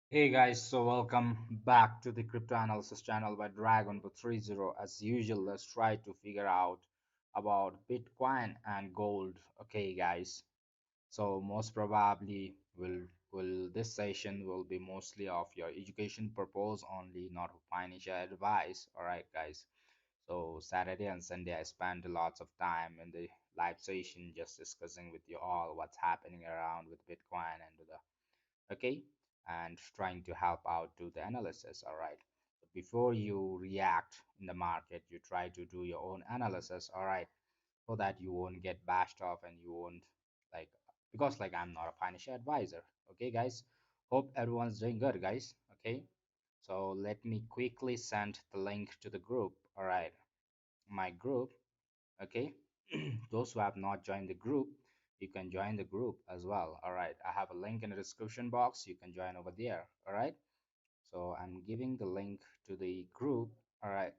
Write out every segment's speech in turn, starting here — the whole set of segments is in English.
Hey guys, so welcome back to the crypto analysis channel by Dragon 30. As usual, let's try to figure out about Bitcoin and gold. Okay, guys. So most probably will this session will be mostly of your education purpose only, not financial advice. All right, guys. So Saturday and Sunday I spent lots of time in the live session just discussing with you all what's happening around with Bitcoin and the okay, and trying to help out to the analysis. All right, before you react in the market, you try to do your own analysis. All right, so that you won't get bashed off and you won't like, because like I'm not a financial advisor. Okay, guys, hope everyone's doing good, guys. Okay, so let me quickly send the link to the group. All right, my group. Okay, those who have not joined the group, you can join the group as well. All right, I have a link in the description box, you can join over there. All right, so I'm giving the link to the group. All right.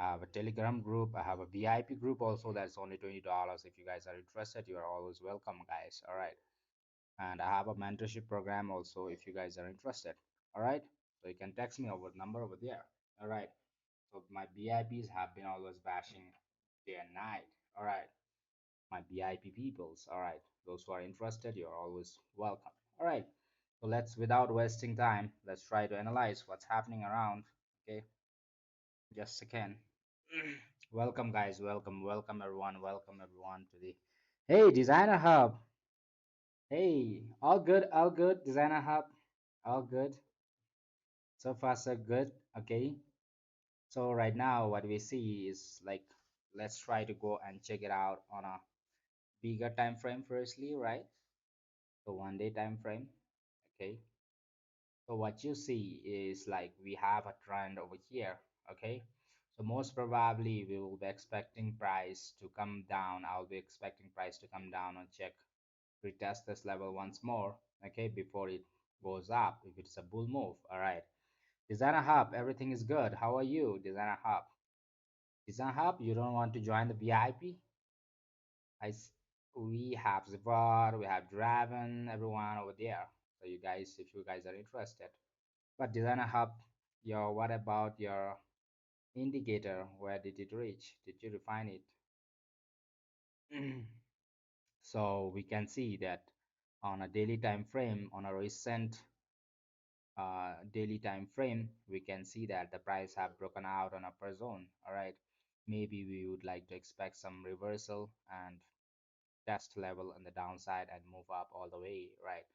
I have a telegram group, I have a VIP group also, that's only $20. If you guys are interested, you are always welcome, guys. All right, and I have a mentorship program also if you guys are interested. All right, so you can text me over number over there. All right, so my VIPs have been always bashing day and night. All right, my VIP peoples. All right, those who are interested, you're always welcome. All right, so let's, without wasting time, let's try to analyze what's happening around. Okay, just a second. Welcome, guys. Welcome, everyone. Welcome, everyone, to the Hey Designer Hub. Hey, all good, Designer Hub. All good. So far, so good. Okay. So right now, what we see is like, let's try to go and check it out on a bigger time frame firstly, right? So 1 day time frame. Okay. So what you see is like we have a trend over here. Okay. So most probably we will be expecting price to come down. I'll be expecting price to come down and check, retest this level once more. Okay, before it goes up. If it's a bull move, all right. Designer Hub, everything is good. How are you, Designer Hub? Designer Hub, you don't want to join the VIP? We have Zvar, we have Draven, everyone over there. So you guys, if you guys are interested. But Designer Hub, your what about your indicator? Where did it reach? Did you refine it? So we can see that on a daily time frame, on a recent daily time frame, we can see that the price have broken out on upper zone. All right, maybe we would like to expect some reversal and test level on the downside and move up all the way, right?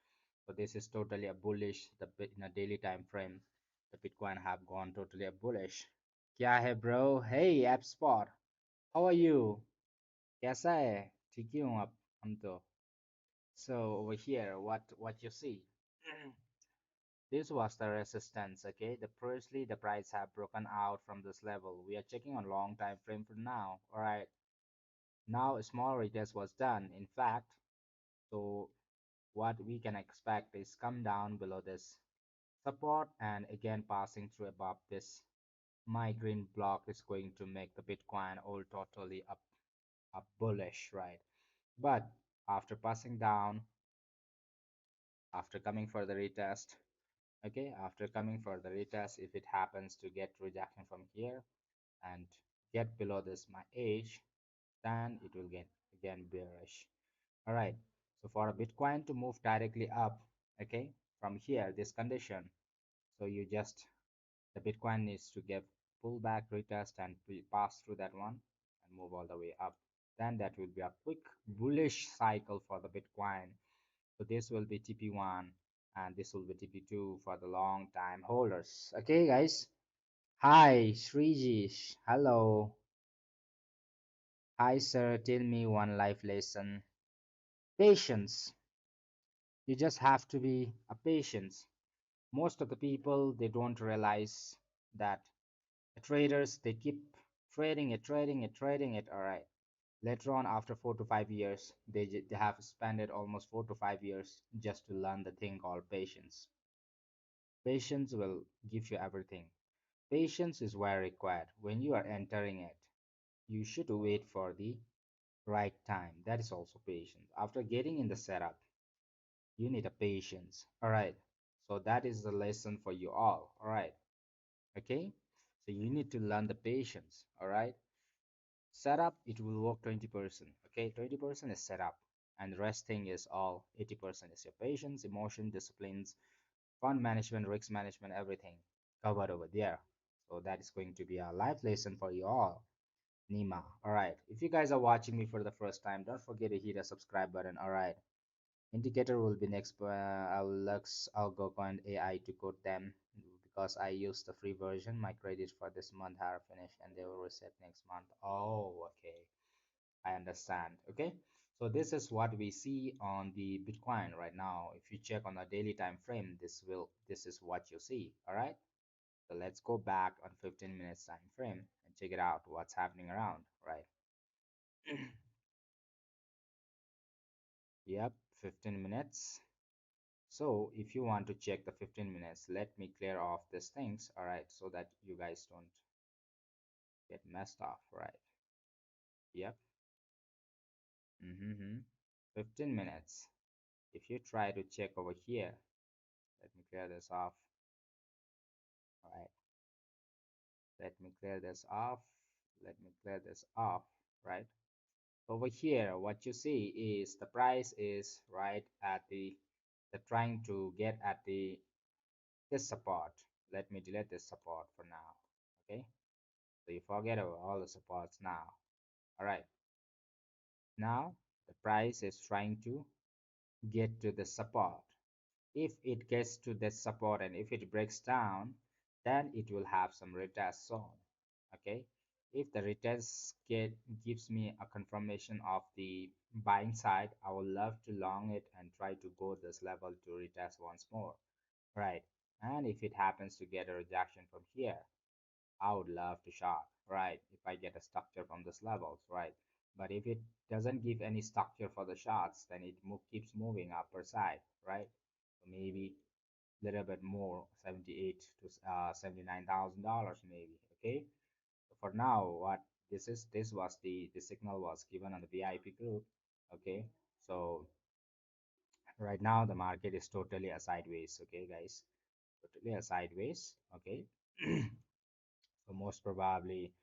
So this is totally a bullish. The in a daily time frame, the Bitcoin have gone totally a bullish. क्या है bro? Hey app spot, how are you? कैसा है? ठीक ही हूँ आप हम तो. So over here, what you see? This was the resistance. Okay, the firstly the price have broken out from this level. We are checking on long time frame for now. All right, now a small retest was done. In fact, so what we can expect is come down below this support and again passing through above this my green block is going to make the Bitcoin all totally up bullish, right? But after passing down, after coming for the retest, okay, after coming for the retest, if it happens to get rejection from here and get below this my age, then it will get again bearish. All right, so for a Bitcoin to move directly up, okay, from here this condition, so you just, the Bitcoin needs to get pullback retest and pass through that one and move all the way up. Then that will be a quick bullish cycle for the Bitcoin. So this will be TP1 and this will be TP2 for the long time holders. Okay, guys. Hi, Srijish. Hello. Hi, sir. Tell me one life lesson. Patience. You just have to be a patience. Most of the people, they don't realize that the traders, they keep trading it. All right. Later on, after 4 to 5 years, they have spent it almost 4 to 5 years just to learn the thing called patience. Patience will give you everything. Patience is very required. When you are entering it, you should wait for the right time. That is also patience. After getting in the setup, You need a patience. All right. So that is the lesson for you all right. Okay, so you need to learn the patience. All right, setup, it will work 20%. Okay, 20% is setup, and the rest thing is all 80% is your patience, emotion, disciplines, fund management, risk management, everything covered over there. So that is going to be a life lesson for you all. Nima. All right, if you guys are watching me for the first time, don't forget to hit a subscribe button. All right, indicator will be next. I'll go on AI to code them because I use the free version. My credits for this month are finished and they will reset next month. Oh, okay. I understand. Okay. So this is what we see on the Bitcoin right now. If you check on the daily time frame, this is what you see. All right. So let's go back on 15 minutes time frame and check it out what's happening around, right? Yep, 15 minutes. So if you want to check the 15 minutes, let me clear off these things, all right, so that you guys don't get messed up, right? Yep. Mm-hmm. 15 minutes. If you try to check over here, let me clear this off, all right? Let me clear this off. Let me clear this off, right? Over here, what you see is the price is right at the trying to get at the this support. Let me delete this support for now, okay? So you forget about all the supports now. All right, now the price is trying to get to the support. If it gets to the support and if it breaks down, then it will have some retest zone. Okay, if the retest gives me a confirmation of the buying side, I would love to long it and try to go this level to retest once more. Right, and if it happens to get a rejection from here, I would love to shop, right? If I get a structure from this levels, right? But if it doesn't give any structure for the shots, then it keeps moving upper side, right? So maybe a little bit more, 78 to $79,000 maybe. Okay. So for now, what this was the signal was given on the VIP group. Okay. So right now the market is totally a sideways. Okay, guys, totally a sideways. Okay. So most probably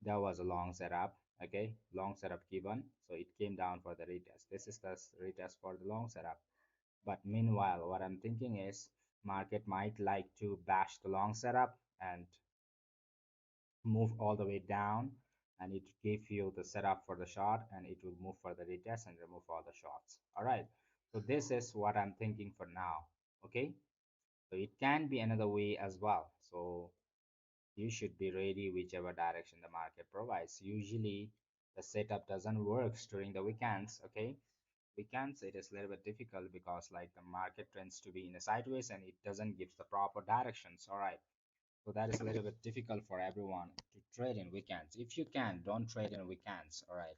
there was a long setup, okay, long setup given, so it came down for the retest. This is the retest for the long setup. But meanwhile, what I'm thinking is market might like to bash the long setup and move all the way down, and it give you the setup for the short, and it will move for the retest and remove all the shorts. All right, so this is what I'm thinking for now. Okay, so it can be another way as well. So you should be ready whichever direction the market provides. Usually the setup doesn't work during the weekends. Okay, weekends it is a little bit difficult because like the market tends to be in a sideways and it doesn't give the proper directions. All right, so that is a little bit difficult for everyone to trade in weekends. If you can, don't trade in weekends. All right,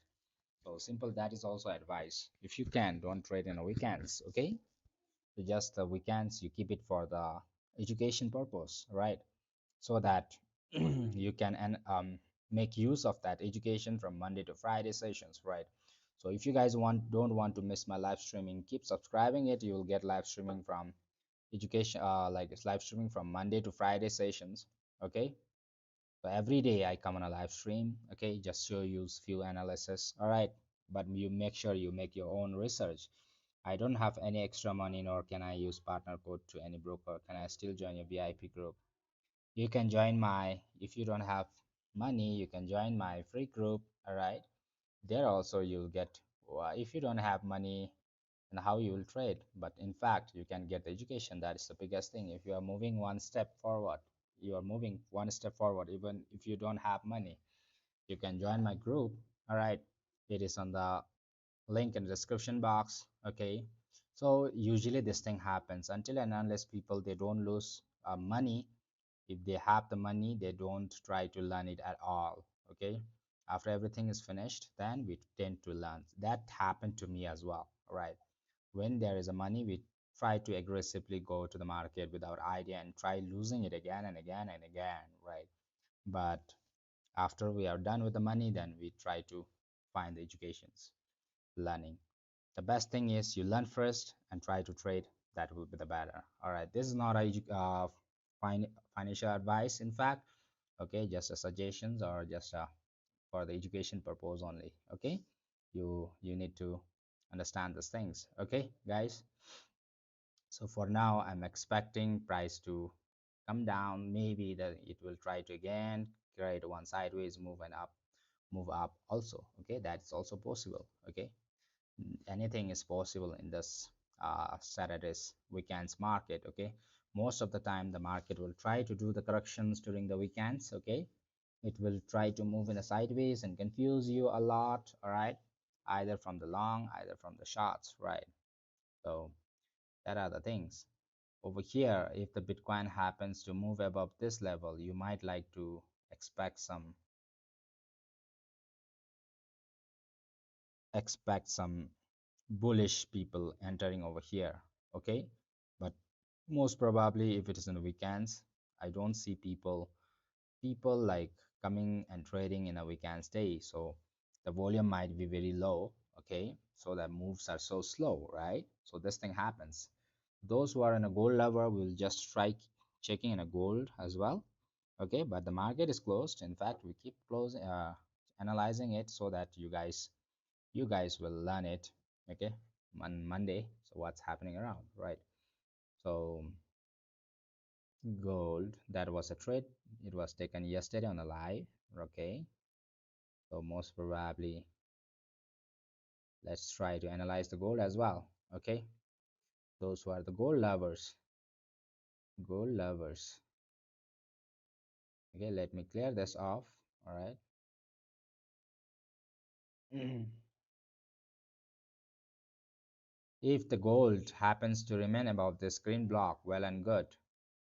so simple, that is also advice. If you can, don't trade in weekends. Okay, so just the weekends you keep it for the education purpose, right? So that you can make use of that education from Monday to Friday sessions, right? So if you guys don't want to miss my live streaming, keep subscribing it. You will get live streaming from education, like it's live streaming from Monday to Friday sessions. Okay, so every day I come on a live stream. Okay, just show you few analysis. All right, but you make sure you make your own research. I don't have any extra money, nor can I use partner code to any broker. Can I still join your VIP group? You can join my, if you don't have money, you can join my free group. All right, there also you'll get, if you don't have money, and how you will trade, but in fact you can get education. That is the biggest thing. If you are moving one step forward, you are moving one step forward even if you don't have money. You can join my group. All right, it is on the link in the description box. Okay, so usually this thing happens until and unless people they don't lose money. If they have the money, they don't try to learn it at all. Okay, after everything is finished, then we tend to learn. That happened to me as well. All right, when there is a money, we try to aggressively go to the market without idea and try losing it again and again and again, right? But after we are done with the money, then we try to find the educations, learning. The best thing is you learn first and try to trade. That will be the better. All right, this is not a financial advice, in fact. Okay, just a suggestions or just for the education purpose only. Okay, you need to understand these things. Okay, guys. So for now, I'm expecting price to come down. Maybe that it will try to again create one sideways move and up, move up also. Okay, that's also possible. Okay, anything is possible in this Saturday's weekends market. Okay, most of the time the market will try to do the corrections during the weekends. Okay, it will try to move in a sideways and confuse you a lot. All right, either from the long, either from the shorts. Right, so that are the things over here. If the Bitcoin happens to move above this level, you might like to expect some bullish people entering over here. Okay, but most probably if it is in the weekends, I don't see people like coming and trading in a weekend day, so the volume might be very low. Okay, so the moves are so slow, right? So this thing happens. Those who are in a gold level will just try checking in a gold as well. Okay, but the market is closed. In fact, we keep closing analyzing it so that you guys will learn it. Okay, on Monday, so what's happening around, right? So gold, that was a trade. It was taken yesterday on a live. Okay, so most probably let's try to analyze the gold as well. Okay, those who are the gold lovers. Okay, let me clear this off. All right. If the gold happens to remain above this green block, well and good.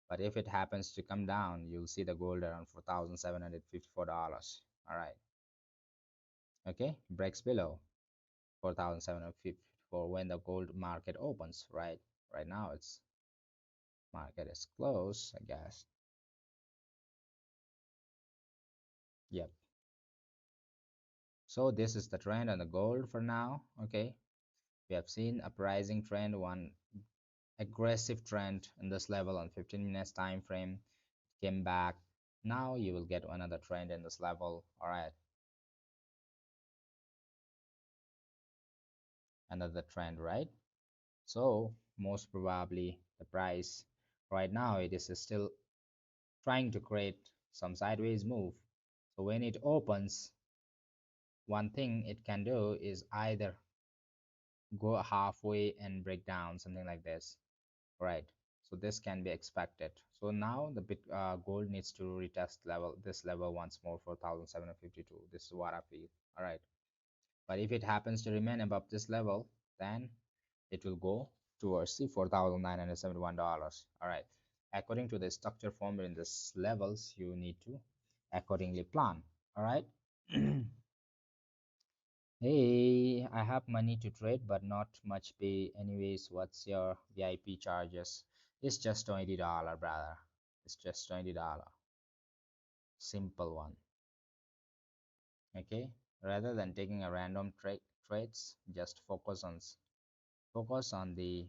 But if it happens to come down, you'll see the gold around $4,754. All right. Okay, breaks below 4,754 when the gold market opens, right? Right now it's market is closed, I guess. Yep. So this is the trend on the gold for now. Okay, we have seen a rising trend, one aggressive trend in this level on 15 minutes time frame, came back. Now you will get another trend in this level. All right, another trend, right? So most probably the price right now it is still trying to create some sideways move. So when it opens, one thing it can do is either go halfway and break down, something like this, right? So this can be expected. So now the gold needs to retest this level once more, 4,752. This is what I feel. All right, but if it happens to remain above this level, then it will go towards the $4,971. All right, according to the structure formed in this levels, you need to accordingly plan. All right. Hey, I have money to trade, but not much pay. Anyways, what's your VIP charges? It's just $20, brother. It's just $20. Simple one. Okay. Rather than taking a random trades, just focus on the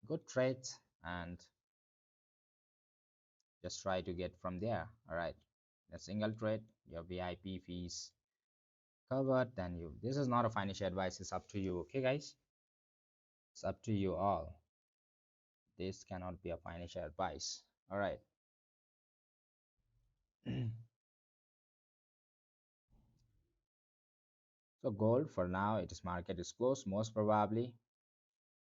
good trades and just try to get from there. All right. A single trade, your VIP fees covered. Then you. This is not a financial advice. It's up to you. Okay, guys. It's up to you all. This cannot be a financial advice. All right. So gold for now, its market is closed. Most probably,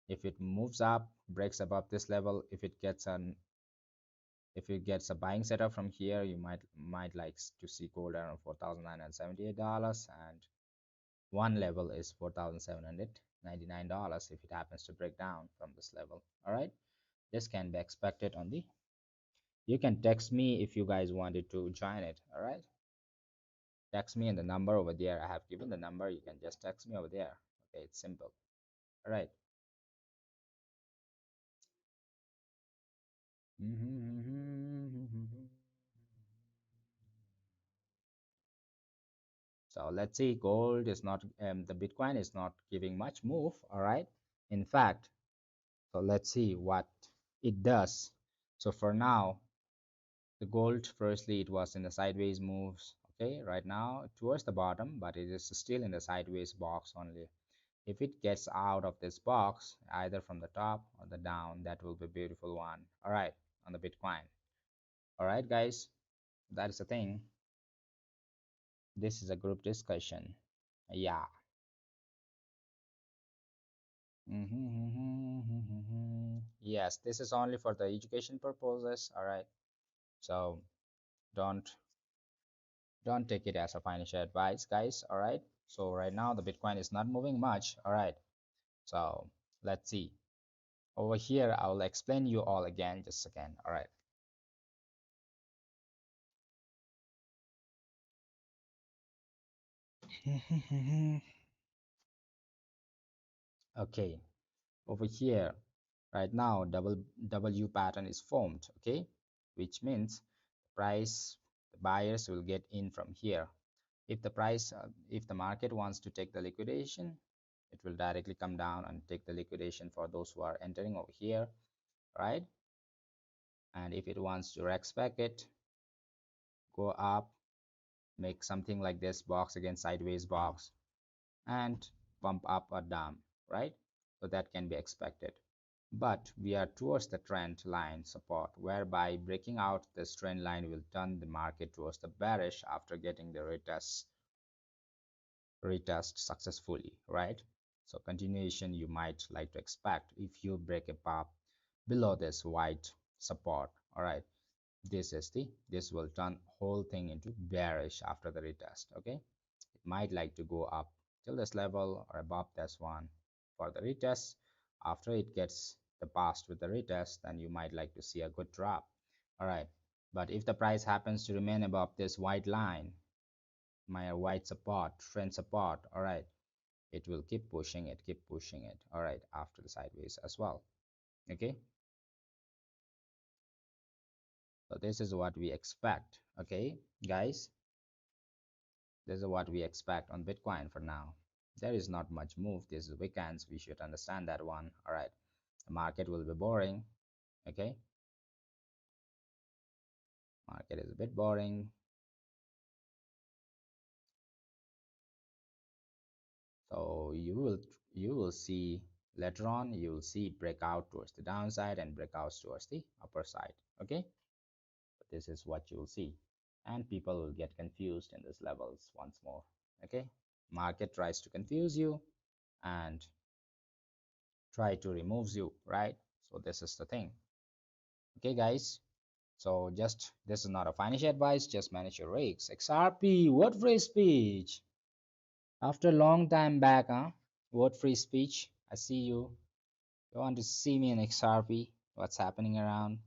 if it moves up, breaks above this level, if it gets a buying setup from here, you might like to see gold around $4,978, and one level is $4,799 if it happens to break down from this level. All right, this can be expected on the. You can text me if you guys wanted to join it. All right, text me in the number over there. I have given the number. You can just text me over there. Okay, it's simple. All right. So let's see, gold is not the Bitcoin is not giving much move. All right, in fact, so let's see what it does. So for now, the gold, firstly, it was in the sideways moves. Okay, right now towards the bottom, but it is still in the sideways box only. If it gets out of this box, either from the top or the down, that will be a beautiful one. All right, on the Bitcoin. All right, guys, that is the thing. This is a group discussion. Yeah. Yes, this is only for the education purposes. All right. So don't don't take it as a financial advice, guys. All right. So right now the Bitcoin is not moving much. All right. So let's see. Over here, I will explain you all again just again. All right. Okay. Over here, right now, double W pattern is formed. Okay, which means price the buyers will get in from here. If the price if the market wants to take the liquidation, it will directly come down and take the liquidation for those who are entering over here, right? And if it wants to respect it, go up, make something like this box, again sideways box, and pump up or down, right? So that can be expected. But we are towards the trend line support, whereby breaking out this trend line will turn the market towards the bearish after getting the retest successfully, right? So continuation you might like to expect if you break a path below this white support. All right, this will turn whole thing into bearish after the retest. Okay, it might like to go up till this level or above this one for the retest. After it gets the past with the retest, then you might like to see a good drop. All right, but if the price happens to remain above this white line, my white support, trend support, all right, it will keep pushing it, all right, after the sideways as well. Okay, so this is what we expect. Okay, guys, this is what we expect on Bitcoin for now. There is not much move. This is weekends, we should understand that one. All right, the market will be boring. Okay, market is a bit boring. So you will see later on, you will see breakout towards the downside and breakouts towards the upper side. Okay, this is what you will see, and people will get confused in these levels once more. Okay, market tries to confuse you and try to remove you, right? So this is the thing. Okay, guys, so just this is not a financial advice, just manage your risks. XRP, what free speech? After a long time back, huh? What free speech? I see you. You want to see me in XRP? What's happening around?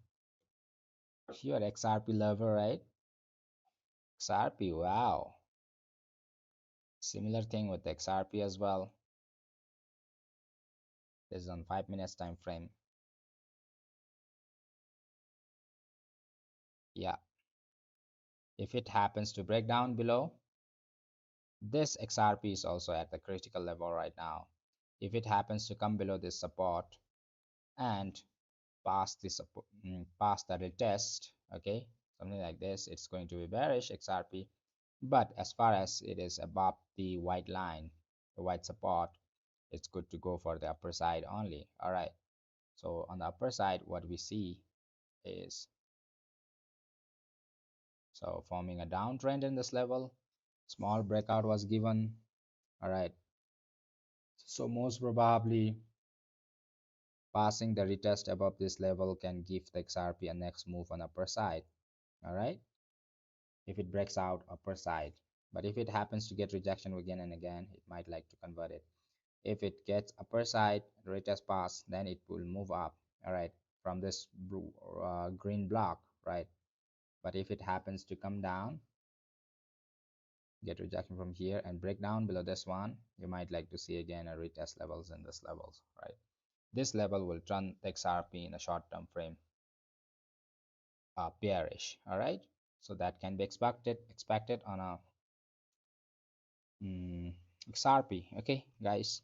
You're an XRP lover, right? XRP, wow. Similar thing with XRP as well. This is on 5 minutes time frame. Yeah. If it happens to break down below, this XRP is also at the critical level right now. If it happens to come below this support and pass this pass the retest, okay, something like this, it's going to be bearish XRP. But as far as it is above the white line, the white support, it's good to go for the upper side only. All right, so on the upper side what we see is so forming a downtrend in this level, small breakout was given. All right, so most probably passing the retest above this level can give the XRP a next move on upper side. All right, if it breaks out upper side, but if it happens to get rejection again and again, it might like to convert it. If it gets upper side retest pass, then it will move up, all right, from this green block, right? But if it happens to come down, get rejection from here and break down below this one, you might like to see again a retest levels in this levels, right? This level will turn the XRP in a short term frame bearish. All right, so that can be expected on a mm, XRP. Okay, guys.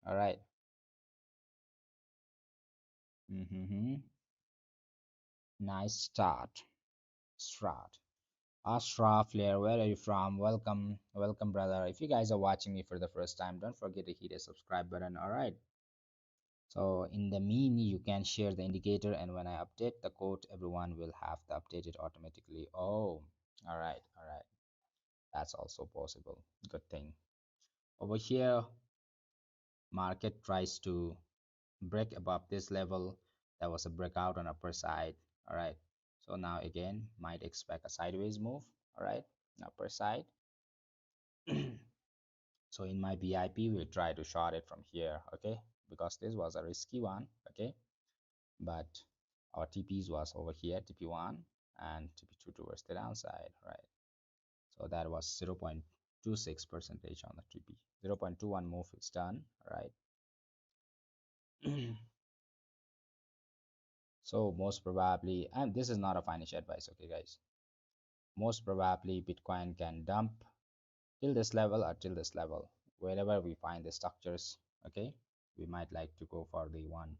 All right. Mm-hmm. Nice start. Start. Ashraf Flair, where are you from? Welcome, welcome, brother. If you guys are watching me for the first time, don't forget to hit the subscribe button. All right. So in the mean, you can share the indicator, and when I update the code, everyone will have to update it automatically. Oh, all right, all right. That's also possible. Good thing. Over here, market tries to break above this level. There was a breakout on upper side. All right. So now again, might expect a sideways move. All right, upper side. So in my BIP, we'll try to short it from here. Okay, because this was a risky one. Okay, but our TPs was over here, TP1 and TP2 towards the downside, right? So that was 0.26 percentage on the TP. 0.21 move is done, right? So most probably, and this is not a financial advice, okay, guys. Most probably, Bitcoin can dump till this level or till this level, wherever we find the structures. Okay, we might like to go for the one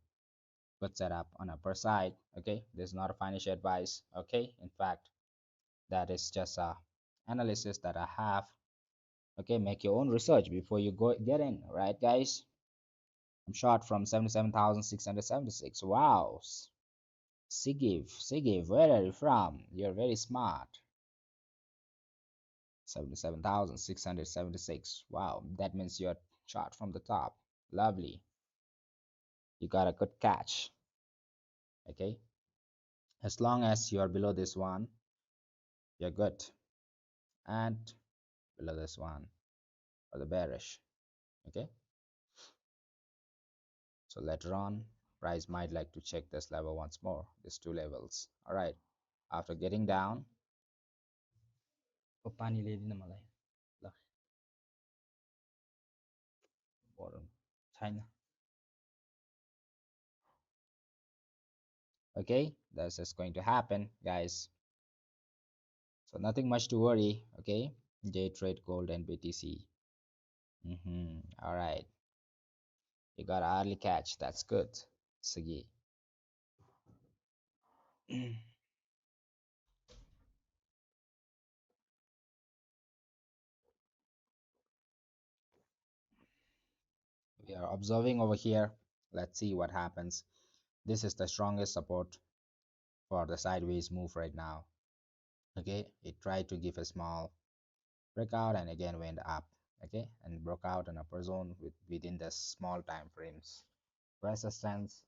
good setup on upper side. Okay, this is not a financial advice. Okay, in fact, that is just a analysis that I have. Okay, make your own research before you go get in, right, guys? I'm short from 77,676. Wow. Sigiv, where are you from? You're very smart. 77,676. Wow, that means you're short from the top. Lovely. You got a good catch. Okay, as long as you're below this one, you're good. And below this one for the bearish. Okay, so later on, price might like to check this level once more, these two levels. All right, after getting down, oh, pani ल्याइदिन मलाई ल बरु छैन. Okay, that's just going to happen, guys. So nothing much to worry. Okay, day trade gold and BTC. All right, you got an early catch. That's good. Sige. We are observing over here. Let's see what happens. This is the strongest support for the sideways move right now. Okay, it tried to give a small breakout and again went up. Okay, and broke out an upper zone within the small time frames resistance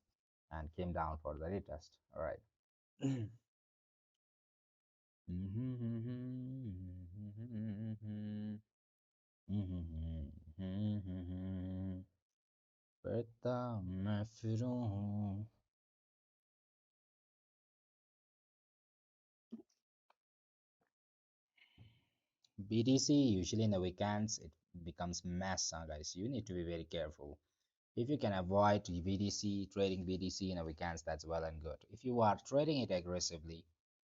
and came down for the retest. All right. Berta मैं फिरूं. BTC usually in the weekends it becomes mess, guys. You need to be very careful. If you can avoid BTC trading BTC in the weekends, that's well and good. If you are trading it aggressively,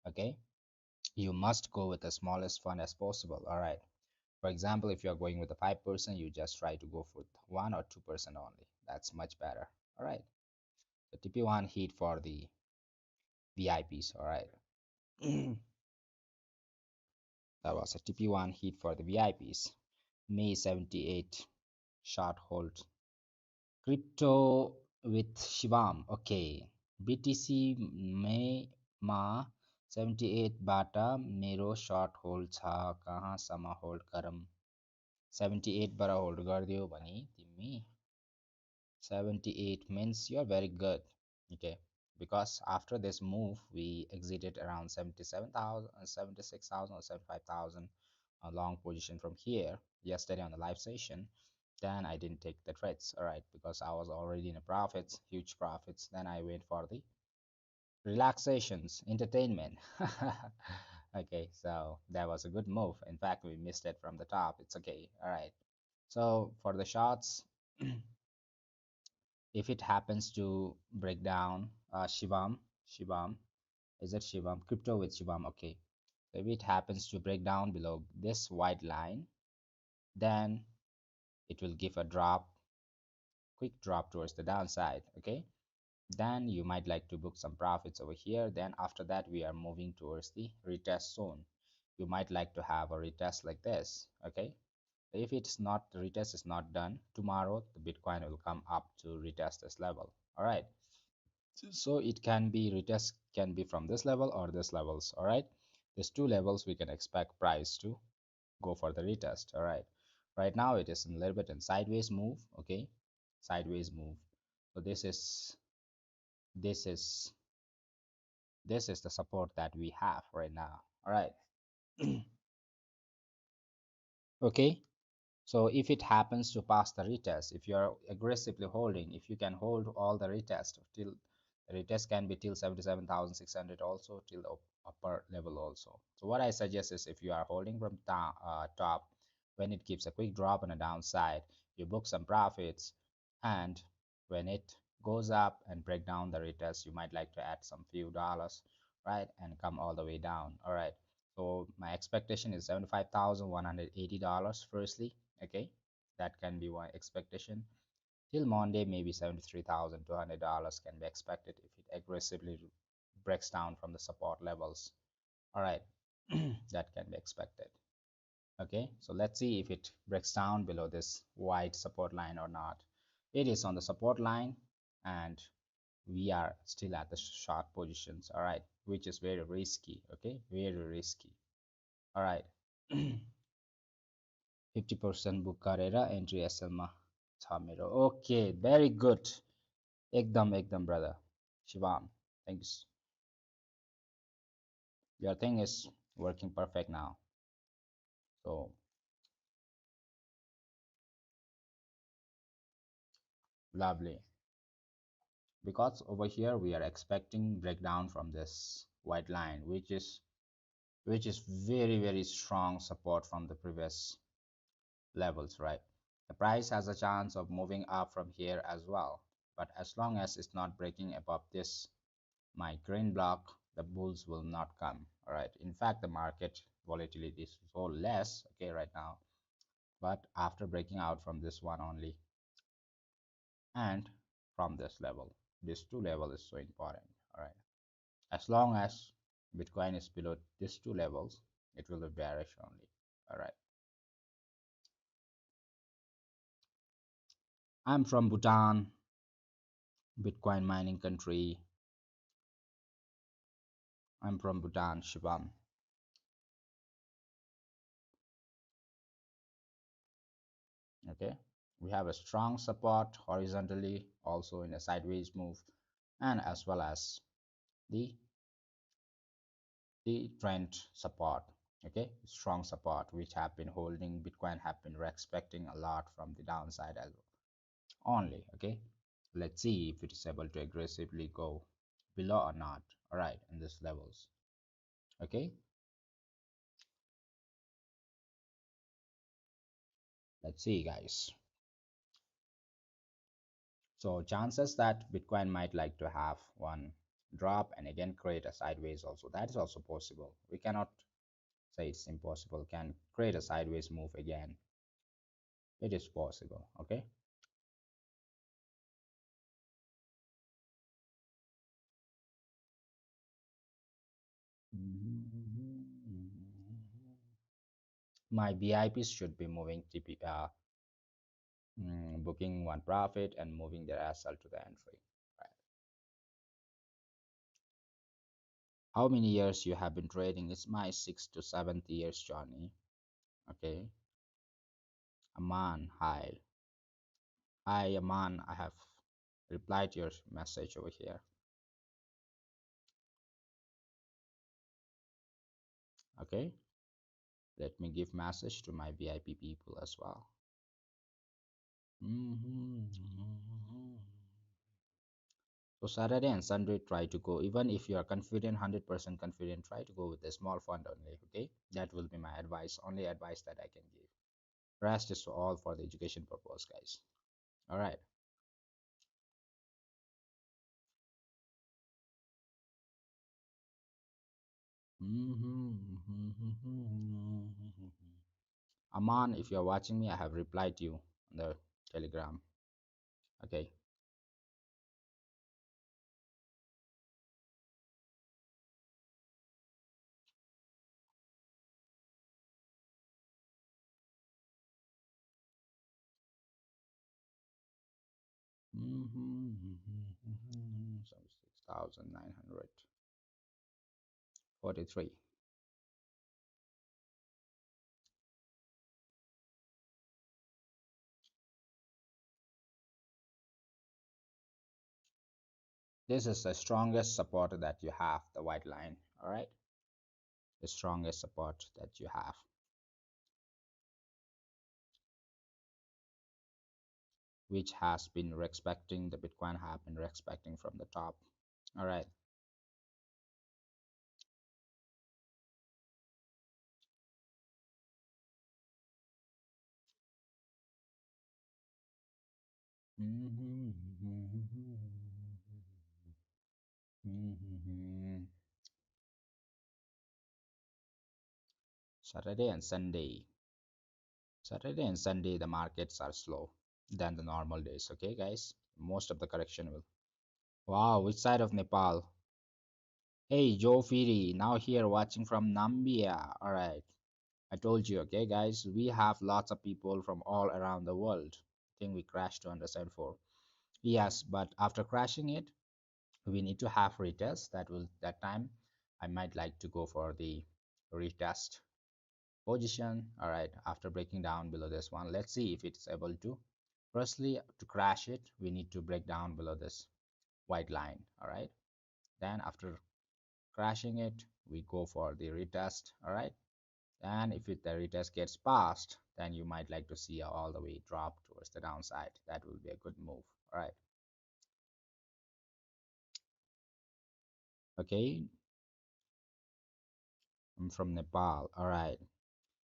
okay, you must go with the smallest fund as possible. All right. For example, if you're going with a 5%, you just try to go for 1 or 2% only. That's much better. All right. The TP1 hit for the VIPs. All right. That was a TP1 hit for the VIPs. May 78 short hold. Crypto with Shivam. Okay. BTC May Ma 78 बाट मेरो short hold छ कहाँसम्म hold गरौँ 78 बाट hold गरिदियो भने तिमी 78 means you're very good. Okay, because after this move we exited around 77,000, 76,000 or 75,000 a long position from here yesterday on the live session. Then I didn't take the trades, all right, because I was already in a profits, huge profits. Then I went for the relaxations, entertainment. Okay, so that was a good move. In fact, we missed it from the top. It's okay. All right, so for the shots, if it happens to break down, Shivam, is it Shivam? Crypto with Shivam, okay. If it happens to break down below this white line, then it will give a drop, quick drop towards the downside. Okay, then you might like to book some profits over here. Then after that, we are moving towards the retest zone. You might like to have a retest like this. Okay, if it's not, the retest is not done, tomorrow the Bitcoin will come up to retest this level. All right, so it can be, retest can be from this level or this levels. All right, there's two levels we can expect price to go for the retest. All right, right now it is a little bit in sideways move. Okay, sideways move. So this is this is the support that we have right now. All right. Okay, so if it happens to pass the retest, if you are aggressively holding, if you can hold all the retest till, the retest can be till 77,600, also till the upper level also. So what I suggest is, if you are holding from top, when it gives a quick drop on a downside, you book some profits, and when it goes up and break down the retest, you might like to add some few dollars, right, and come all the way down. All right, so my expectation is $75,180 firstly. Okay, that can be one expectation. Till Monday, maybe $73,200 can be expected if it aggressively breaks down from the support levels. All right, that can be expected. Okay, so let's see if it breaks down below this white support line or not. It is on the support line, and we are still at the short positions. All right, which is very risky. Okay, very risky. All right. 50% book गरेर entry SL मा छ मेरो. Okay, very good. Ekdam brother. Shivam, thanks. Your thing is working perfect now. So lovely. Because over here we are expecting breakdown from this white line, which is very strong support from the previous levels, right? The price has a chance of moving up from here as well, but as long as it's not breaking above this my green block, the bulls will not come. All right, in fact the market volatility is so less, okay, right now, but after breaking out from this one only, and from this level, this two level is so important. All right, as long as Bitcoin is below these two levels, it will be bearish only. All right, I'm from Bhutan, Bitcoin mining country. I'm from Bhutan, Shivam. Okay, we have a strong support horizontally, also in a sideways move, and as well as the trend support. Okay, strong support which have been holding Bitcoin, have been expecting a lot from the downside as well only. Okay, let's see if it is able to aggressively go below or not. All right, in these levels. Okay, let's see guys. So chances that Bitcoin might like to have one drop and again create a sideways also, that is also possible. We cannot say it's impossible. Can create a sideways move again. It is possible. Okay, my VIPs should be moving booking one profit and moving their SL to the entry. Right. How many years you have been trading? It's my 6th to 7th years journey. Okay, Aman, hi. Hi Aman, I have replied your message over here. Okay, let me give message to my VIP people as well. So Saturday and Sunday, try to go. Even if you are confident, 100% confident, try to go with a small fund only. Okay, that will be my advice. Only advice that I can give. Rest is all for the education purpose, guys. All right. Aman, if you're watching me, I have replied to you on the Telegram. Okay. So 6,943. This is the strongest support that you have, the white line. All right. The strongest support that you have, which has been respecting the Bitcoin have been respecting from the top. All right. Saturday and Sunday. Saturday and Sunday, the markets are slow than the normal days. Okay, guys. Most of the correction will. Wow, which side of Nepal? Hey, Joe Firi, now here watching from Nambia. All right. I told you, okay, guys, we have lots of people from all around the world. I think we crashed to understand for. Yes, but after crashing it, we need to have retest. That time I might like to go for the retest position. All right, after breaking down below this one, let's see if it's able to. Firstly, to crash it, we need to break down below this white line. All right, then after crashing it, we go for the retest. All right, and if the retest gets passed, then you might like to see all the way drop towards the downside. That will be a good move. All right, okay, I'm from Nepal. All right,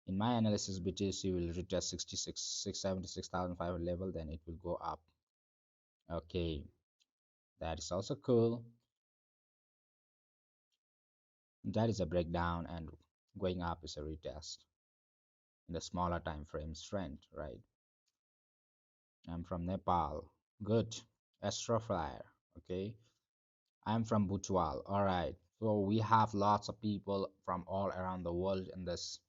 in my analysis, BTC will retest 676,500 level, then it will go up. Okay, that is also cool. That is a breakdown, and going up is a retest in the smaller time frame trend, right? I'm from Nepal. Good. Astroflyer. Okay. I'm from Butwal. All right. So we have lots of people from all around the world in this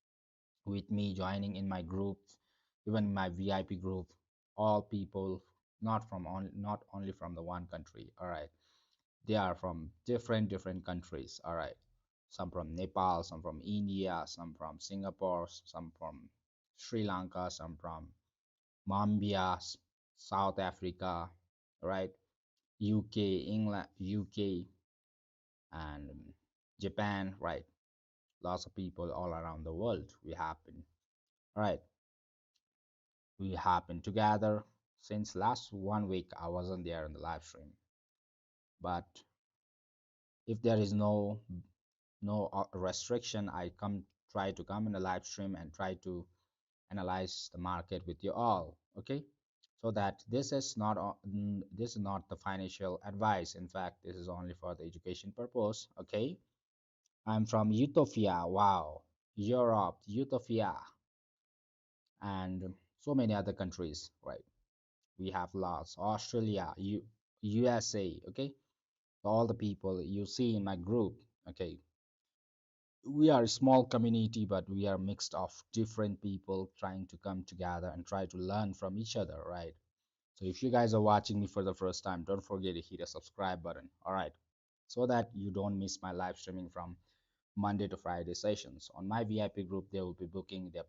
with me joining in my group, even my VIP group. All people not only from the one country. All right. They are from different countries. All right. Some from Nepal, some from India, some from Singapore, some from Sri Lanka, some from Mambia, South Africa, right? UK, England, UK, and Japan, right? Lots of people all around the world. Right? We happen together. Since last 1 week, I wasn't there in the live stream, but if there is no restriction, I come try to come in the live stream and try to analyze the market with you all. Okay, so that this is not the financial advice. In fact, this is only for the education purpose. Okay, I'm from Utopia. Wow, Europe, Utopia, and so many other countries, right? We have lots. Australia, USA. Okay, all the people you see in my group. Okay, we are a small community, but we are mixed of different people trying to come together and try to learn from each other, right? So if you guys are watching me for the first time, don't forget to hit a subscribe button. All right, so that you don't miss my live streaming from Monday to Friday sessions. On my VIP group, they will be booking the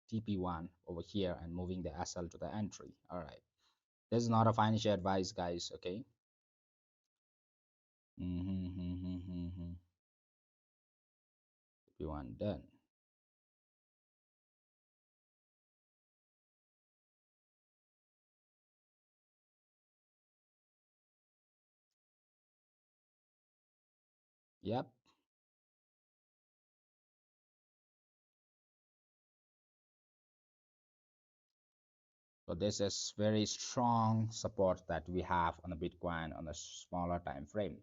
TP1 over here and moving the SL to the entry. All right, this is not a financial advice, guys. Okay. TP1 done. Yep. So this is very strong support that we have on the Bitcoin on a smaller time frame.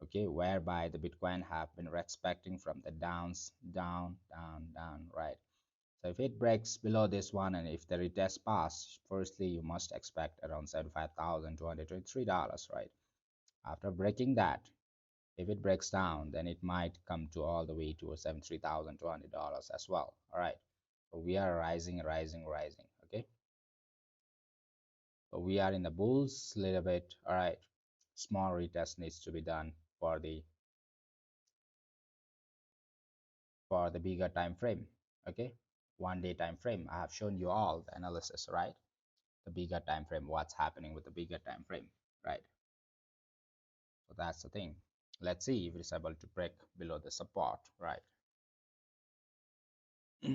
okay, whereby the Bitcoin have been respecting from the downs, down, down, down, right? So if it breaks below this one and if the retest pass, firstly you must expect around $75,223, right? After breaking that, if it breaks down, then it might come to all the way to $73,200 as well. All right. So we are rising, rising, rising. Okay. So we are in the bulls a little bit. All right. Small retest needs to be done for the bigger time frame. Okay. 1 day time frame. I have shown you all the analysis, right? The bigger time frame, what's happening with the bigger time frame, right? So that's the thing. Let's see if it is able to break below the support, right? Let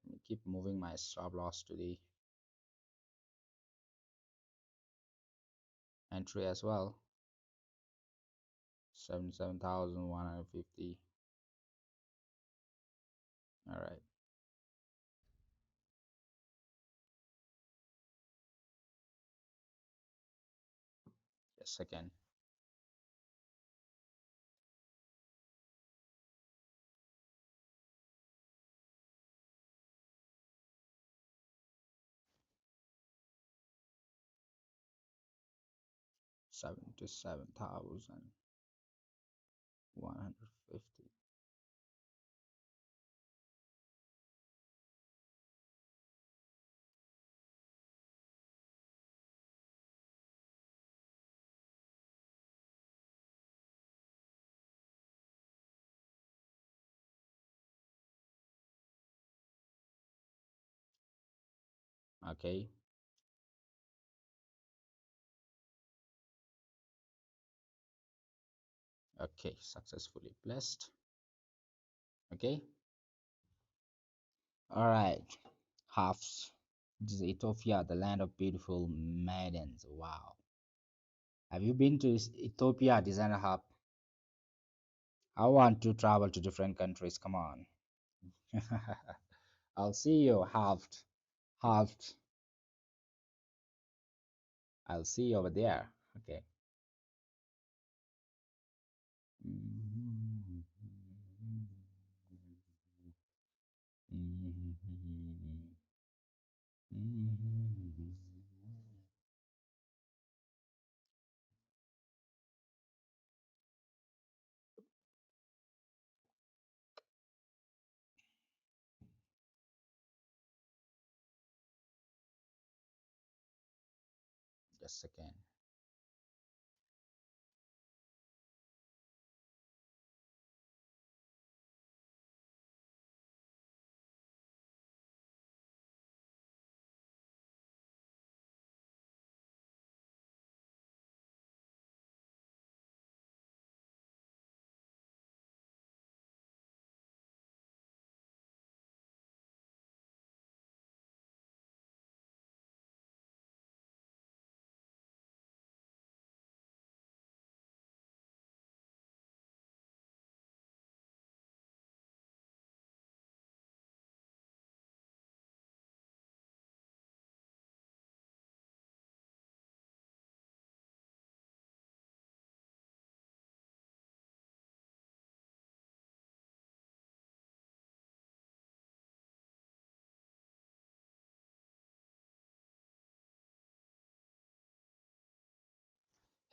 me keep moving my stop loss to the entry as well. 77,150. All right, just a second. 77,150. Okay, okay, successfully placed. Okay, all right. Halves. This is Ethiopia, the land of beautiful maidens. Wow. Have you been to Ethiopia Designer Hub? I want to travel to different countries. Come on. I'll see you halved. Halved. I'll see you over there. Okay. Just a second.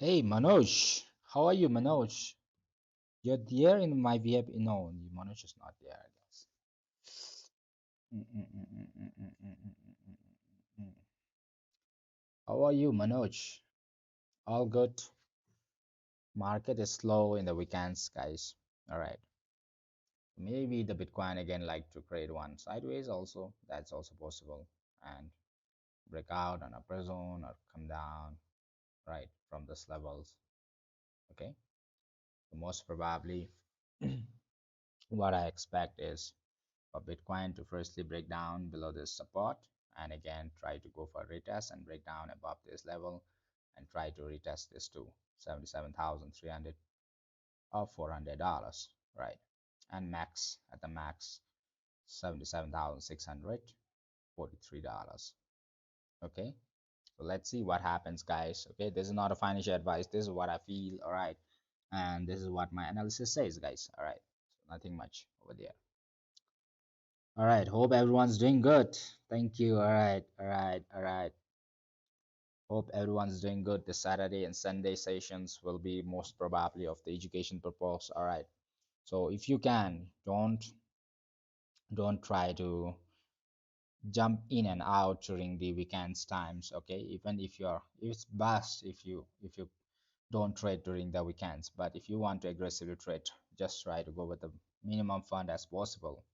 Hey, Manoj. How are you, Manoj? You're there in my VIP. No, Manoj is not there, I guess. Mm, mm, mm, mm, mm, mm, mm, mm, mm, mm, mm. How are you, Manoj? All good. Market is slow in the weekends, guys. All right. Maybe the Bitcoin again like to create one sideways also. That's also possible. And break out on upper zone or come down, right, from these levels. Okay. So most probably what I expect is for Bitcoin to firstly break down below this support and again try to go for retest and break down above this level and try to retest this to 77,300 or $400, right? And max at the max 77,643. Okay, so let's see what happens, guys. Okay, this is not a financial advice, this is what I feel. All right, and this is what my analysis says, guys. All right, so nothing much over there. All right, hope everyone's doing good. Thank you. All right, all right, all right. Hope everyone's doing good. The Saturday and Sunday sessions will be most probably of the education purpose. All right, so if you can, don't try to jump in and out during the weekends times. Okay, even if you're, it's best if you don't trade during the weekends, but if you want to aggressively trade, just try to go with the minimum fund as possible.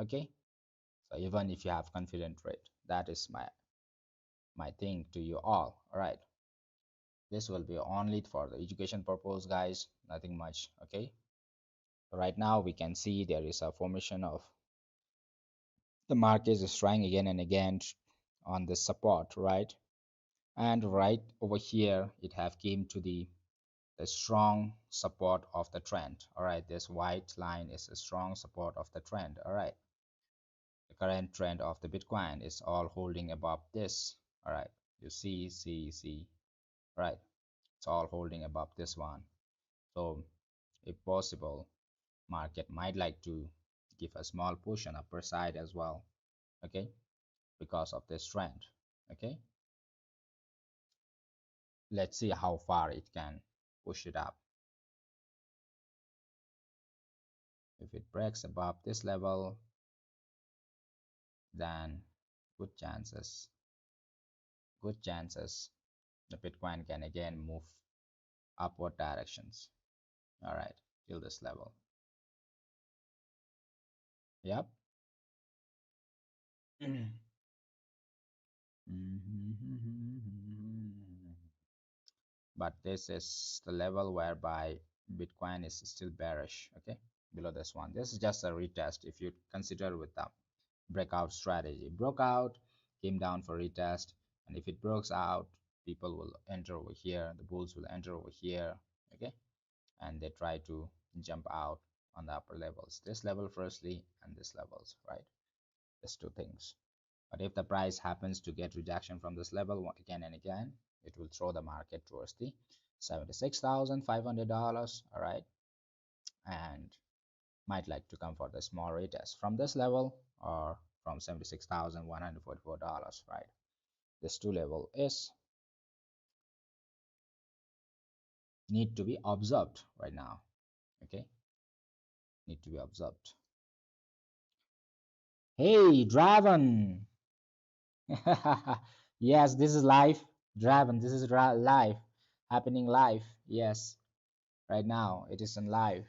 Okay, so even if you have confident trade, that is my thing to you all right, this will be only for the education purpose, guys, nothing much. Okay, so right now we can see there is a formation of the market is trying again and again on the support, right? And right over here it have came to the strong support of the trend. All right, this white line is a strong support of the trend. All right, the current trend of the Bitcoin is all holding above this. All right, you see, right, it's all holding above this one. So if possible, market might like to give a small push on upper side as well. Okay, because of this trend. Okay, let's see how far it can push it up. If it breaks above this level, then good chances, good chances the Bitcoin can again move upward directions. All right, till this level. Yep. But this is the level whereby Bitcoin is still bearish. Okay, below this one. This is just a retest. If you consider with the breakout strategy, broke out, came down for retest, and if it breaks out, people will enter over here, the bulls will enter over here. Okay, and they try to jump out on the upper levels, this level firstly and this levels, right? These two things. But if the price happens to get rejection from this level again and again, it will throw the market towards the $76,500. All right, and might like to come for the small retest from this level or from $76,144, right? This two level is need to be observed right now. Okay, need to be observed. Hey Draven. Yes, this is live. Draven, this is live, happening live. Yes, right now it is in live.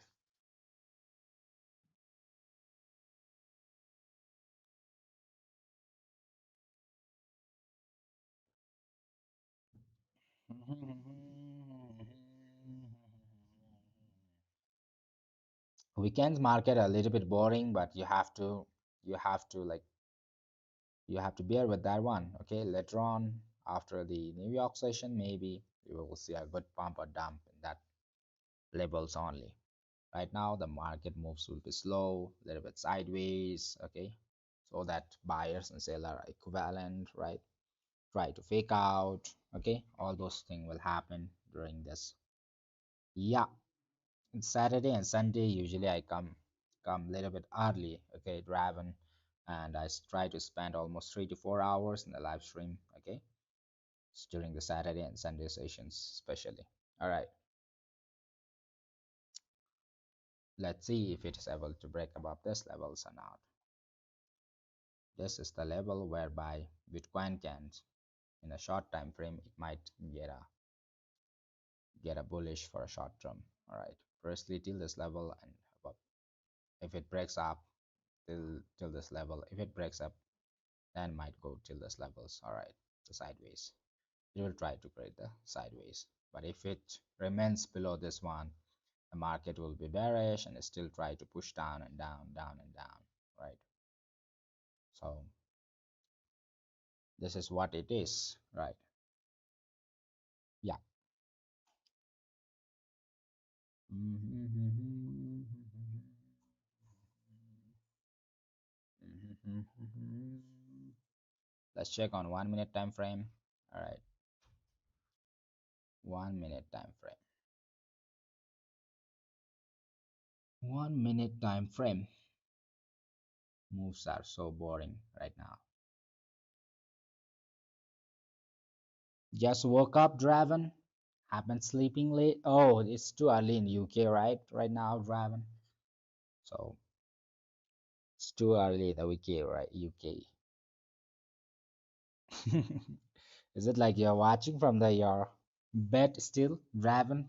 Weekends market a little bit boring, but you have to like you have to bear with that one. Okay, later on after the New York session, maybe you will see a good pump or dump in that levels only. Right now the market moves will be slow, a little bit sideways. Okay, so that buyers and seller are equivalent, right? Try to fake out. Okay, all those things will happen during this. Yeah, it's Saturday and Sunday usually I come a little bit early. Okay, driving, and I try to spend almost 3 to 4 hours in the live stream. Okay, it's during the Saturday and Sunday sessions especially. All right, let's see if it is able to break above this levels or not. This is the level whereby Bitcoin can, in a short time frame, it might get a bullish for a short term. All right, firstly till this level and above. If it breaks up till this level, if it breaks up, then might go till this levels. All right, the sideways. It will try to break the sideways. But if it remains below this one, the market will be bearish and still try to push down and down, down and down. Right. So this is what it is. Right. Let's check on 1 minute time frame. All right, 1 minute time frame. 1 minute time frame. Moves are so boring right now. Just woke up, Draven. Have been sleeping late. Oh, it's too early in UK, right? Right now, Draven. So it's too early in the UK, right? UK. Is it like you're watching from the your bed still, Draven?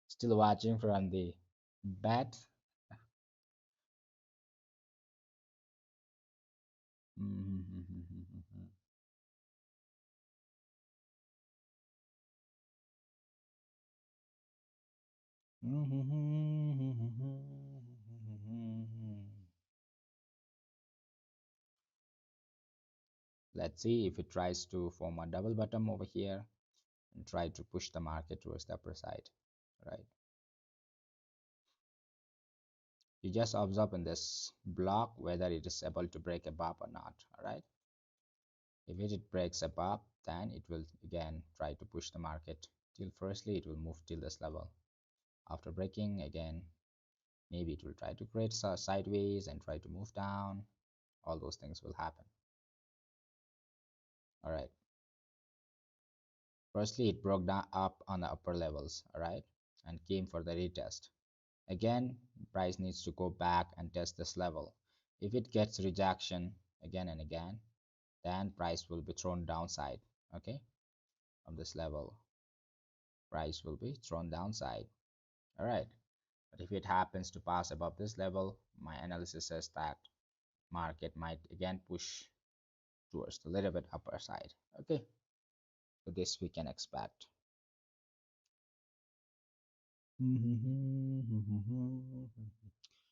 Still watching from the bed? Let's see if it tries to form a double bottom over here and try to push the market towards the upper side, right? You just observe in this block whether it is able to break above or not, all right? If it breaks above, then it will again try to push the market till firstly it will move till this level. After breaking again, maybe it will try to create sideways and try to move down. All those things will happen, all right? Firstly, it broke down up on the upper levels, all right, and came for the retest. Again, price needs to go back and test this level. If it gets rejection again and again, then price will be thrown downside. Okay, from this level, price will be thrown downside. All right, but if it happens to pass above this level, my analysis says that market might again push towards the little bit upper side. Okay, so this we can expect.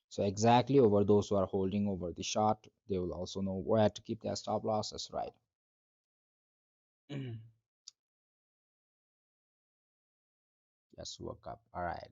So exactly over those who are holding over the short, they will also know where to keep their stop losses, right? Just woke up. All right.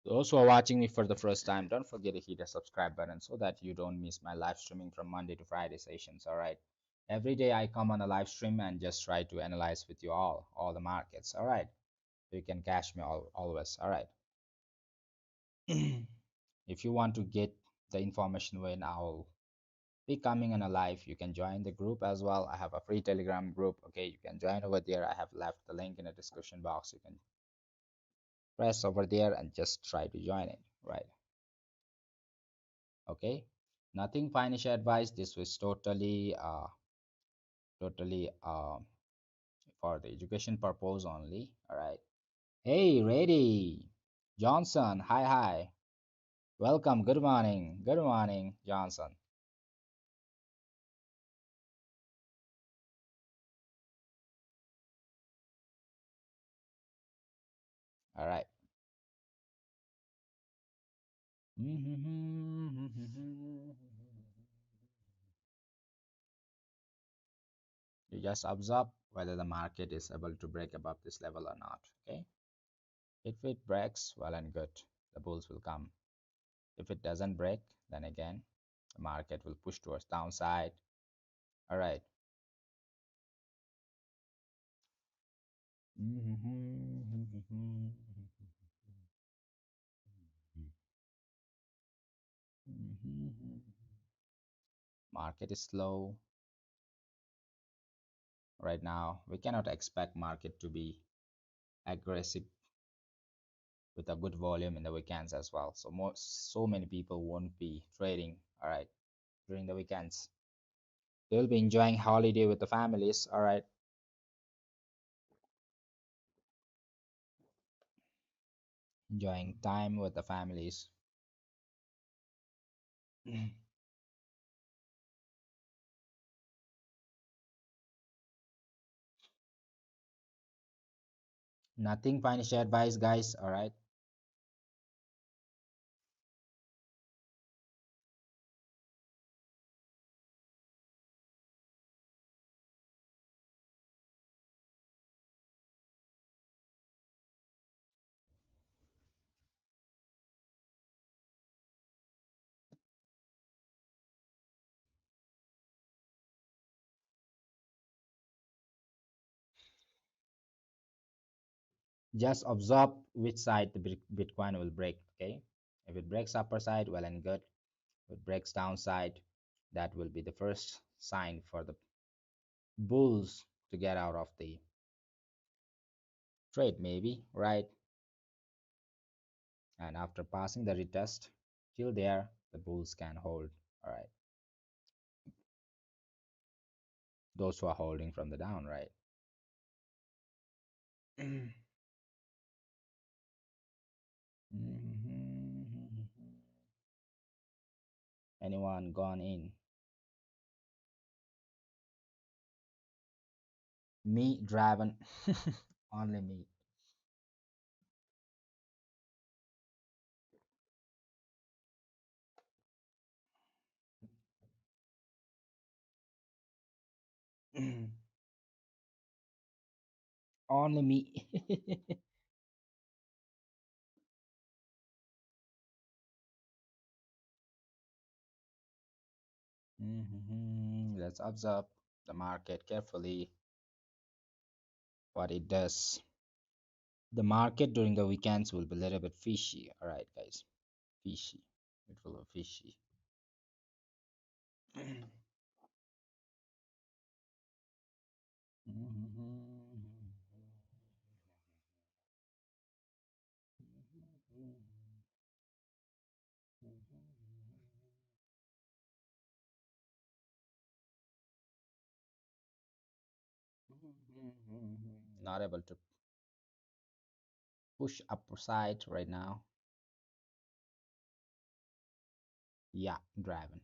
Those who are watching me for the first time, don't forget to hit the subscribe button so that you don't miss my live streaming from Monday to Friday sessions. All right. Every day I come on a live stream and just try to analyze with you all the markets. All right. So you can catch me always. All right. If you want to get the information when I'll be coming on a live, you can join the group as well. I have a free Telegram group. Okay, you can join over there. I have left the link in the description box. You can press over there and just try to join it, right? Okay, nothing financial advice. This was totally for the education purpose only. All right. Hey, ready, Johnson. Hi. Welcome. Good morning. Good morning, Johnson. All right. You just observe whether the market is able to break above this level or not. Okay, if it breaks, well and good, the bulls will come. If it doesn't break, then again, the market will push towards downside. All right. Market is slow right now. We cannot expect market to be aggressive with a good volume in the weekends as well. So many people won't be trading, all right, during the weekends. They'll be enjoying holiday with the families, all right, enjoying time with the families. Nothing financial advice, guys, all right. Just observe which side the Bitcoin will break, okay? If it breaks upper side, well and good. If it breaks downside, that will be the first sign for the bulls to get out of the trade, maybe, right? And after passing the retest, till there, the bulls can hold, all right? Those who are holding from the down, right? Anyone gone in? Me, Draven, only me. Only me. Let's observe the market carefully, what it does. The market during the weekends will be a little bit fishy. All right, guys, fishy. It will be fishy. Not able to push upper side right now. Yeah, driving.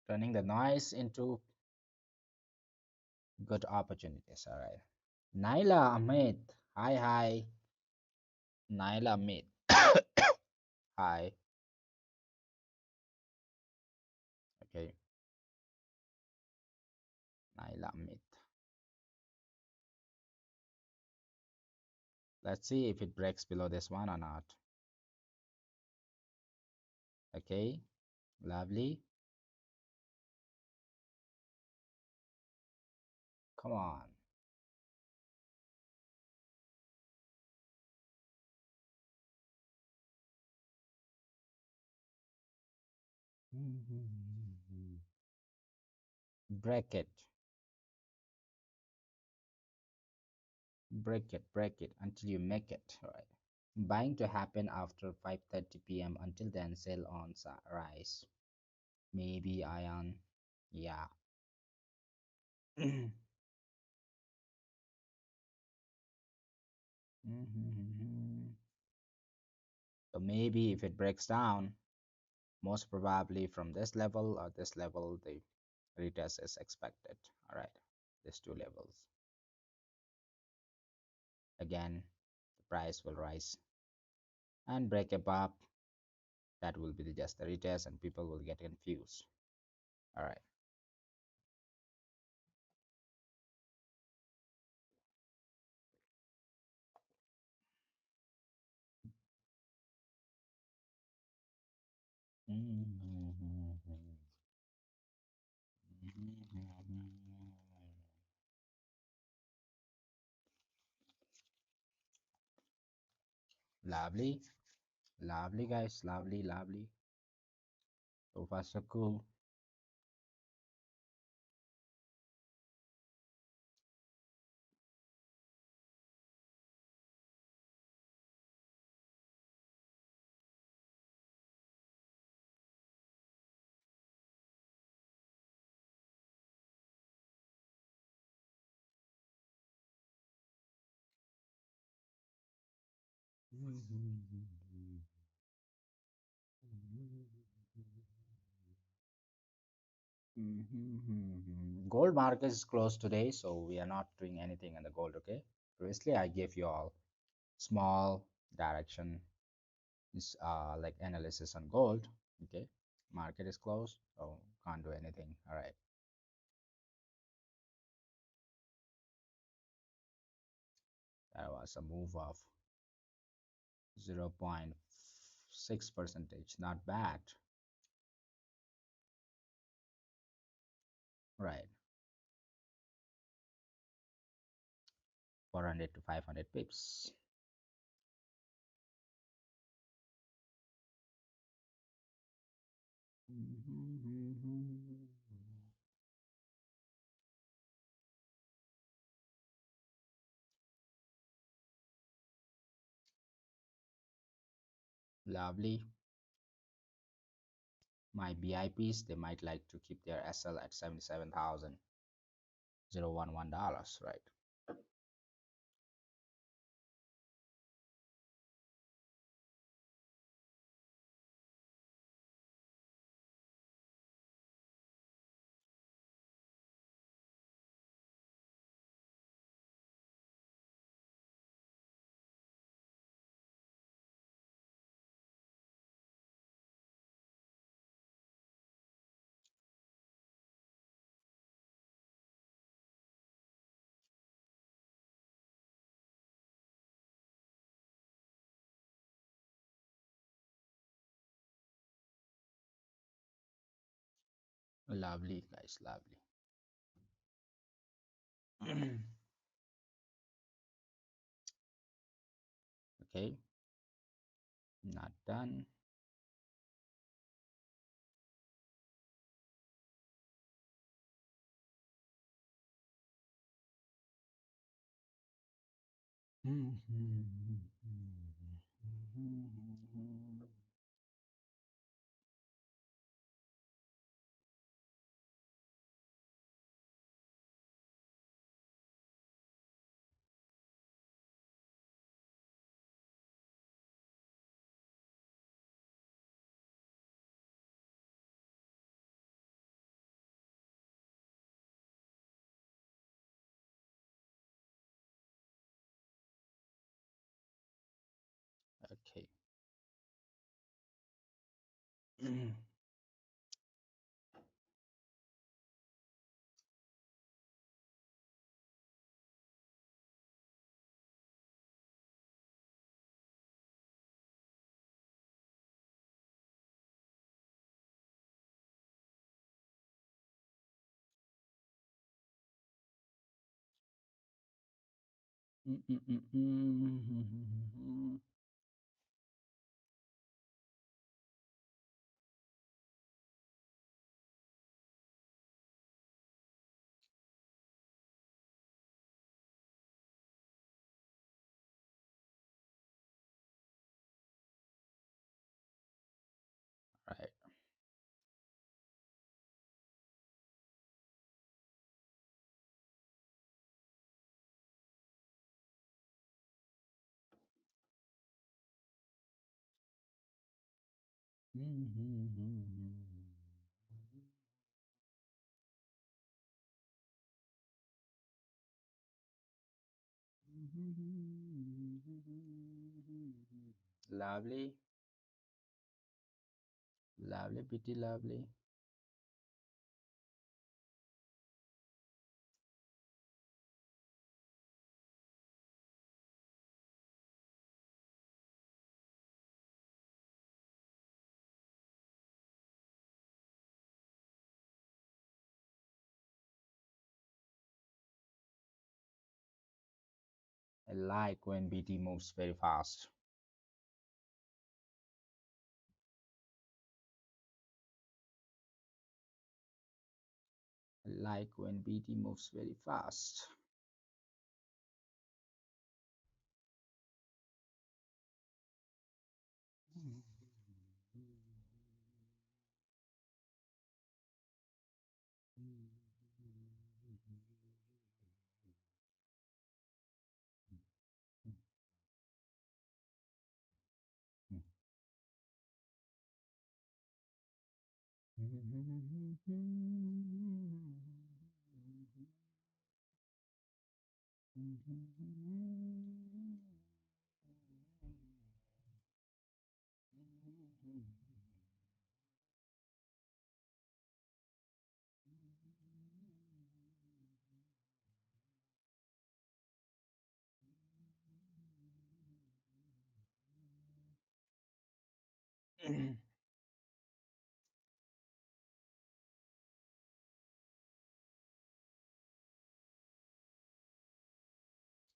Turning the noise into good opportunities. All right. Naila Ahmed. Hi, hi. Naila Ahmed. Hi. Okay. Naila Ahmed. Let's see if it breaks below this one or not. Okay. Lovely. Come on. Break it. Break it until you make it. All right. Buying to happen after 5:30 p.m. Until then, sell on rise. Maybe ion. Yeah. So maybe if it breaks down, most probably from this level or this level, retest is expected. All right, these two levels. Again, the price will rise and break above. That will be just the retest, and people will get confused. All right. Lovely, lovely guys, lovely, lovely. So far so cool. Gold market is closed today, so we are not doing anything in the gold. Okay. Previously, I gave you all small direction is like analysis on gold. Okay. Market is closed, so can't do anything. All right. That was a move of 0.6 percentage. Not bad. Right. 400 to 500 pips. Lovely. My BIPs, they might like to keep their SL at $77,011, right? Lovely, guys, lovely. Okay, not done. Okay. Right. Lovely, lovely, pretty lovely. I like when BT moves very fast. I like when BT moves very fast.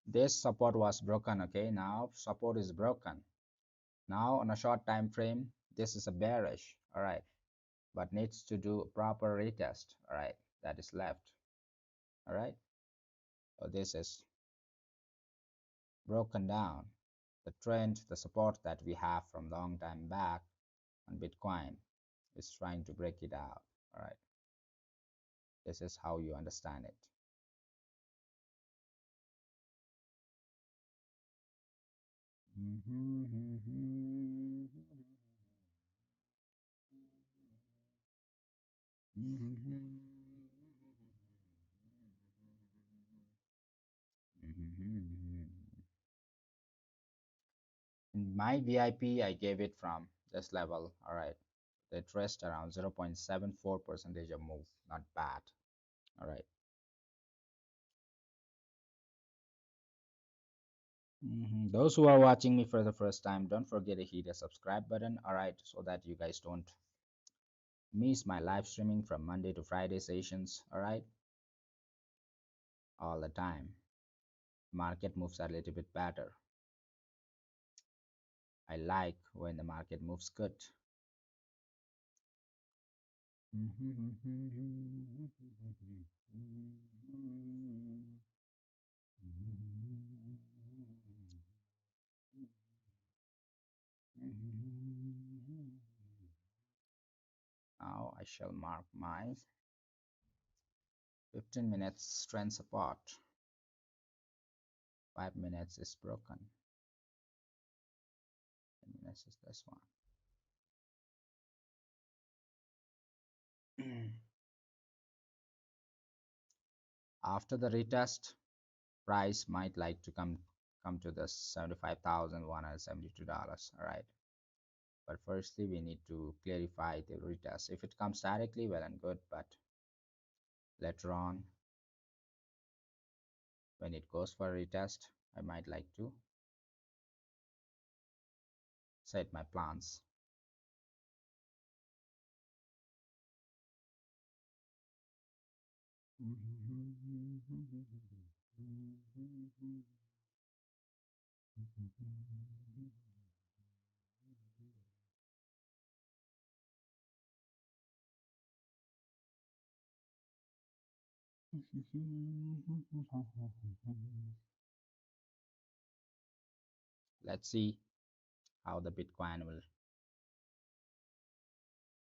This support was broken. Okay, now support is broken. Now on a short time frame, this is a bearish. All right, but needs to do a proper retest. All right, that is left. All right, so this is broken down. The trend, the support that we have from long time back on Bitcoin is trying to break it out. All right, this is how you understand it. In my VIP, I gave it from this level. All right, they traced around 0.74 percentage of move. Not bad. All right. Those who are watching me for the first time, don't forget to hit the subscribe button. All right, so that you guys don't miss my live streaming from Monday to Friday sessions. All right, all the time. Market moves a little bit better. I like when the market moves good. Now I shall mark my 15 minutes trend support. 5 minutes is broken. 10 minutes is this one. After the retest, price might like to come to the $75,172. All right, but firstly we need to clarify the retest. If it comes directly, well and good, but later on when it goes for a retest, I might like to set my plans. Let's see how the Bitcoin will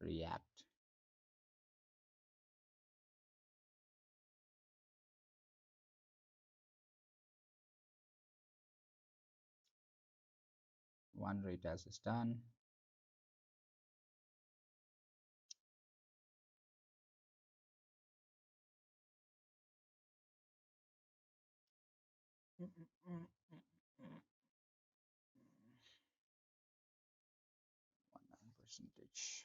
react. One retest is done. percentage.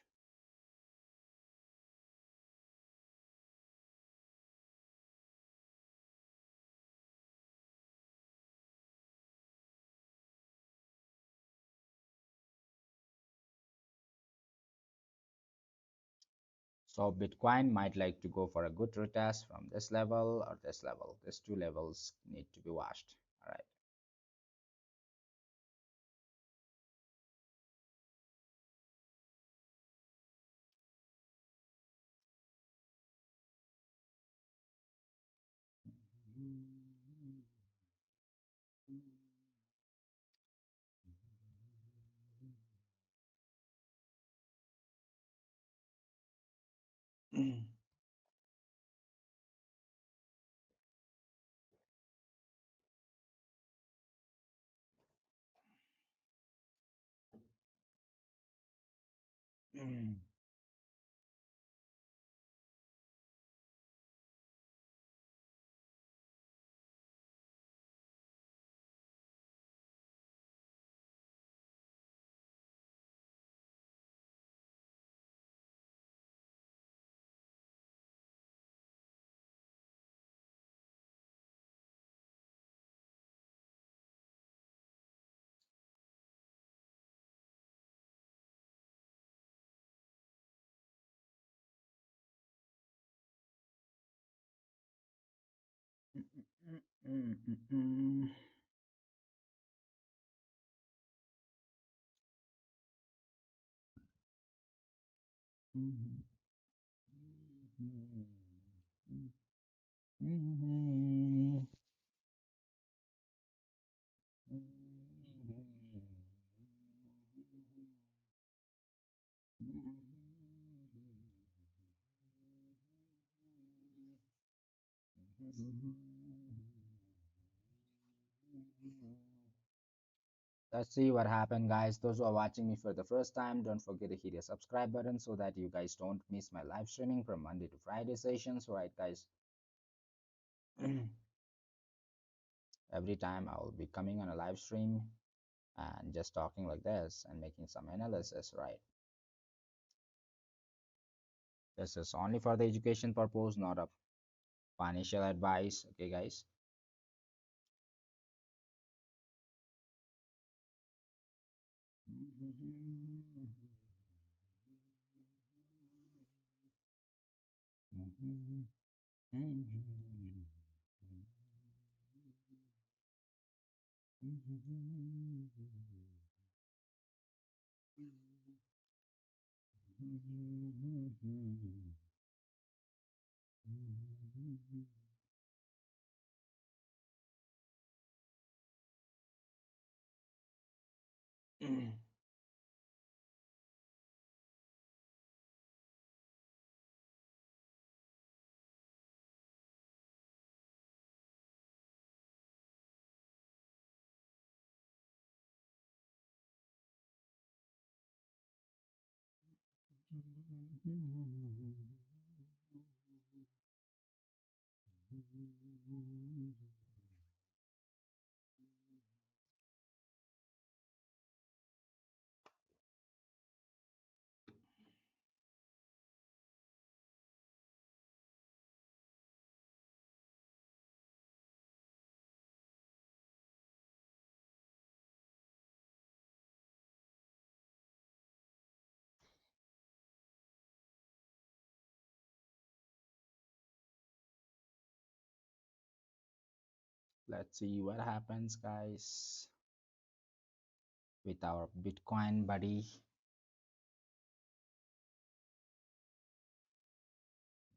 So Bitcoin might like to go for a good retest from this level or this level. These two levels need to be watched. All right. Let's see what happened, guys. Those who are watching me for the first time, don't forget to hit the subscribe button so that you guys don't miss my live streaming from Monday to Friday sessions. Right, guys? Every time I will be coming on a live stream and just talking like this and making some analysis, right? This is only for the education purpose, not a financial advice. Okay, guys? Let's see what happens, guys, with our Bitcoin buddy.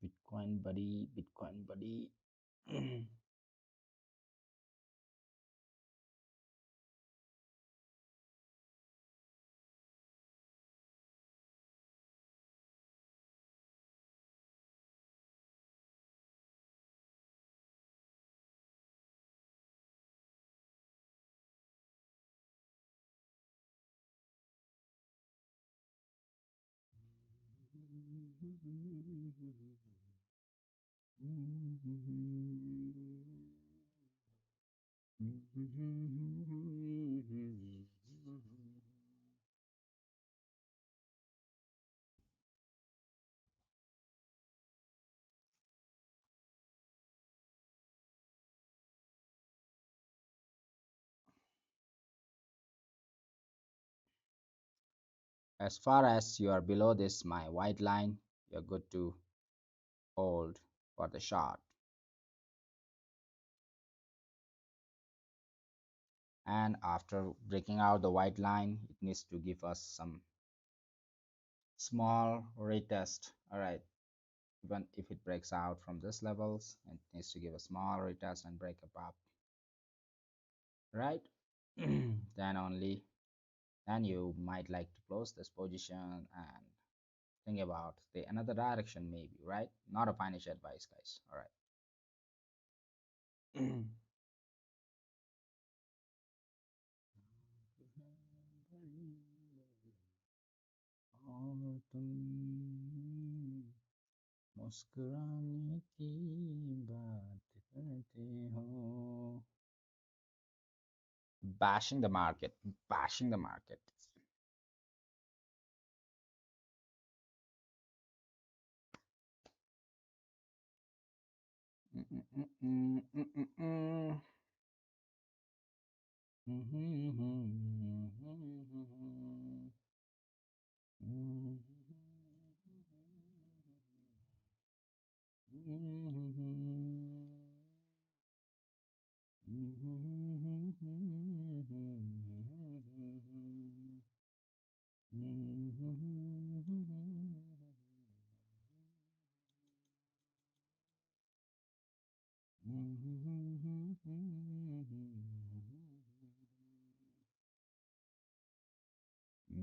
Bitcoin buddy, Bitcoin buddy. As far as you are below this my white line, you're good to hold for the short. And after breaking out the white line, it needs to give us some small retest. All right, even if it breaks out from this levels, it needs to give a small retest and break up, right? Then only then you might like to close this position and think about the another direction maybe, right? Not a financial advice, guys. All right. और तुम मुस्कुराने की बात करते हो. Bashing the market, bashing the market.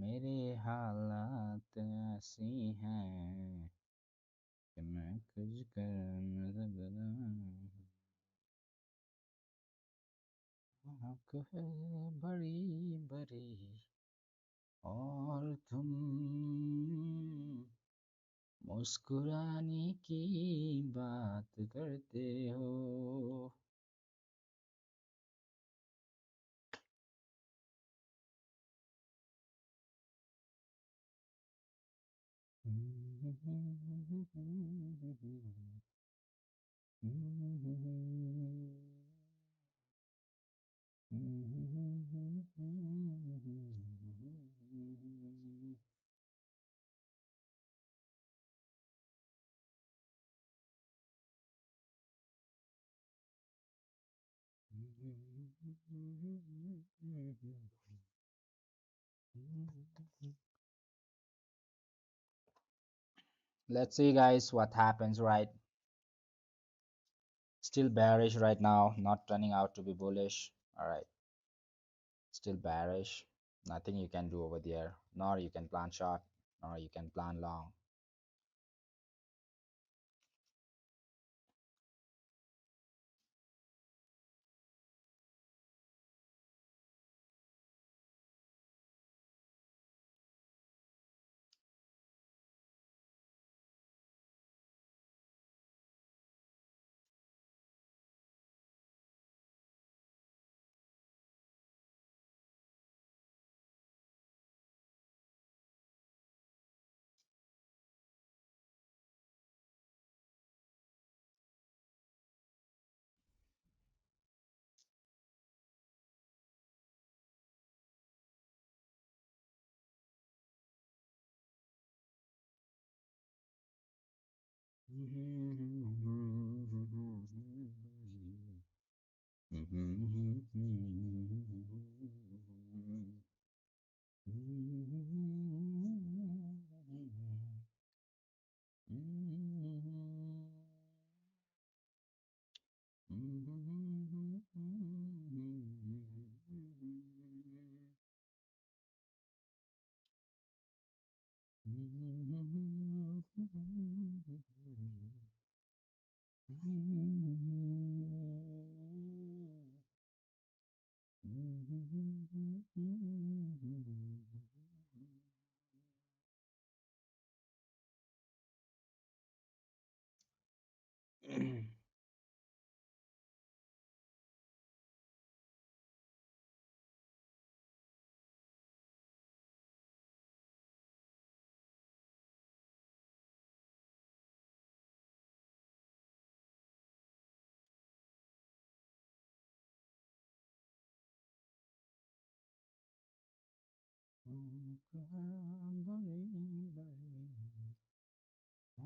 मेरे हालात ऐसी हैं कि मैं कुछ कर आँख है बड़ी बड़ी और तुम मुस्कुराने की बात करते हो. Let's see, guys, what happens, right? Still bearish right now, not turning out to be bullish. All right, still bearish. Nothing you can do over there. Nor you can plan short, nor you can plan long.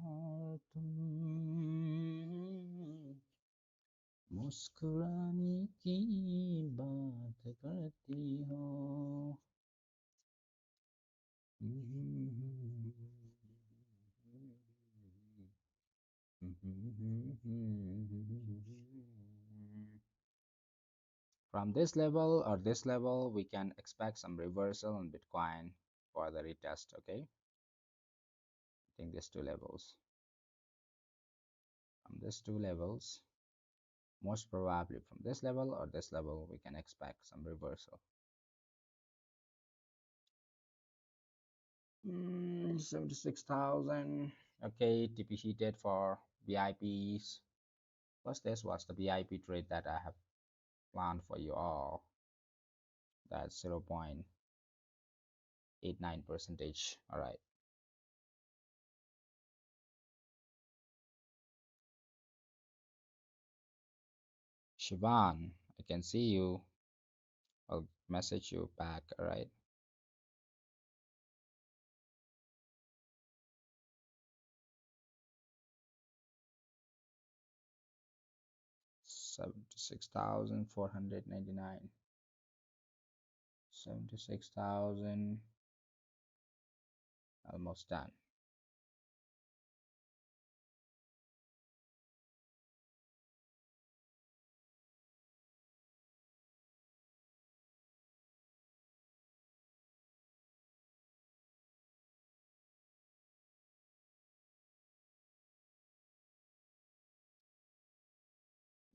और तुम मुस्कुराने की बात करती हो। From this level or this level, we can expect some reversal in Bitcoin for the retest. Okay, I think these two levels. From these two levels, most probably from this level or this level, we can expect some reversal. 76,000. Okay, TP heated for VIPs. Plus, this was the VIP trade that I have planned for you all. That's 0.89 percentage. All right. Shivan, I can see you. I'll message you back. All right. 76,499. 76,000. Almost done.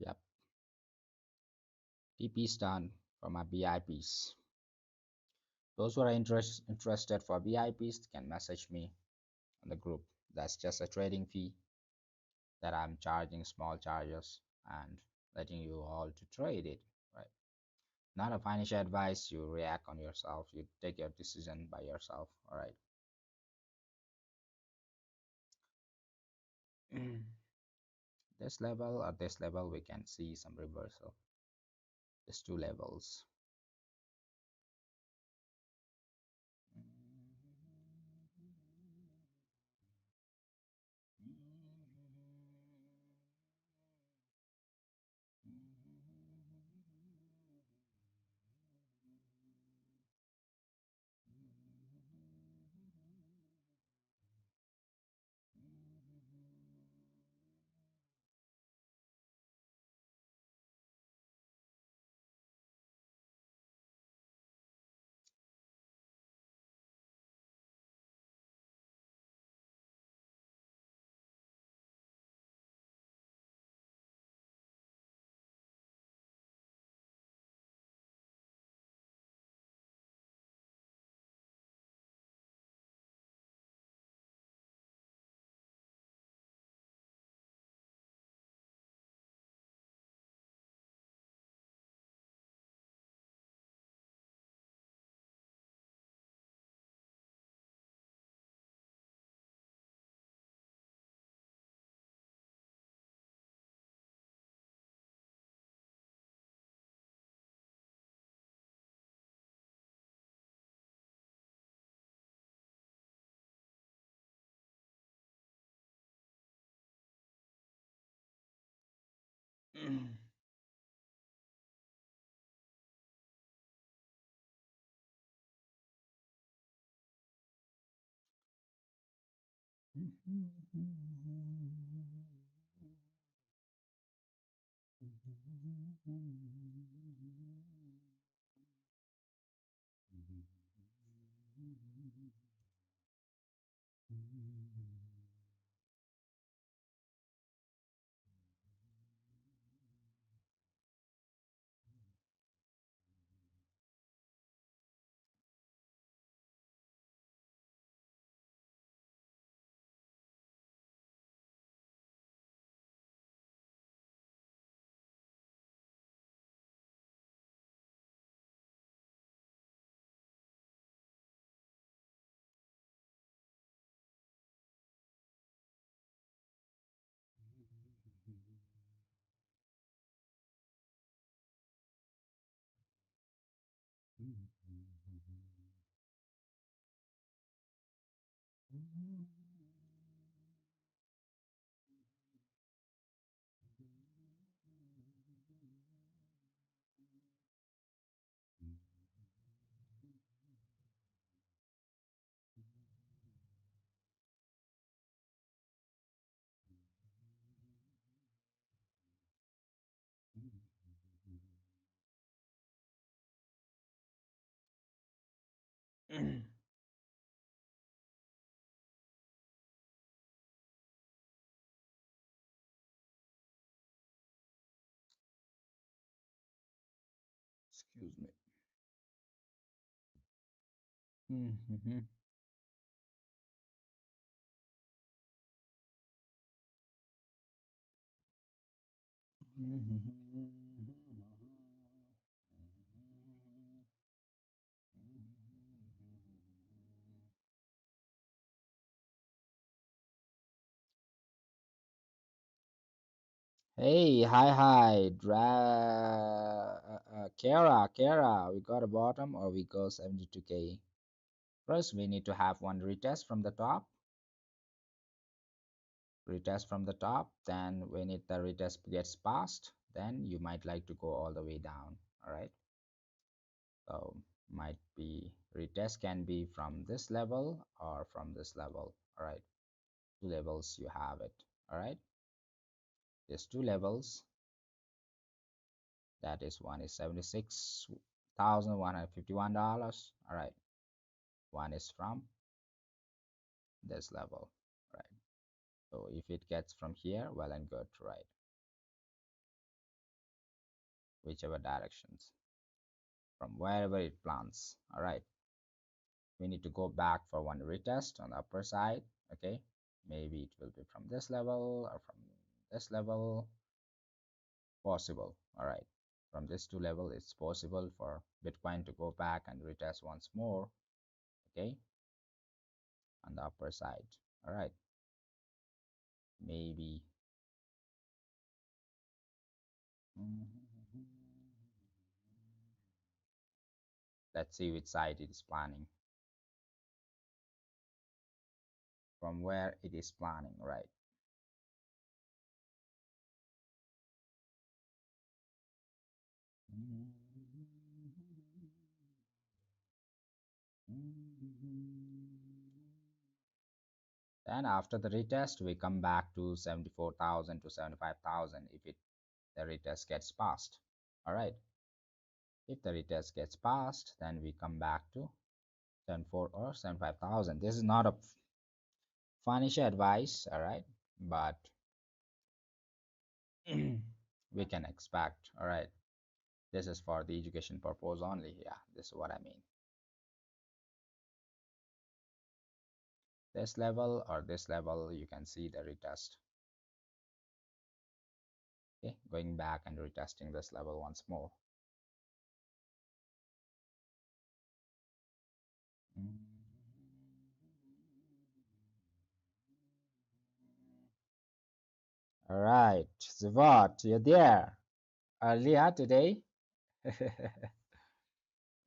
Yep. TP's done for my VIPs. Those who are interested for VIPs can message me on the group. That's just a trading fee that I'm charging, small charges, and letting you all to trade it, right? Not a financial advice. You react on yourself. You take your decision by yourself. All right. This level or this level, we can see some reversal. These two levels. Excuse me. Mhm. Hey, hi, Kara, we got a bottom or we go 72K. First, we need to have one retest from the top, then when the retest gets passed, then you might like to go all the way down, all right? So might be retest can be from this level or from this level, all right? Two levels you have it, all right? There's two levels, that is one is $76,151, all right? One is from this level, right? So if it gets from here, well and good, right? Whichever directions, from wherever it plants, all right? We need to go back for one retest on the upper side, okay? Maybe it will be from this level or from this level, possible, all right? From this two level, it's possible for Bitcoin to go back and retest once more, okay? On the upper side, all right? Maybe. Let's see which side it is planning, from where it is planning, right? Then after the retest, we come back to 74,000 to 75,000 if the retest gets passed. All right. If the retest gets passed, then we come back to 74 or 75,000. This is not a financial advice, all right, but we can expect, all right. This is for the education purpose only. Yeah, this is what I mean. This level or this level, you can see the retest. Okay, going back and retesting this level once more. All right, Zavot, you're there earlier today.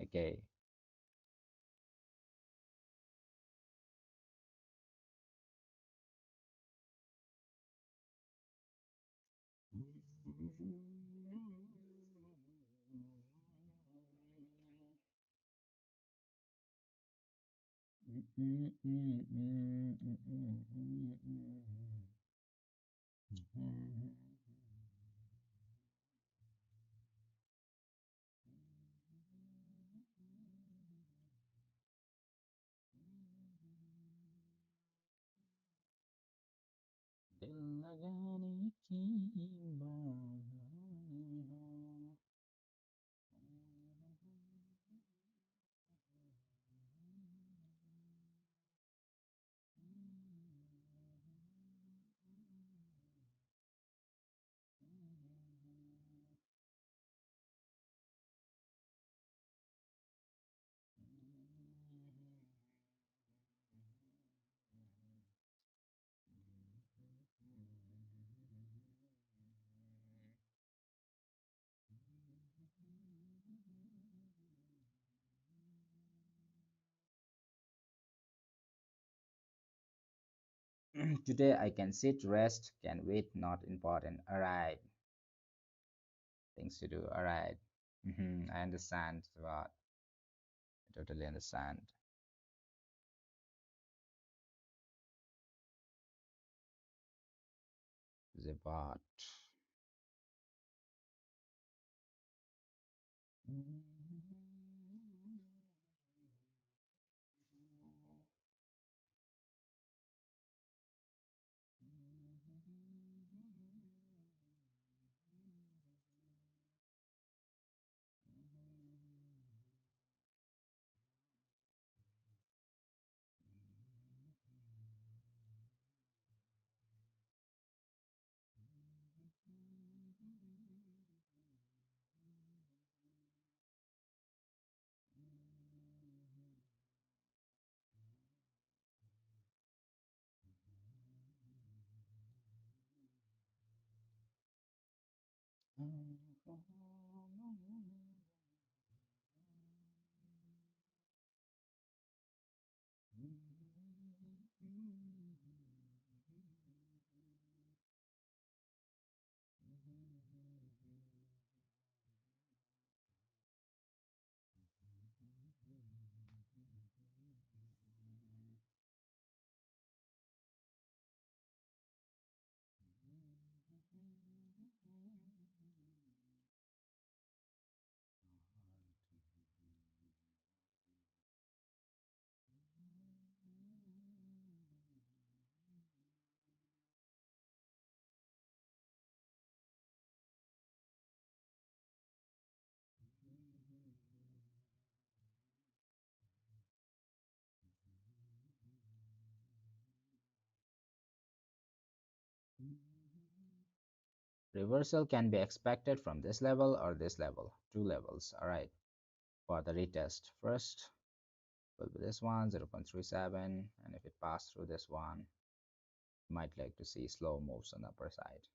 Okay. दिल लगाने की बात Today I can sit, rest, can wait, not important. All right, things to do. All right. I understand. What? I totally understand. The what? Reversal can be expected from this level or this level, two levels. All right, for the retest. First will be this one, 0.37, and if it passed through this one, you might like to see slow moves on the upper side.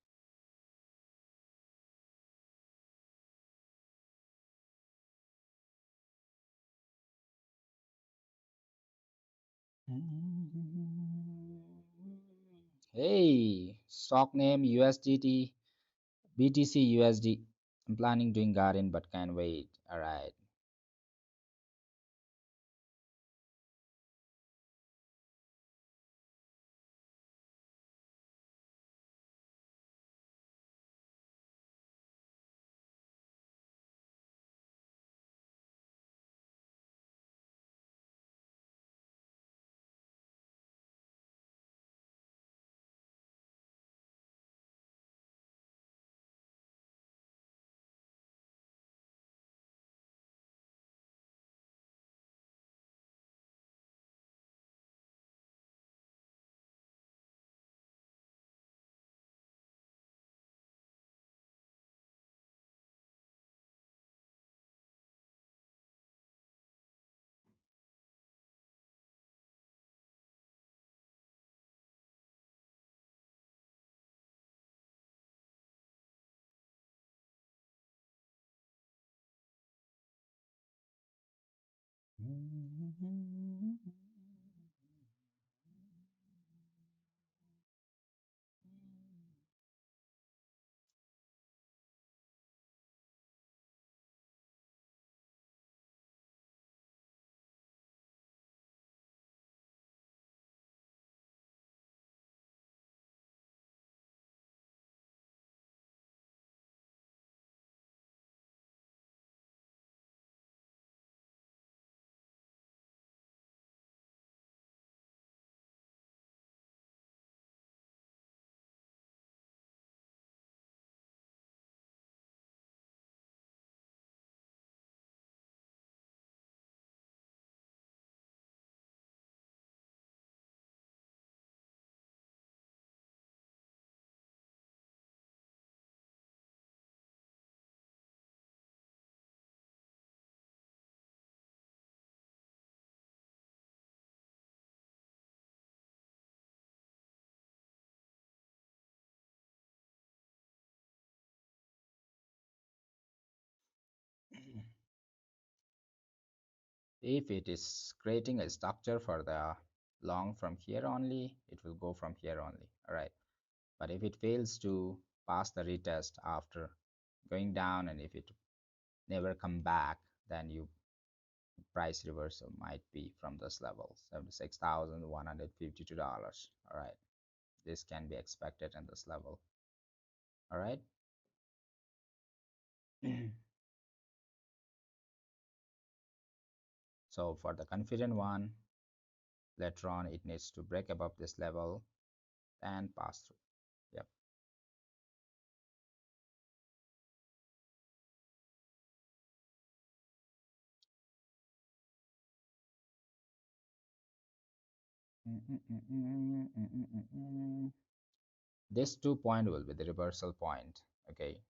Hey, stock name USDT, BTC USD. I'm planning doing garden but can't wait. All right. If it is creating a structure for the long from here only, it will go from here only. All right. But if it fails to pass the retest after going down, and if it never come back, then you price reversal might be from this level, $76,152. All right. This can be expected in this level. All right. So for the confident one, later on it needs to break above this level and pass through. Yep. This 2 point will be the reversal point. Okay,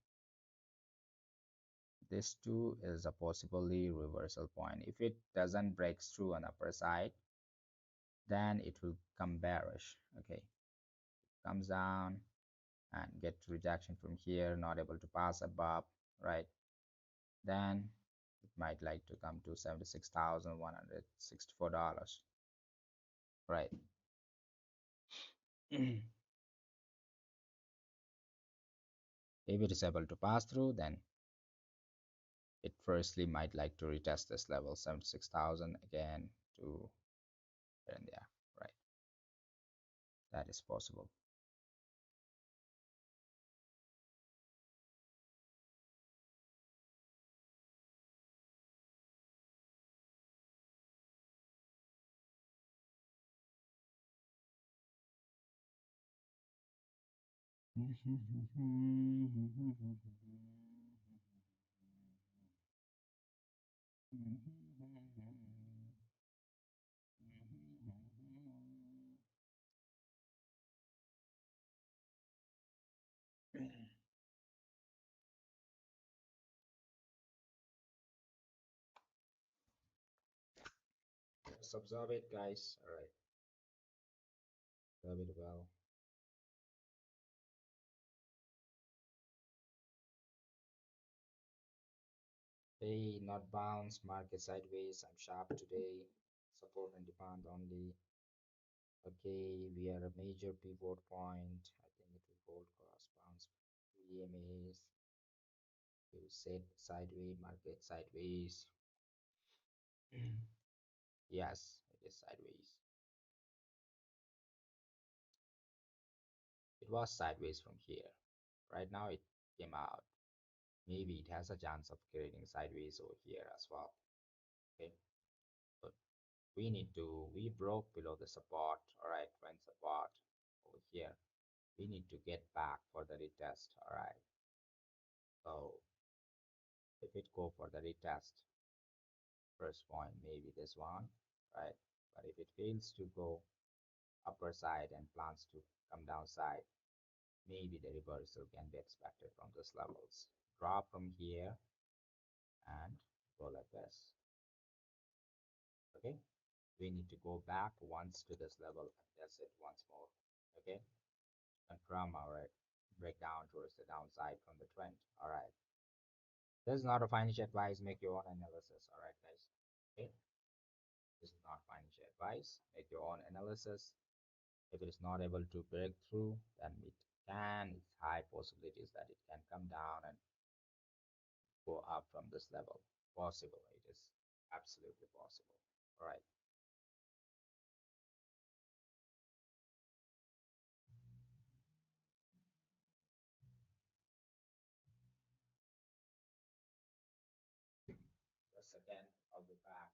this 2 is a possibly reversal point. If it doesn't break through on upper side, then it will come bearish. Okay, comes down and get rejection from here, not able to pass above, right? Then it might like to come to $76,164, right? If it is able to pass through, then it firstly might like to retest this level 76,000 again to here and there, right? That is possible. Just observe it, guys. All right, observe it well. Hey, not bounce, market sideways. I'm sharp today. Support and demand only. Okay, we are a major pivot point. I think it will hold cross bounce. EMAs. We will set sideways, market sideways. Yes, it is sideways. It was sideways from here. Right now it came out. Maybe it has a chance of creating sideways over here as well. Okay, but we broke below the support. All right, when support over here, we need to get back for the retest. All right, so if it go for the retest, first point maybe this one, right? But if it fails to go upper side and plans to come downside, maybe the reversal can be expected from these levels. Drop from here and go like this. Okay, we need to go back once to this level and test it once more. Okay, confirm our breakdown towards the downside from the trend. All right, this is not a financial advice. Make your own analysis. All right, guys. Okay, this is not financial advice. Make your own analysis. If it is not able to break through, then it can, it's high possibilities that it can come down and go up from this level. Possible, it is absolutely possible. All right. Just again, I'll be back.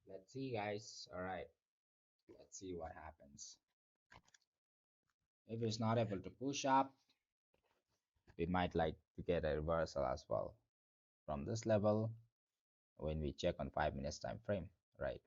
Let's see, guys. All right, let's see what happens. If it's not able to push up, we might like to get a reversal as well from this level when we check on 5 minutes time frame, right?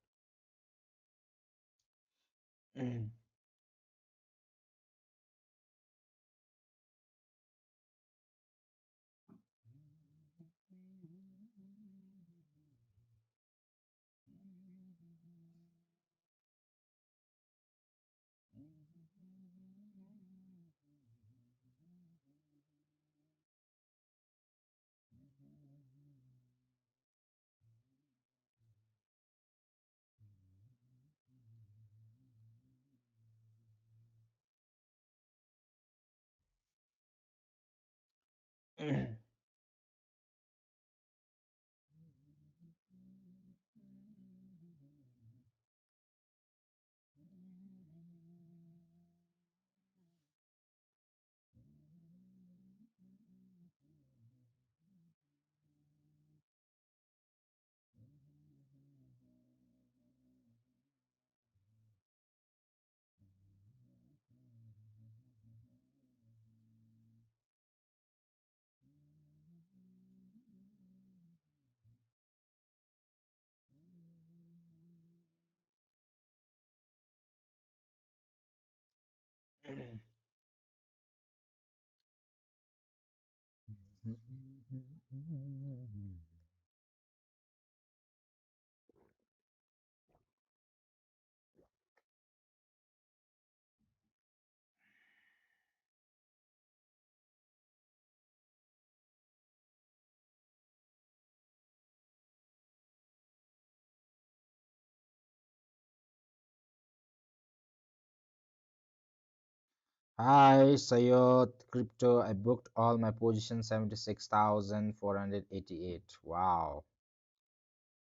Hi, Sayod Crypto. I booked all my positions 76,488. Wow,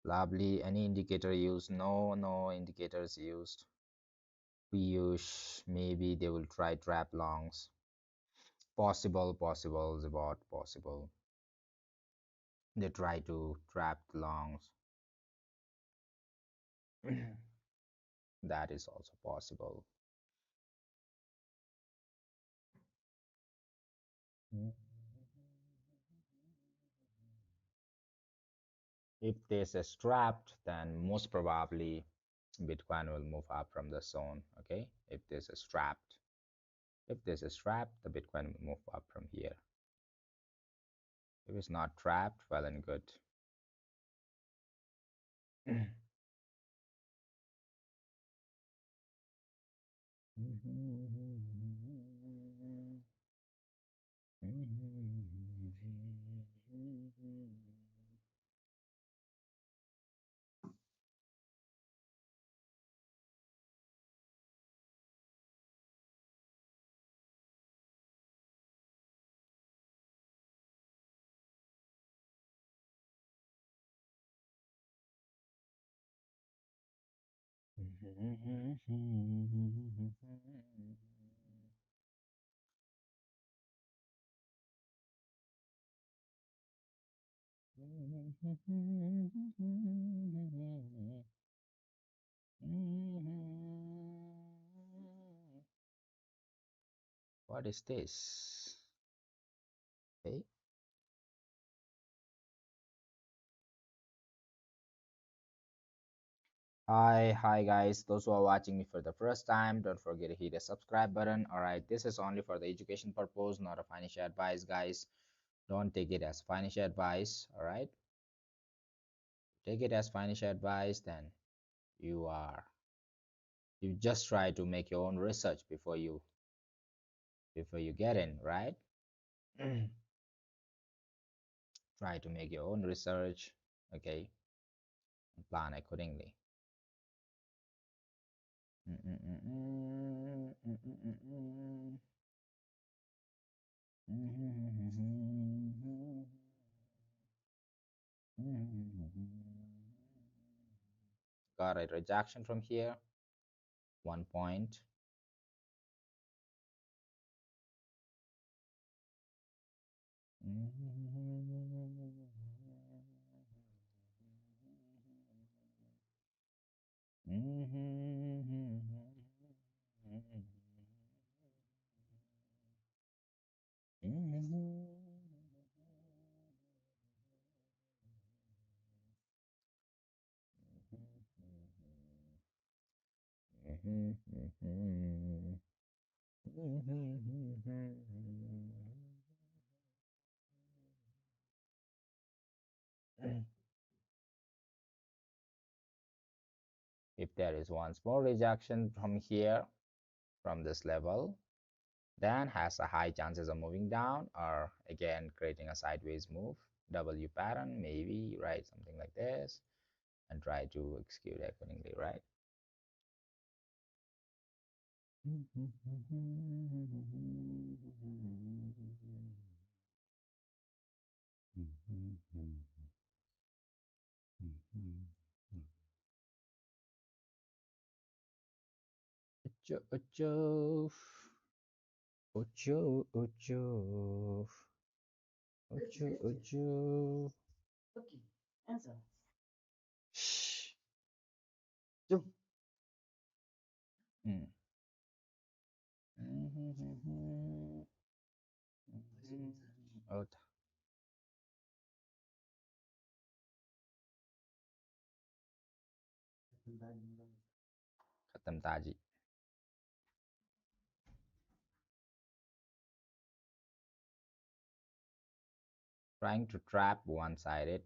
lovely. Any indicator used? No, no indicators used. Piyush, maybe they will try trap longs. Possible, possible, Zabot, possible. They try to trap longs. That is also possible. If this is trapped, then most probably Bitcoin will move up from the zone. Okay, if this is trapped. If this is trapped, the Bitcoin will move up from here. If it's not trapped, well and good. What is this? Okay. Hi guys. Those who are watching me for the first time, don't forget to hit the subscribe button. Alright, this is only for the education purpose, not a financial advice, guys. Don't take it as financial advice. Alright, take it as financial advice, then you are you just try to make your own research before you get in, right? Try to make your own research, okay, and plan accordingly. Got a rejection from here, 1 point. If there is one small rejection from here, from this level, then has a high chances of moving down or again creating a sideways move, W pattern, maybe, right? Something like this, and try to execute accordingly, right? Ocho, ocho, ocho, ocho, ocho, ocho. Shh. Mm. Oh, खत्म ताजी trying to trap one-sided.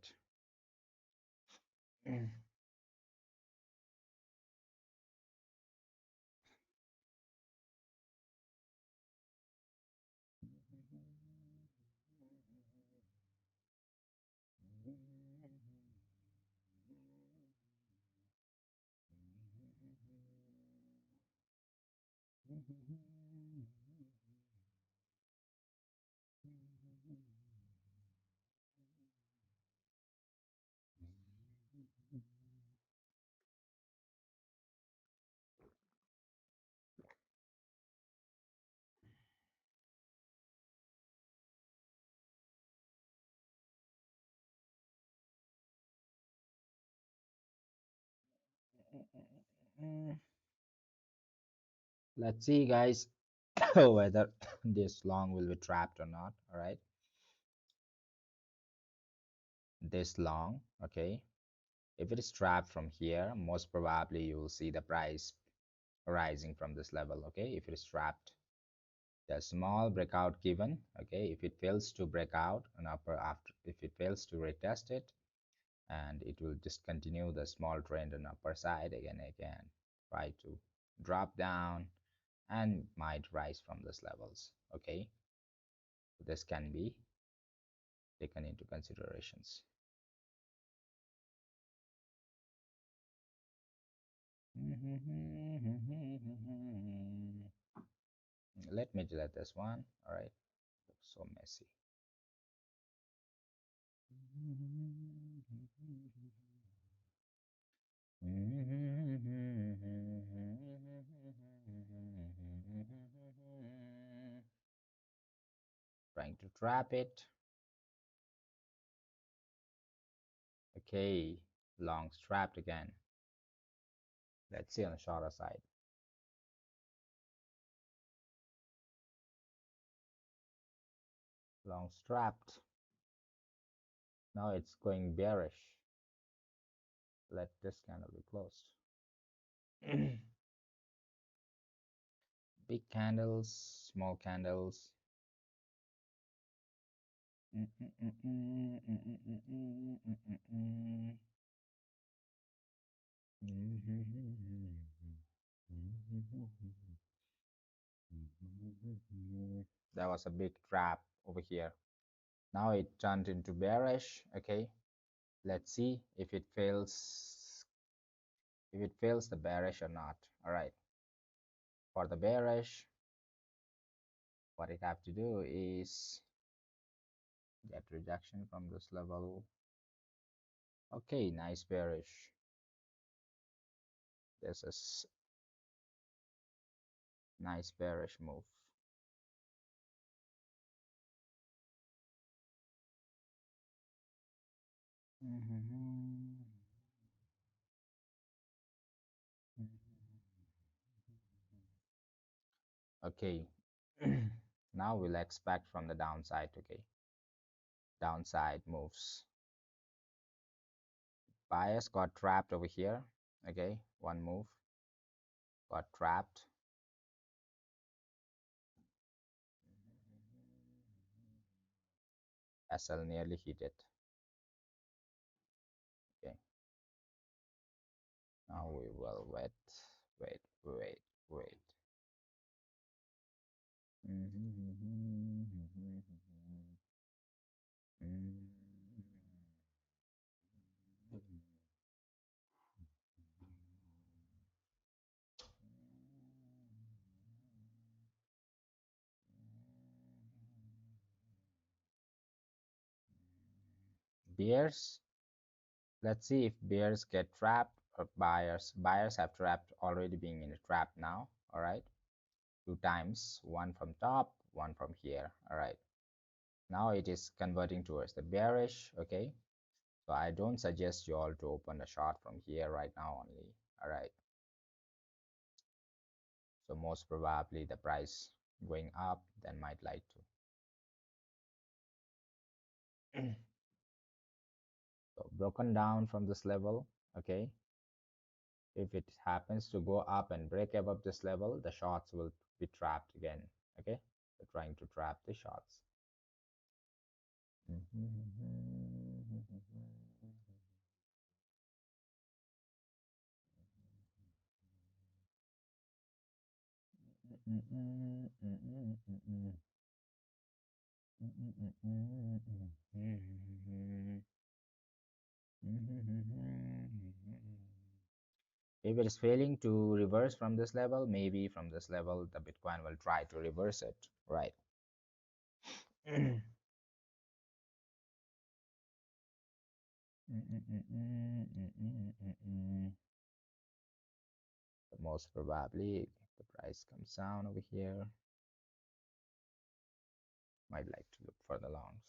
Let's see, guys, whether this long will be trapped or not. All right, this long, okay. If it is trapped from here, most probably you will see the price rising from this level. Okay, if it is trapped, the small breakout given. Okay, if it fails to break out an upper after, if it fails to retest it, and it will just continue the small trend on upper side again and again, try to drop down and might rise from these levels. Okay, this can be taken into considerations. Let me delete this one. All right, looks so messy. Trying to trap it. Okay, long trapped again. Let's see on the shorter side. Long strapped. Now it's going bearish. Let this candle be closed. Big candles, small candles. That was a big trap over here. Now it turned into bearish. Okay, let's see if it fails the bearish or not. All right, for the bearish, what it have to do is get rejection from this level. Okay, nice bearish. This is nice bearish move. Okay, now we'll expect from the downside. Okay, downside moves. Bias got trapped over here. Okay, one move got trapped. SL nearly hit it. Okay, now we will wait. Bears, let's see if bears get trapped or buyers have trapped already being in a trap now. All right, two times, one from top, one from here. All right, now it is converting towards the bearish. Okay, so I don't suggest you all to open a short from here right now only. All right, so most probably the price going up then might like to so broken down from this level. Okay, if it happens to go up and break above this level, the shorts will be trapped again. Okay, so trying to trap the shorts. If it is failing to reverse from this level, maybe from this level, the Bitcoin will try to reverse it, right? But most probably, if the price comes down over here, might like to look for the longs.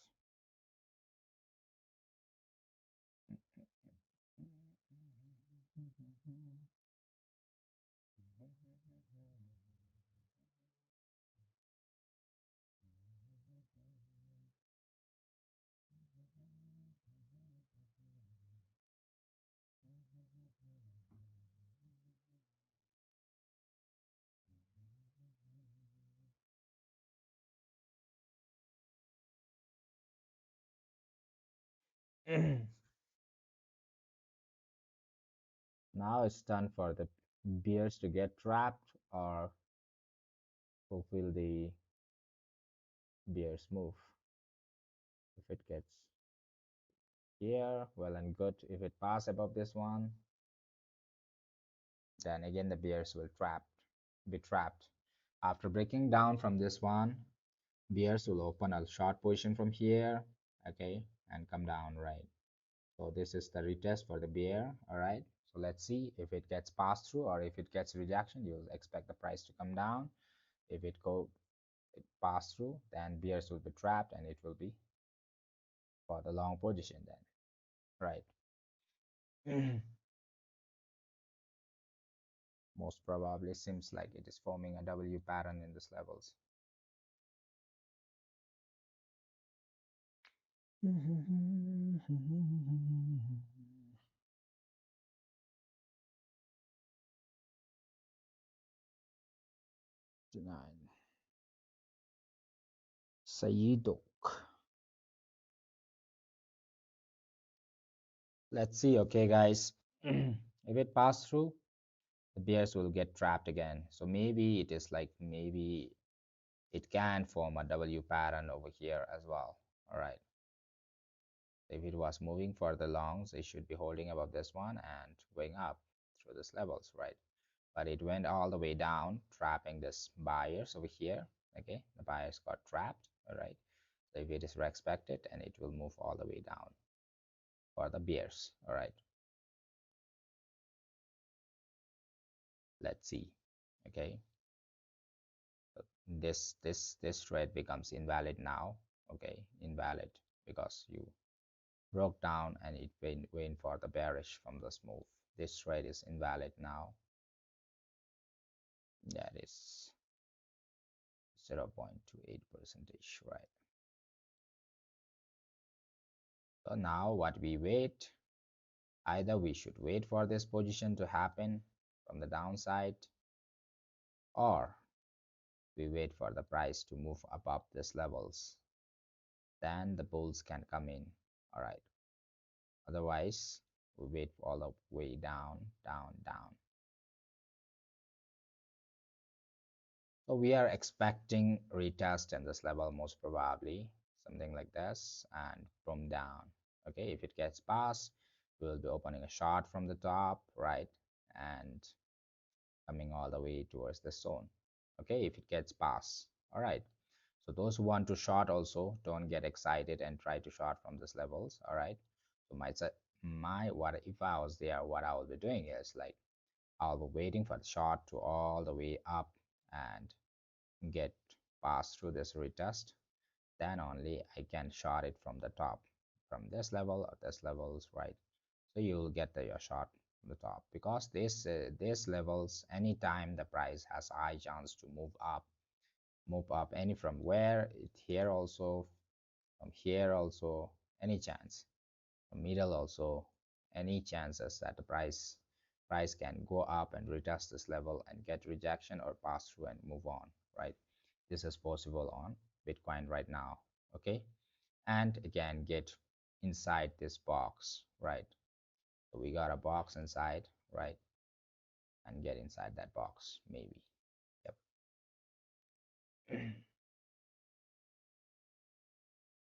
Now it's time for the bears to get trapped or fulfill the bear's move. If it gets here, well and good. If it pass above this one, then again the bears will be trapped. After breaking down from this one, bears will open a short position from here, okay, and come down, right? So this is the retest for the bear, all right? So let's see if it gets passed through or if it gets rejection, you'll expect the price to come down. If it pass through, then bears will be trapped and it will be for the long position then, right? Most probably seems like it is forming a W pattern in these levels. Nine. Sayidok. Let's see, okay, guys. If it pass through, the bears will get trapped again. So maybe it is like maybe it can form a W pattern over here as well. All right. If it was moving for the longs, it should be holding above this one and going up through these levels, right? But it went all the way down, trapping this buyers over here. Okay, the buyers got trapped. All right. So if it is respected, and it will move all the way down for the bears. All right. Let's see. Okay. So this trade becomes invalid now. Okay, invalid because you broke down and it went for the bearish from this move. This trade is invalid now. That is 0.28 percentage, right? So now what we wait, either we should wait for this position to happen from the downside, or we wait for the price to move above these levels, then the bulls can come in. All right, otherwise we wait all the way down, down, down. So we are expecting retest in this level, most probably something like this, and from down. Okay, if it gets past, we'll be opening a short from the top, right, and coming all the way towards the zone. Okay, if it gets past. All right. So those who want to short also don't get excited and try to short from these levels. All right. So my what if I was there, what I will be doing is like I'll be waiting for the short to all the way up and get passed through this retest, then only I can short it from the top, from this level or this levels, right? So you'll get your short from the top because this levels, anytime the price has a high chance to move up any from where it here also, from here also, any chance from middle also, any chances that the price can go up and retest this level and get rejection or pass through and move on, right? This is possible on Bitcoin right now. Okay, and again get inside this box, right? So we got a box inside, right? And get inside that box, maybe. Yep.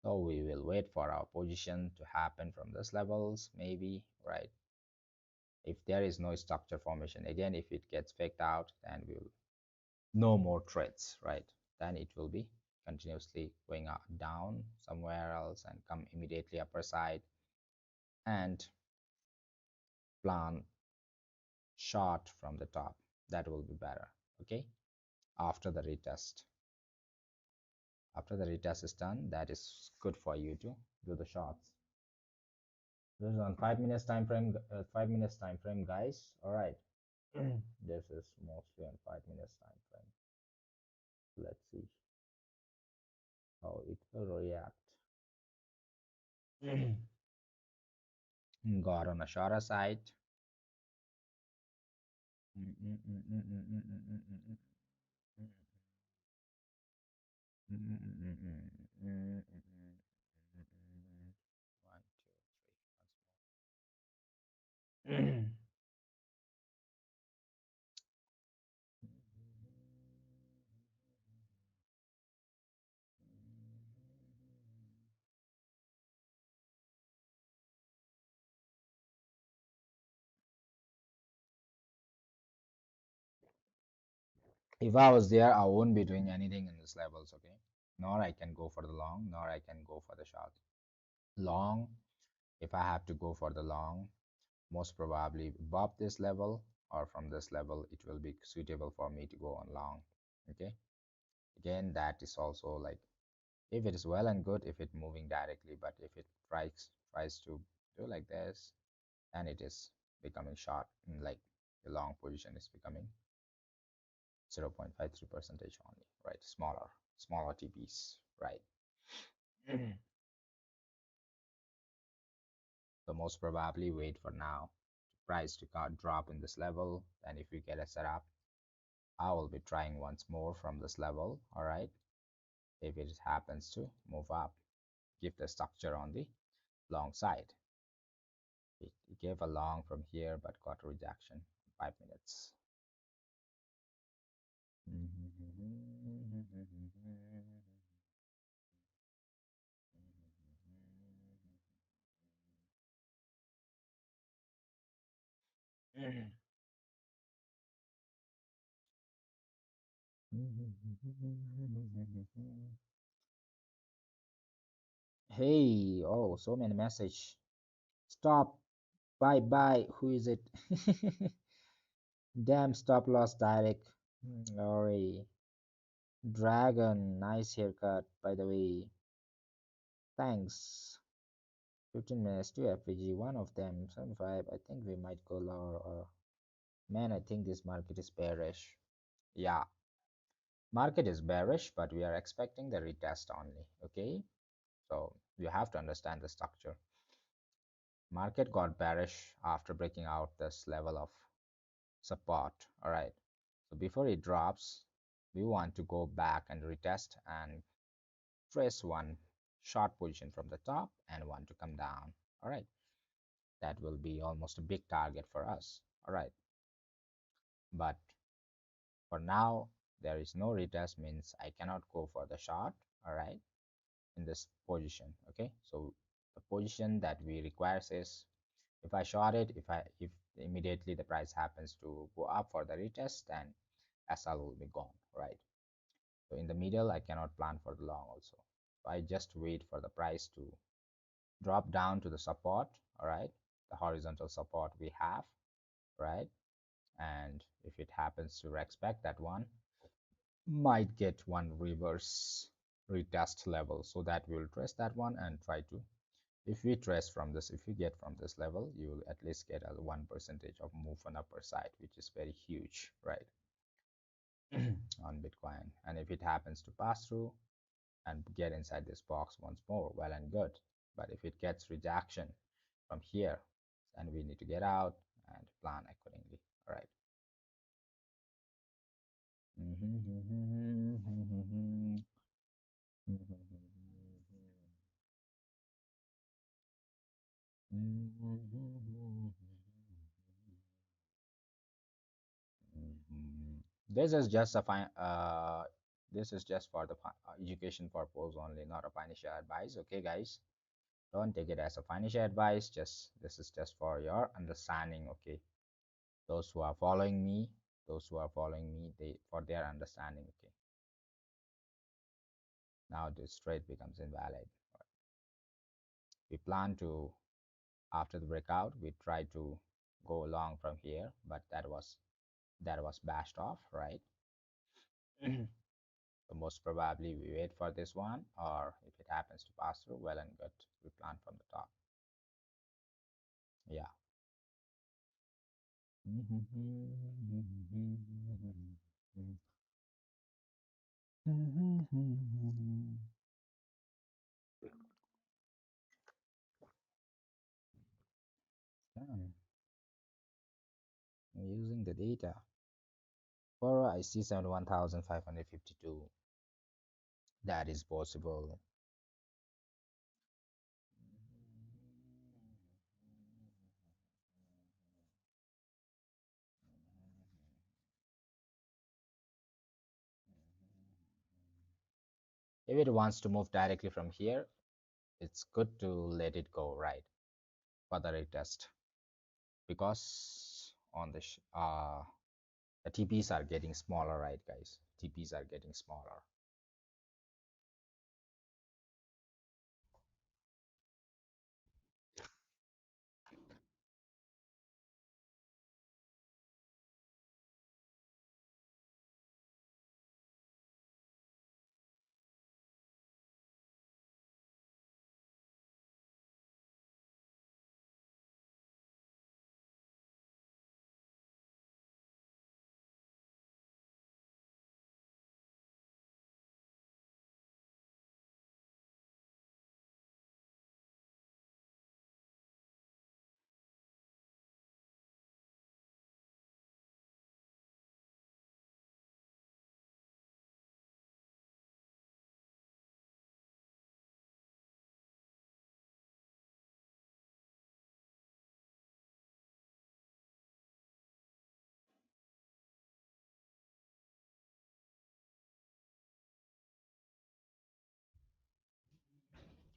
So we will wait for our position to happen from this levels, maybe, right? If there is no structure formation, again, if it gets faked out, then we'll no more trades, right? Then it will be continuously going up, down somewhere else and come immediately upper side and plan short from the top. That will be better, okay? After the retest. After the retest is done, that is good for you to do the shots. This is on 5 minutes time frame, 5 minutes time frame, guys. All right. This is mostly on 5 minutes time frame. Let's see how it will react. Got on a shorter side. One, two, three, once more. If I was there, I won't be doing anything in these levels, okay? Nor I can go for the long, nor I can go for the short. Long, if I have to go for the long, most probably above this level or from this level, it will be suitable for me to go on long, okay? Again, that is also like, if it is well and good if it moving directly, but if it tries to do like this, then it is becoming short, like the long position is becoming 0.53 percentage only, right? Smaller TPs, right? So most probably wait for now price to drop in this level, and if we get a setup, I will be trying once more from this level. All right, if it happens to move up, give the structure on the long side. It gave a long from here but got rejection. 5 minutes. Hey, oh, so many message. Stop. Bye bye. Who is it? Damn, stop loss direct. Sorry. Dragon, nice haircut, by the way. Thanks. 15 minutes to FPG, one of them, 75. I think we might go lower or man, I think this market is bearish. Yeah, market is bearish, but we are expecting the retest only. Okay, so you have to understand the structure. Market got bearish after breaking out this level of support. All right, so before it drops, we want to go back and retest and trace one short position from the top and one to come down. All right, that will be almost a big target for us. All right, but for now there is no retest, means I cannot go for the short. All right, in this position. Okay, so the position that we requires is, if I short it, if immediately the price happens to go up for the retest, then SL will be gone, right? So in the middle I cannot plan for the long also, so I just wait for the price to drop down to the support. All right, the horizontal support we have, right? And if it happens to respect that one, might get one reverse retest level, so that we will trace that one and try to, if we trace from this, if we get from this level, you will at least get a 1% of move on upper side, which is very huge, right? On Bitcoin. And if it happens to pass through and get inside this box once more, well and good. But if it gets rejection from here, then we need to get out and plan accordingly. All right. This is just a fine. This is just for the education purpose only, not a financial advice. Okay, guys, don't take it as a financial advice. Just this is just for your understanding. Okay, those who are following me, they for their understanding. Okay, now this trade becomes invalid. We plan to after the breakout, we try to go long from here, but that was bashed off, right? So most probably we wait for this one, or if it happens to pass through, well and good. We plan from the top. Yeah. Yeah, I'm using the data. For I see 71,552. That is possible. If it wants to move directly from here, it's good to let it go, right? For the retest, because on the TPs are getting smaller, right, guys? TPs are getting smaller.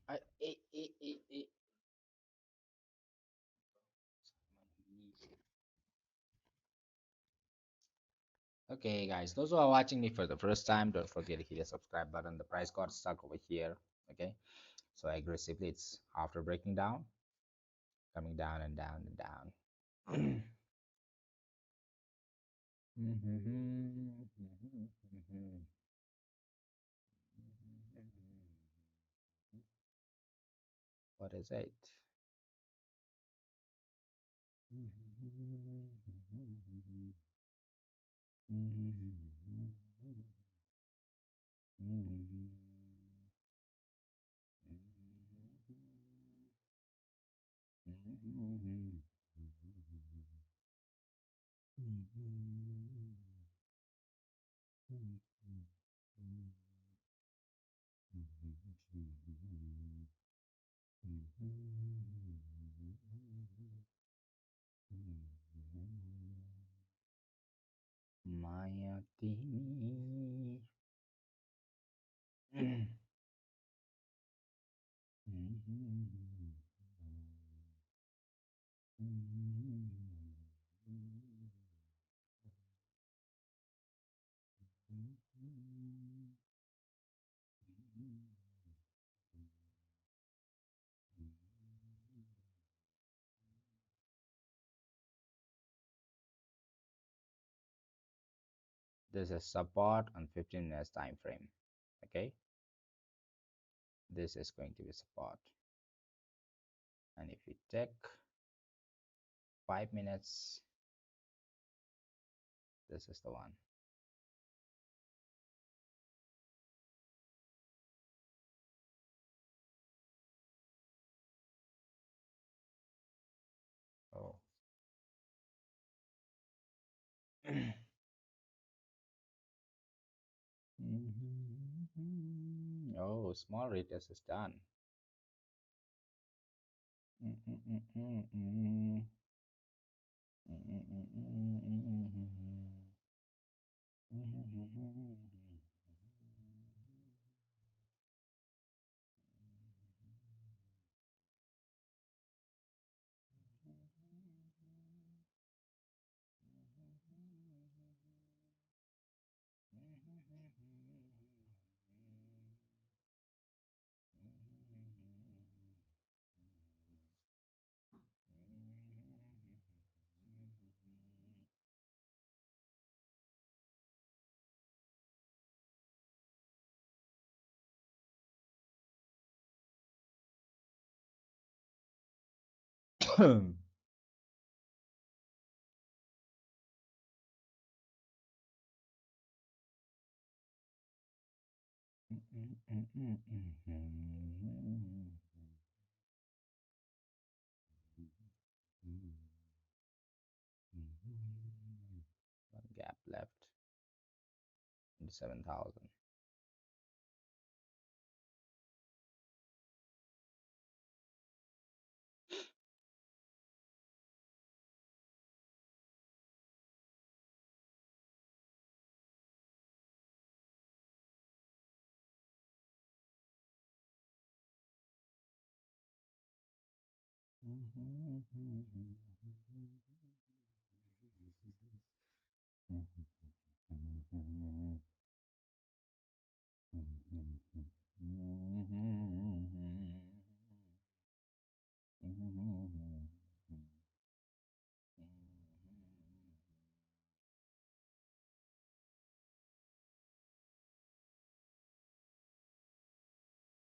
I, eh, eh, eh, eh. Okay, guys, those who are watching me for the first time, don't forget to hit the subscribe button. The price got stuck over here. Okay, so aggressively, it's after breaking down, coming down and down and down. What is it? Mayatini. This is support on 15 minutes time frame. Okay, this is going to be support, and if we take 5 minutes, this is the one. Oh. Oh, small retest is done. One gap left in 7,000.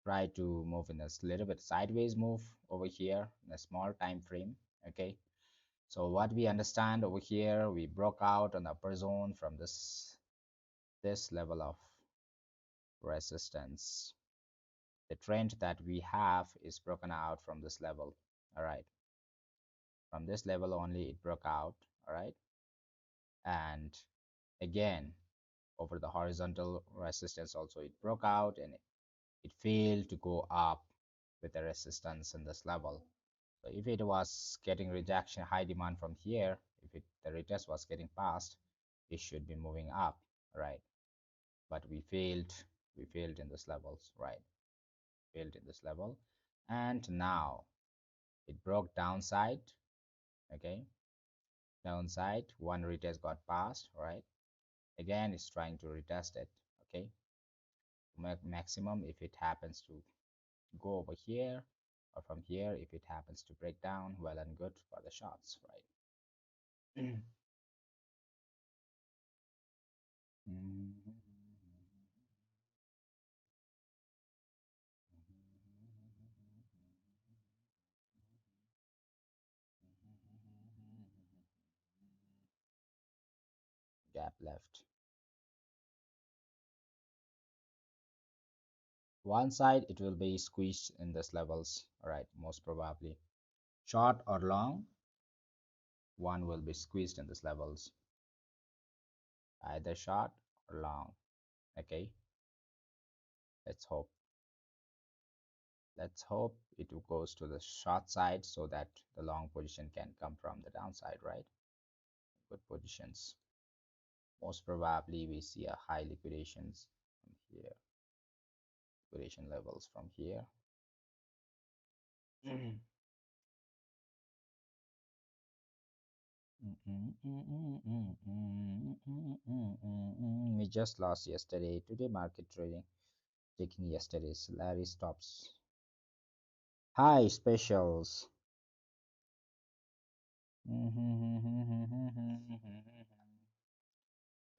Try to move in a little bit sideways move over here in a small time frame. Okay, so what we understand over here, we broke out on the upper zone from this level of resistance. The trend that we have is broken out from this level. All right, from this level only it broke out. All right, and again over the horizontal resistance also it broke out, and it failed to go up with the resistance in this level. So if it was getting rejection, high demand from here, if the retest was getting passed, it should be moving up, right? But we failed in this levels, right? Failed in this level, and now it broke downside. Okay, downside, one retest got passed, right? Again, it's trying to retest it. Okay, maximum if it happens to go over here, or from here if it happens to break down, well and good for the shots, right? Gap left. One side it will be squeezed in this levels, all right, most probably. Short or long, one will be squeezed in this levels, either short or long. Okay, let's hope. Let's hope it goes to the short side so that the long position can come from the downside, right? Good positions. Most probably we see a high liquidations from here, liquidation levels from here. We just lost yesterday. Today market trading taking yesterday's Larry stops. High specials.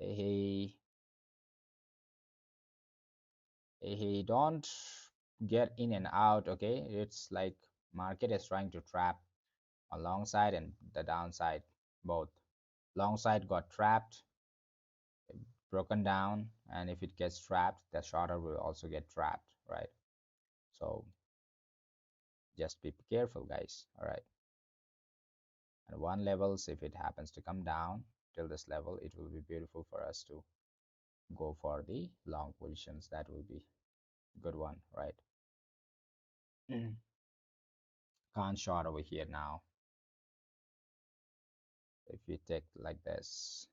Hey, hey, hey, hey, don't get in and out, okay? It's like market is trying to trap a long side and the downside both. Long side got trapped, broken down, and if it gets trapped, the shorter will also get trapped, right? So just be careful, guys. All right. And one levels, if it happens to come down till this level, it will be beautiful for us to go for the long positions. That will be a good one, right? Can't short over here now. If you take like this,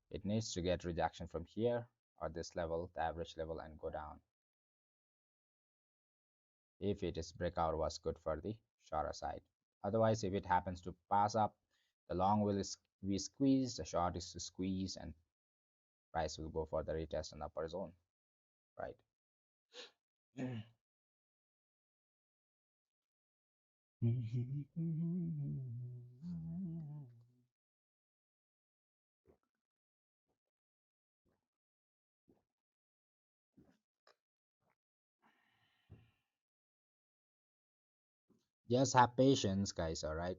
It needs to get rejection from here or this level, the average level, and go down. If it is breakout was good for the shorter side. Otherwise, if it happens to pass up, the long will is be squeezed, the short is to squeeze, and price will go for the retest in the upper zone, right? Just have patience, guys, all right?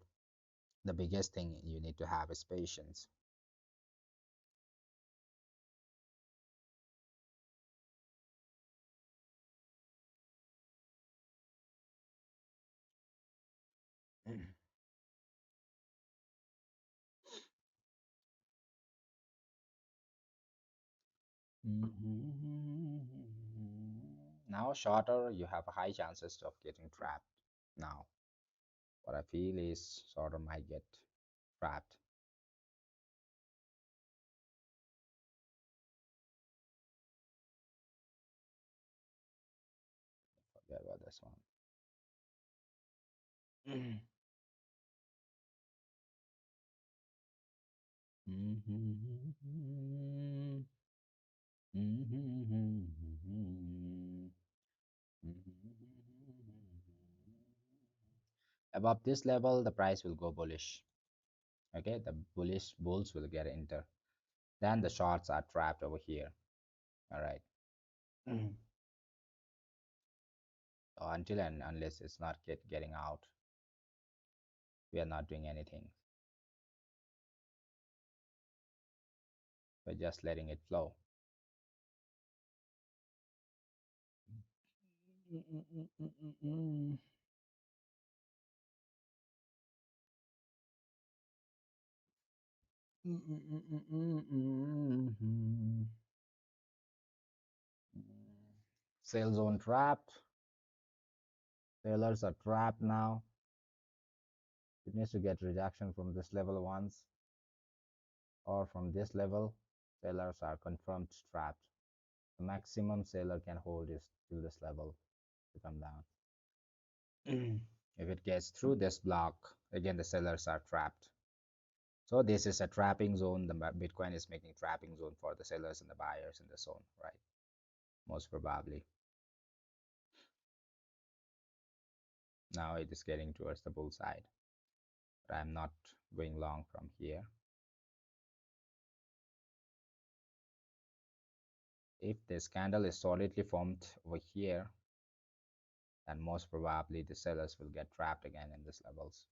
The biggest thing you need to have is patience. Now, shorter, you have high chances of getting trapped. Now, what I feel is shorter might get trapped. Forget about this one. Above this level, the price will go bullish. Okay, the bullish bulls will get enter. Then the shorts are trapped over here. All right. So until and unless it's not getting out, we are not doing anything. We're just letting it flow. Sell zone trapped. Sellers are trapped now. It needs to get rejection from this level once, or from this level. Sellers are confirmed trapped. The maximum seller can hold is till this level to come down. If it gets through this block, again the sellers are trapped. So this is a trapping zone. The Bitcoin is making trapping zone for the sellers and the buyers in the zone, right? Most probably. Now it is getting towards the bull side, but I'm not going long from here. If this candle is solidly formed over here, then most probably the sellers will get trapped again in these levels.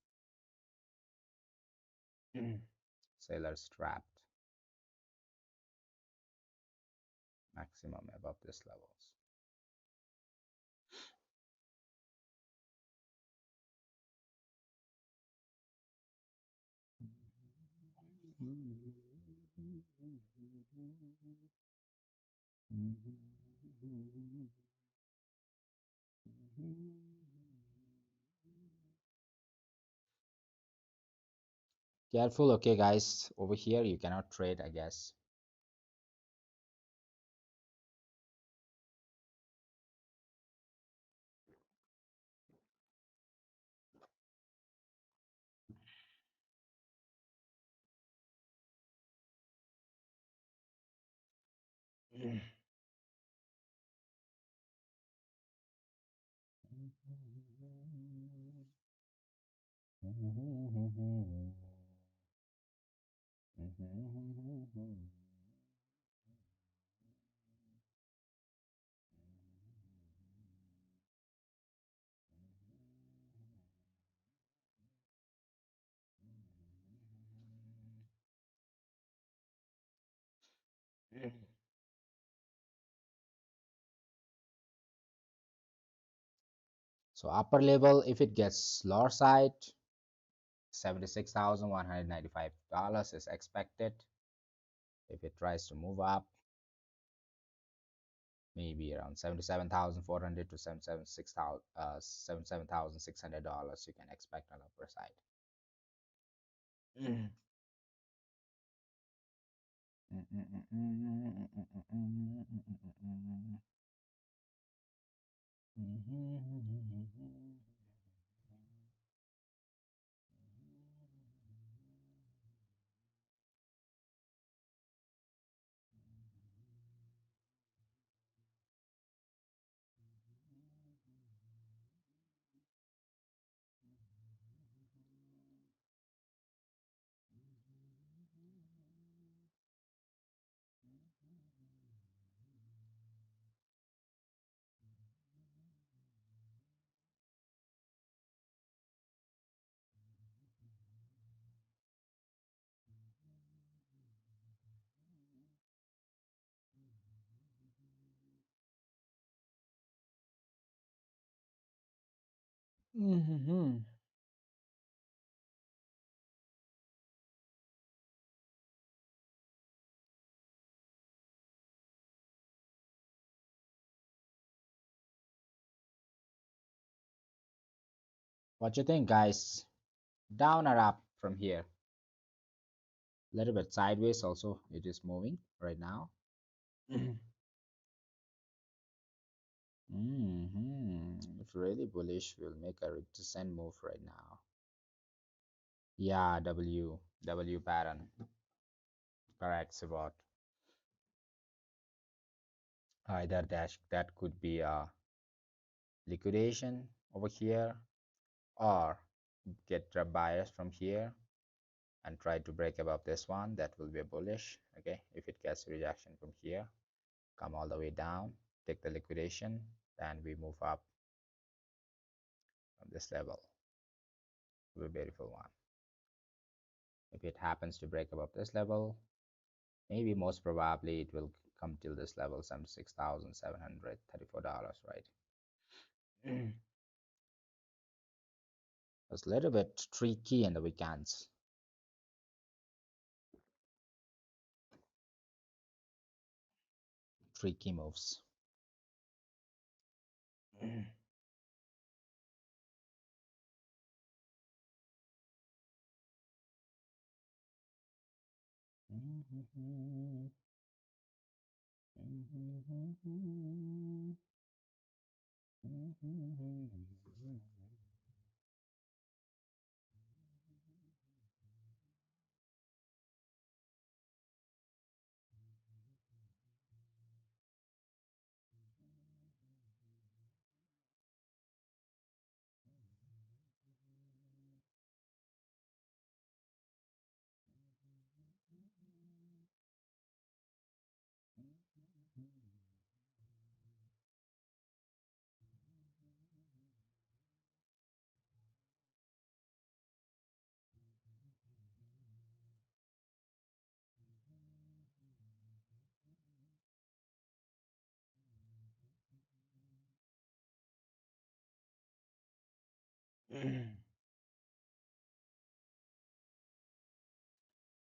Sellers trapped maximum above these levels. Careful, okay, guys. Over here, you cannot trade, I guess. So upper level, if it gets lower side, $76,195 is expected. If it tries to move up, maybe around 77,400 to 77,600 you can expect on the upper side. What you think, guys? Down or up from here? A little bit sideways also. It is moving right now. If really bullish, we'll make a descent move right now. Yeah, W pattern. Correct, Sabot. Either that could be a liquidation over here, or get a bias from here and try to break above this one. That will be a bullish. Okay, if it gets rejection from here, come all the way down, take the liquidation, then we move up from this level. A beautiful one. If it happens to break above this level, maybe most probably it will come till this level, $76,734, right? It's a little bit tricky in the weekends. Tricky moves.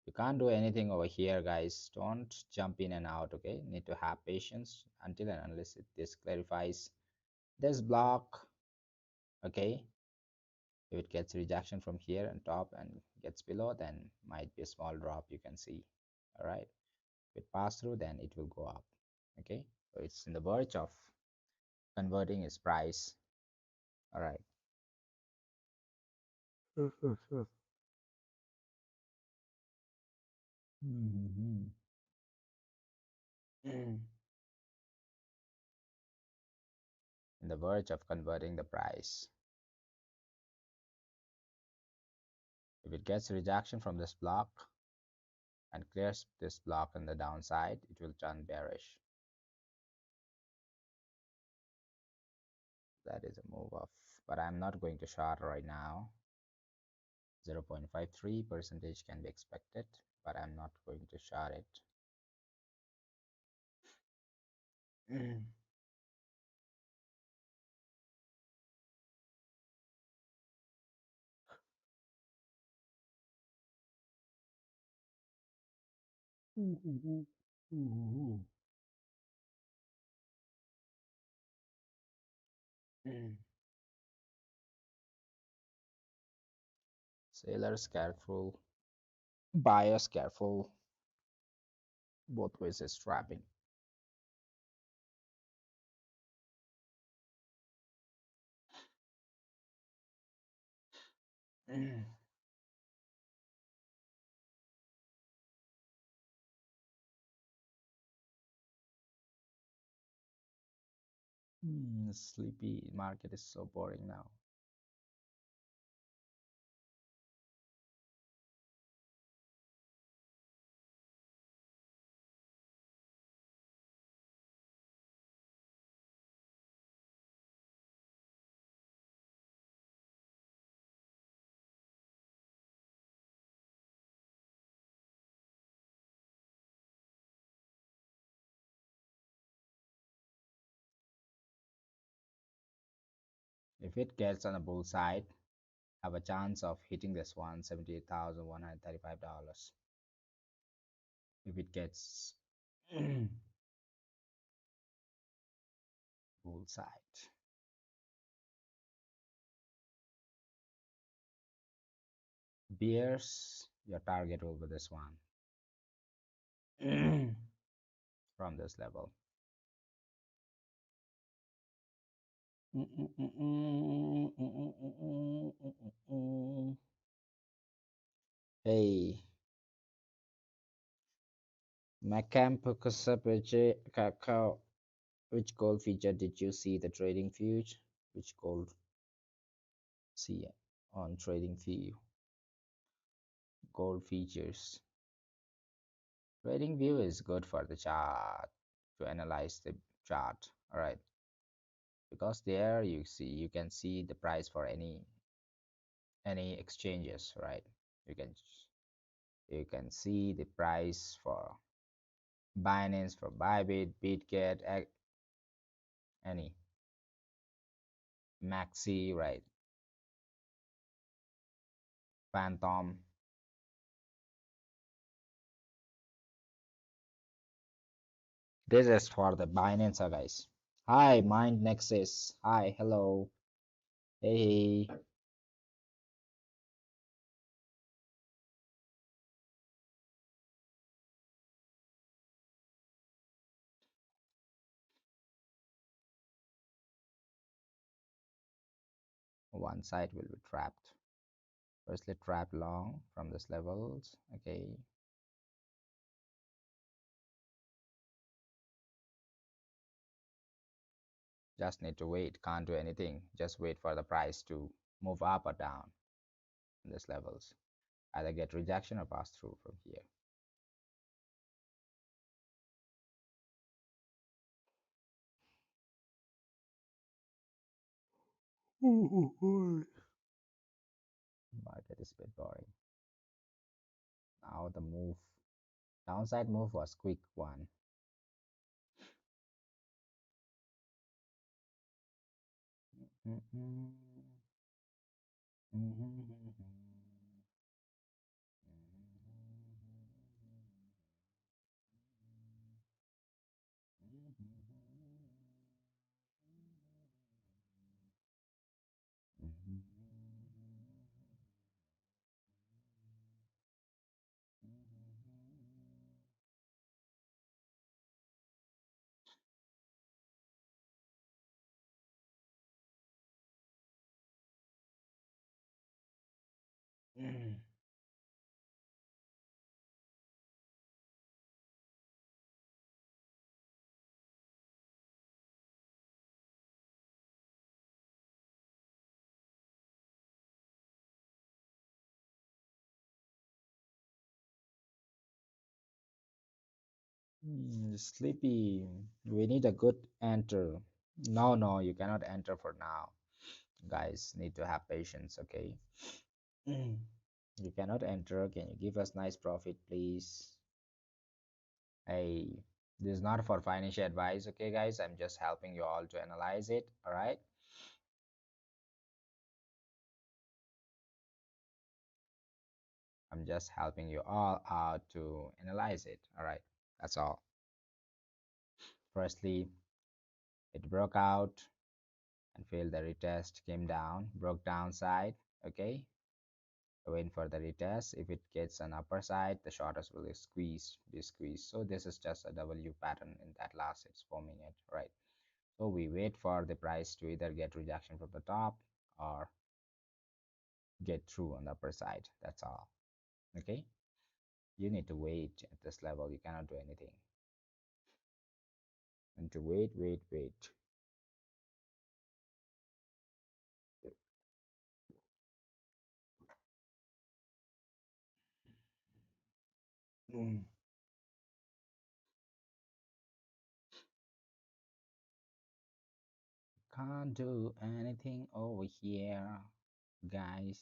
You can't do anything over here, guys. Don't jump in and out, okay? Need to have patience until and unless this clarifies this block, okay? If it gets rejection from here and top and gets below, then might be a small drop you can see. All right. If it pass through, then it will go up. Okay. So it's in the verge of converting its price. All right. Mhm. In the verge of converting the price. If it gets rejection from this block and clears this block on the downside, it will turn bearish. That is a move off, but I'm not going to short right now. 0.53 percentage can be expected, but I'm not going to short it. Sailors careful, buyers careful. Both ways is trapping. Sleepy market is so boring now. If it gets on the bull side, have a chance of hitting this one, $78,135. If it gets bull side. Bears, your target will be this one from this level. Hey, Macam which gold feature did you see the trading view? Which gold see on trading view? Gold features. Trading view is good for the chart to analyze the chart. All right, because there you can see the price for any exchanges, right? You can you can see the price for Binance, for Bybit, BitGet, any Maxi, right? Phantom. This is for the Binance, guys. Hi, Mind Nexus. Hi, hello. Hey, one side will be trapped. Firstly, trap long from these levels. Okay, just need to wait. Can't do anything. Just wait for the price to move up or down in these levels. Either get rejection or pass through from here. Market is a bit boring. Now the move, downside move was quick one. Sleepy. We need a good enter. No, no, you cannot enter for now. Guys, need to have patience, okay? You cannot enter. Can you give us nice profit, please? Hey, this is not for financial advice, okay, guys? I'm just helping you all to analyze it, all right? I'm just helping you all out to analyze it, all right? That's all. Firstly, it broke out and failed the retest, came down, broke downside, okay? Wait for the retest. If it gets an upper side, the shortest will squeeze, be squeezed. So this is just a W pattern in that last it's forming it, right? So we wait for the price to either get rejection from the top or get through on the upper side. That's all. Okay. You need to wait at this level. You cannot do anything. And to wait, wait, wait. Mm. Can't do anything over here, guys.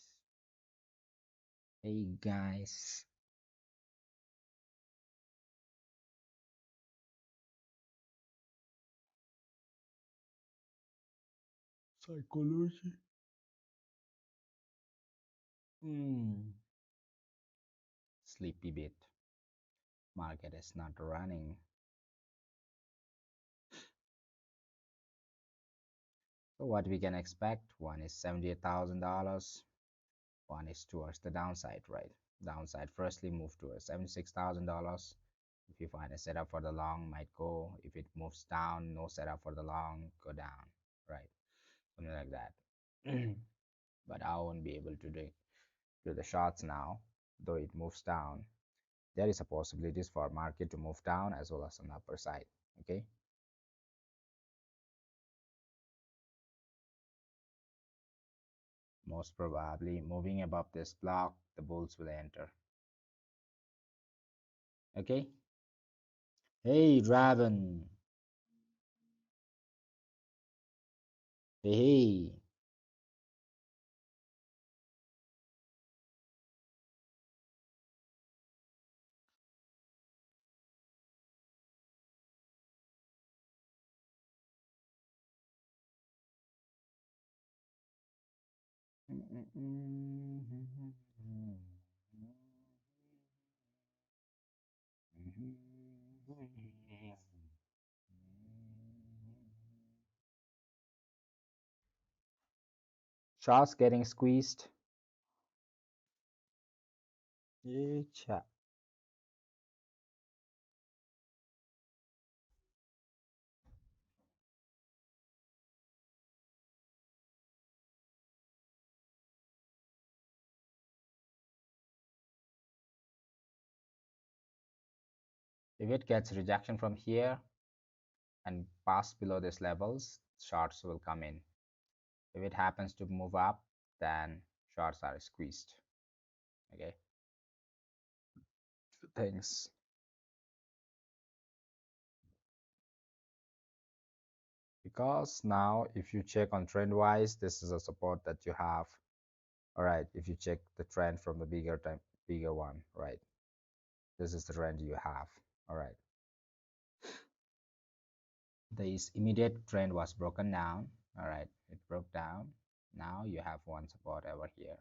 Hey, guys. Psychology. Hmm. Sleepy bit. Market is not running. So what we can expect? One is $78,000. One is towards the downside, right? Downside firstly move towards $76,000. If you find a setup for the long, might go. If it moves down, no setup for the long, go down, right? Something like that. But I won't be able to do the shots now, though it moves down. There is a possibilities for market to move down as well as on the upper side. Okay, most probably moving above this block, the bulls will enter. Okay. Hey, Draven. Hey, hey. Shaw's getting squeezed. Yeecha. If it gets rejection from here and pass below these levels, shorts will come in. If it happens to move up, then shorts are squeezed. Okay, thanks. Because now if you check on trend wise, this is a support that you have. All right, if you check the trend from the bigger one, right? This is the trend you have. All right. This immediate trend was broken down. All right, it broke down. Now you have one support over here.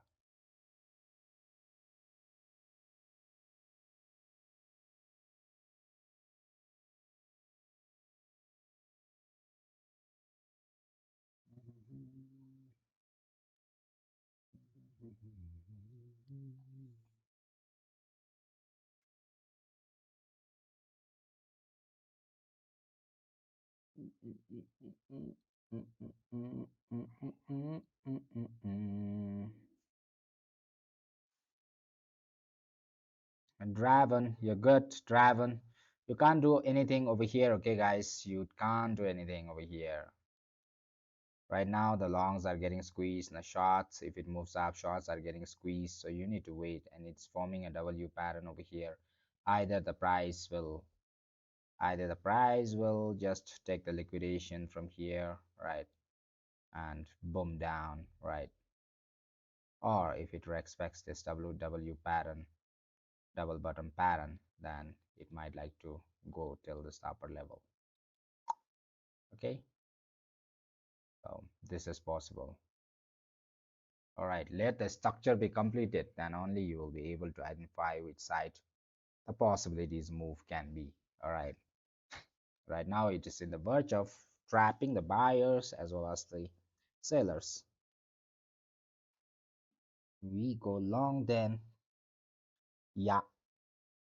Draven, you're good, Draven. You can't do anything over here, okay, guys? You can't do anything over here. Right now, the longs are getting squeezed, and the shorts, if it moves up, shorts are getting squeezed. So you need to wait, and it's forming a W pattern over here. Either the price will, either the price will just take the liquidation from here, right, and boom down, right? Or if it respects this WW pattern, double bottom pattern, then it might like to go till this upper level. Okay, so this is possible. All right, let the structure be completed, then only you will be able to identify which side the possibilities move can be. All right, right now it is in the verge of trapping the buyers as well as the sellers. we go long, then yeah,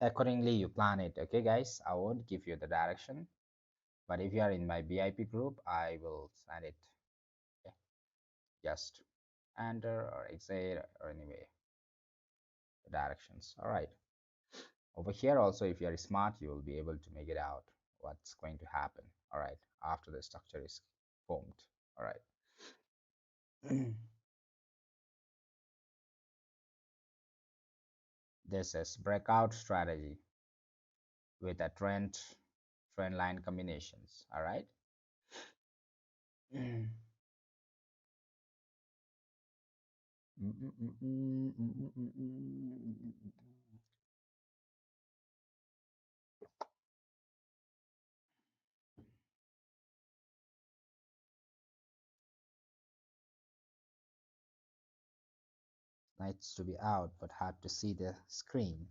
accordingly you plan it. Okay guys, I won't give you the direction, but if you are in my VIP group, I will send it. Okay? Just enter or exit or anyway the directions. All right, over here also, if you are smart, you will be able to make it out what's going to happen. All right, after the structure is formed. All right. This is breakout strategy with a trend line combinations. All right. Nice to be out, but hard to see the screen.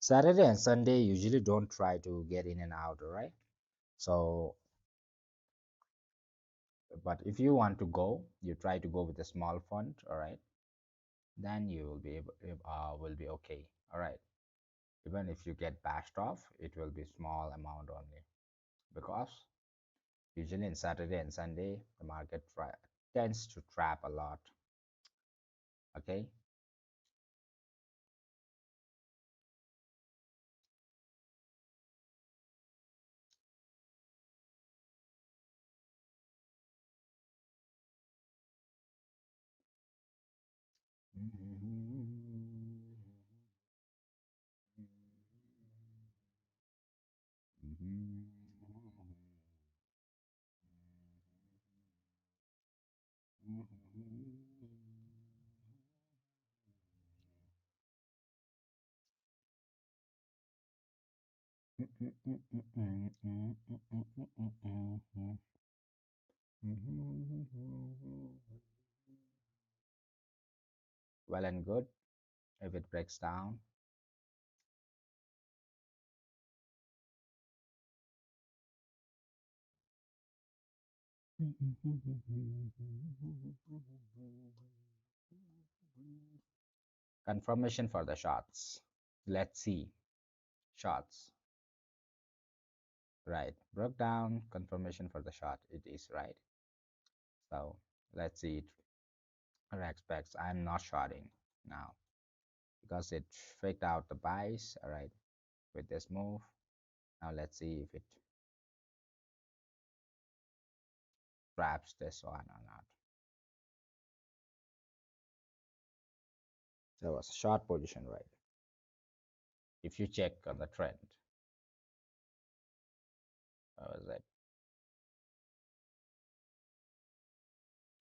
Saturday and Sunday usually don't try to get in and out, all right? So, but if you want to go, you try to go with a small font, all right? Then you will be will be okay, all right? Even if you get bashed off, it will be small amount only, because usually in Saturday and Sunday the market tends to trap a lot. Okay. Well and good if it breaks down. Confirmation for the shots. Let's see. Shots. Right. Broke down. Confirmation for the shot. It is right. So let's see it. Expects I'm not shorting now because it faked out the buys. All right. With this move. Now let's see if it traps this one or not. There was a short position, right? If you check on the trend, what was it?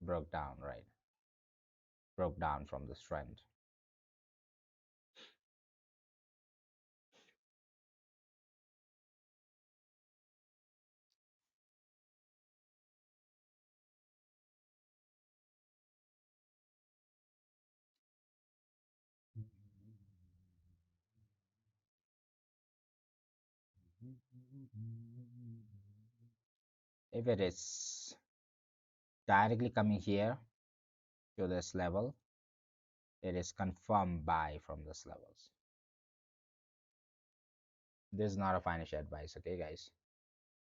Broke down, right? Broke down from this trend. If it is directly coming here to this level, it is confirmed buy from this levels. This is not a financial advice, okay, guys?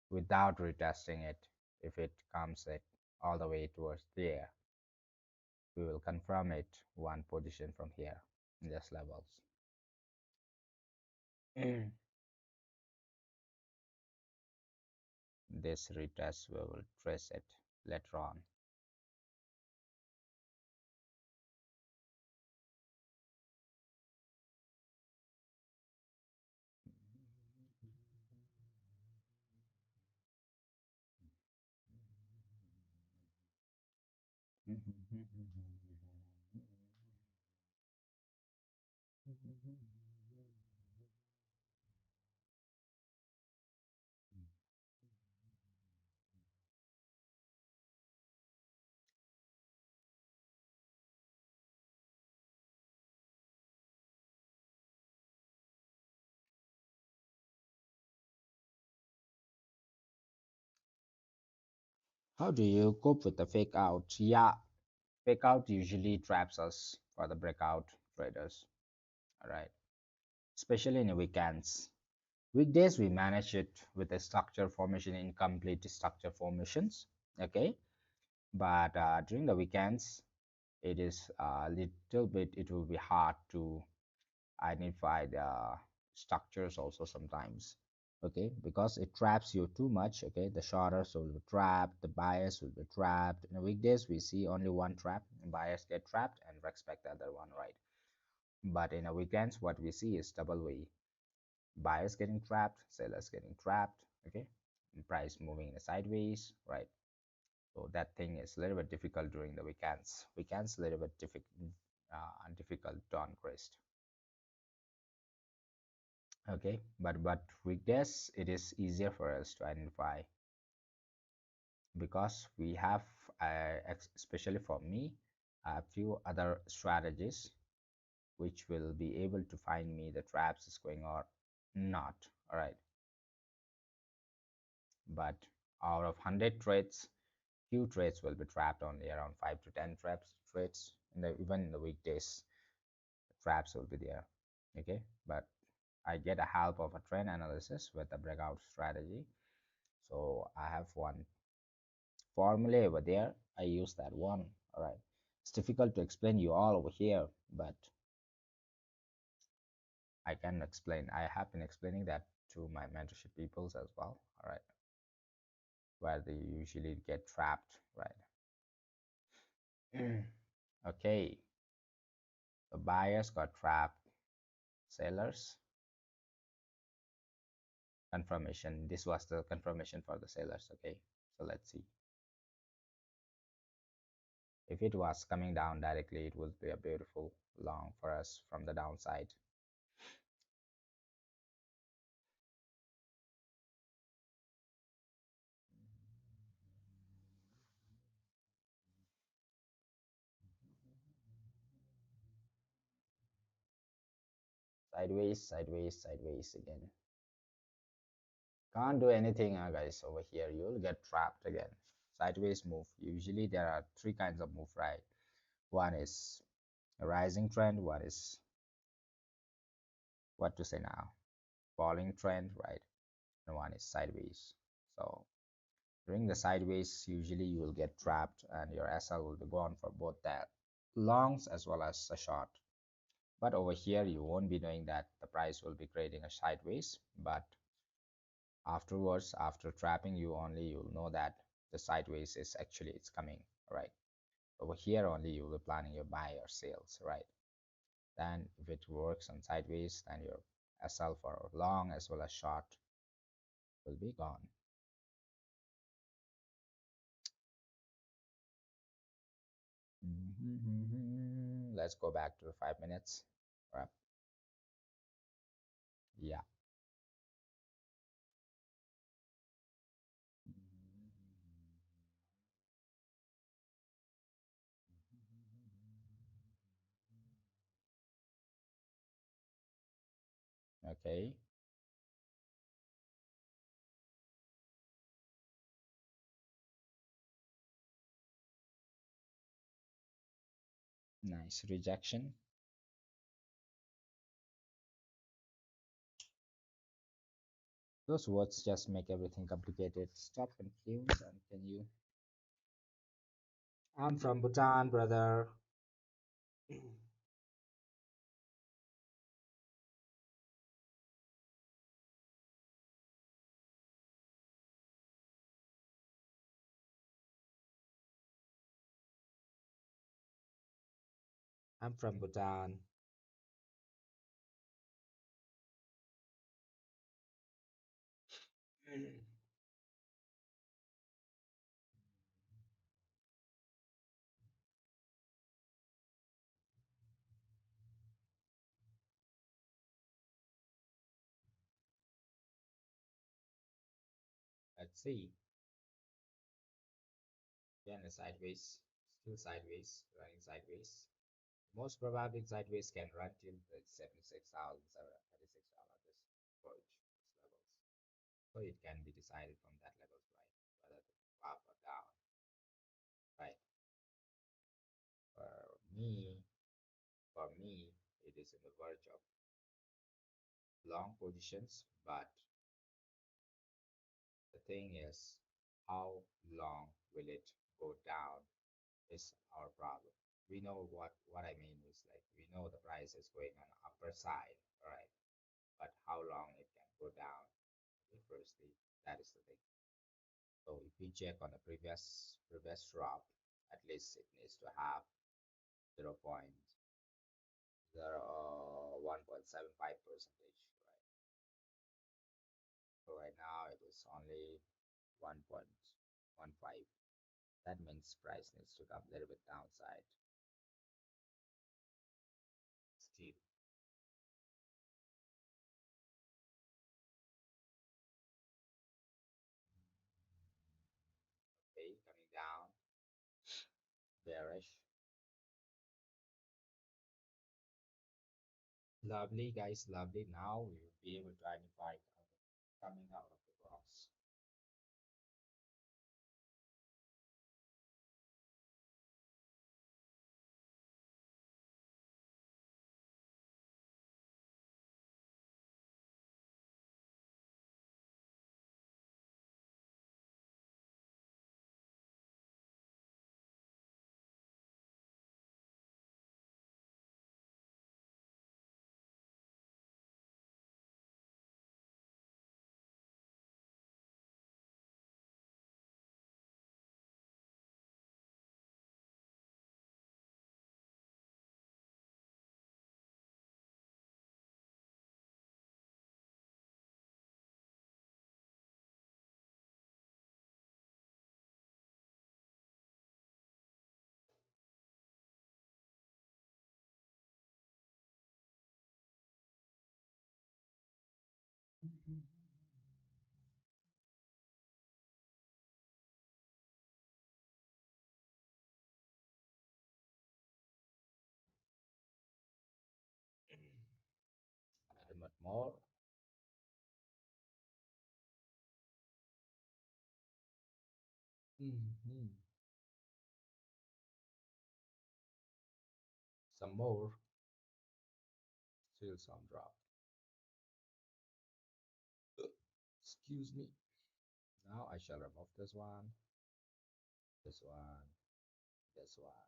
Without retesting it, if it comes it all the way towards there, we will confirm it one position from here in this levels. This retest we will trace it later on. How do you cope with the fake out? Yeah, fake out usually traps us for the breakout traders. All right, especially in the weekends. Weekdays we manage it with a structure formation, incomplete structure formations. Okay, but during the weekends, it is a little bit. It will be hard to identify the structures also sometimes. Okay, because it traps you too much. Okay, the shorters will be trapped, the buyers will be trapped. In the weekdays we see only one trap, and buyers get trapped and respect the other one, right? But in the weekends what we see is double way: buyers getting trapped, sellers getting trapped. Okay, and price moving in the sideways, right? So that thing is a little bit difficult during the weekends a little bit difficult to uncrest. Okay, but weekdays it is easier for us to identify, because we have especially for me a few other strategies which will be able to find me the traps is going or not. All right, but out of 100 trades, few trades will be trapped. Only around 5 to 10 trades in the even in the weekdays, the traps will be there. Okay, but I get a help of a trend analysis with a breakout strategy. So I have one formula over there. I use that one. All right, it's difficult to explain you all over here, but I can explain. I have been explaining that to my mentorship peoples as well. All right, where they usually get trapped, right? Okay, the buyers got trapped, sellers confirmation. This was the confirmation for the sellers. Okay, so let's see. If it was coming down directly, it would be a beautiful long for us from the downside. Sideways, sideways, sideways again. Can't do anything, guys, over here. You'll get trapped again. Sideways move. Usually there are three kinds of move, right? One is a rising trend, one is what to say now, falling trend, right? And one is sideways. So during the sideways, usually you will get trapped and your SL will be gone for both that longs as well as a short. But over here, you won't be knowing that the price will be creating a sideways, but afterwards, after trapping you only, you'll know that the sideways is actually it's coming, right? Over here only you will be planning your buy or sales, right? Then if it works on sideways, then your SL for long as well as short will be gone. Let's go back to the 5 minutes. Right. Yeah. Okay. Nice rejection. Those words just make everything complicated. Stop confused and can you? I'm from Bhutan, brother. I'm from Bhutan. Let's see. Again, sideways, still sideways, running sideways. Most probably sideways can run till the 76,736 this approach, these levels. So it can be decided from that levels, right? Whether to go up or down. right? For me, for me, it is in the verge of long positions, but the thing is, how long will it go down is our problem. We know what I mean is like we know the price is going on the upper side, all right? But how long it can go down? Okay, firstly, that is the thing. So if we check on the previous drop, at least it needs to have 0.0175 percentage, right? So right now it is only 1.15. That means price needs to come a little bit downside. Still, okay, coming down, bearish. Lovely, guys, lovely. Now we will be able to identify coming out of the box. A little bit more. Mhm. Some more. Still some drop. Excuse me. Now I shall remove this one, this one, this one.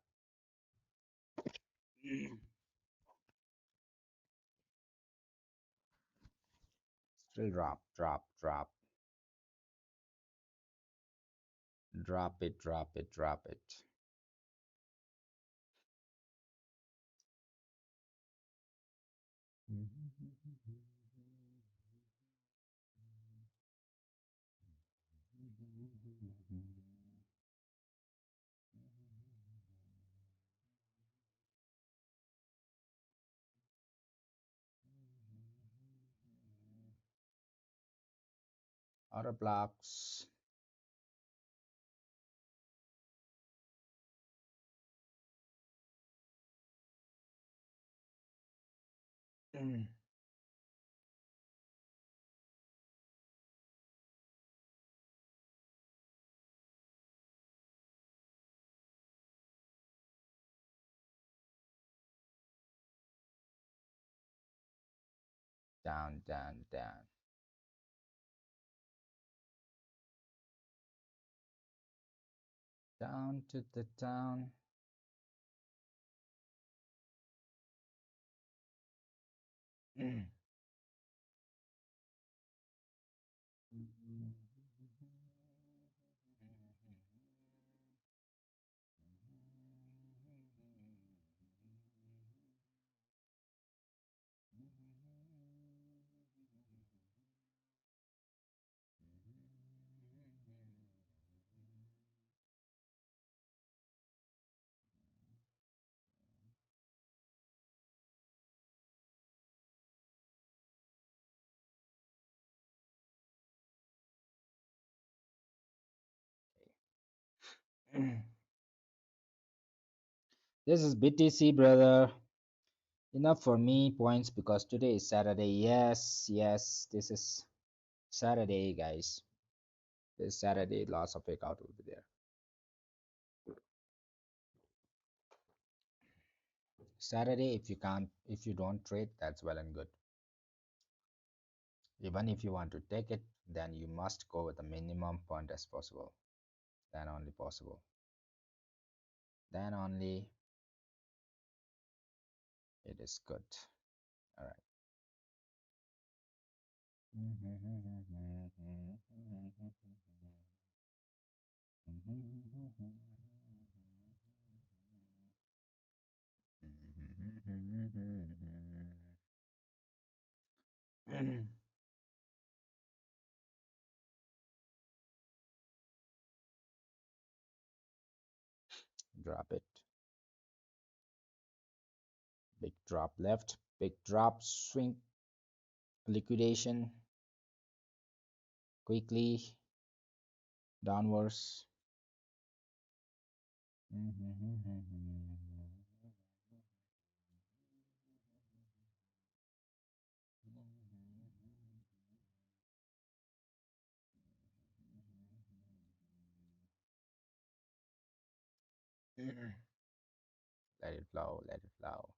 Still drop, drop, drop. Drop it, drop it, drop it. Other blocks. Down, down, down. Down to the down. This is BTC, brother. Enough for me points because today is Saturday. Yes, yes, this is Saturday, guys. This Saturday, lots of breakout will be there. Saturday, if you don't trade, that's well and good. Even if you want to take it, then you must go with the minimum point as possible. Then only possible. Then only it is good. All right. Drop it. Big drop left. Big drop swing liquidation quickly downwards. Let it flow, let it flow.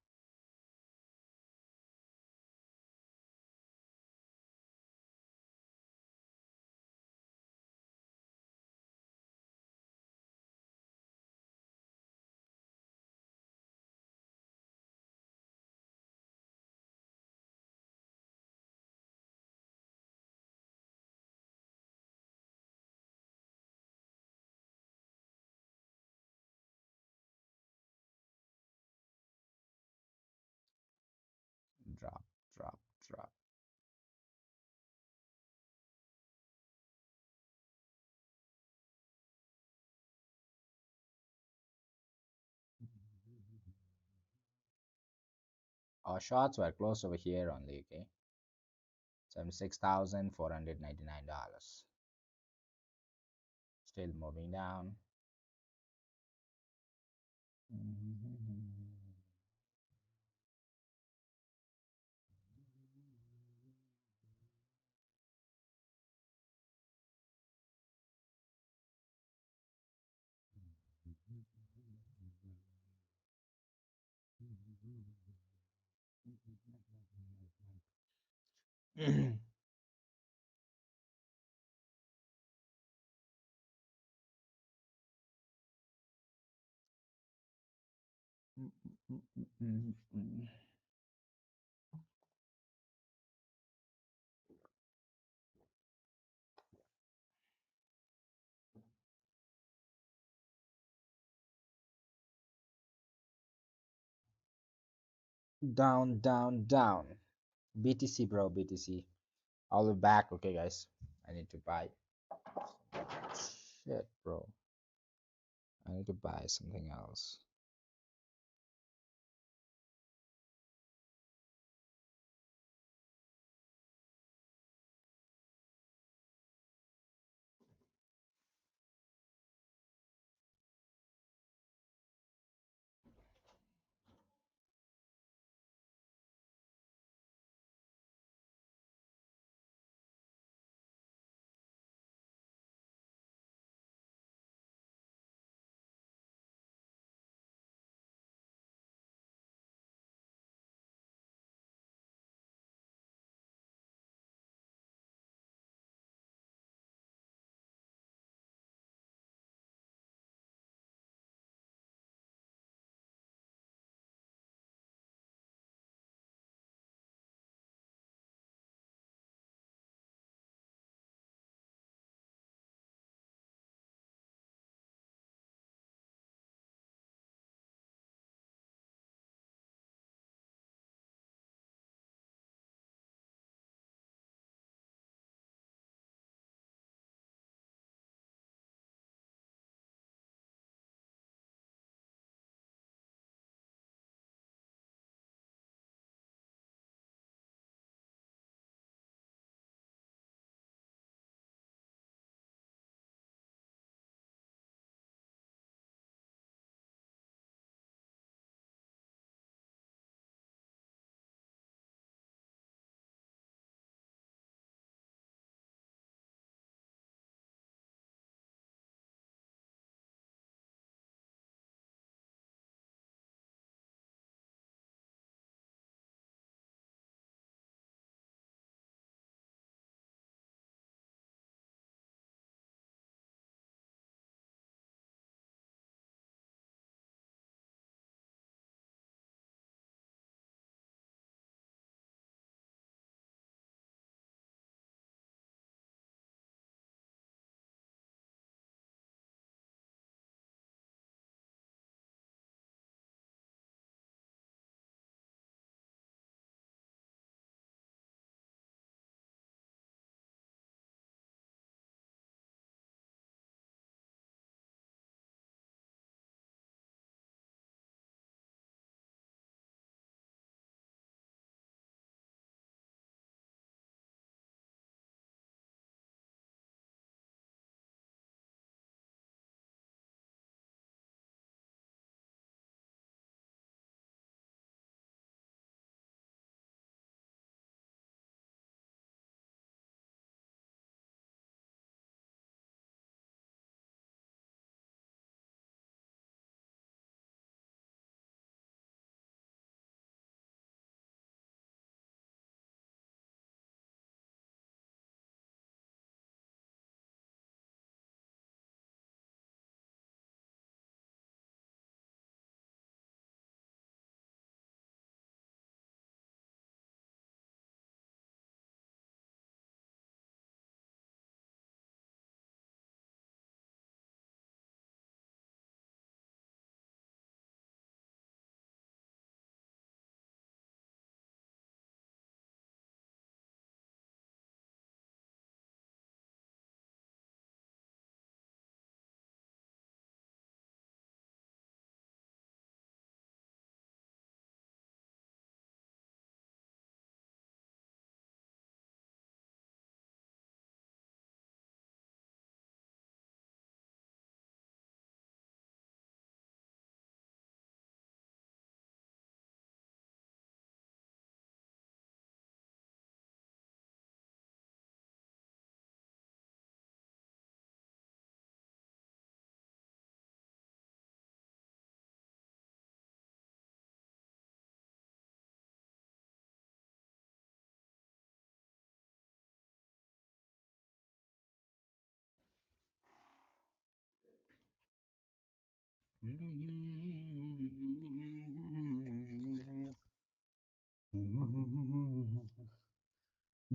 Drop, drop, drop. Our shots were closed over here only, okay? $76,499. Still moving down. Down, down, down. BTC, bro, BTC. I'll be back, okay, guys. I need to buy. Shit, bro. I need to buy something else.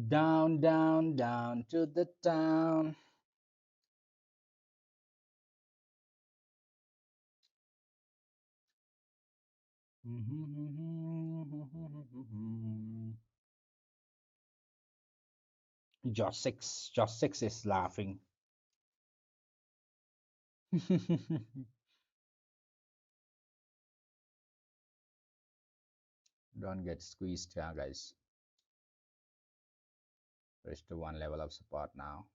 Down, down, down to the town. Just six is laughing. Don't get squeezed, yeah, guys. Reach to one level of support now.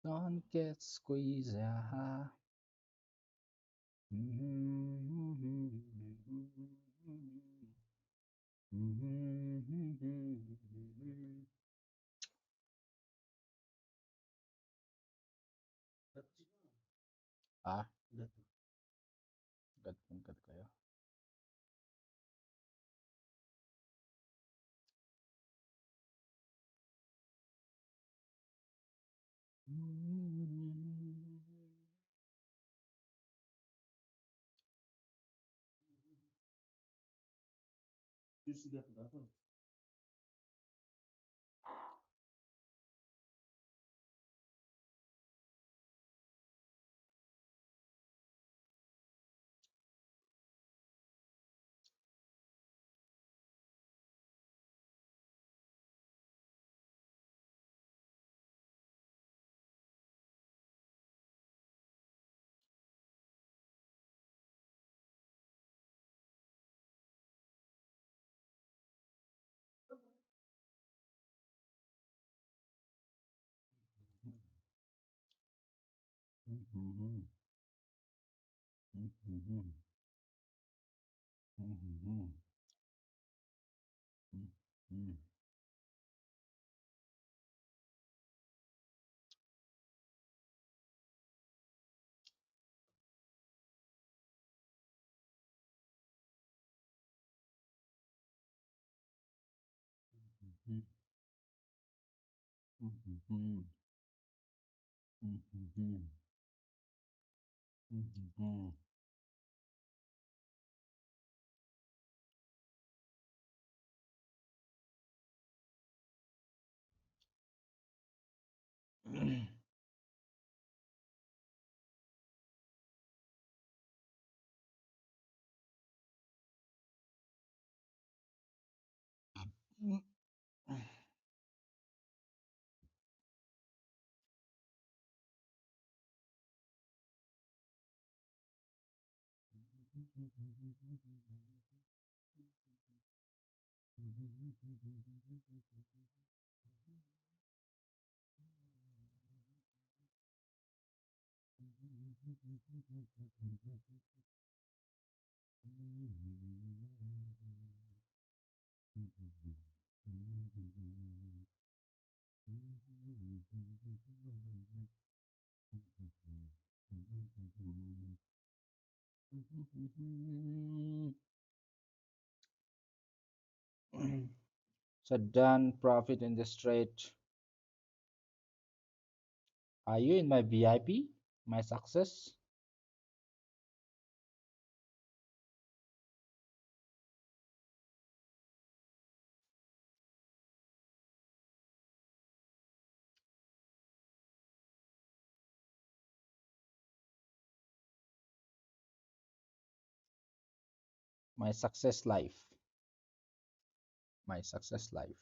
Don't get squeezed, yeah. Ah, gat kayo. So done profit in the straight. Are you in my VIP? My success? My success life. My success life.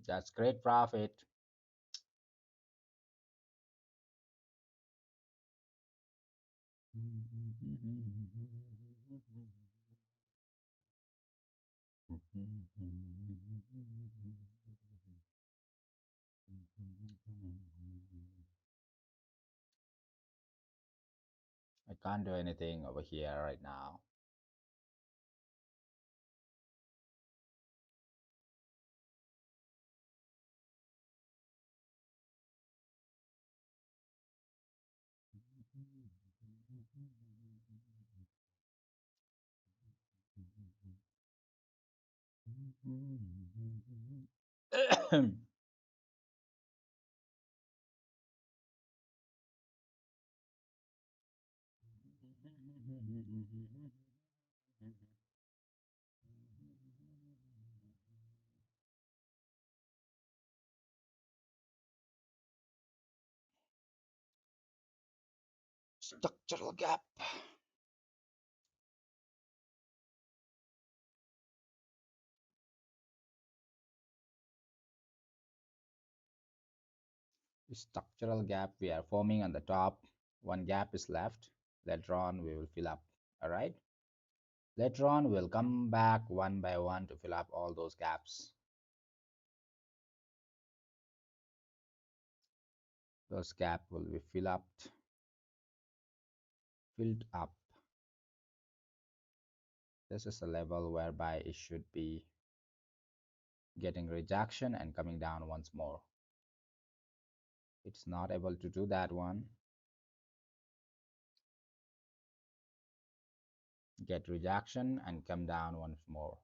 That's great profit. I can't do anything over here right now. Structural gap. Structural gap we are forming on the top. One gap is left. Later on, we will fill up. All right. Later on, we'll come back one by one to fill up all those gaps. Those gaps will be filled up. This is a level whereby it should be getting rejection and coming down once more. It's not able to do that one. Get rejection and come down once more.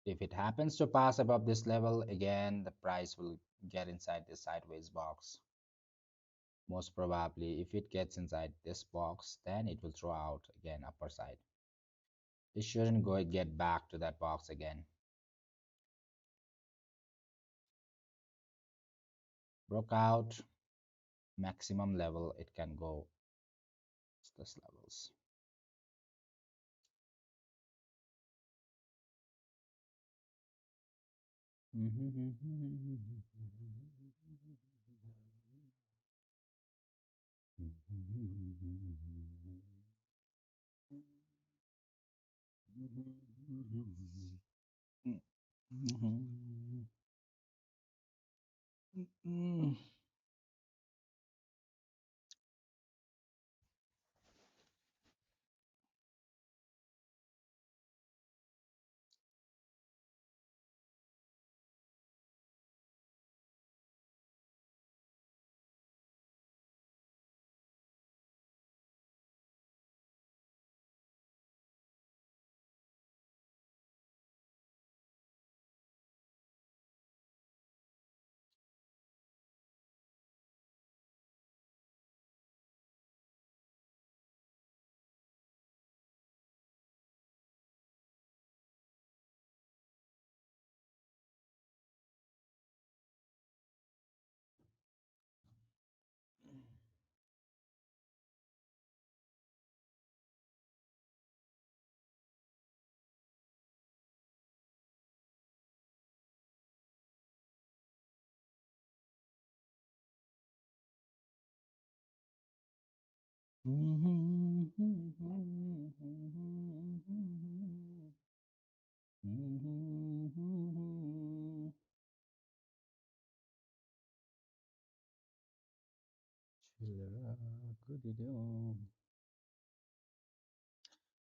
If it happens to pass above this level, again, the price will get inside this sideways box. Most probably, if it gets inside this box, then it will throw out again upper side. It shouldn't go get back to that box again. Broke out, maximum level it can go is this levels.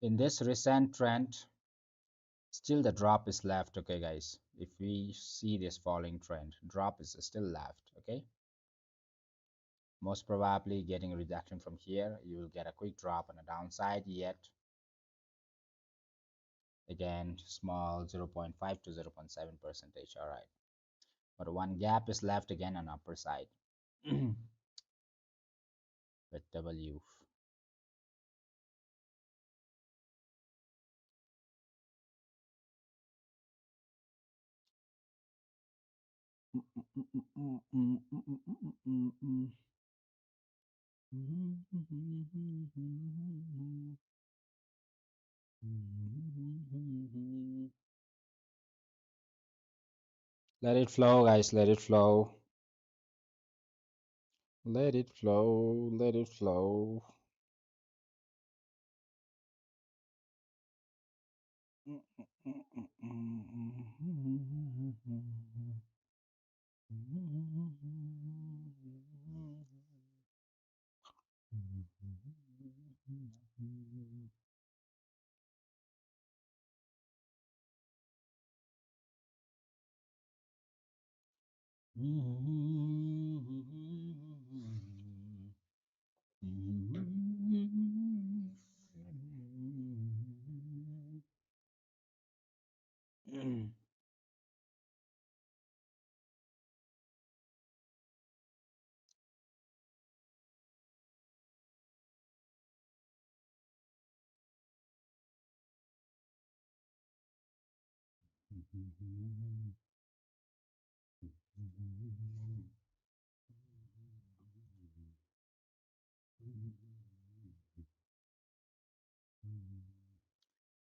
In this recent trend, still the drop is left. Okay, guys, if we see this falling trend, drop is still left. Okay, most probably getting a rejection from here, you will get a quick drop on the downside, yet again small 0.5 to 0.7 percentage. All right, but one gap is left again on upper side with W. Let it flow, guys. Let it flow. Let it flow. Let it flow.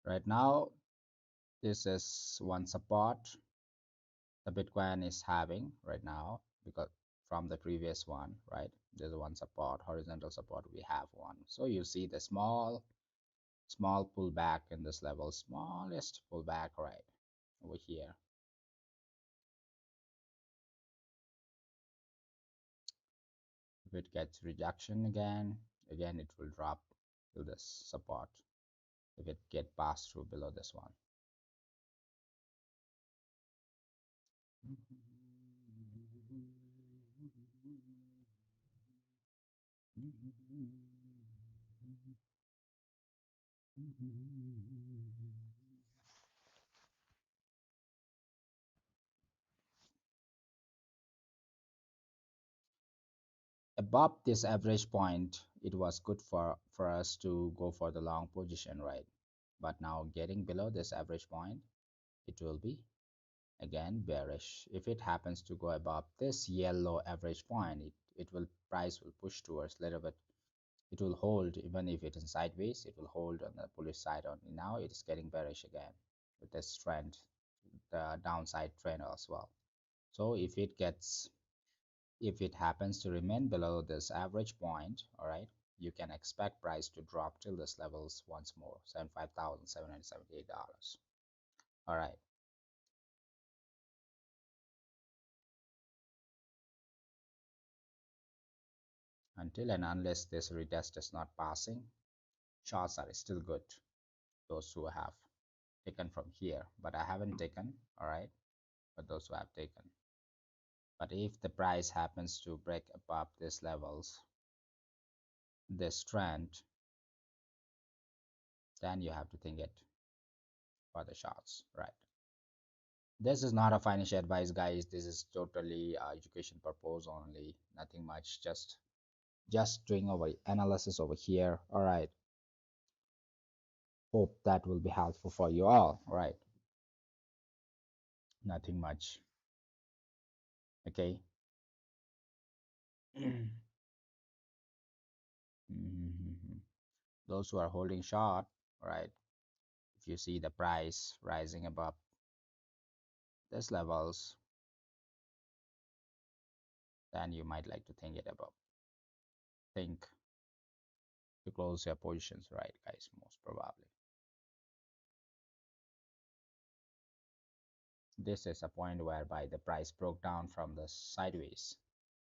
Right now, this is one support the Bitcoin is having right now, because from the previous one, right? There's one support, horizontal support, we have one. So you see the small pullback in this level, smallest pullback right over here. If it gets rejection again it will drop to this support if it get passed through below this one. Above this average point, it was good for us to go for the long position, right? But now getting below this average point, it will be again bearish. If it happens to go above this yellow average point, it will price will push towards a little bit. It will hold even if it is sideways, it will hold on the bullish side only. Now it is getting bearish again with this trend, the downside trend as well. So if it happens to remain below this average point, all right, you can expect price to drop till this levels once more, $75,778. All right, until and unless this retest is not passing, charts are still good. Those who have taken from here, but I haven't taken, all right, but those who have taken. But if the price happens to break above these levels, this trend, then you have to think it for the charts, right? This is not a financial advice, guys. This is totally education purpose only, nothing much. Just doing over analysis over here. All right, hope that will be helpful for you all. All right, nothing much. Okay. Those who are holding short, right, if you see the price rising above these levels, then you might like to think to close your positions, right, guys? Most probably this is a point whereby the price broke down from the sideways.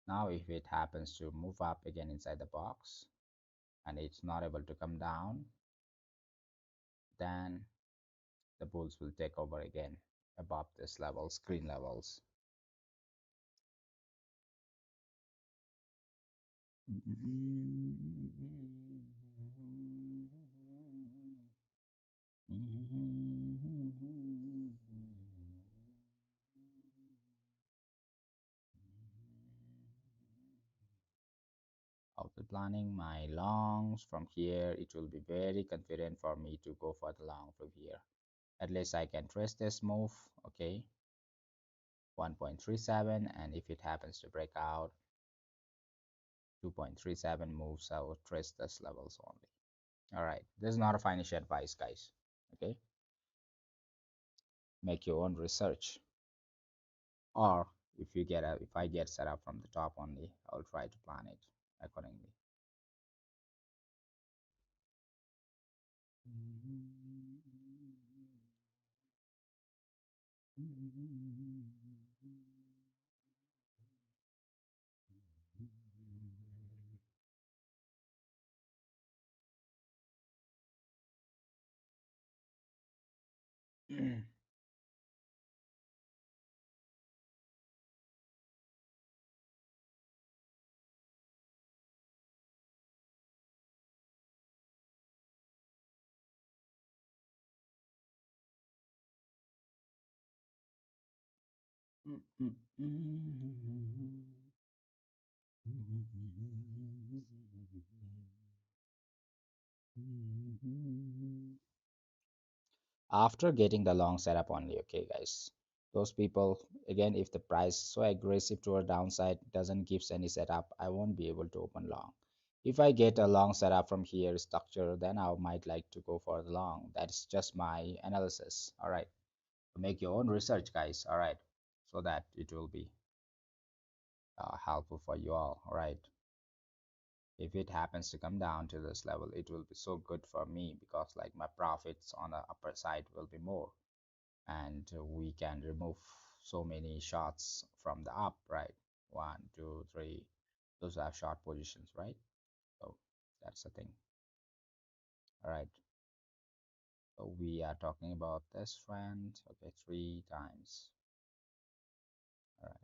Now if it happens to move up again inside the box and it's not able to come down, then the bulls will take over again above this level, screen levels. After planning my longs from here, it will be very confident for me to go for the long from here. At least I can trace this move, okay, 1.37, and if it happens to break out 2.37 moves, I will trace this levels only. All right, this is not a financial advice, guys. Okay, make your own research. Or if I get set up from the top only, I'll try to plan it accordingly. After getting the long setup only, okay guys, those people, again, if the price so aggressive to a downside doesn't gives any setup, I won't be able to open long. If I get a long setup from here structure, then I might like to go for the long. That's just my analysis. All right, make your own research, guys. All right, so that it will be helpful for you all right. If it happens to come down to this level, it will be so good for me, because like my profits on the upper side will be more, and we can remove so many shots from the up, right? One, two, three, those are short positions, right? So that's the thing. All right, so we are talking about this trend, okay, three times. All right.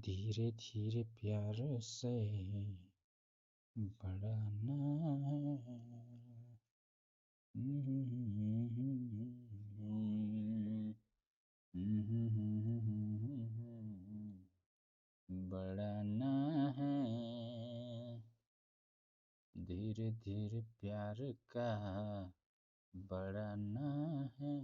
धीरे धीरे प्यार से बढ़ाना बढ़ाना है, धीरे धीरे प्यार का बढ़ाना है।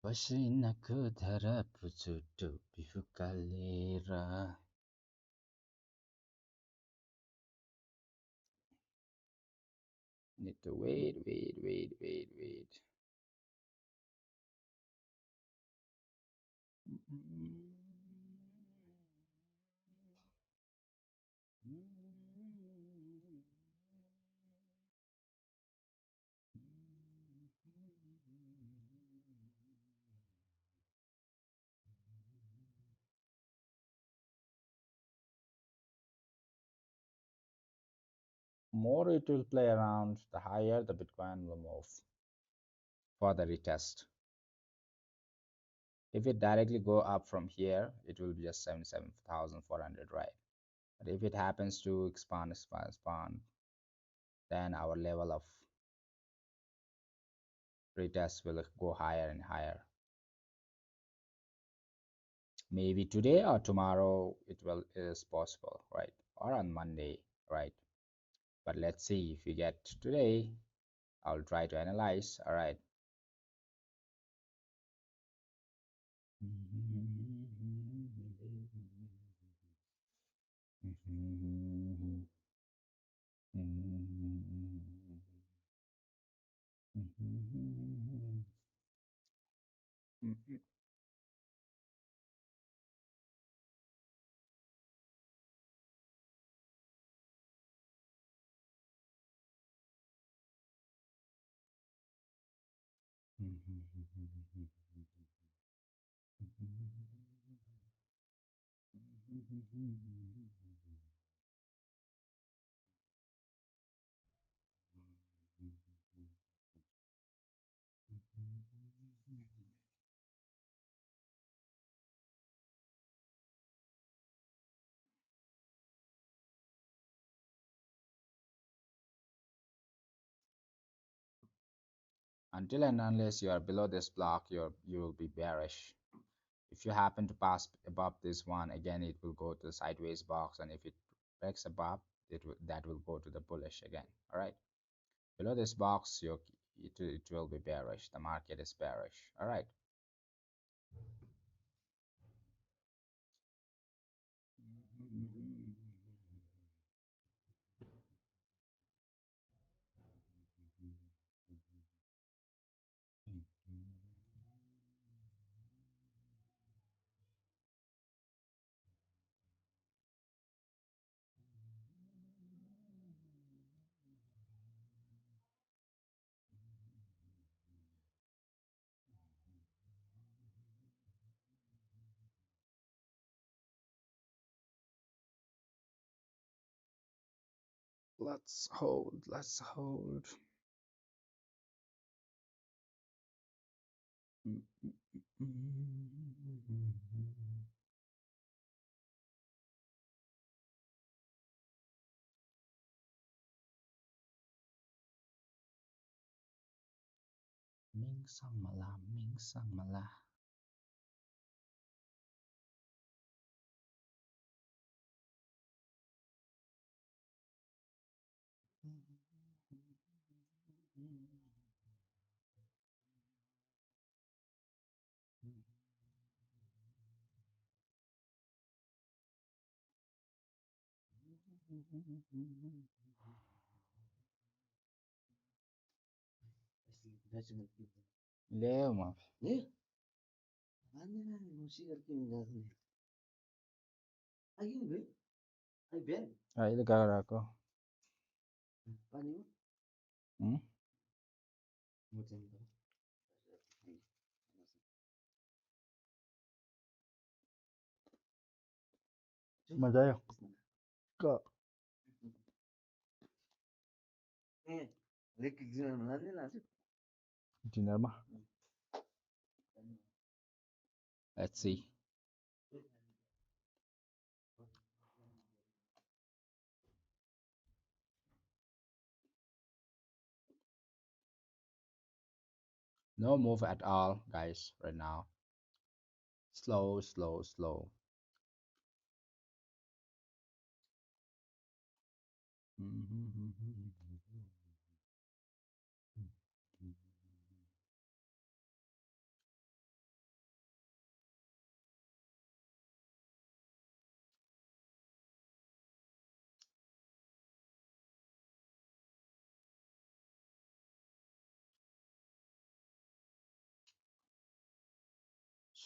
Pashinaku dharapu చుట్టూ పిహుకలేరా. Need to wait. More it will play around, the higher the Bitcoin will move for the retest. If it directly go up from here, it will be just 77,400, right? But if it happens to expand, then our level of retest will go higher and higher. Maybe today or tomorrow is possible, right? Or on Monday, right? But let's see, if we get today, I'll try to analyze. All right. Until and unless you are below this block, you will be bearish. If you happen to pass above this one, again it will go to the sideways box, and if it breaks above, that will go to the bullish again. All right, below this box, it will be bearish. The market is bearish. All right. Let's hold. Let's hold. Ming sang mala, ming sang mala. ले माफ ले आने ना मुसी करके मिला दे आई बे आई Ben आई लगा रखो पानी में मुझे मजा आया का लेकिन dinner बना लेना dinner mah. Let's see. No move at all, guys, right now. Slow, slow, slow.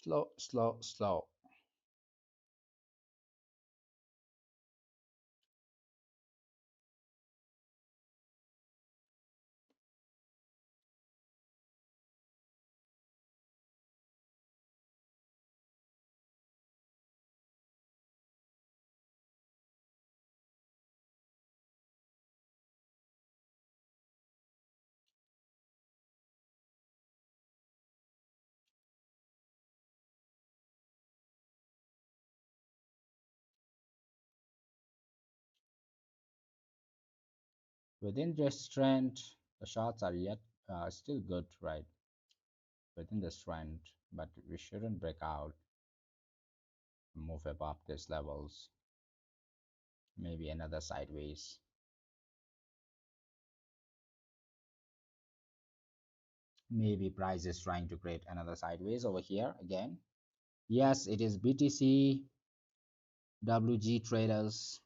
Slow, slow, slow. Within this trend, the shots are yet still good, right? Within this trend, but we shouldn't break out, move above these levels. Maybe another sideways. Maybe price is trying to create another sideways over here again. Yes, it is BTC WG traders.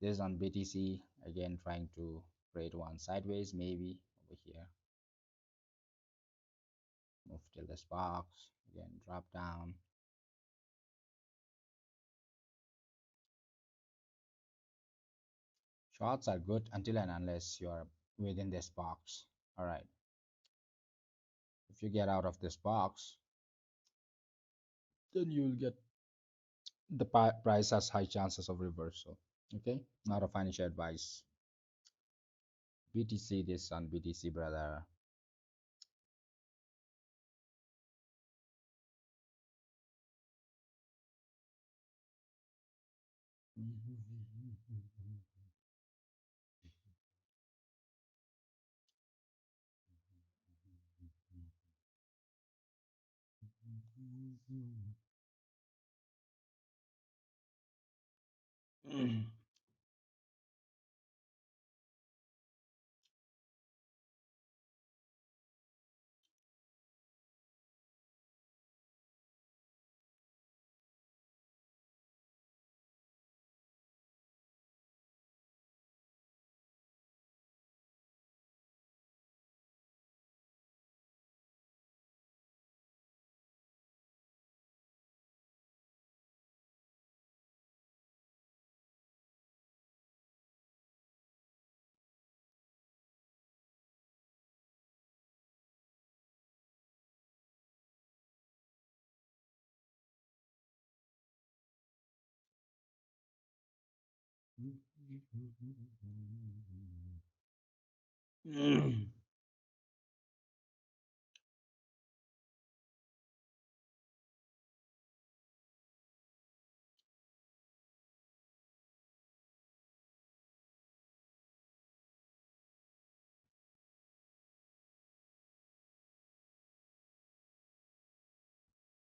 This is on BTC again, trying to create one sideways, maybe over here. Move till this box again, drop down. Shorts are good until and unless you are within this box. All right. If you get out of this box, then you'll get the price has high chances of reversal. Okay, not a financial advice. BTC this on BTC, brother.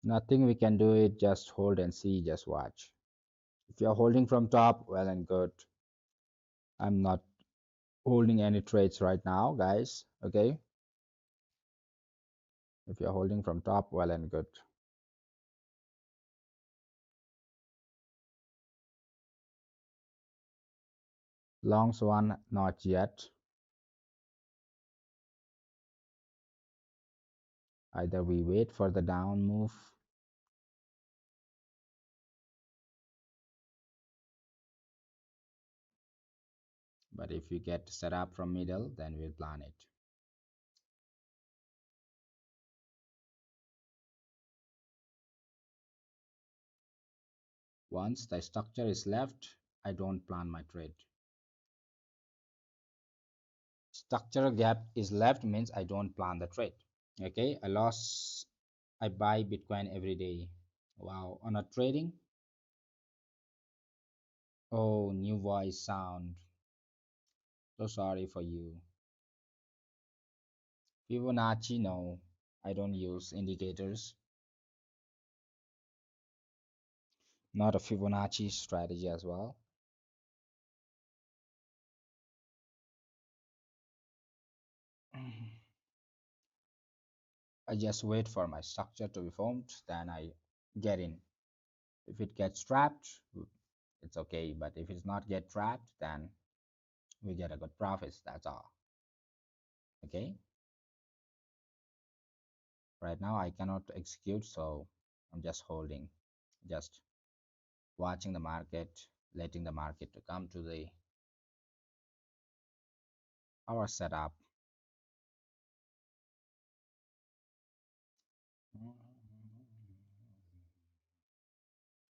Nothing we can do it, just hold and see, just watch. If you're holding from top, well and good. I'm not holding any trades right now, guys. Okay. If you're holding from top, well and good. Longs one, not yet. Either we wait for the down move. But if we get set up from middle, then we'll plan it. Once the structure is left, I don't plan my trade. Structural gap is left means I don't plan the trade. Okay, I buy Bitcoin every day. Wow, on a trading. Oh, new voice sound. So sorry for you. Fibonacci, no, I don't use indicators. Not a Fibonacci strategy as well. I just wait for my structure to be formed, then I get in. If it gets trapped, it's okay. But if it's not get trapped, then we get a good profits. That's all. Okay. Right now I cannot execute, so I'm just holding, just watching the market, letting the market to come to the our setup.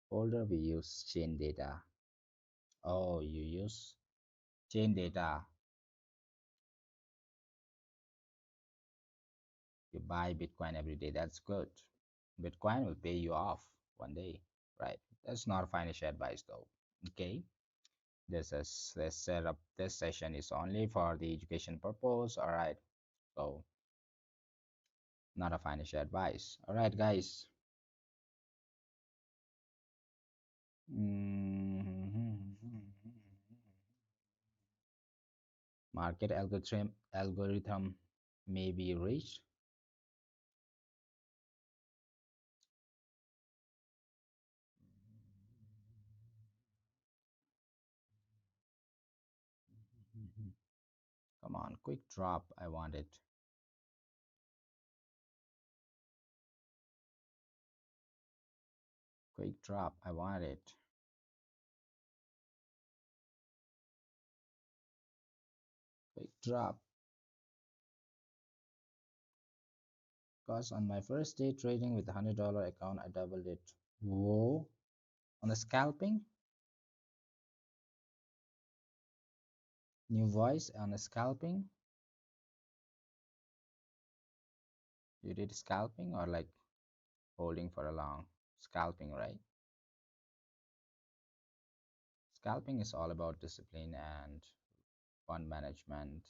Folder we use chain data. Oh, you use chain data. You buy Bitcoin every day. That's good. Bitcoin will pay you off one day, right? That's not financial advice though. Okay. This setup. This session is only for the education purpose. All right. So not a financial advice. All right, guys. Market algorithm may be reached. Come on, quick drop. I want it. Quick drop. I want it. Quick drop. Because on my first day trading with a $100 account, I doubled it. Whoa! On the scalping, new voice on the scalping. You did scalping or like holding for a long scalping, right? Scalping is all about discipline and fund management.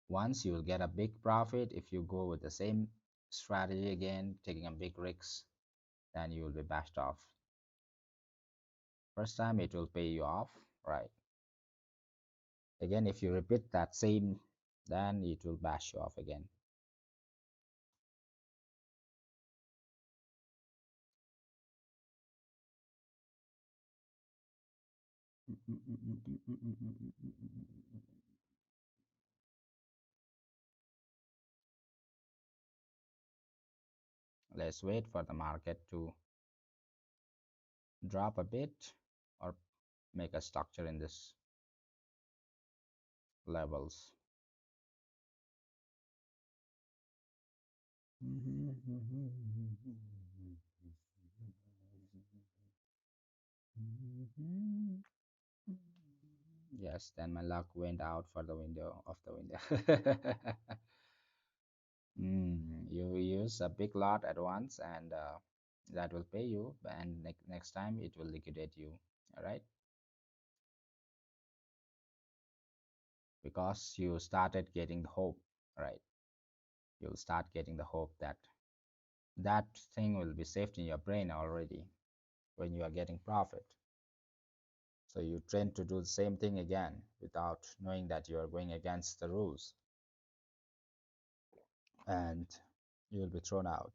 Once you will get a big profit if you go with the same strategy again, taking a big risks, then you will be bashed off. First time it will pay you off, right? Again, if you repeat that same, then it will bash you off again. Let's wait for the market to drop a bit or make a structure in this levels. Yes, then my luck went out for the window of the window. You use a big lot at once, and that will pay you, and next time it will liquidate you. All right, because you started getting the hope, right? You'll start getting the hope that that thing will be saved in your brain already when you are getting profit. So you train to do the same thing again without knowing that you are going against the rules, and you will be thrown out.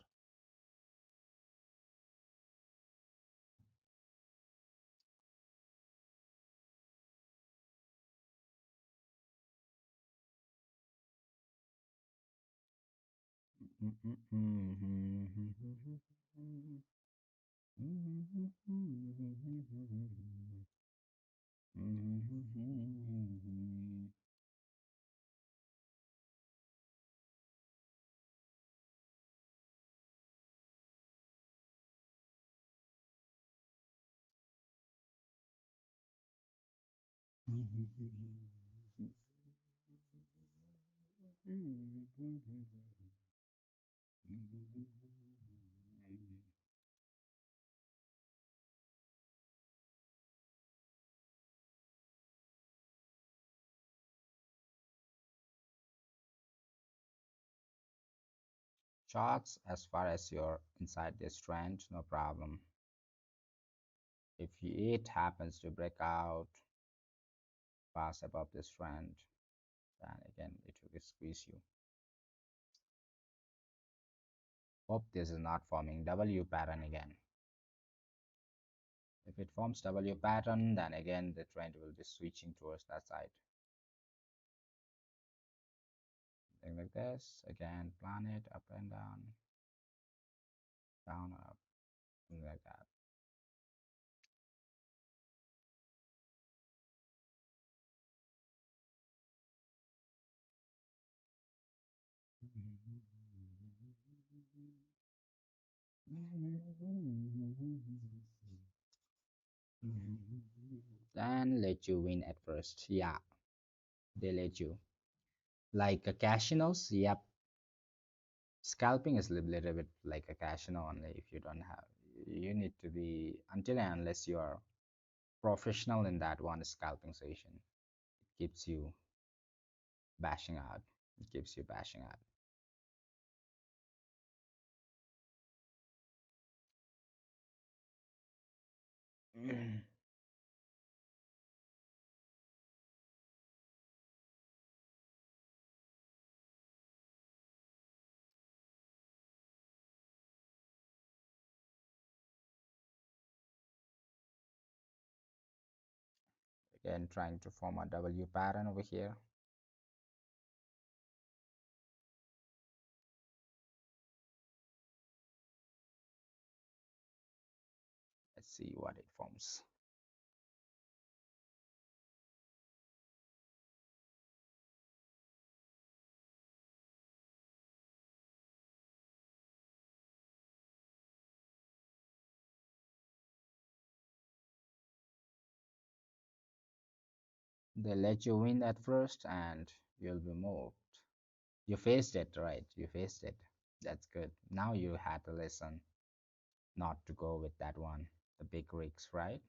Charts, as far as you're inside this trend, no problem. If it happens to break out pass above this trend, then again it will squeeze you. Hope this is not forming W pattern again. If it forms W pattern, then again the trend will be switching towards that side. Something like this. Again, planet up and down, up, something like that. Then let you win at first. Yeah, they let you. Like a casinos, yep. Scalping is a little bit like a casino only if you don't have. You need to be, until and unless you are professional in that one scalping session, it keeps you bashing out. It keeps you bashing out. Again, trying to form a W pattern over here. Let's see what it forms. They let you win at first and you'll be moved. You faced it, right? You faced it. That's good. Now you had to listen not to go with that one, the big rigs, right?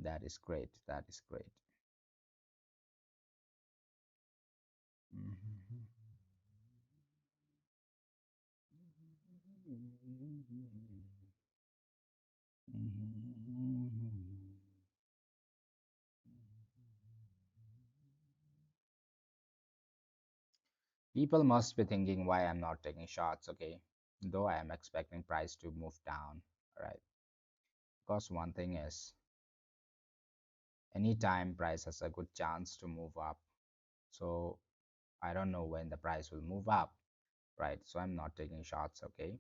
That is great. That is great. Mhm. People must be thinking why I'm not taking shots, okay? Though I am expecting price to move down, right? Because one thing is, anytime price has a good chance to move up. So I don't know when the price will move up, right? So I'm not taking shots, okay?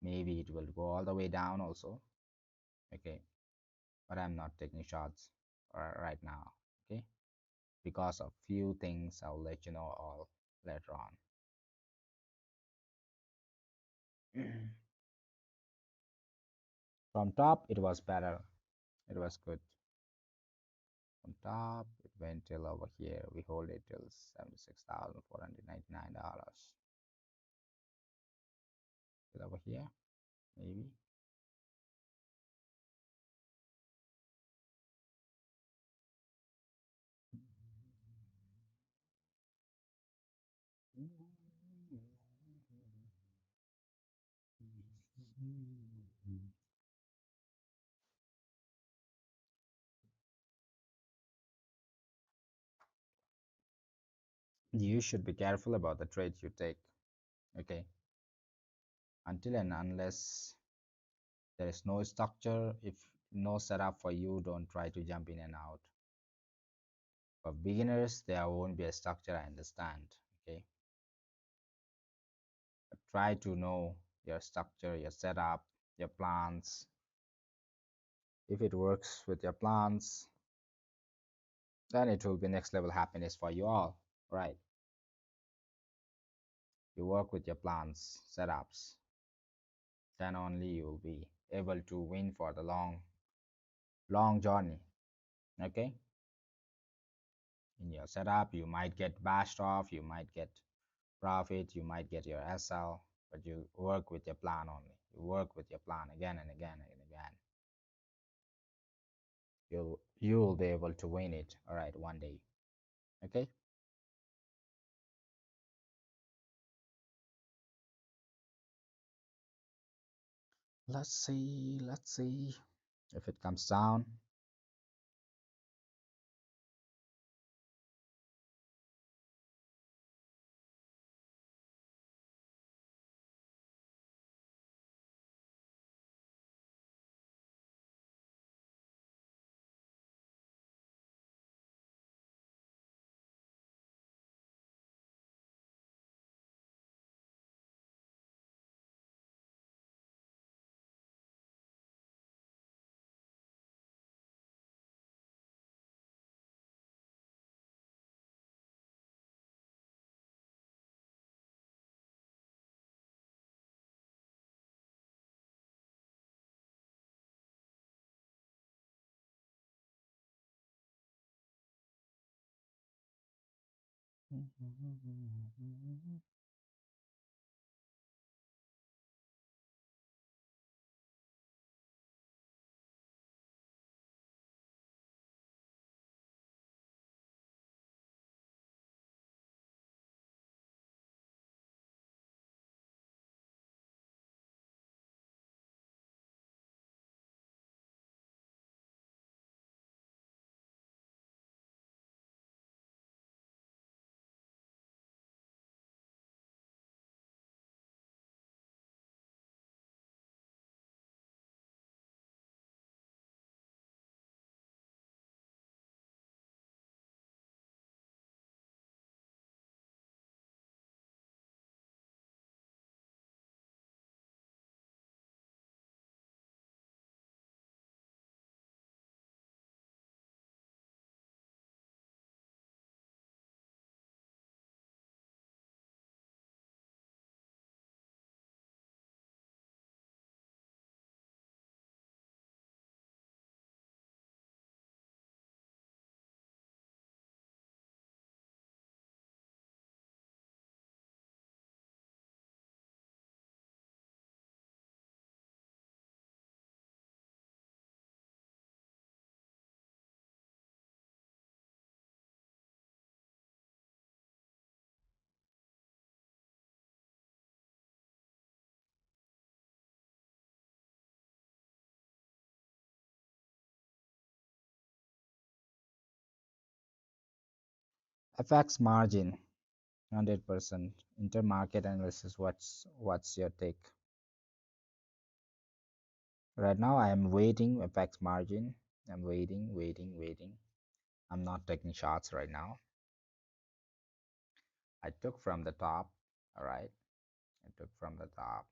Maybe it will go all the way down also, okay? But I'm not taking shots right now, okay? Because of few things I'll let you know all later on. From top, it was better. It was good. From top, it went till over here. We hold it till $76,499. Till over here, maybe. You should be careful about the trades you take, okay? Until and unless there is no structure, if no setup for you, don't try to jump in and out. For beginners, there won't be a structure, I understand, okay? But try to know your structure, your setup, your plans. If it works with your plans, then it will be next level happiness for you all, right? You work with your plans, setups, then only you will be able to win for the long journey, okay? In your setup, you might get bashed off, you might get profit, you might get your SL, but you work with your plan only. You work with your plan again and again and again. You'll be able to win it, all right, one day, okay? Let's see if it comes down. FX margin 100%. Intermarket analysis. What's your take? Right now I am waiting FX margin. I'm waiting. I'm not taking shots right now. I took from the top. All right. I took from the top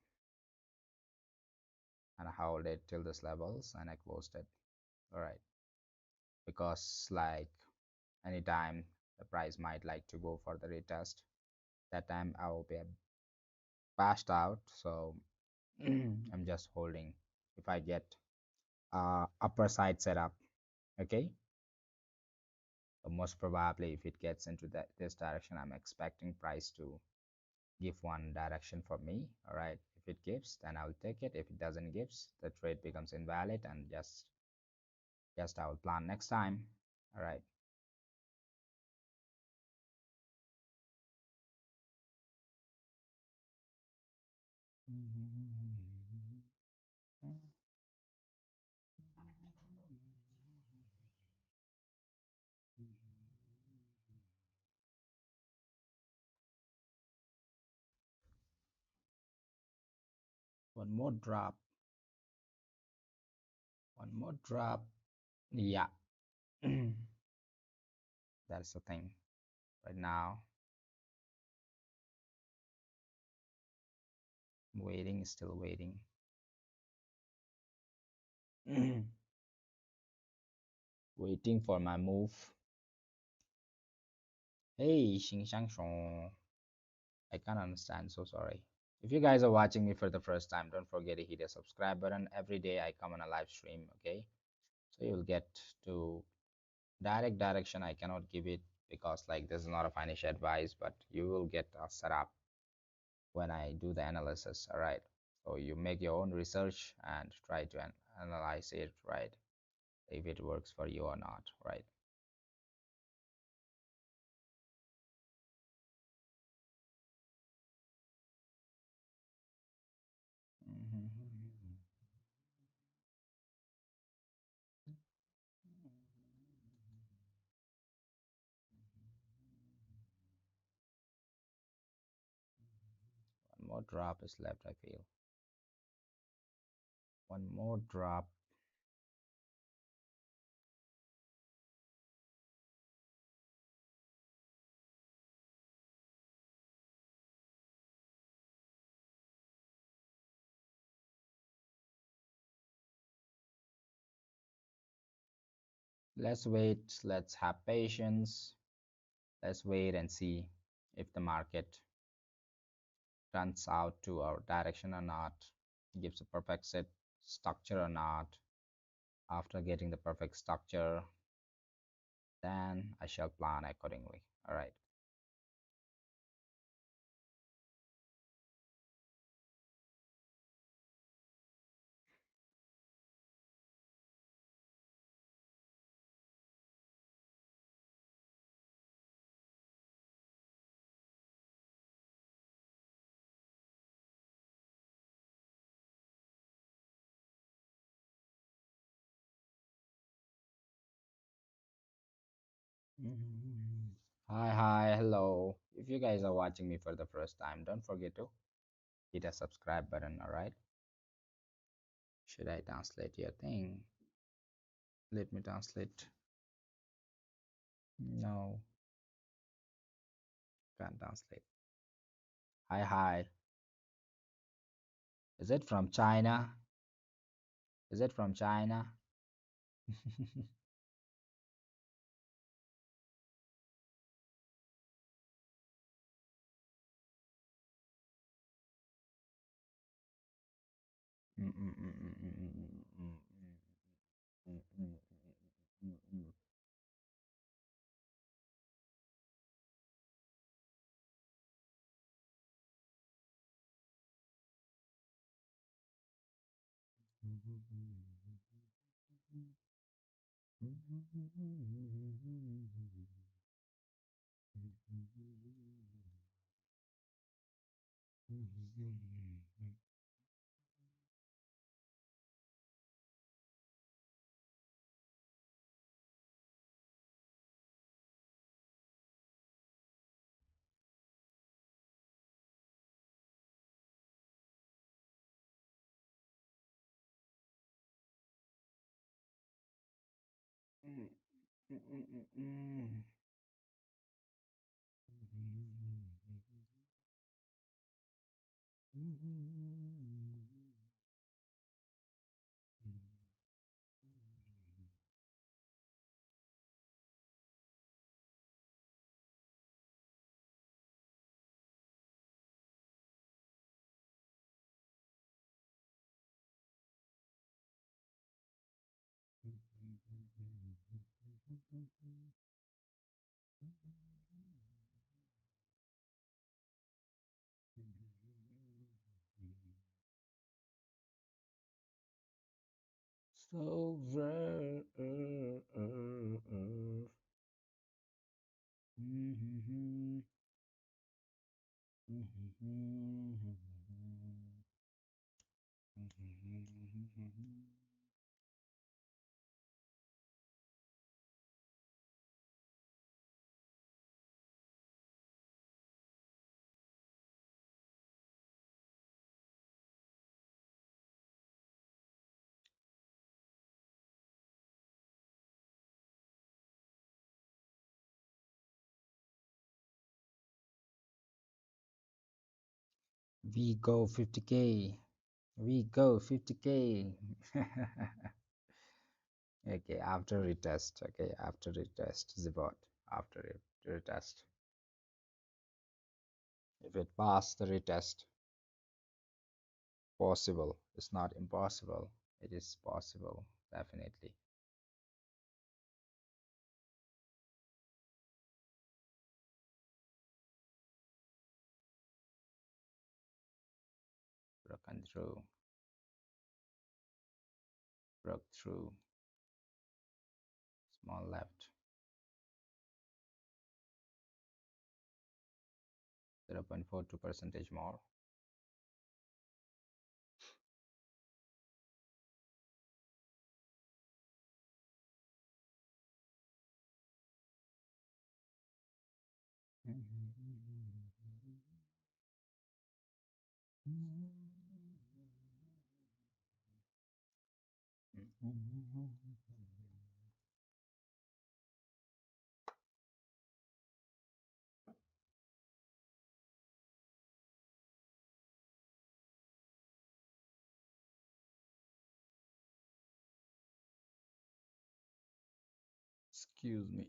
and I held it till this levels and I closed it. All right. Because like anytime the price might like to go for the retest, that time I will be passed out. So I'm just holding if I get upper side setup. Okay. So most probably if it gets into this direction, I'm expecting price to give one direction for me. All right. If it gives, then I'll take it. If it doesn't gives, the trade becomes invalid and just I will plan next time. All right. One more drop. One more drop. Yeah. That's the thing. Right now, I'm waiting, still waiting. Waiting for my move. Hey, Xing Shang Shong. I can't understand, so sorry. If you guys are watching me for the first time, don't forget to hit the subscribe button. Every day I come on a live stream, okay? So you'll get to direct direction. I cannot give it because like this is not a financial advice, but you will get a setup when I do the analysis, all right? So you make your own research and try to analyze it, right? If it works for you or not, right? One more drop is left, I feel. One more drop. Let's wait. Let's have patience. Let's wait and see if the market turns out to our direction or not, gives a perfect set structure or not. After getting the perfect structure, then I shall plan accordingly. All right. Hi, hello. If you guys are watching me for the first time, don't forget to hit a subscribe button, all right? Should I translate your thing? Let me translate. No, can't translate. Hi. Is it from China? Is it from China? So rare. We go 50K. We go 50K. Okay, after retest. Okay, after retest the bot. After it retest. If it passed the retest, possible. It's not impossible. It is possible, definitely. Broken through. Broke through. Small left. 0.42 percentage more. Excuse me.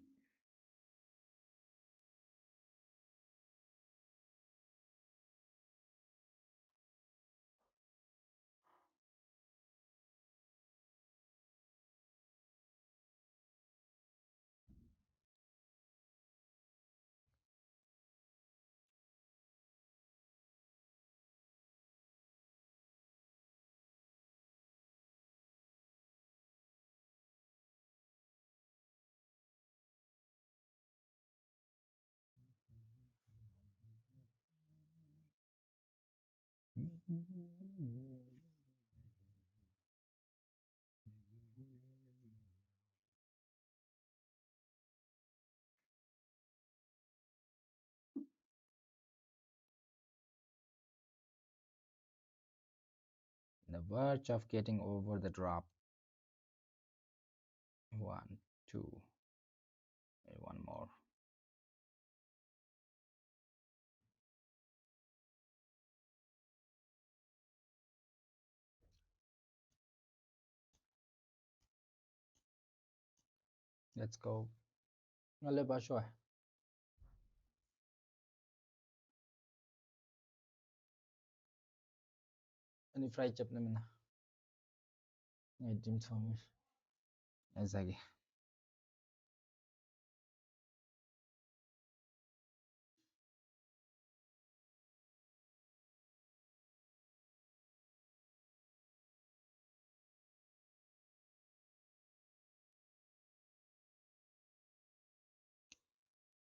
The verge of getting over the drop. One, two, and one more. Let's go. Ngale ba shoy. Ani fry chap na mina. Ngay dim thong. Exactly.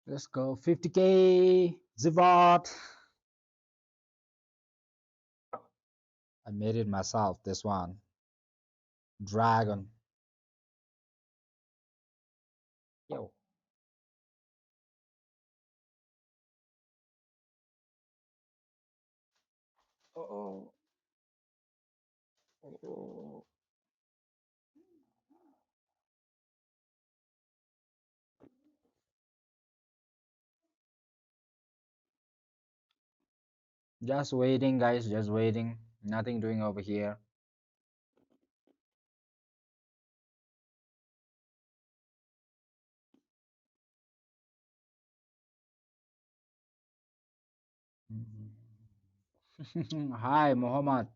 Let's go 50K. Zivot. I made it myself. This one. Dragon. Yo. Oh. Oh. Just waiting, guys, just waiting. Nothing doing over here. Hi, Mohammed.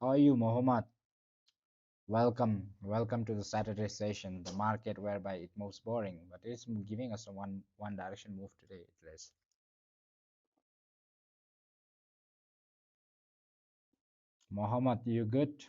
How are you, Mohammed? Welcome to the Saturday session, the market whereby it moves boring, but it's giving us a one direction move today, at least. Mohammed, you good?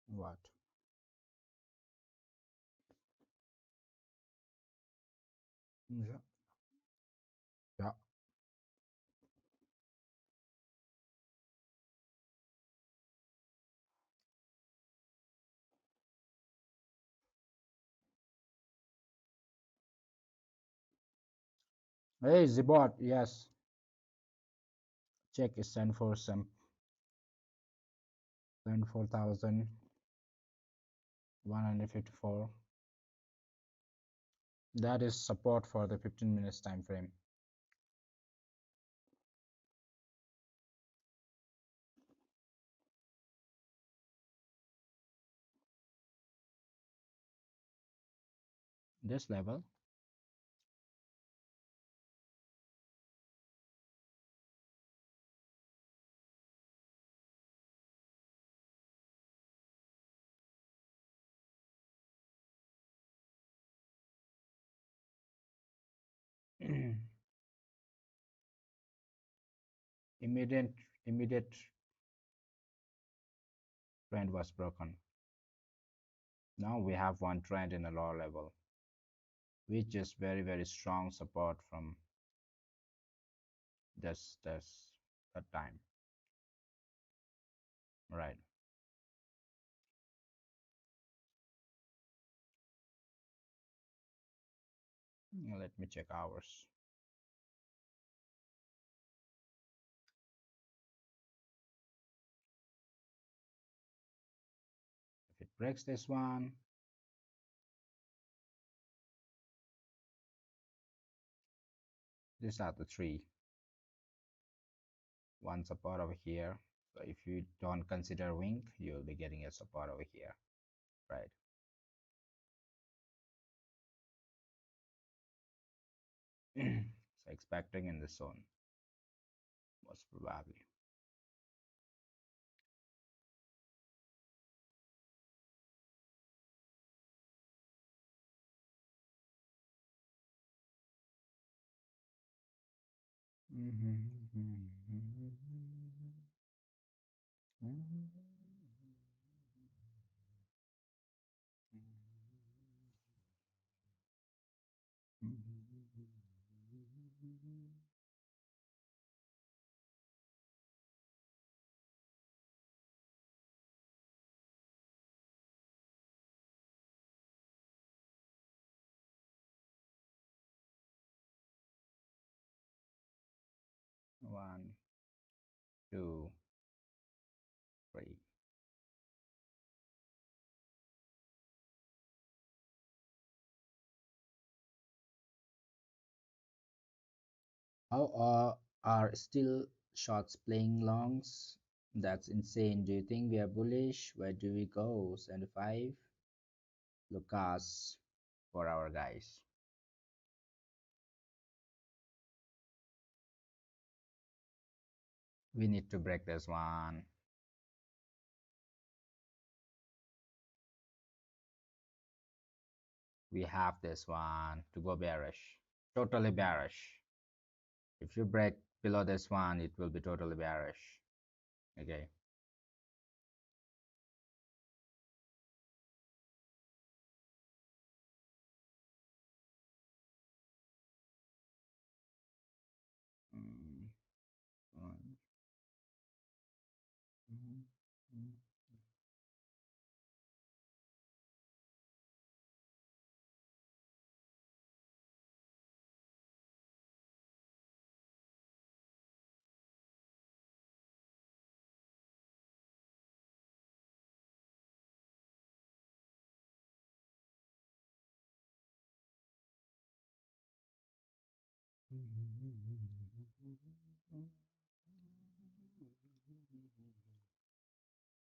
What? Yeah. Yeah. Hey, Zibot, yes. Check is 10 for some 24,154. That is support for the 15 minutes time frame. This level. immediate immediate trend was broken. Now we have one trend in a lower level, which is very strong support from this that time. Right. Let me check hours. If it breaks this one, these are the three. One support over here. So if you don't consider wing, you'll be getting a support over here. Right. So expecting in the zone, most probably. One, two, three. How are still shorts playing longs? That's insane. Do you think we are bullish? Where do we go? 75. Lucas for our guys. We need to break this one. We have this one to go bearish. Totally bearish. If you break below this one, it will be totally bearish. Okay. Mm,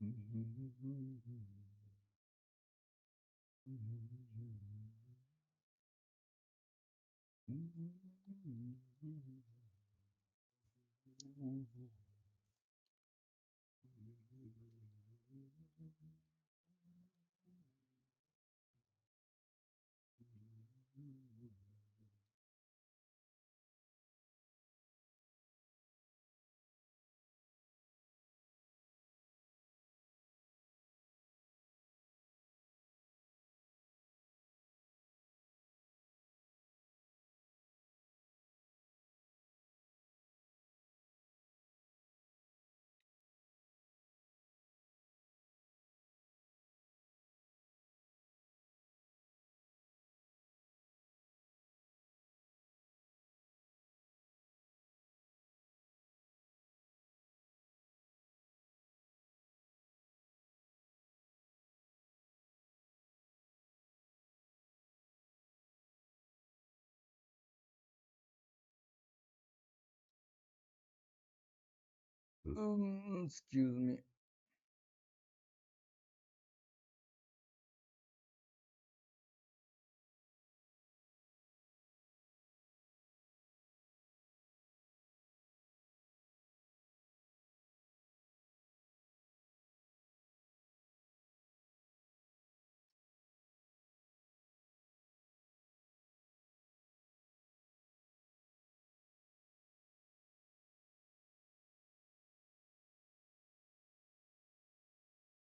mm, mm, mm, Excuse me.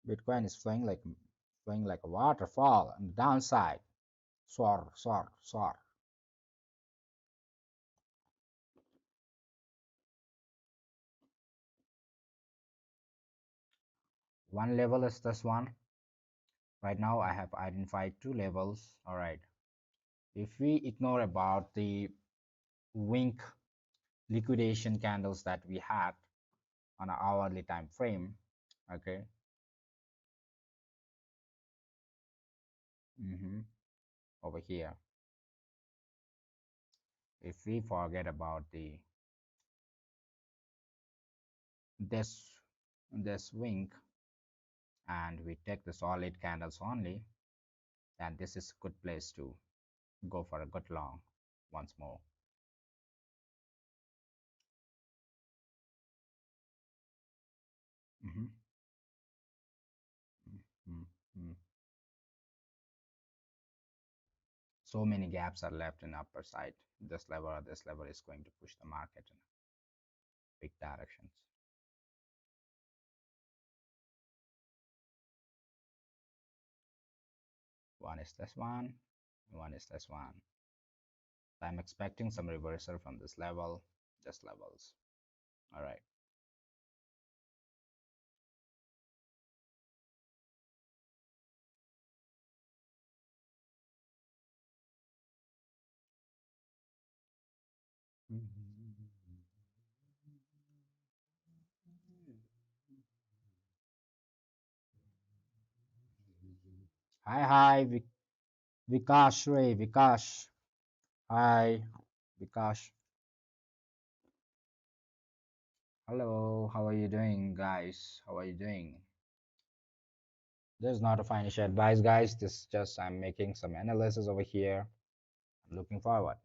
Bitcoin is flowing like a waterfall on the downside. Soar, soar, soar. One level is this one. Right now I have identified two levels. All right. If we ignore about the wink liquidation candles that we had on an hourly time frame, okay. Over here, if we forget about the this this wink and we take the solid candles only, then this is a good place to go for a good long once more. Mm-hmm. Mm-hmm. So many gaps are left in upper side. This level or this level is going to push the market in big directions. One is this one is this one. I'm expecting some reversal from this level, just levels. All right. Hi, Vikash Ray, Vikash. Hi, Vikash. Hello, how are you doing, guys? How are you doing? This is not a financial advice, guys. This is just I'm making some analysis over here. I'm looking forward.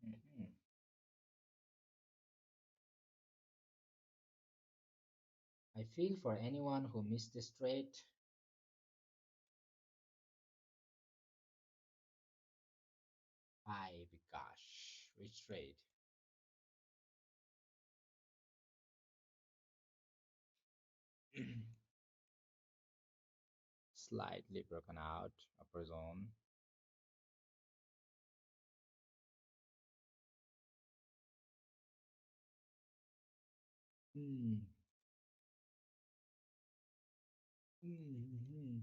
Mhm. I feel for anyone who missed this trade. I gosh, which trade? Slightly broken out, upper zone. Hmm. Mhm.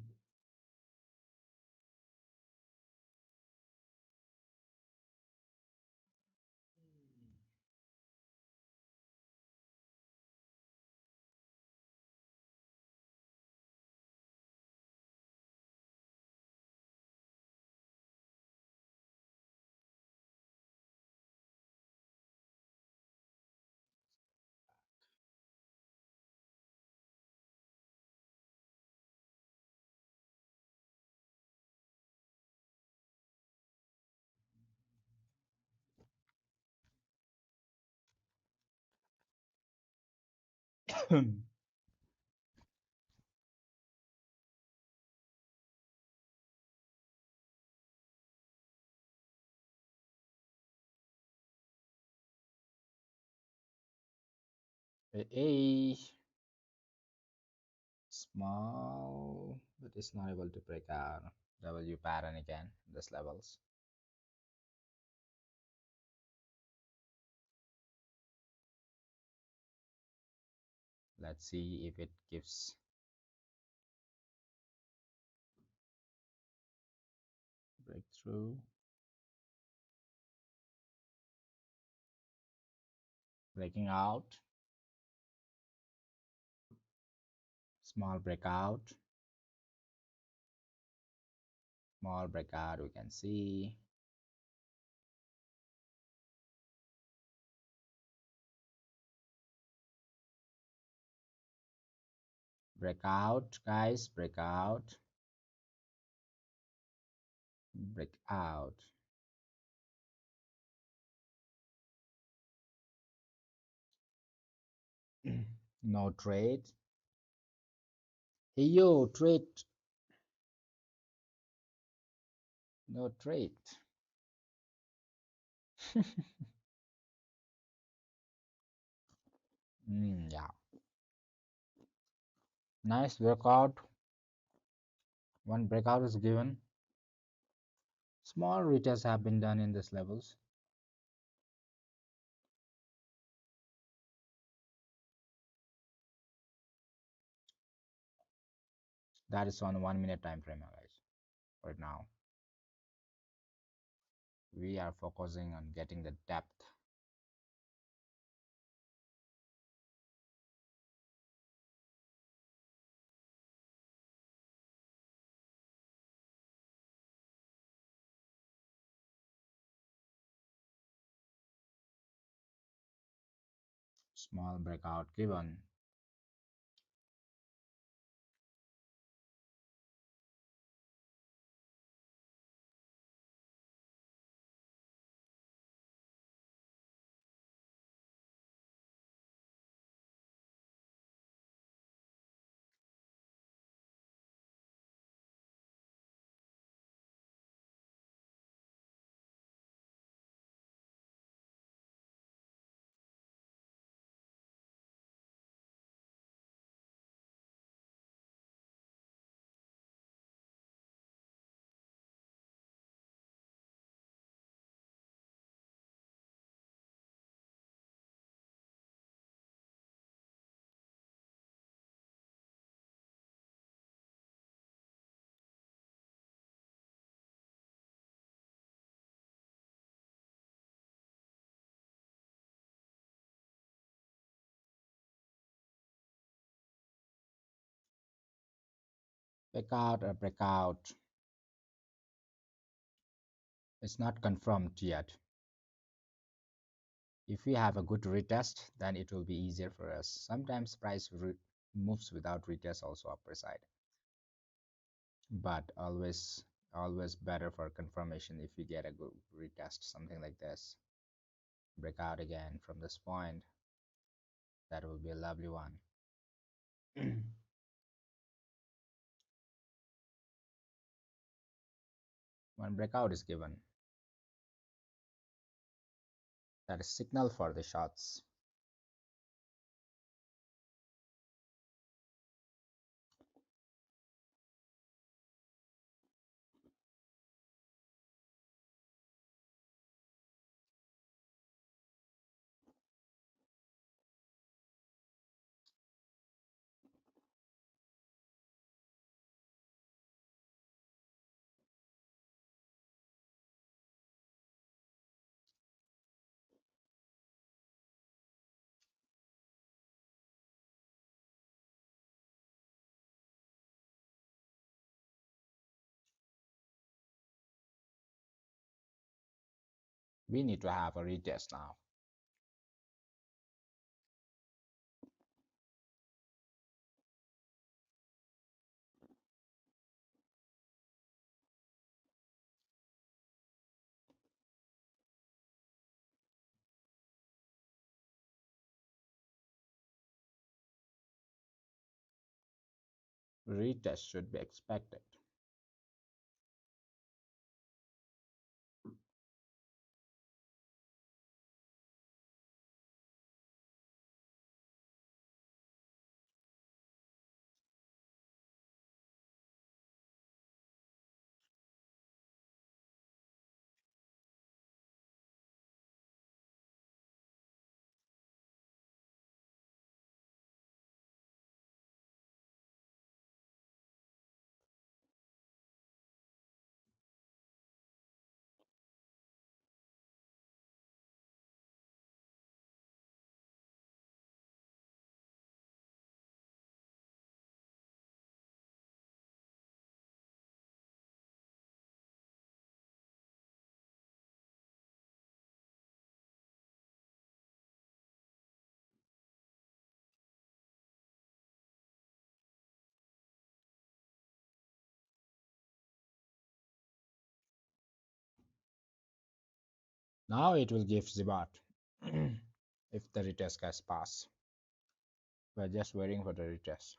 A small, but it's not able to break out. W pattern again, this levels. Let's see if it gives breakthrough. Breaking out, small breakout, small breakout, we can see. Breakout, guys, breakout, breakout. No trade. Hey yo, trade, no trade. Yeah, nice breakout. One breakout is given. Small retests have been done in these levels. That is on 1 minute time frame, guys. Right now, we are focusing on getting the depth. Small breakout given. Breakout or breakout. It's not confirmed yet. If we have a good retest, then it will be easier for us. Sometimes price moves without retest also upper side, but always better for confirmation if we get a good retest, something like this. Breakout again from this point. That will be a lovely one. One breakout is given. That is signal for the shots. We need to have a retest now. retest should be expected. Now it will give Zibat if the retest gets passed. We're just waiting for the retest.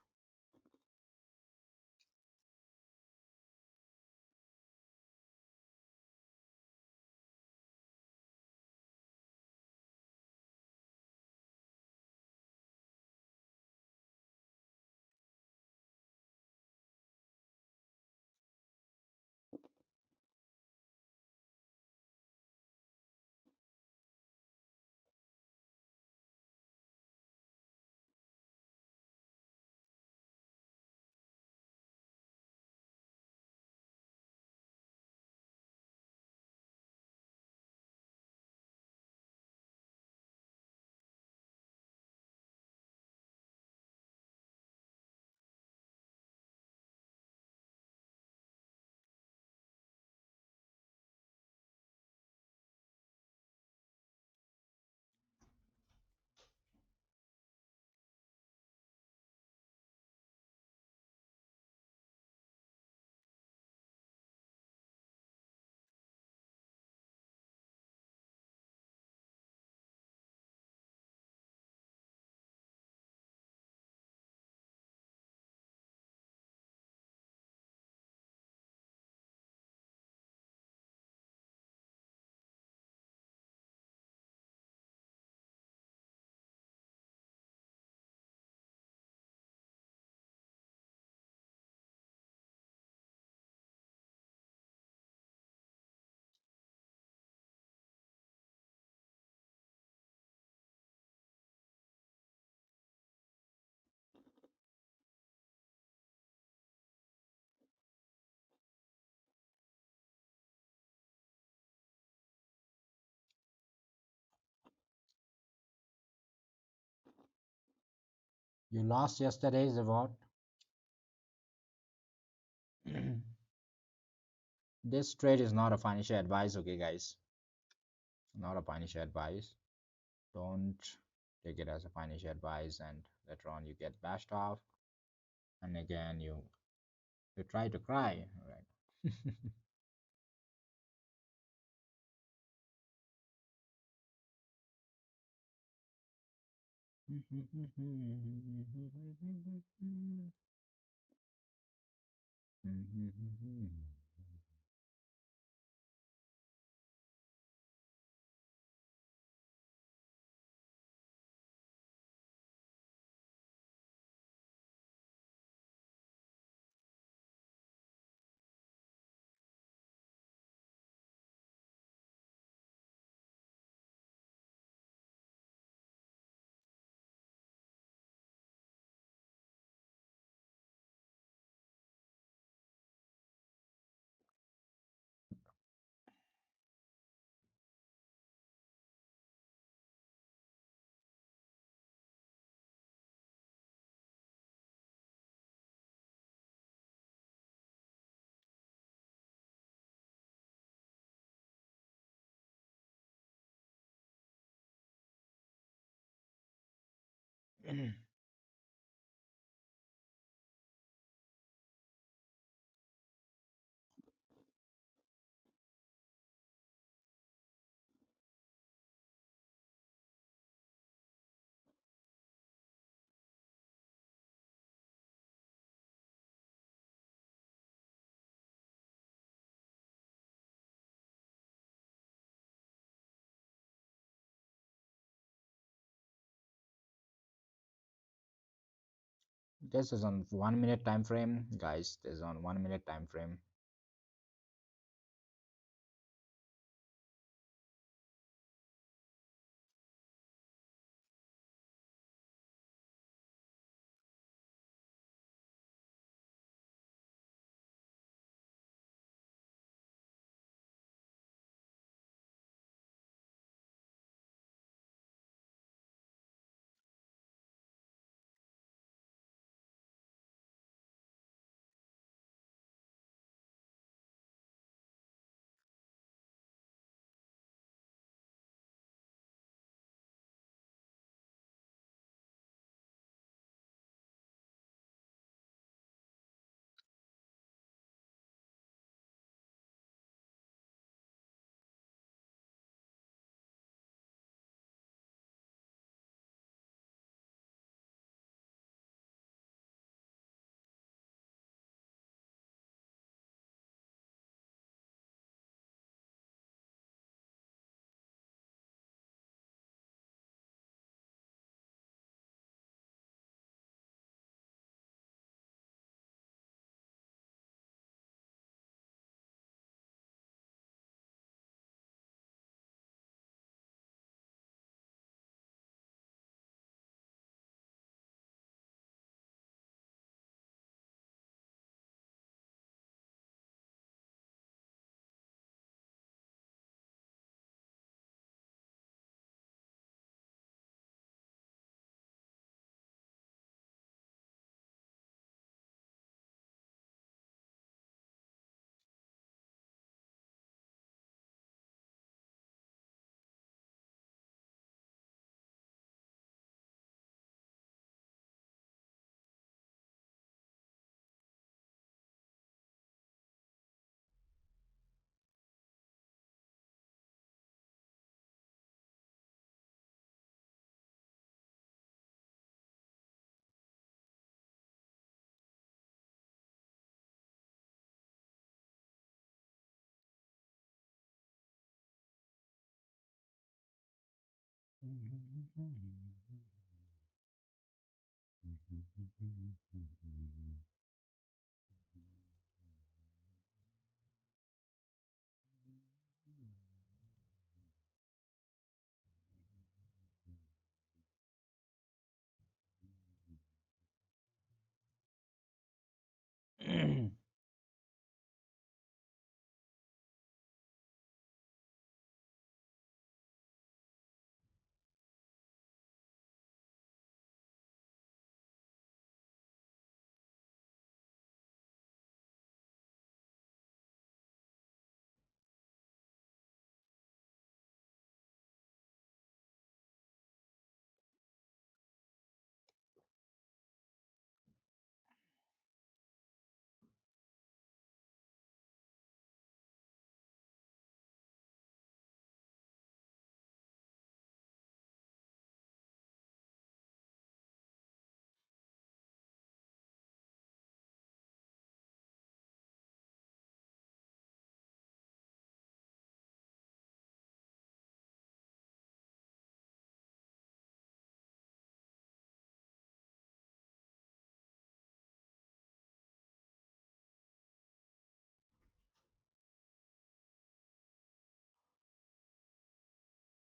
You lost yesterday, Zibat. This trade is not a financial advice, okay, guys? Not a financial advice. Don't take it as a financial advice and later on you get bashed off and again you try to cry, right? This is on 1 minute time frame, guys. This is on 1 minute time frame.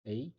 A.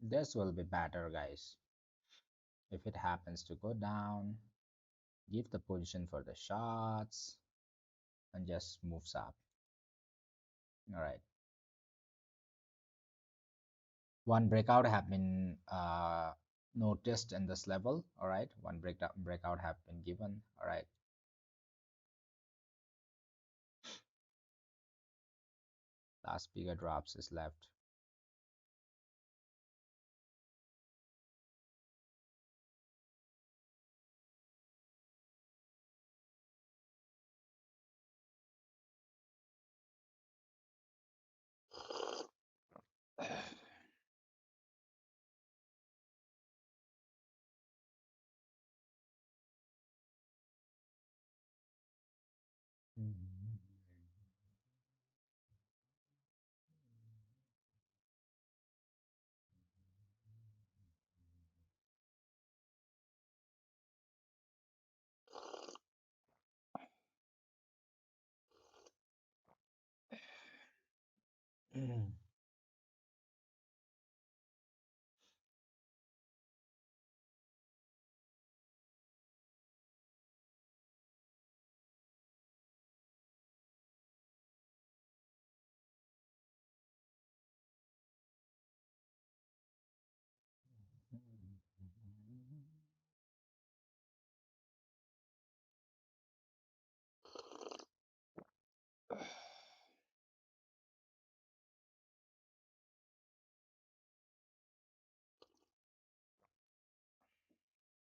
This will be better, guys. If it happens to go down, give the position for the shots and just moves up. All right. One breakout have been noticed in this level. All right. One breakout have been given. All right. Last bigger drops is left.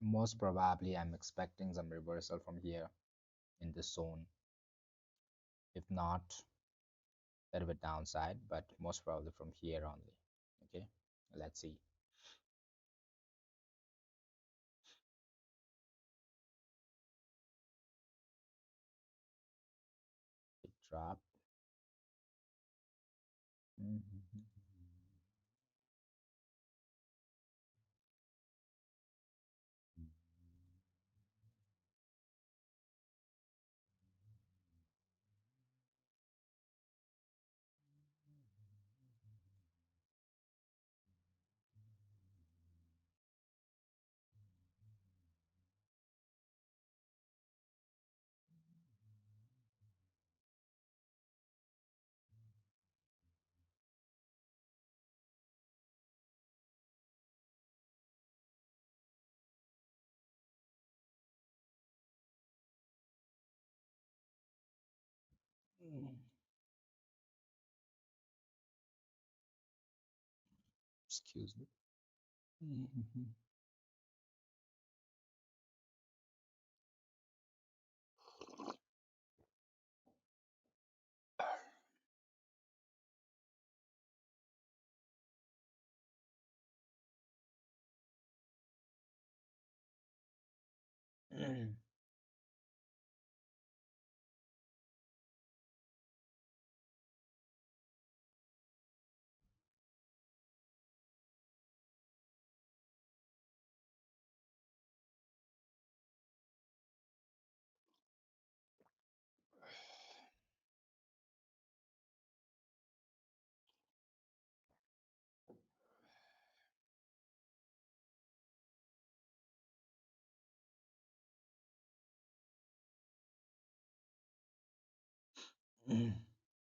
Most probably, I'm expecting some reversal from here in this zone. If not, there will be downside, but most probably from here only. Okay, let's see. It drop. Mhm. Excuse me.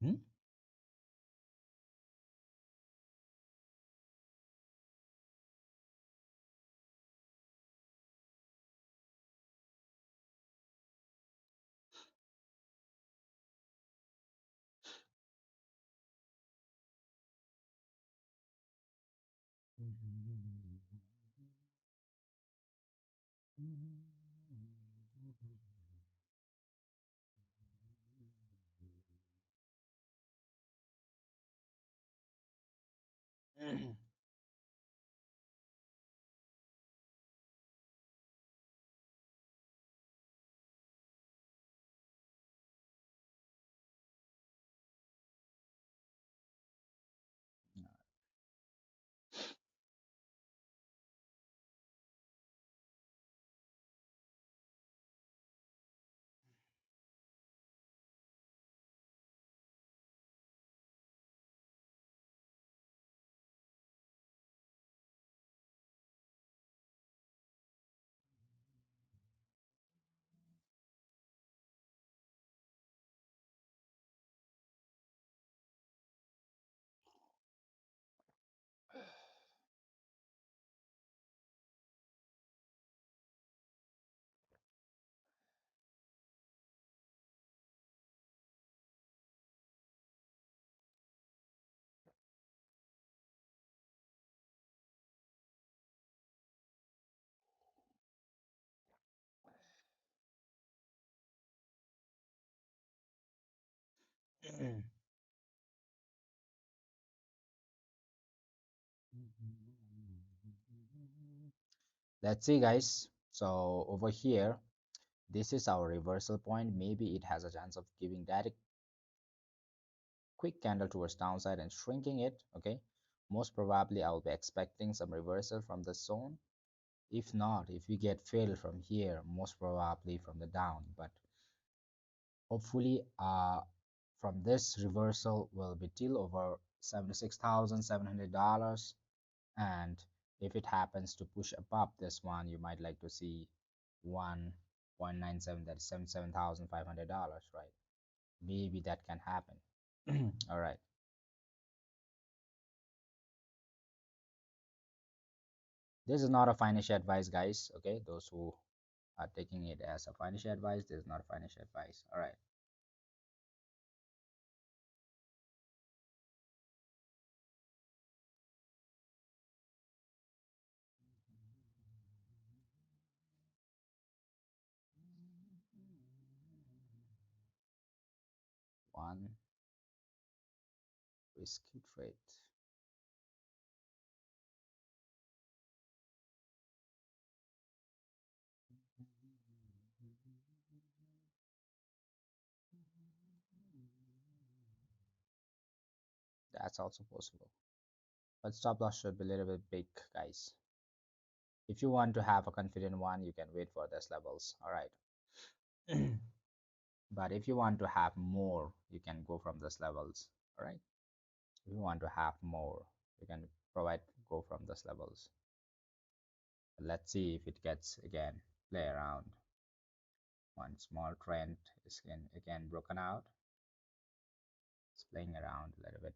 Hmm? Let's see, guys. So over here, this is our reversal point. Maybe it has a chance of giving that a quick candle towards downside and shrinking it. Okay, most probably I will be expecting some reversal from the zone. If not, if we get failed from here, most probably from the down. But hopefully, from this reversal will be till over $76,700. And if it happens to push above this one, you might like to see 1.97, that is $77,500, right? Maybe that can happen. All right. This is not a financial advice, guys. Okay, those who are taking it as a financial advice, this is not financial advice. All right. One risky trade. That's also possible. But stop loss should be a little bit big, guys. If you want to have a confident one, you can wait for these levels. All right. But if you want to have more, you can go from these levels. All right. If you want to have more, you can provide go from these levels. Let's see if it gets again play around. One small trend is again broken out. It's playing around a little bit.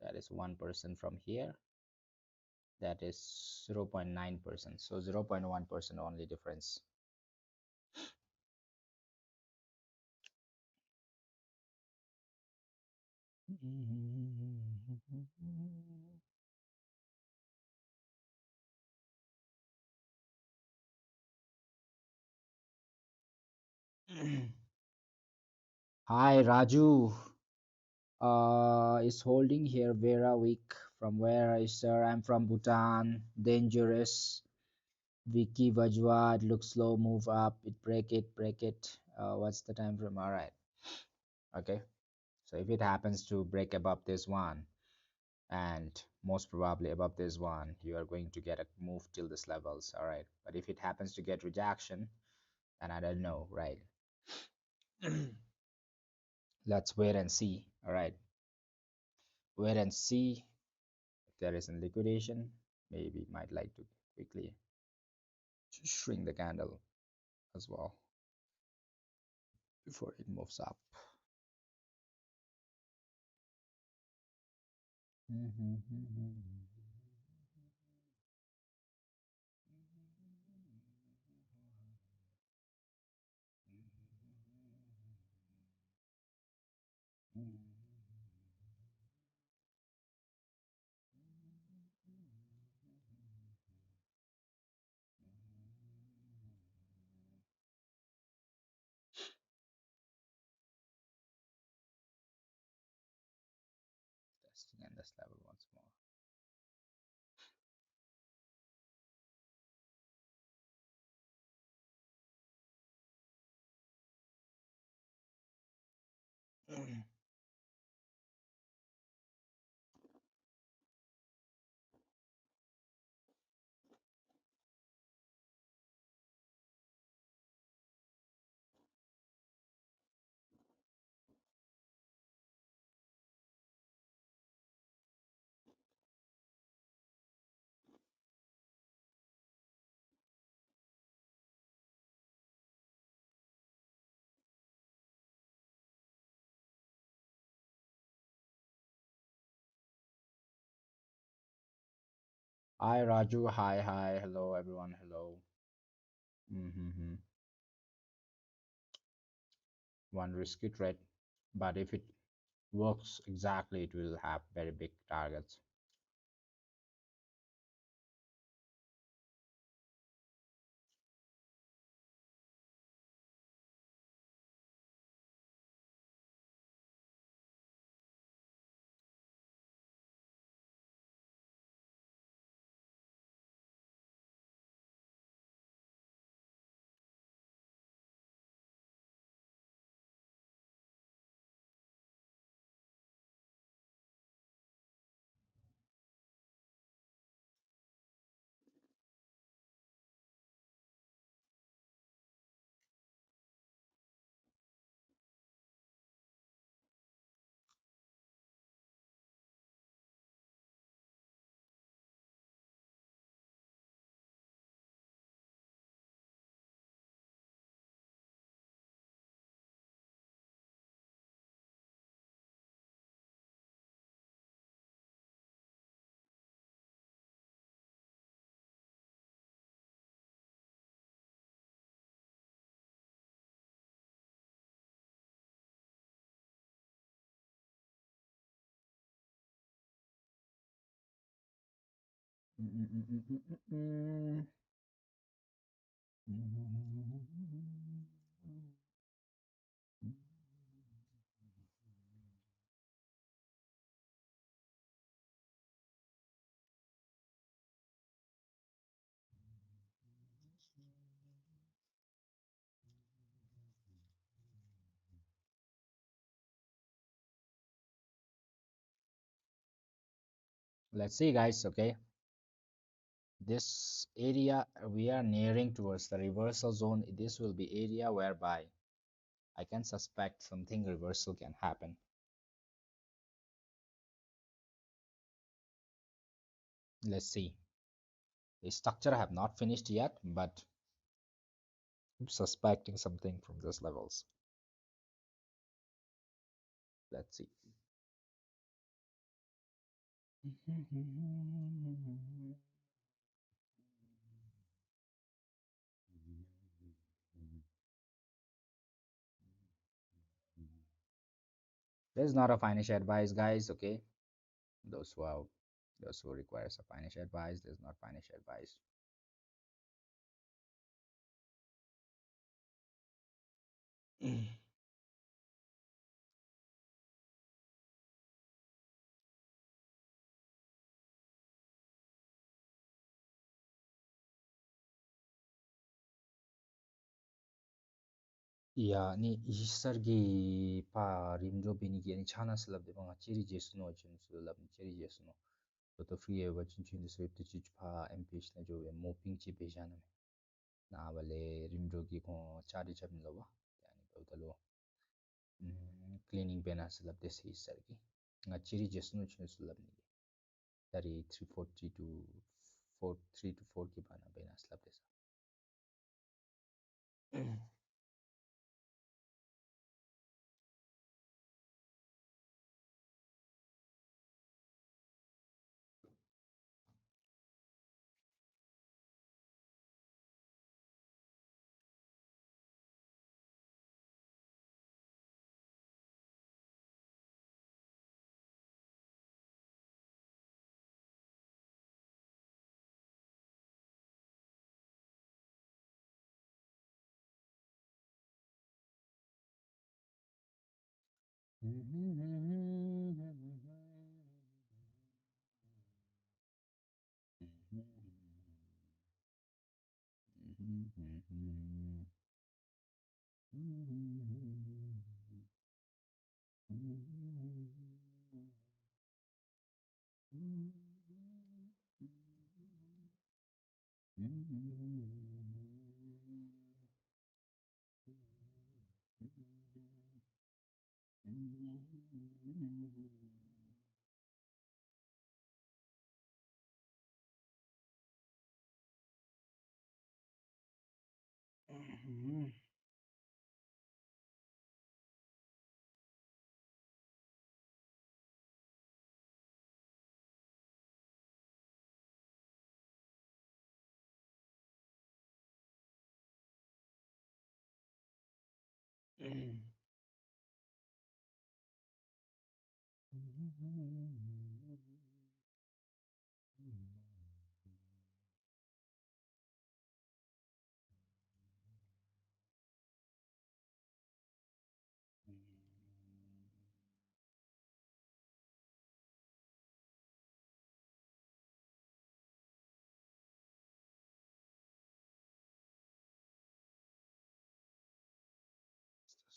That is 1% from here. That is 0.9%. So 0.1% only difference. Hi Raju. Is holding here Vera weak. From where is sir? I'm from Bhutan. Dangerous. Vicky Vajwa. It looks slow. Move up. It break it. Break it. What's the time frame? All right. Okay. So if it happens to break above this one, and most probably above this one, you are going to get a move till this levels. All right. But if it happens to get rejection, and I don't know, right? Let's wait and see. All right. Wait and see if there is a liquidation. Maybe might like to quickly shrink the candle as well before it moves up. Testing in this level once more. Hi Raju, hi, hello everyone, hello. Mm-hmm. One risky trade, but if it works exactly, it will have very big targets. Let's see, guys. Okay, this area we are nearing towards the reversal zone. This will be area whereby I can suspect something reversal can happen. Let's see. The structure I have not finished yet, but I'm suspecting something from these levels. Let's see. This is not a financial advice, guys. Okay, those who have, those who requires a financial advice, there's not financial advice. Yani isargi pa rimjo binigi ani chana slab de banga chiri jesuno chin sulab chiri jesuno to free ever chin chin srep te chich pa mpish na jo moping chi bejana na wale rimjo gi ko chari cham lawa yani tawtalo cleaning bena slab de si isargi nga chiri jesuno chin sulab ni dari 340 to 4 3 to 4 ki bana bena slab de sa This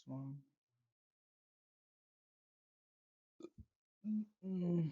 one. Mm.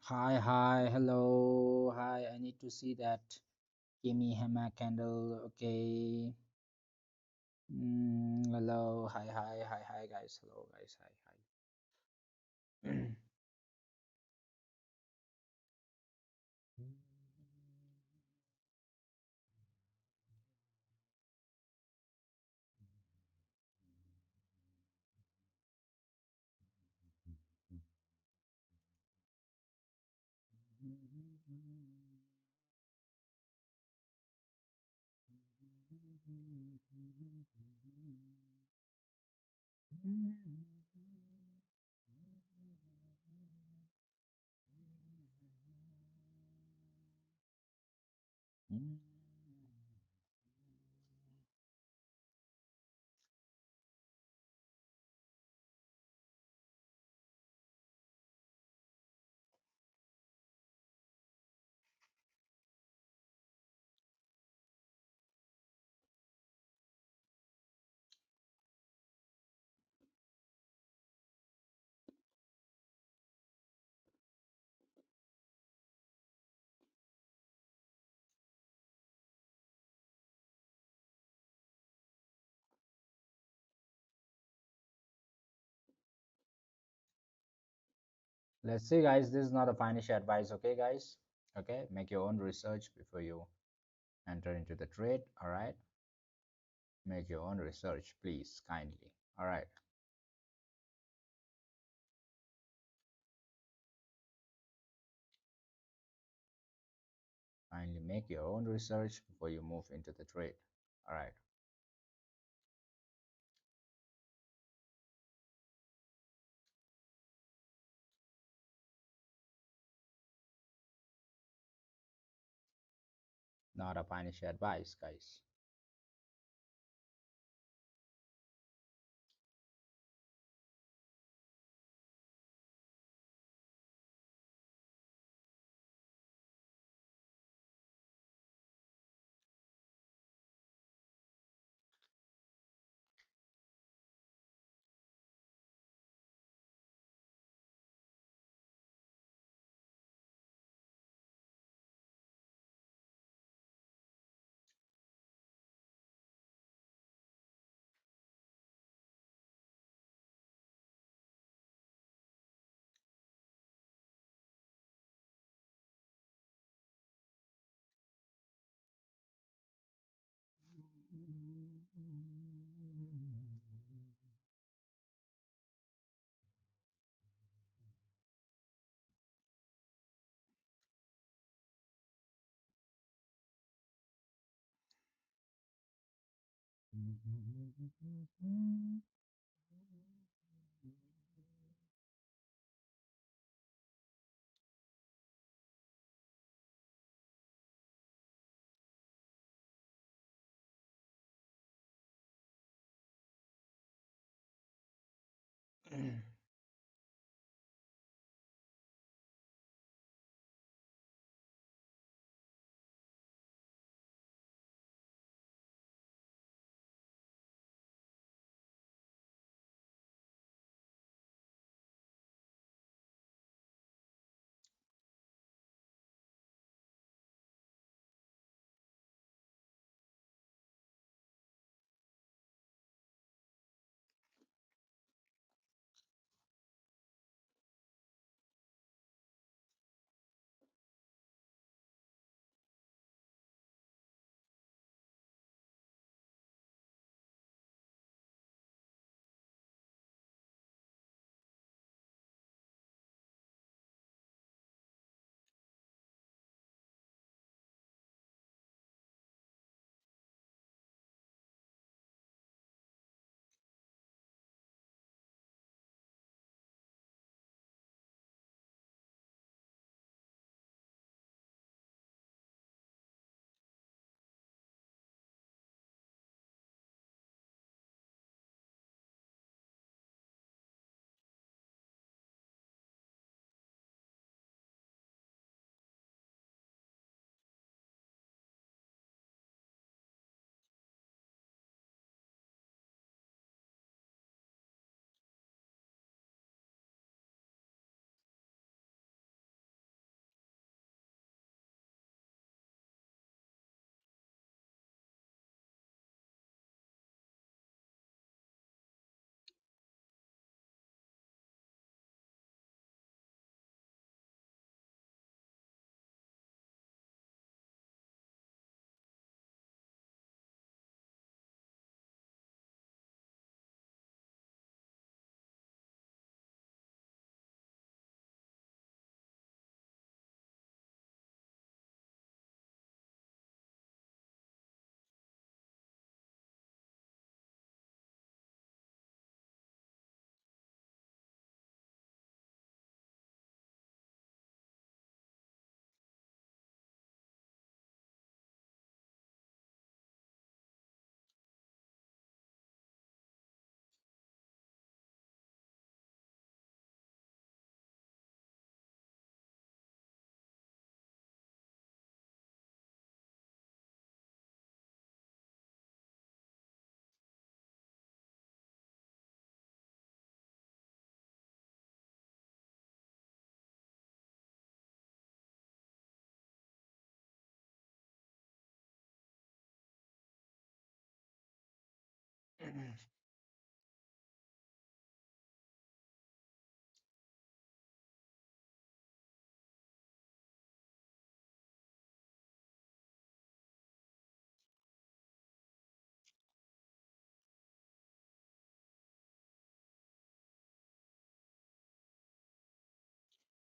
Hi, hi, hello, hi. I need to see that Kimmy Hammer candle. Okay. Hello, hi, hi, hi, hi, guys. Hello, guys. Hi, hi. Let's see, guys. This is not a financial advice, okay, guys? Okay, make your own research before you enter into the trade. All right, make your own research, please, kindly. All right, kindly make your own research before you move into the trade. All right. Not a financial advice, guys.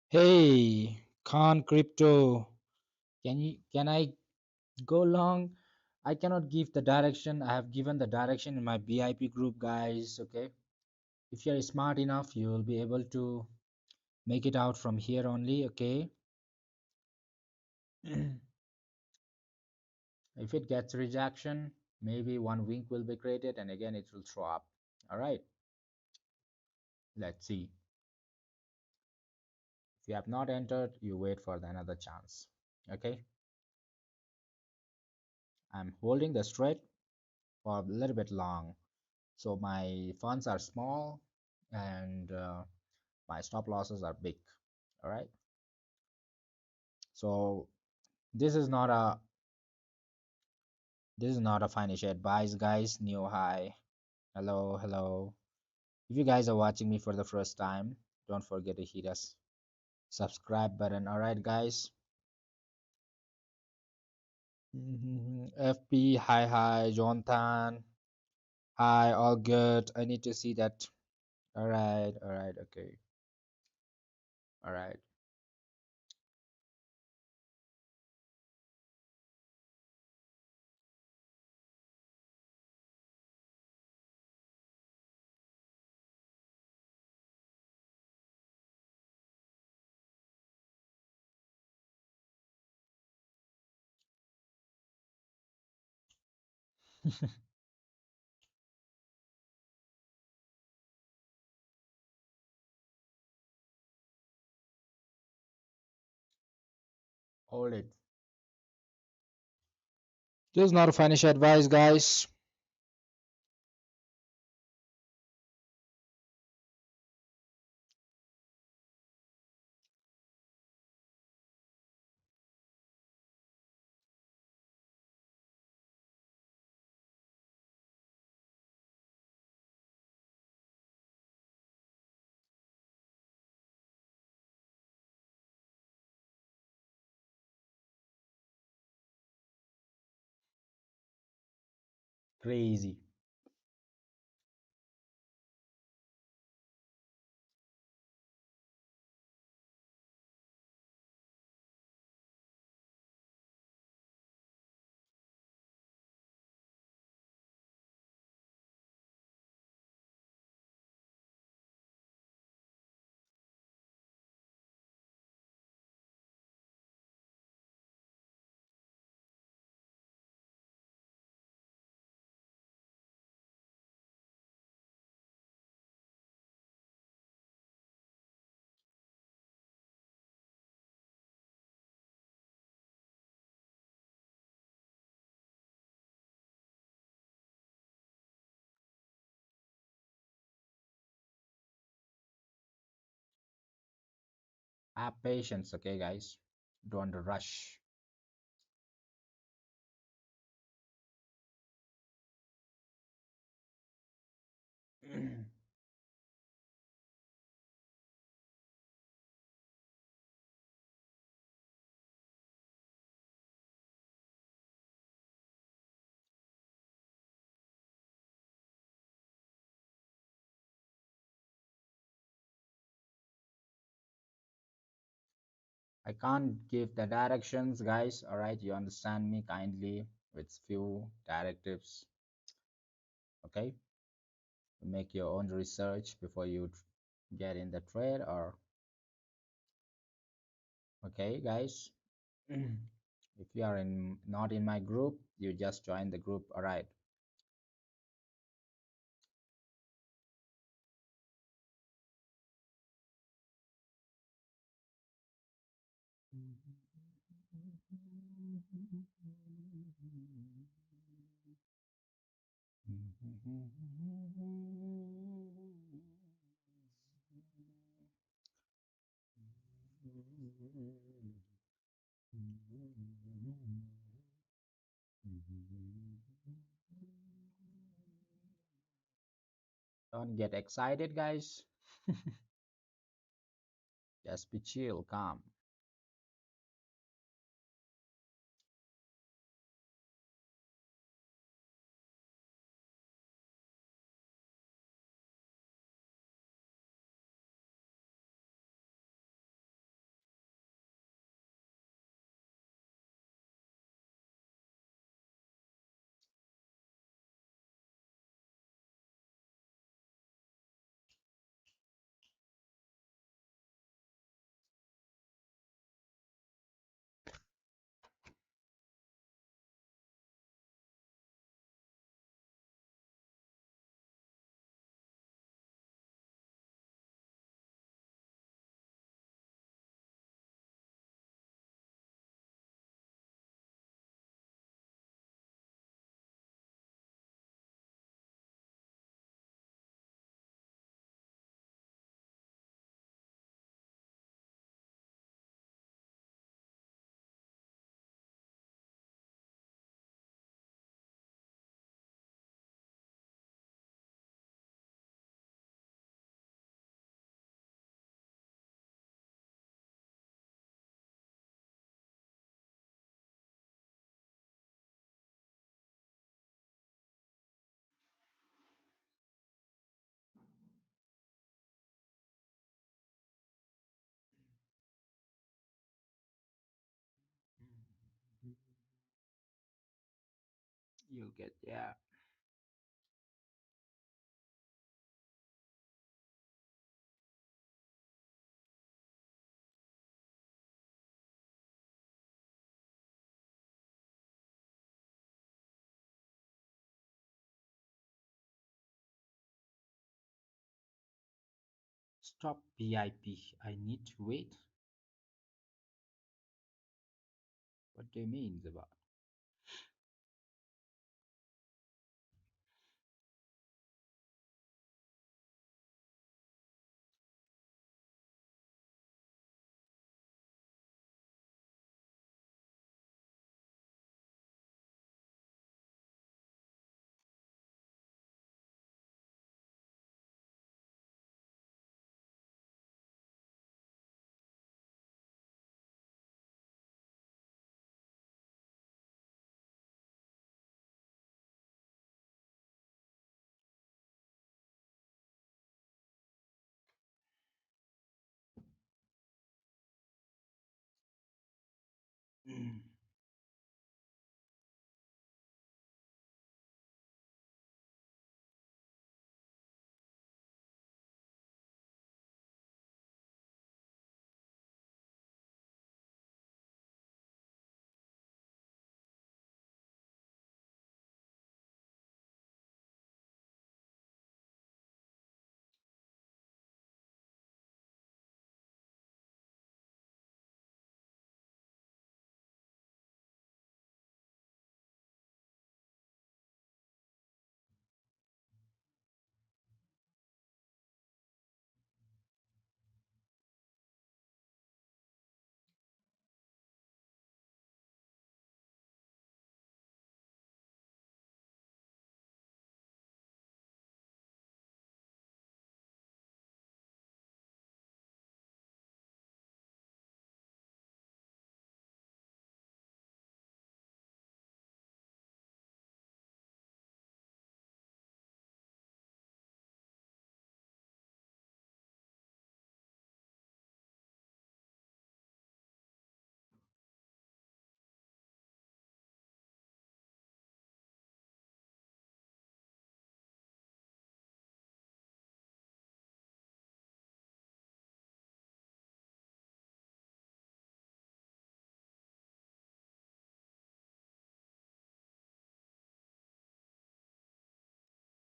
Hey, Khan Crypto, can I go long? I cannot give the direction. I have given the direction in my BIP group, guys. Okay, if you're smart enough, you will be able to make it out from here only. Okay, if it gets rejection, maybe one wink will be created, and again it will throw up. All right, let's see. If you have not entered, you wait for the another chance. Okay, I'm holding the straight for a little bit long. So my funds are small and my stop losses are big. All right. So this is not a financial advice, guys. New high. Hello, hello. If you guys are watching me for the first time, don't forget to hit us subscribe button. All right, guys. FP, hi, hi, Jonathan. Hi, all good. I need to see that. All right, okay. All right. Hold it. This is not a financial advice, guys. Crazy. Have patience, okay, guys. Don't rush. I can't give the directions, guys. All right, you understand me kindly with few directives. Okay, make your own research before you get in the trade. Or okay, guys. If you are in not in my group, you just join the group. All right. Don't get excited, guys. Just be chill, calm. You get, yeah. Stop BIP. I need to wait. What do you mean about?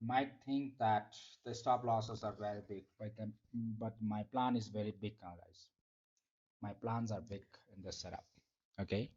Might think that the stop losses are very big, but my plan is very big now, guys. My plans are big in the setup. Okay.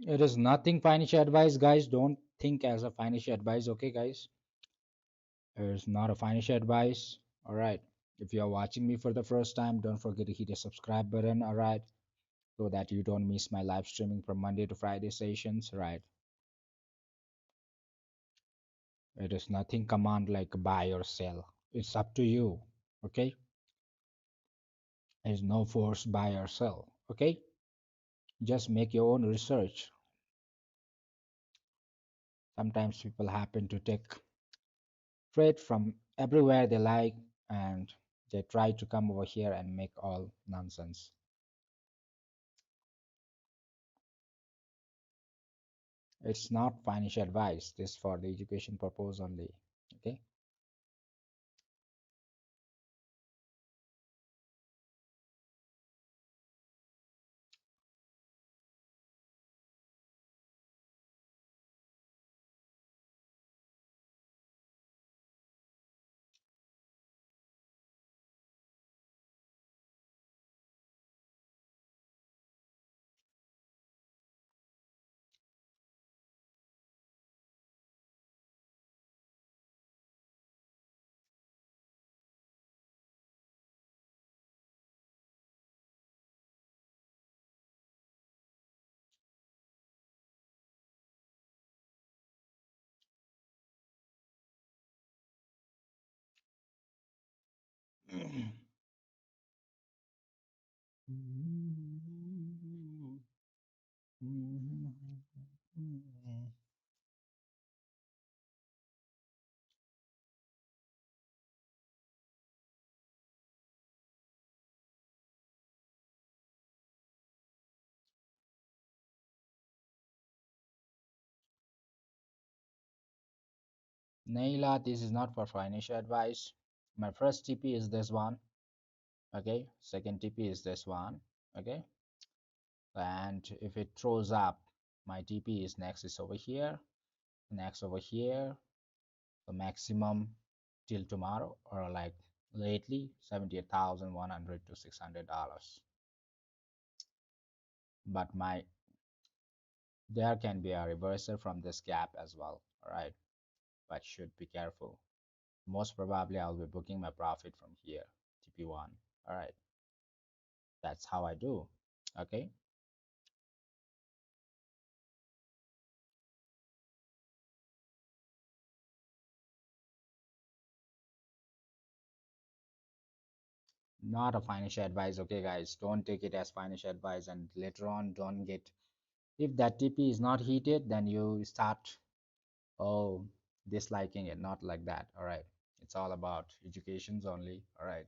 It is nothing financial advice, guys. Don't think as a financial advice, okay, guys? It's not a financial advice. All right. If you are watching me for the first time, don't forget to hit the subscribe button. All right, so that you don't miss my live streaming from Monday to Friday sessions. Right. It is nothing command like buy or sell. It's up to you. Okay. There's no force buy or sell. Okay. Just make your own research. Sometimes people happen to take trade from everywhere they like, and they try to come over here and make all nonsense. It's not financial advice. This is for the education purpose only. Okay. Naila, this is not for financial advice. My first TP is this one. Okay. Second TP is this one. Okay. And if it throws up, my TP is next is over here, next over here, the maximum till tomorrow or like lately 78,100 to $600. But my there can be a reversal from this gap as well. All right, but should be careful. Most probably I'll be booking my profit from here, TP1. All right, that's how I do. Okay. Not a financial advice, okay, guys? Don't take it as financial advice, and later on, don't get, if that TP is not heated, then you start, oh, disliking it. Not like that, all right? It's all about educations only, all right?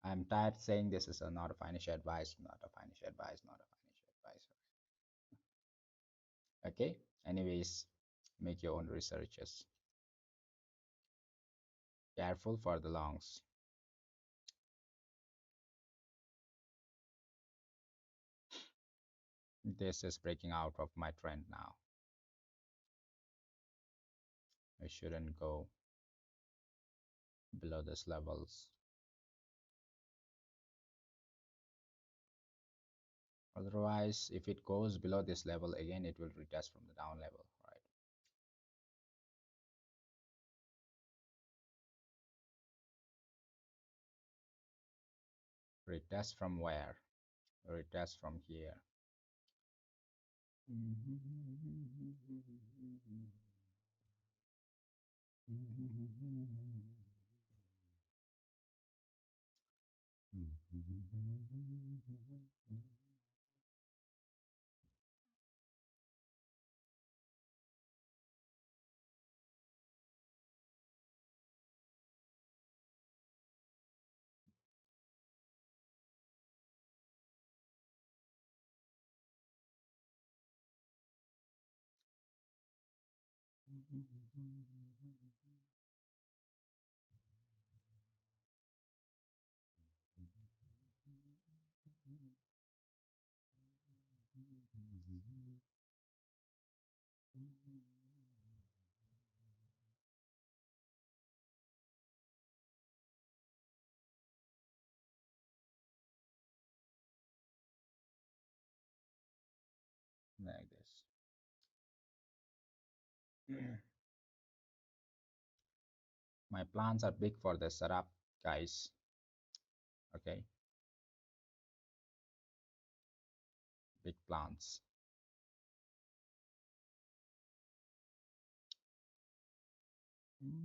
I'm tired saying this is not a financial advice, not a financial advice, not a financial advice. Okay, anyways, make your own researches. Careful for the longs. This is breaking out of my trend now. I shouldn't go below this levels. Otherwise, if it goes below this level again, it will retest from the down level, right? Retest from where? Retest from here. Like this. My plans are big for the setup, guys. Okay, big plans. Okay.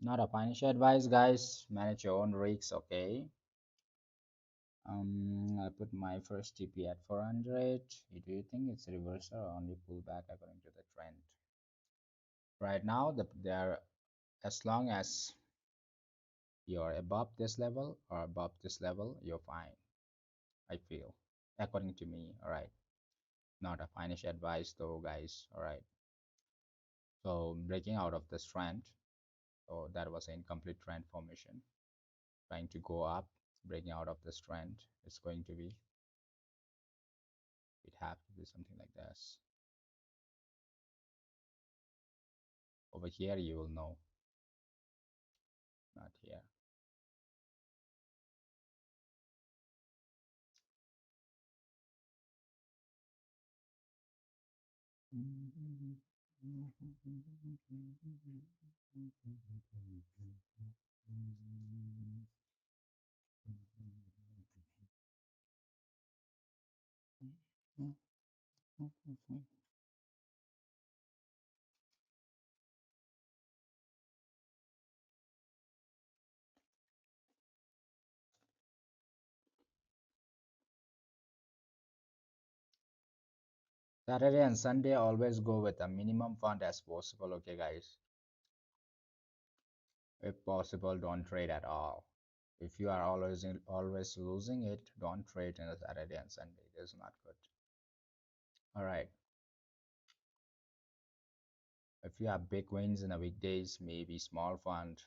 Not a financial advice, guys. Manage your own risks, okay? I put my first TP at 400. Do you think it's a reversal or only pullback according to the trend? Right now, there, as long as you're above this level or above this level, you're fine. I feel, according to me, all right. Not a financial advice, though, guys, all right. So breaking out of this trend, so that was an incomplete trend formation. Trying to go up, breaking out of this trend, it's going to be, it have to be something like this. Over here, you will know, not here. Saturday and Sunday always go with a minimum fund as possible, okay, guys? If possible, don't trade at all. If you are always losing it, don't trade in a Saturday and Sunday. It is not good. All right. If you have big wins in the weekdays, maybe small fund,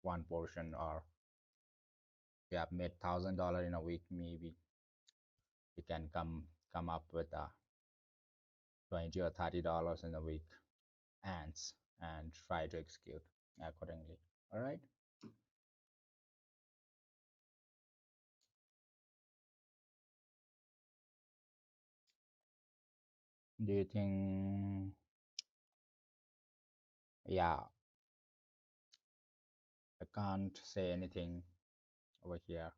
one portion, or we have made $1,000 in a week, maybe we can come up with 20 or $30 in a week and try to execute accordingly. All right. Do you think? Yeah, I can't say anything over here.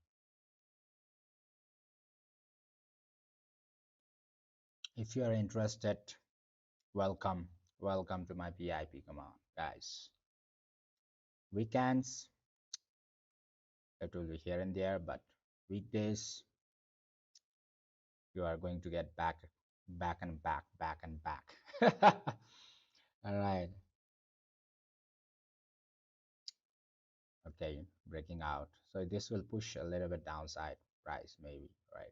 If you are interested, welcome, welcome to my VIP. Come on, guys. Weekends, it will be here and there, but weekdays, you are going to get back and back, back and back. All right. Okay, breaking out. So this will push a little bit downside price, maybe, right?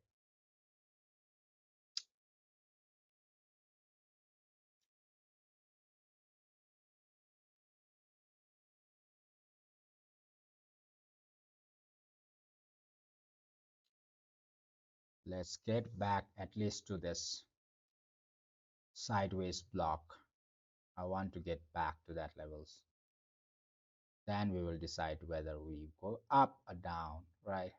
Let's get back at least to this sideways block. I want to get back to that levels. Then we will decide whether we go up or down, right?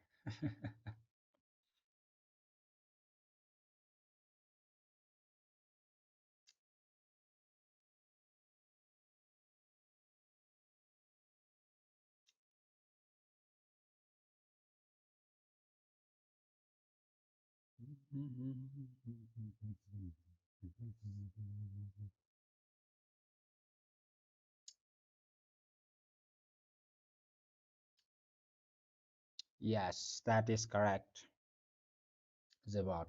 Yes, that is correct, Zebot.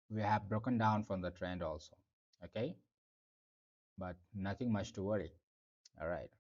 We have broken down from the trend also. Okay, but nothing much to worry. All right.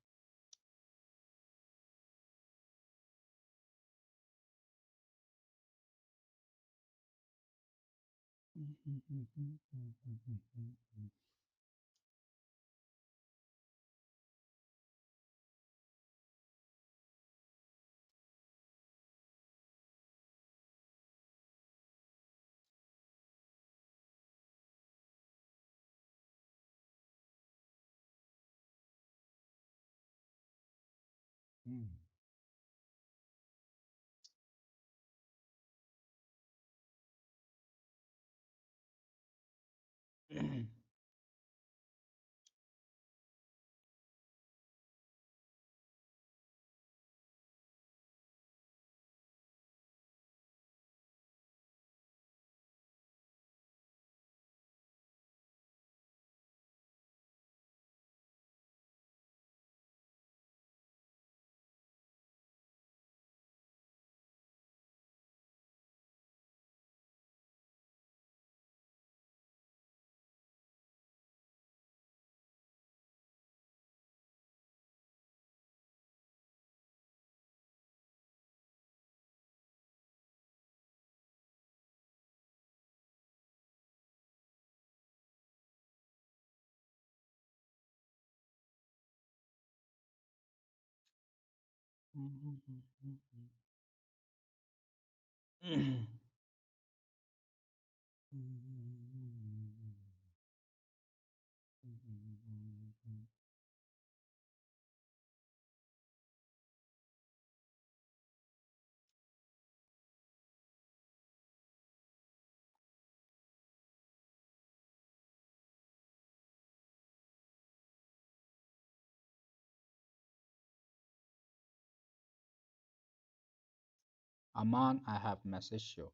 Aman, I have messaged you.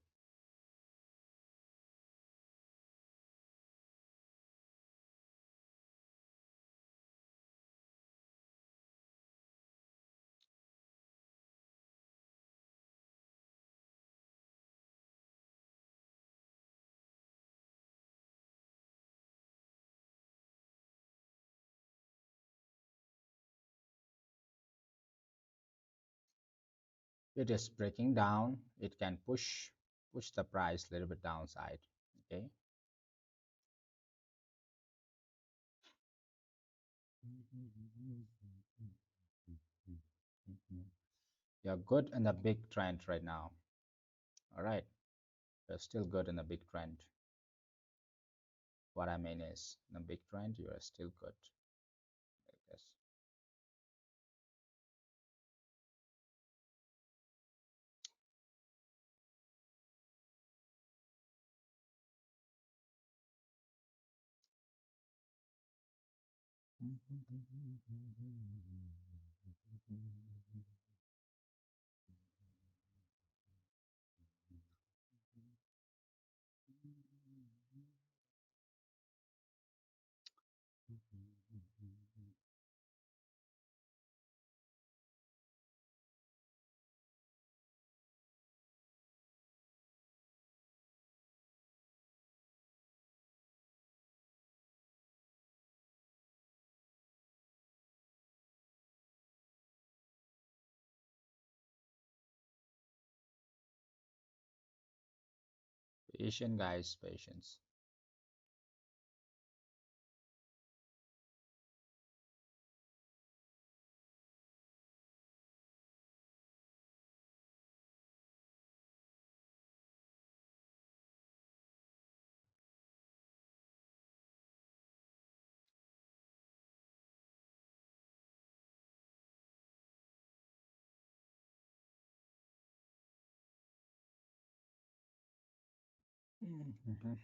It is breaking down. It can push the price a little bit downside. Okay. Mhm. You're good in the big trend right now. All right. You're still good in the big trend. What I mean is, in a big trend, you are still good. I guess. Patience, guys, patience. Mhm.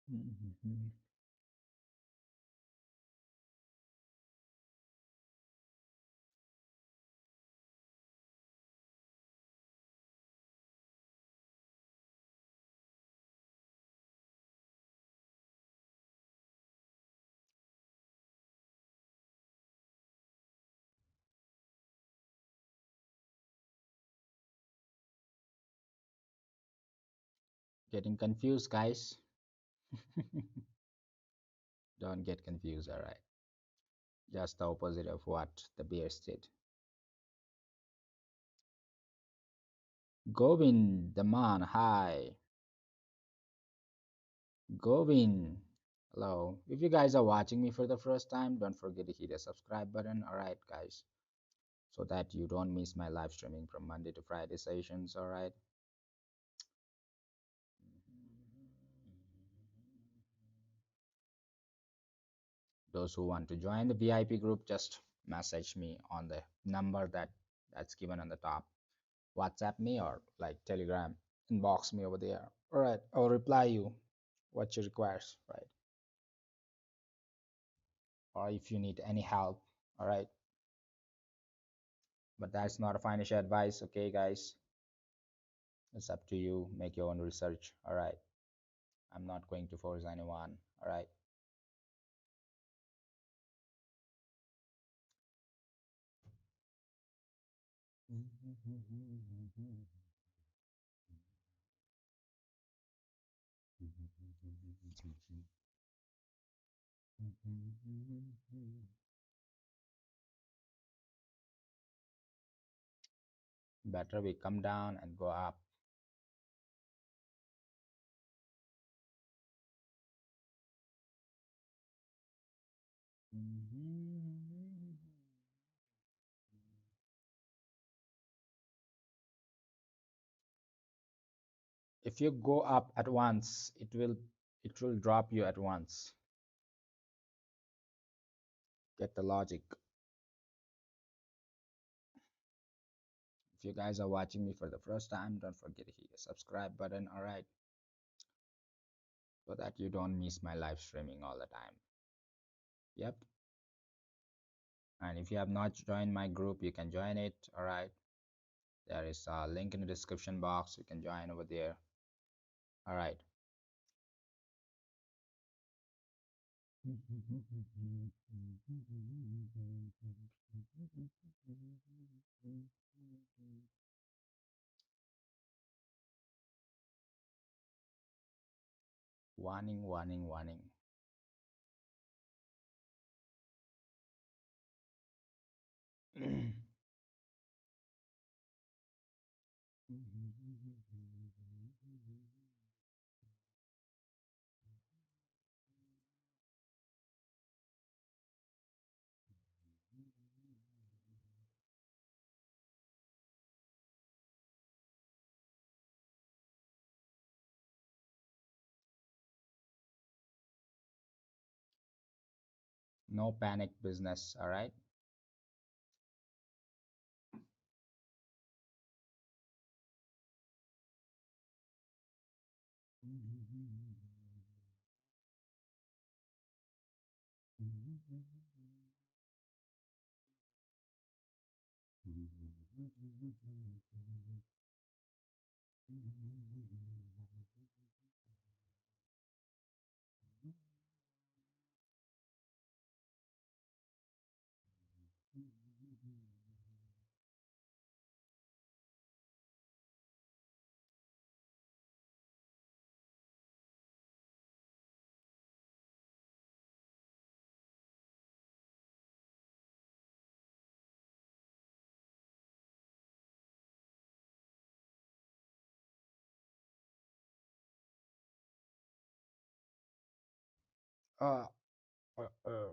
Mhm. Getting confused, guys. Don't get confused, all right? Just the opposite of what the bears did. Govin, the man, hi. Govin, hello. If you guys are watching me for the first time, don't forget to hit the subscribe button, all right, guys? So that you don't miss my live streaming from Monday to Friday sessions, all right? Those who want to join the VIP group, just message me on the number that's given on the top. WhatsApp me or like Telegram, inbox me over there. All right, I'll reply you what you requires, right? Or if you need any help, all right? But that's not a financial advice, okay, guys? It's up to you. Make your own research, all right? I'm not going to force anyone, all right? Better we come down and go up. If you go up at once, it will drop you at once. Get the logic. If you guys are watching me for the first time, don't forget to hit the subscribe button, all right? So that you don't miss my live streaming all the time. Yep. And if you have not joined my group, you can join it, all right? There is a link in the description box. You can join over there. All right. Warning, warning, warning. No panic business, all right? Uh, uh, uh.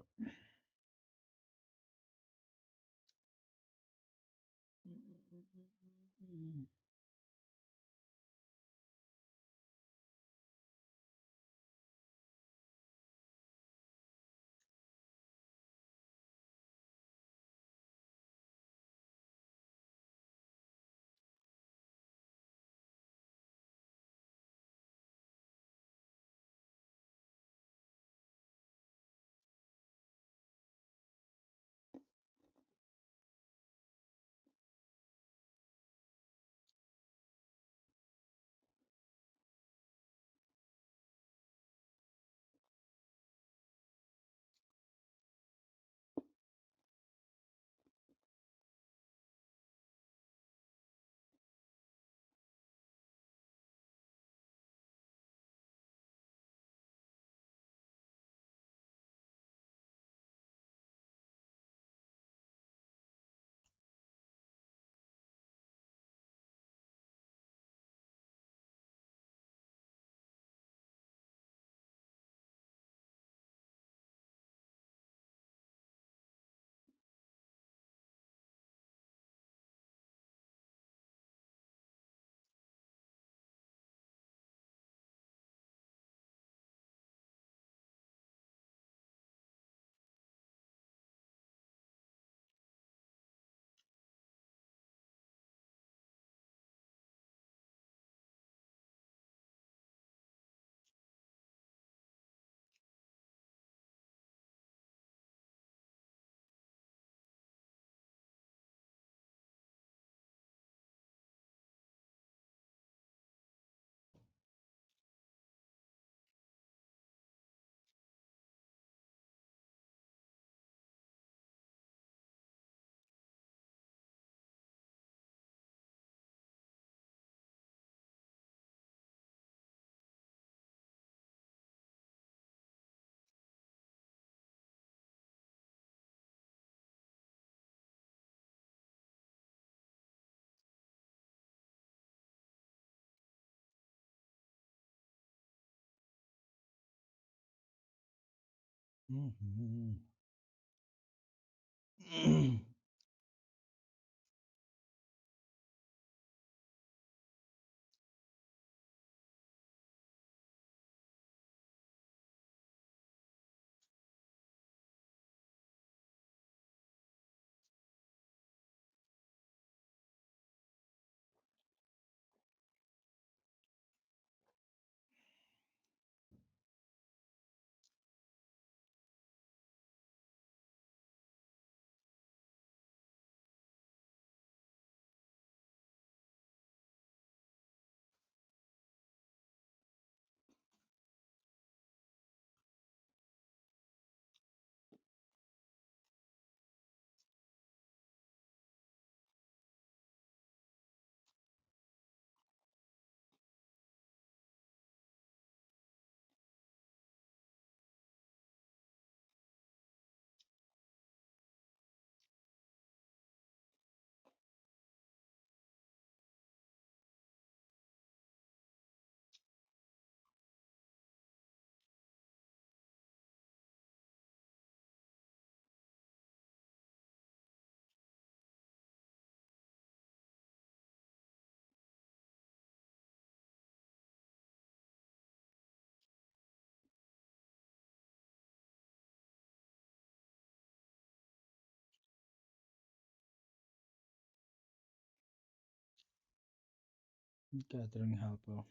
Gathering helper.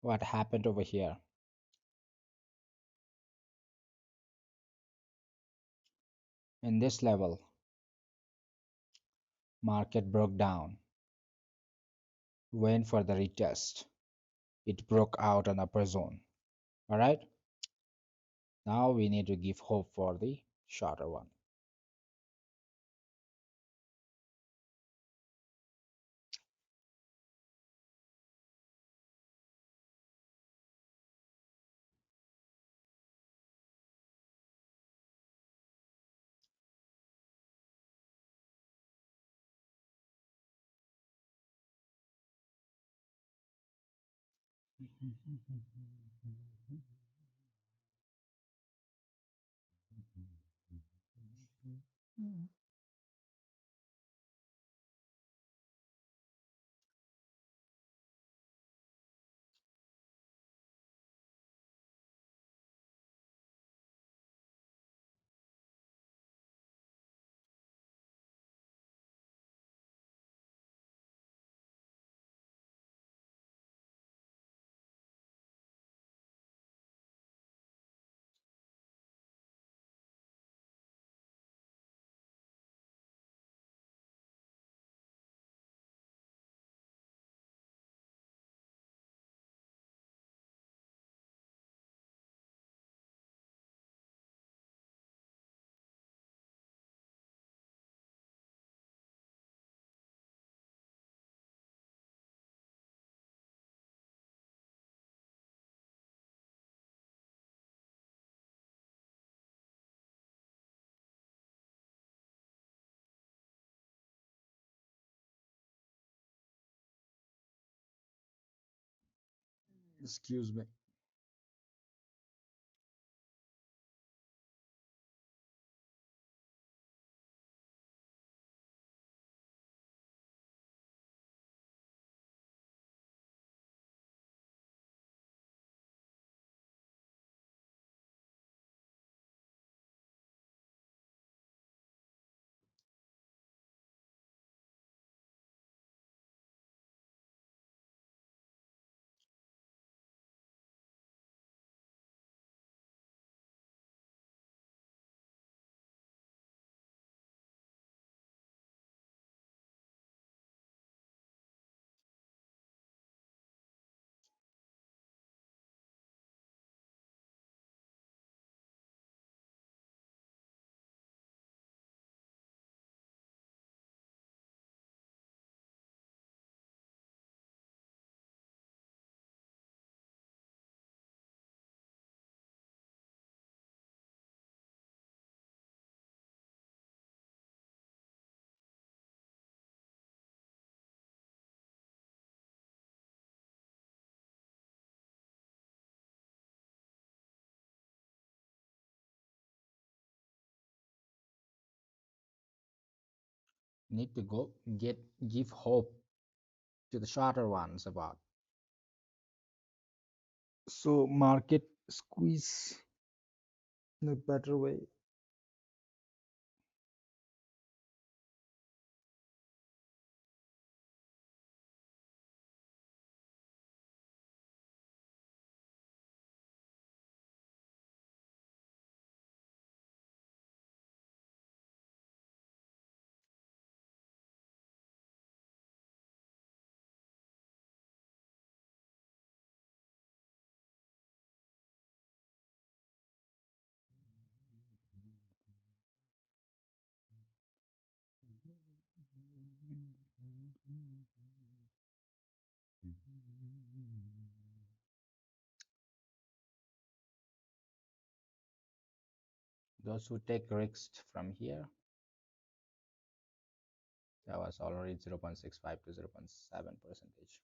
What happened over here? In this level, market broke down, went for the retest. It broke out an upper zone. All right. Now we need to give hope for the shorter one. Excuse me. Need to go get give hope to the shorter ones about. So market squeeze in a better way. Those who take risks from here, that was already 0.65 to 0.7 percentage.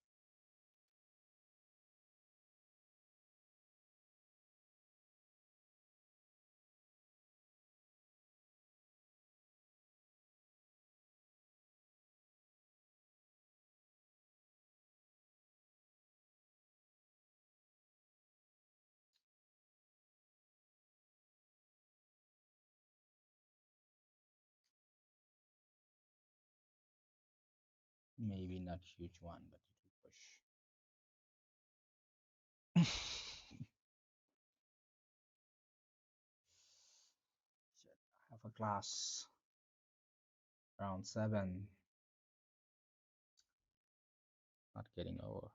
Maybe not huge one, but it will push. Shit, I have a class around 7, not getting over.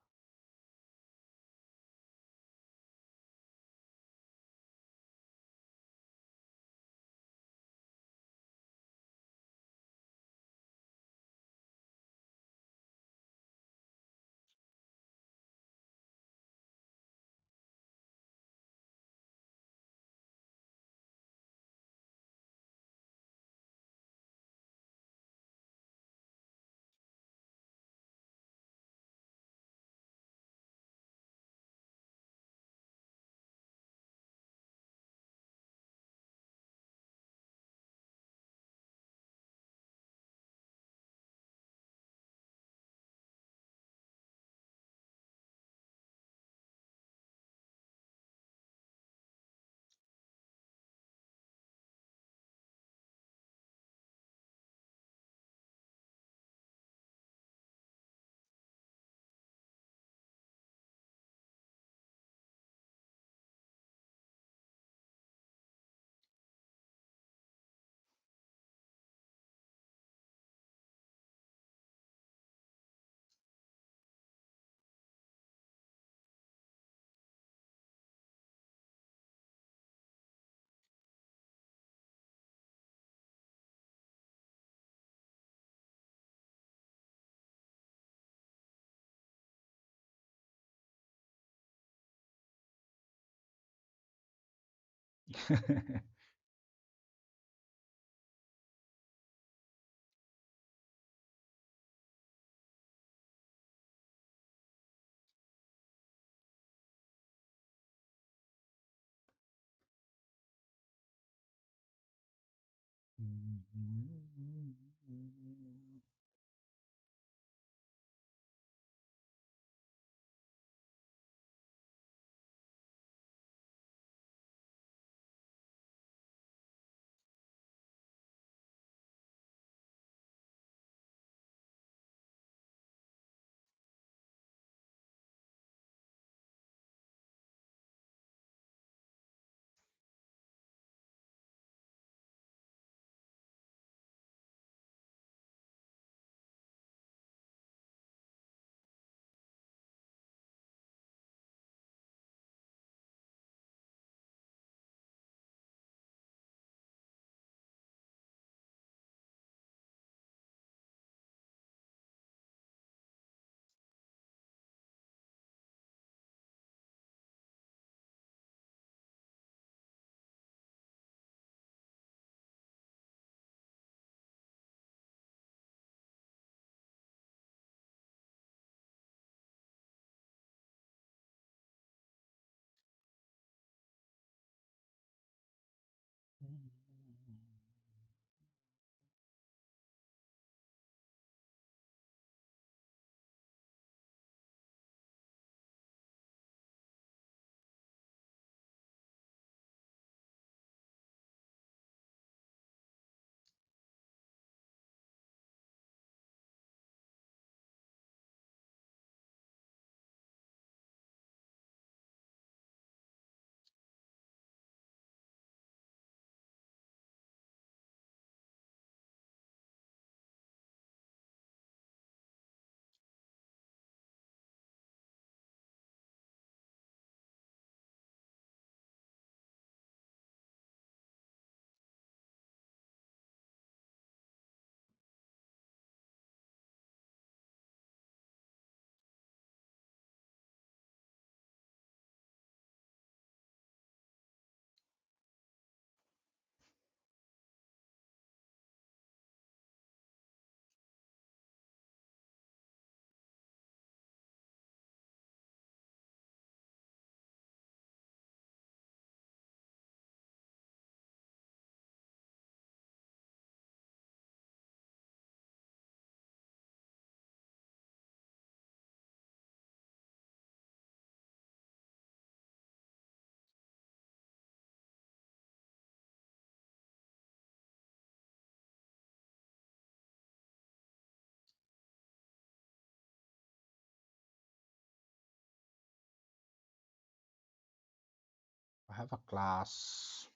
have a class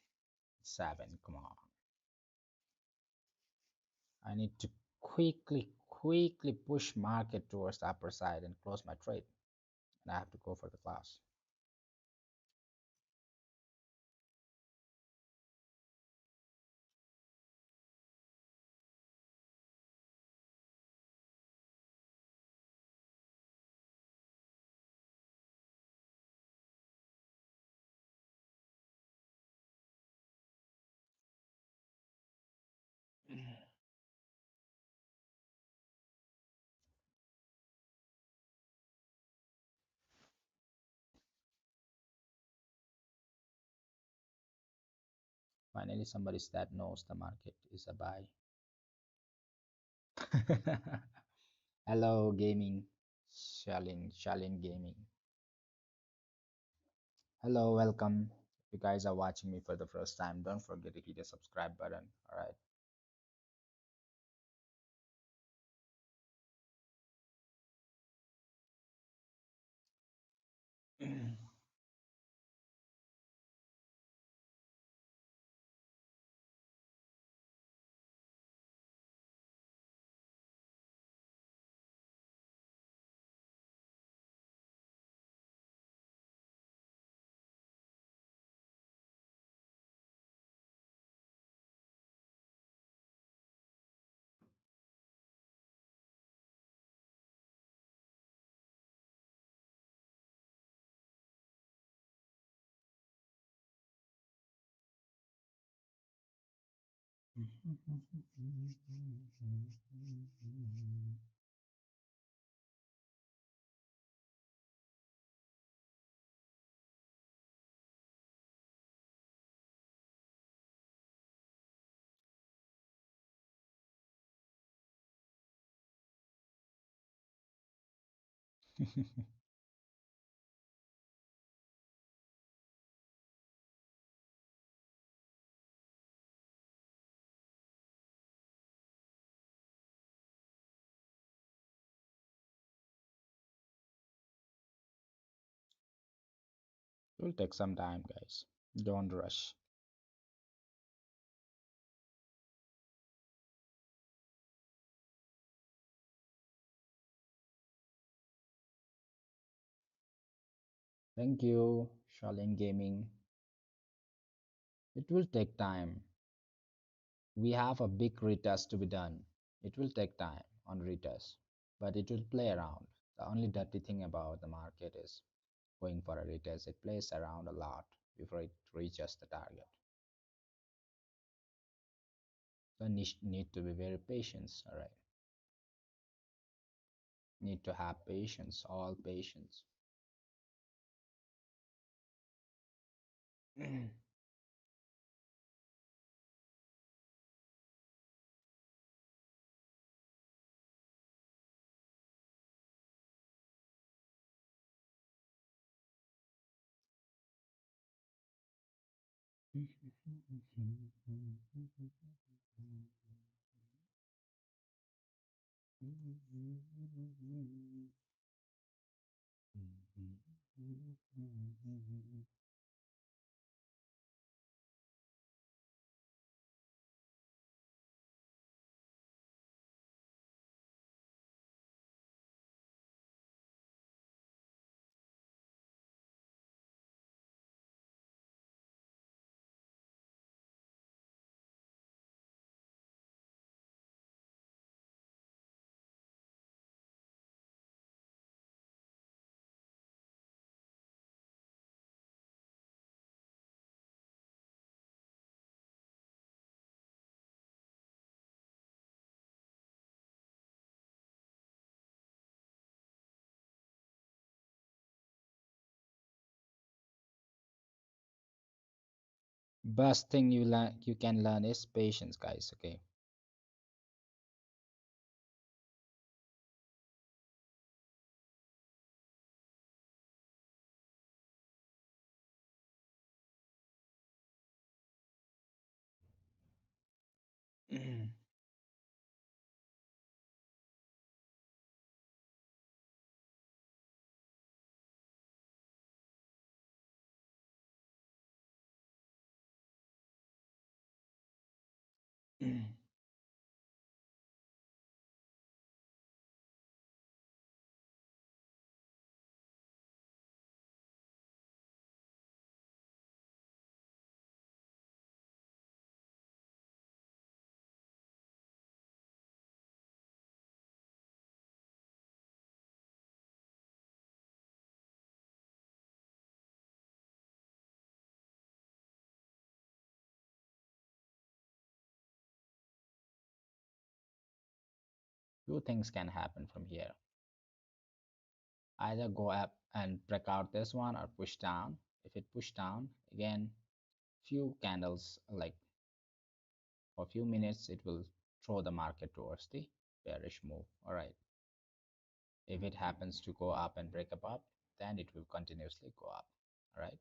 7. Come on. I need to quickly push market towards the upper side and close my trade. And I have to go for the class. Finally, somebody that knows the market is a buy. Hello, gaming. Shalin Gaming. Hello, welcome. If you guys are watching me for the first time, don't forget to hit the subscribe button. All right. It will take some time, guys. Don't rush. Thank you, Shalin Gaming. It will take time. We have a big retest to be done. It will take time on retest, but it will play around. The only dirty thing about the market is going for a retest. It plays around a lot before it reaches the target. So need to be very patient. All right, need to have patience. All patience. Best thing you can learn is patience, guys. Okay. Two things can happen from here. Either go up and break out this one or push down. If it push down again, few candles, like for a few minutes, it will throw the market towards the bearish move. All right. If it happens to go up and break up, then it will continuously go up. All right.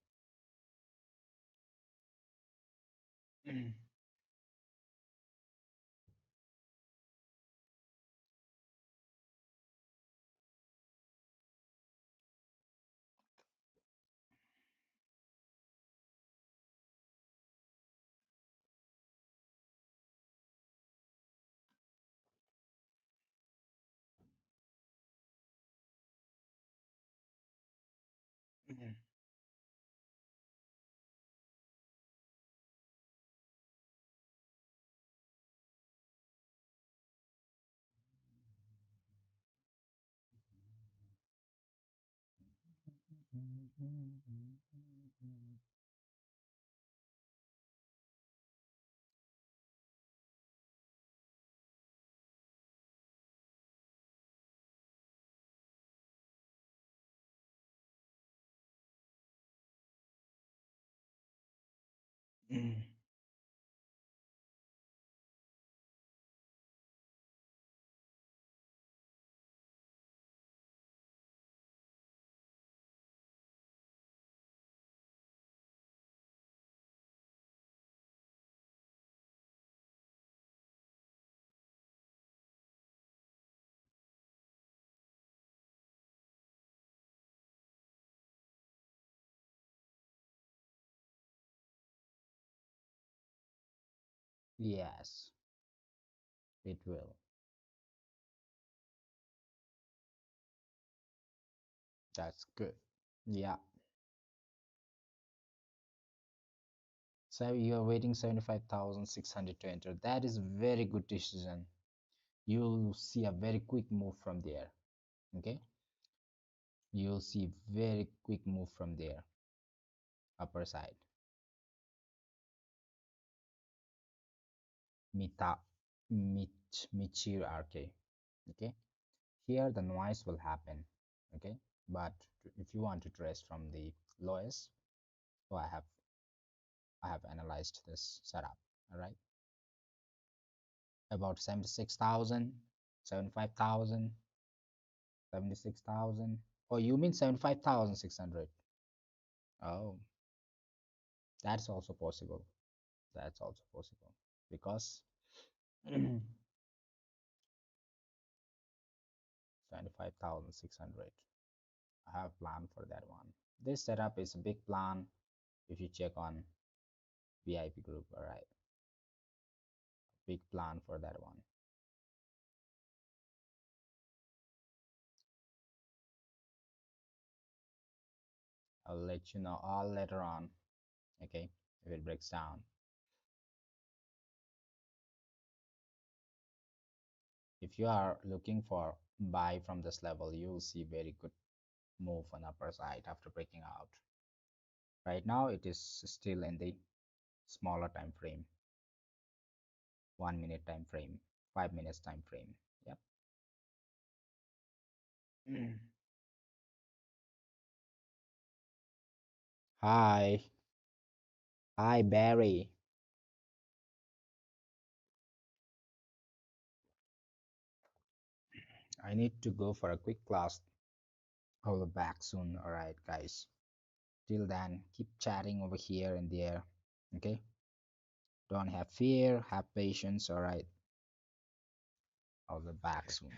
Yes, it will. That's good. Yeah. So you're waiting 75,600 to enter. That is very good decision. You'll see a very quick move from there. Okay. You'll see very quick move from there. Upper side. Mita Michir RK. Okay. Here the noise will happen. Okay. But if you want to trace from the lowest, so I have analyzed this setup. All right. About 76,000, 75,000, 76,000. Oh, you mean 75,600? Oh, that's also possible. That's also possible because 75,600. I have planned for that one. This setup is a big plan if you check on VIP group. All right, big plan for that one. I'll let you know all later on. Okay, if it breaks down. If you are looking for buy from this level, you will see very good move on upper side after breaking out. Right now it is still in the smaller time frame, 1 minute time frame, 5 minutes time frame. Yep. Hi. Hi, Barry. I need to go for a quick class. I'll be back soon. All right, guys. Till then, keep chatting over here and there. Okay. Don't have fear. Have patience. All right. I'll be back soon.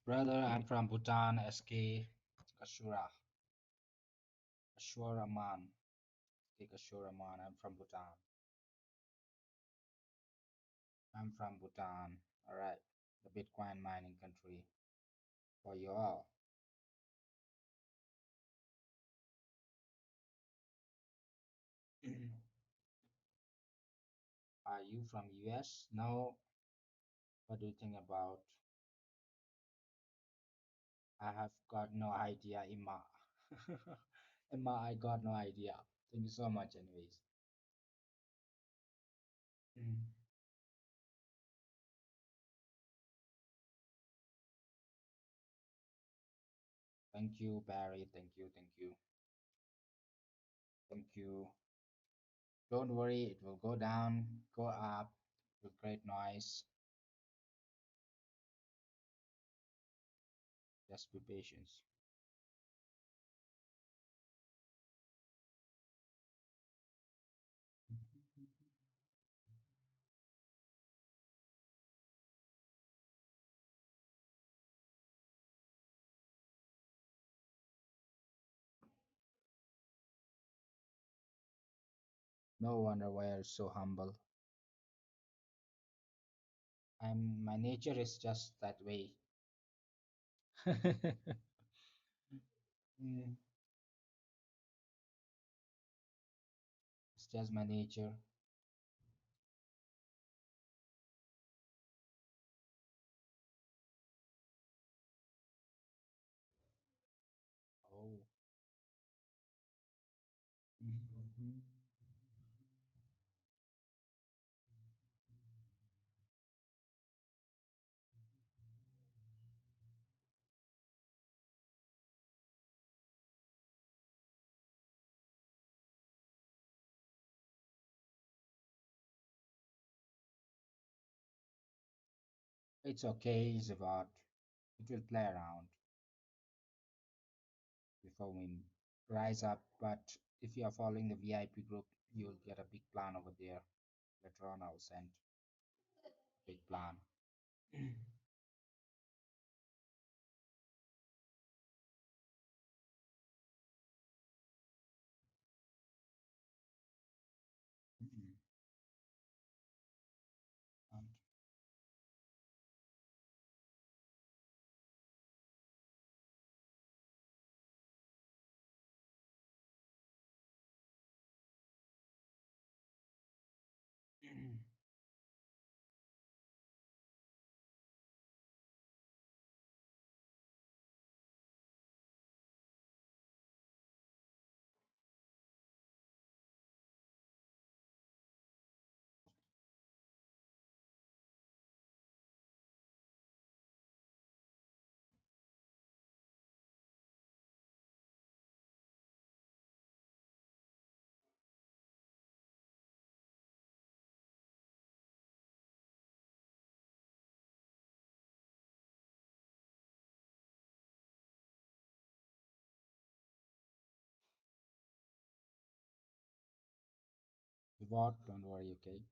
Brother, I'm from Bhutan, SK Kashura. Ashwaraman. SK Kashuraman. I'm from Bhutan. I'm from Bhutan. Alright. The Bitcoin mining country for you all. Are you from US? No. What do you think about? I have got no idea, Emma. Emma, I got no idea. Thank you so much, anyways. Thank you, Barry. Thank you. Thank you. Thank you. Don't worry, it will go down, go up with great noise. Just be patient. No wonder why you're so humble. My nature is just that way. Mm, it's just my nature. Oh. Mhm. It's okay, Zavot. It will play around before we rise up. But if you are following the VIP group, you'll get a big plan over there. Later on, I'll send a big plan. Mhm. And Zavot, don't worry, okay?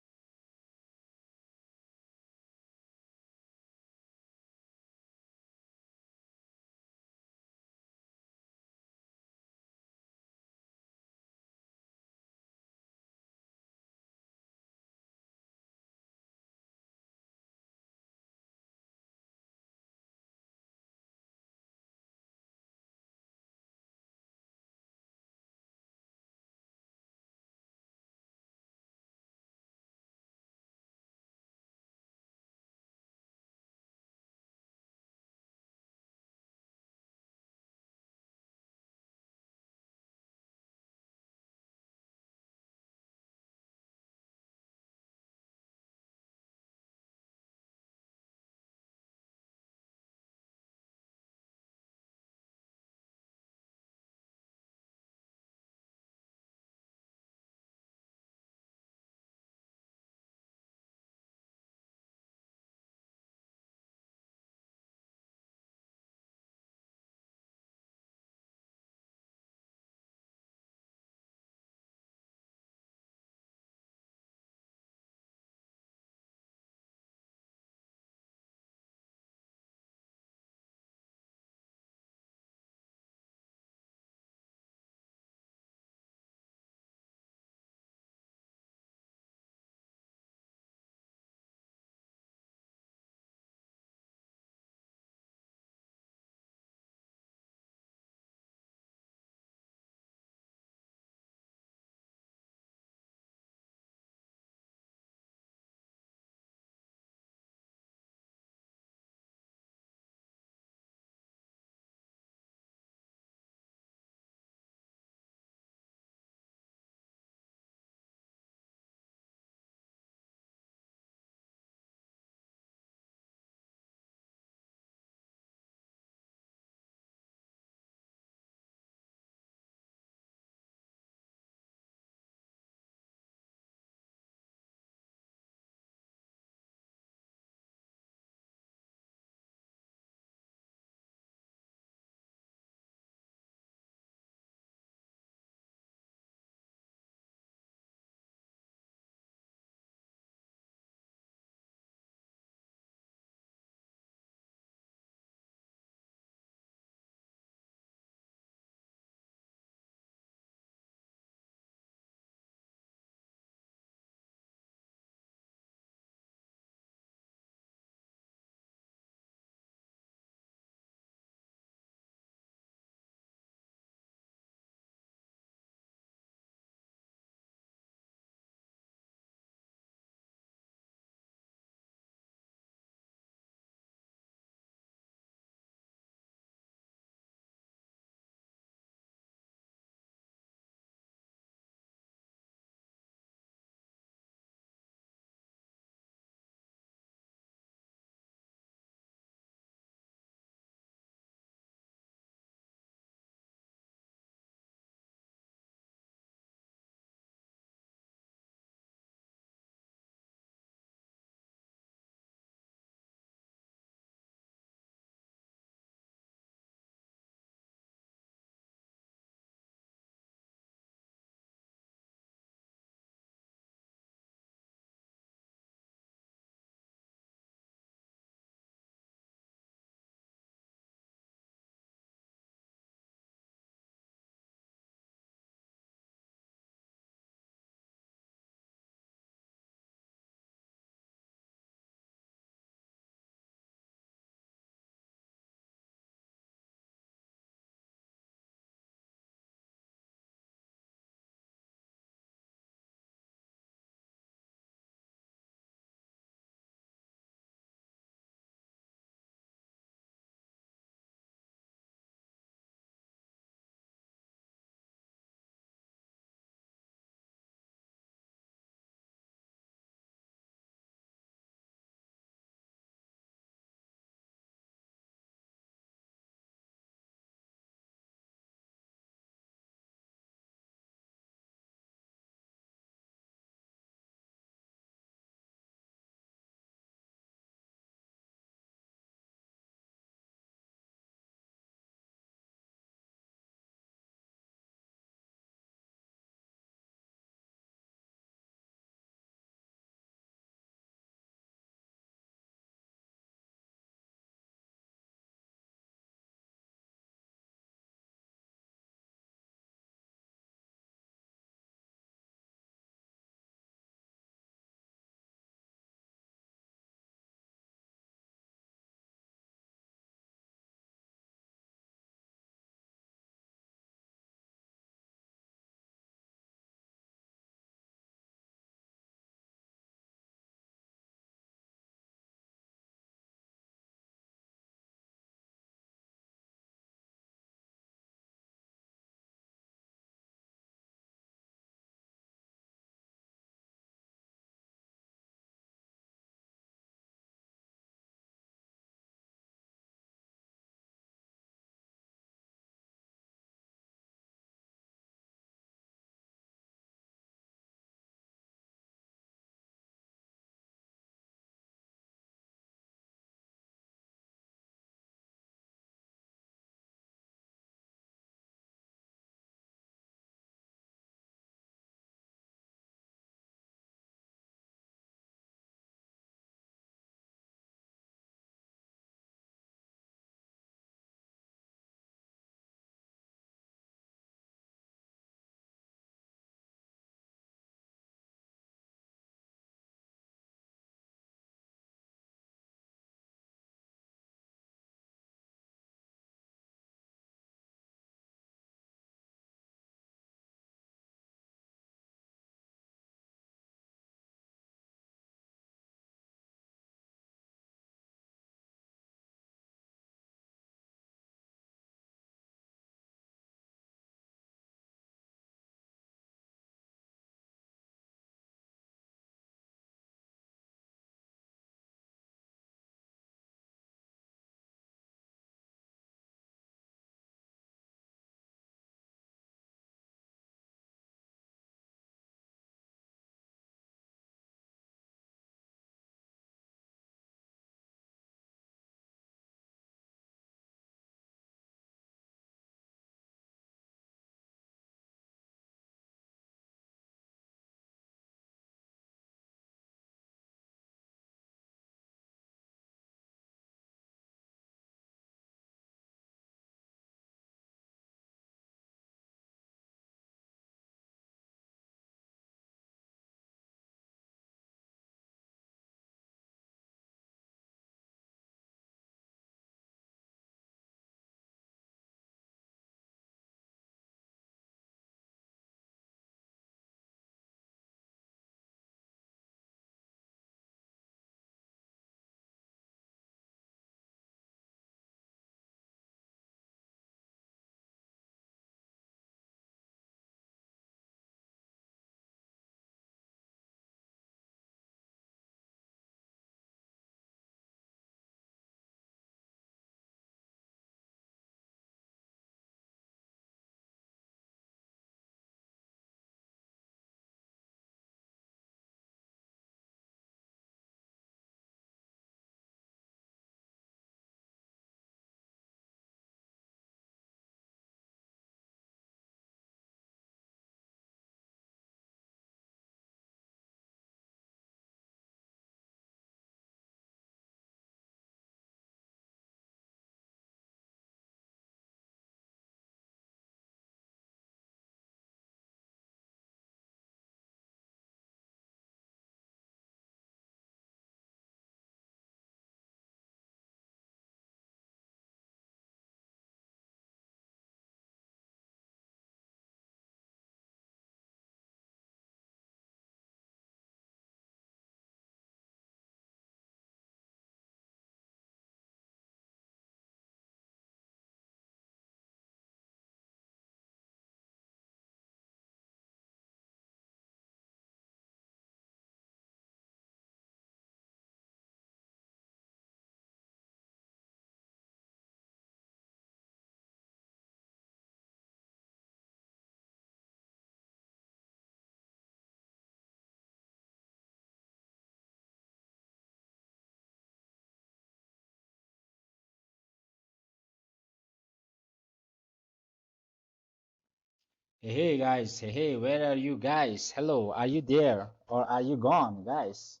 Hey guys, hey, where are you guys? Hello, are you there or are you gone, guys?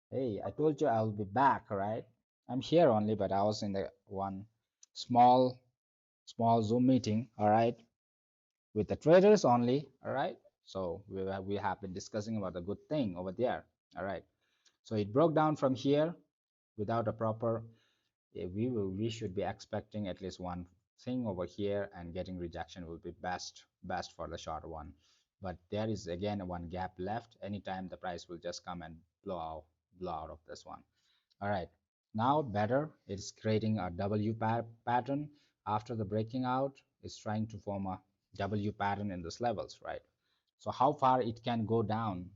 Hey, I told you I'll be back, right? I'm here only, but I was in the one small, small Zoom meeting, all right, with the traders only, all right? So we have been discussing about a good thing over there, all right? So it broke down from here without a proper, we should be expecting at least one thing over here, and getting rejection will be best for the short one. But there is again one gap left. Anytime the price will just come and blow out of this one. All right, now better, it's creating a pattern. After the breaking out, it's trying to form a W pattern in these levels, right? So how far it can go down?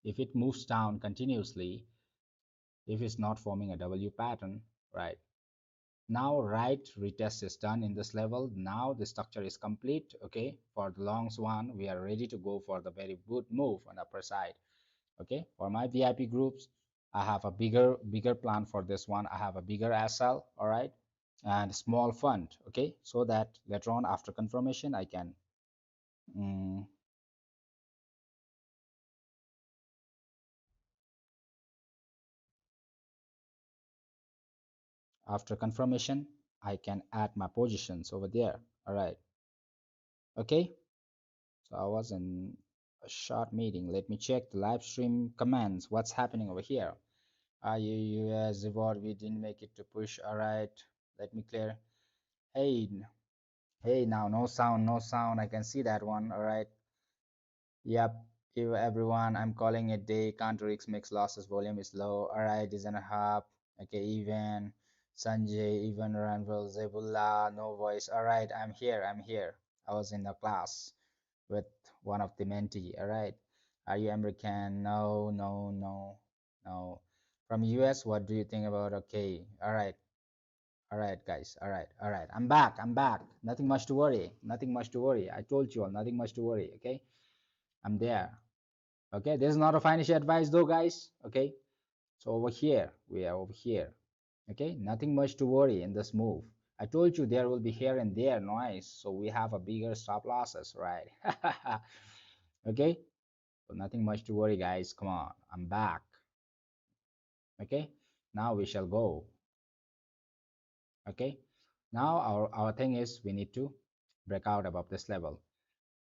If it moves down continuously, if it's not forming a W pattern, right? Now right retest is done in this level. Now the structure is complete. Okay, for the longs one, we are ready to go for the very good move on upper side. Okay, for my VIP groups, I have a bigger plan for this one. I have a bigger SL, all right, and small fund. Okay, so that later on after confirmation I can mm, after confirmation I can add my positions over there. All right, okay. So I was in a short meeting. Let me check the live stream comments. What's happening over here? Are you US reward? We didn't make it to push. All right. Let me clear. Hey, hey, now no sound, no sound. I can see that one. All right. Yep. Everyone, I'm calling it day. Counter X makes losses. Volume is low. All right. Is and a half. Okay. Even Sanjay, even Ranvil, Zebullah, no voice. All right. I'm here. I'm here. I was in the class with one of the mentee. All right. Are you American? No, no, no, no. From US, what do you think about? Okay. All right. All right, guys. All right. All right. I'm back. I'm back. Nothing much to worry. Nothing much to worry. I told you all, nothing much to worry. Okay. I'm there. Okay. This is not a financial advice though, guys. Okay. So over here, we are over here. Okay. Nothing much to worry in this move. I told you there will be here and there noise. So we have a bigger stop losses, right? Okay. So nothing much to worry, guys. Come on, I'm back. Okay, now we shall go. Okay, now our thing is we need to break out above this level.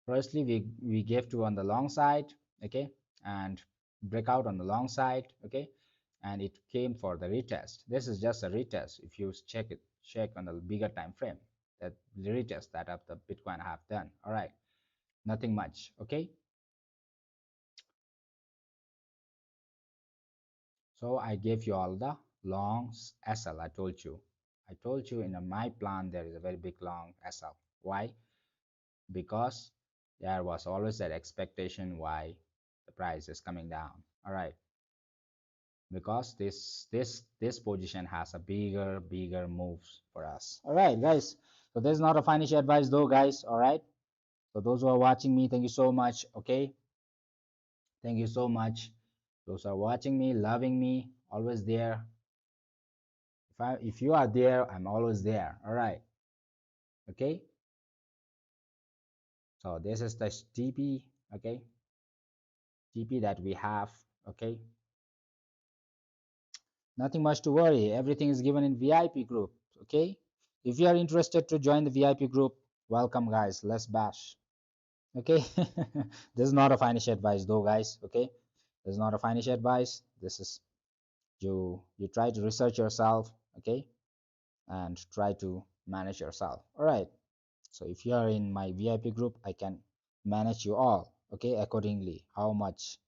Firstly, we gave to on the long side, okay, and break out on the long side, okay, and it came for the retest. This is just a retest. If you check on the bigger time frame, that the retest that of the Bitcoin have done. All right, nothing much. Okay, so I gave you all the long SL. I told you in my plan there is a very big long SL. Why? Because there was always that expectation why the price is coming down. All right. Because this position has a bigger moves for us. All right, guys. So this is not a financial advice though, guys. All right. So those who are watching me, thank you so much. Okay. Thank you so much. Those who are watching me, loving me, always there. If you are there, I'm always there. All right. Okay. So this is the TP. Okay. TP that we have. Okay. Nothing much to worry. Everything is given in VIP group. Okay. If you are interested to join the VIP group, welcome, guys. Let's bash. Okay. This is not a financial advice though, guys. Okay. This is not a financial advice. This is you try to research yourself. Okay. And try to manage yourself. All right. So if you are in my VIP group, I can manage you all, okay, accordingly. How much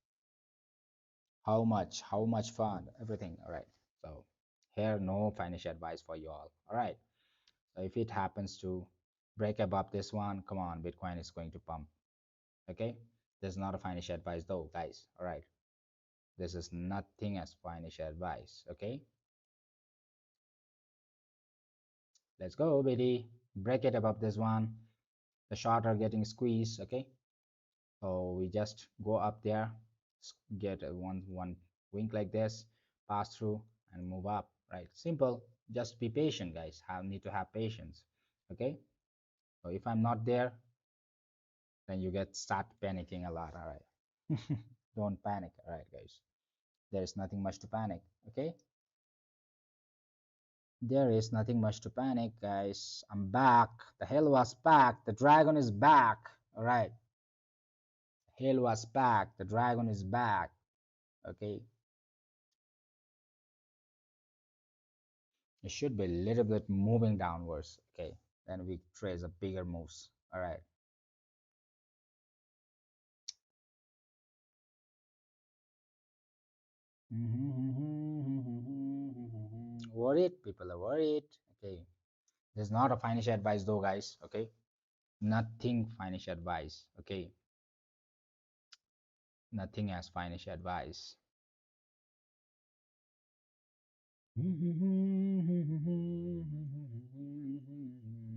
fund, everything. All right. So here, no financial advice for you all. All right. So if it happens to break above this one, come on, Bitcoin is going to pump. Okay. This is not a financial advice though, guys. All right. This is nothing as financial advice. Okay. Let's go, BD. Break it above this one. The short are getting squeezed. Okay. So we just go up there, get a one wink like this, pass through and move up, right? Simple. Just be patient, guys. Need to have patience. Okay. So if I'm not there, then you get start panicking a lot. All right. Don't panic. All right, guys. There is nothing much to panic. Okay. There is nothing much to panic, guys. I'm back. The hell was back. The dragon is back. All right. Hell was back. The dragon is back. Okay. It should be a little bit moving downwards. Okay. Then we trace a bigger moves. All right. Worried. People are worried. Okay. This is not a financial advice though, guys. Okay. Nothing financial advice. Okay. Nothing as financial advice.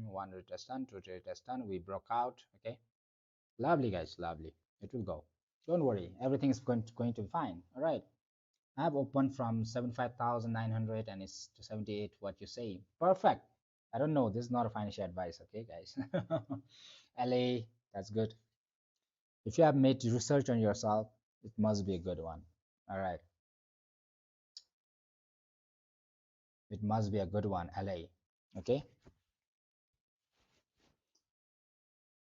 One retest done, two retest done. We broke out. Okay. Lovely, guys. Lovely. It will go. Don't worry. Everything is going to be fine. All right. I have opened from 75,900 and it's to 78. What you say? Perfect. I don't know. This is not a financial advice. Okay, guys. LA. That's good. If you have made research on yourself, it must be a good one. All right. It must be a good one. LA. Okay.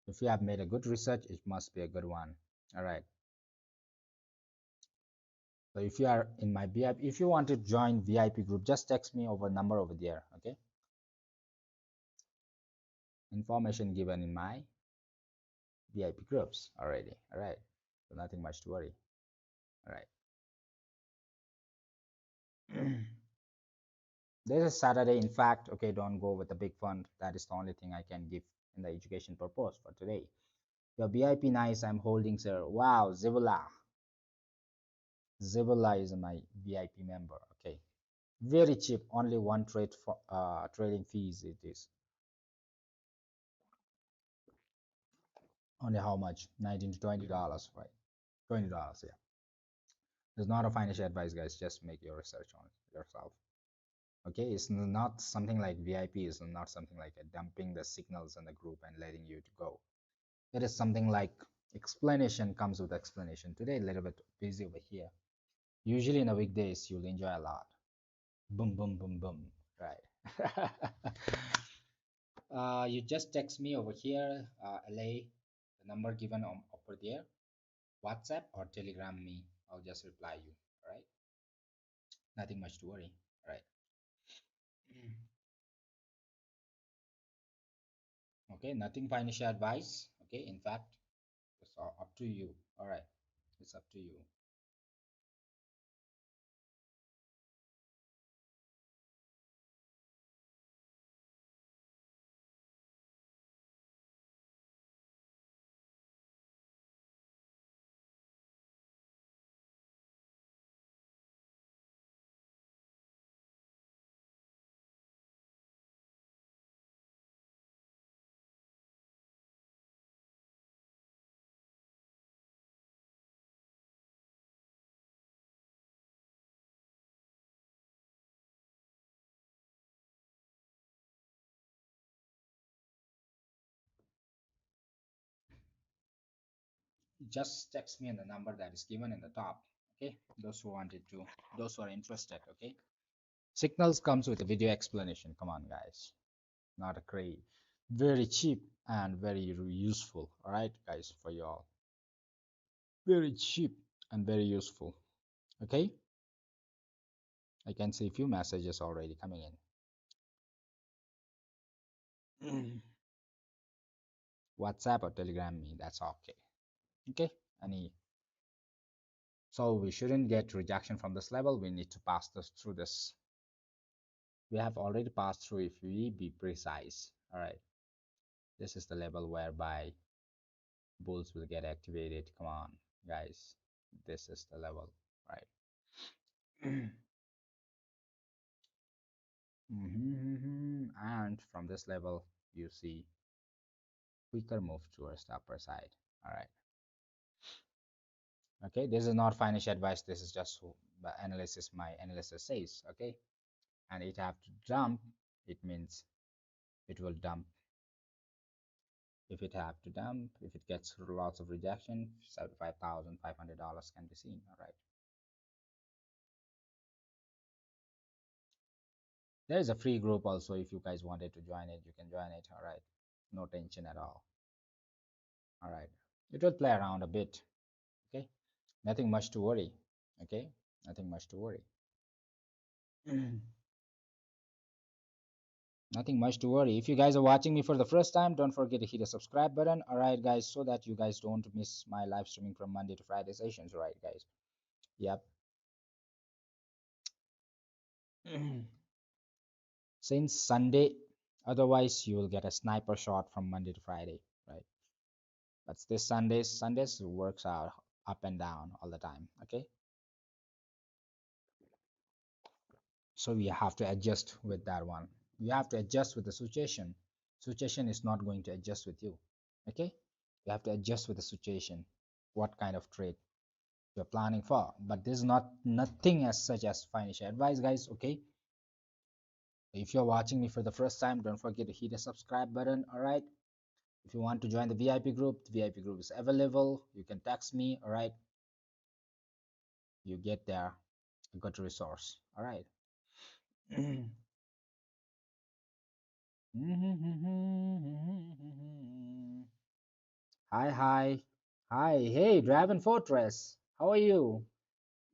If you have made a good research, it must be a good one. All right. So if you are in my VIP, if you want to join VIP group, just text me over number over there. Okay. Information given in my VIP groups already. All right. So nothing much to worry. All right. This is Saturday. In fact, okay, don't go with the big fund. That is the only thing I can give in the education purpose for today. Your VIP nice. I'm holding, sir. Wow, Zibula. Zibula is my VIP member. Okay. Very cheap. Only one trade for trading fees it is. Only how much? 19 to $20, right? $20, yeah. It's not a financial advice, guys. Just make your research on it yourself. Okay, it's not something like VIP. It's not something like dumping the signals in the group and letting you to go. It is something like explanation comes with explanation. Today a little bit busy over here. Usually in the weekdays you'll enjoy a lot. Boom, boom, boom, boom. Right. You just text me over here, LA, the number given over there, WhatsApp or Telegram me. I'll just reply you. All right. Nothing much to worry. All right. Okay. Nothing financial advice. Okay. In fact, it's up to you. All right. It's up to you. Just text me on the number that is given in the top. Okay. Those who wanted to, those who are interested. Okay. Signals comes with a video explanation. Come on, guys. Not a crazy. Very cheap and very useful. All right, guys, for you all. Very cheap and very useful. Okay. I can see a few messages already coming in. WhatsApp or Telegram me. That's okay. Okay. Any. So we shouldn't get rejection from this level. We need to pass this through this. We have already passed through if we be precise. All right. This is the level whereby bulls will get activated. Come on, guys. This is the level, right? And from this level, you see quicker move towards the upper side. All right. Okay. This is not financial advice. This is just the analysis. My analysis says. Okay. And it have to dump. It means it will dump. If it have to dump, if it gets lots of rejection, $75,500 can be seen. All right. There is a free group also. If you guys wanted to join it, you can join it. All right. No tension at all. All right. It will play around a bit. Okay. Nothing much to worry. Okay. Nothing much to worry. Nothing much to worry. If you guys are watching me for the first time, don't forget to hit the subscribe button. All right, guys, so that you guys don't miss my live streaming from Monday to Friday sessions. All right, guys. Yep. Since Sunday, otherwise you will get a sniper shot from Monday to Friday, right? But this Sundays works out up and down all the time. Okay. So we have to adjust with that one. You have to adjust with the situation. Situation is not going to adjust with you. Okay. You have to adjust with the situation. What kind of trade you're planning for? But this is not nothing as such as financial advice, guys. Okay. If you're watching me for the first time, don't forget to hit the subscribe button. All right. If you want to join the VIP group, the VIP group is available. You can text me. All right. You get there. You got a resource. All right. Hi, hi. Hi. Hey, Dragon Fortress. How are you?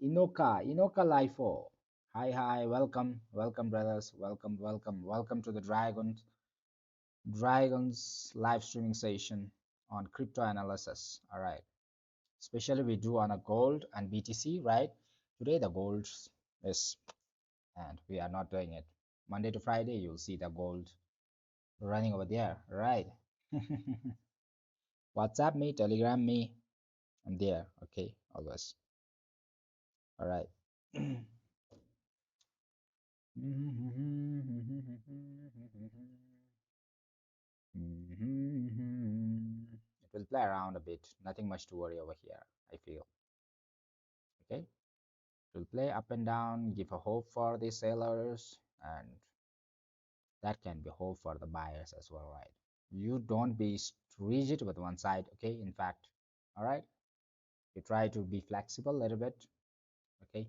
Inoka Lifeo. Hi, hi. Welcome. Welcome, brothers. Welcome, welcome. Welcome to the Dragons live streaming session on crypto analysis. All right. Especially we do on a gold and BTC, right? Today the gold is, and we are not doing it. Monday to Friday, you'll see the gold running over there, right? WhatsApp me, Telegram me, I'm there. Okay, always. All right. It will play around a bit. Nothing much to worry over here, I feel. Okay. It will play up and down, give a hope for the sellers, and that can be hope for the buyers as well, right? You don't be rigid with one side, okay? In fact, all right, you try to be flexible a little bit, okay?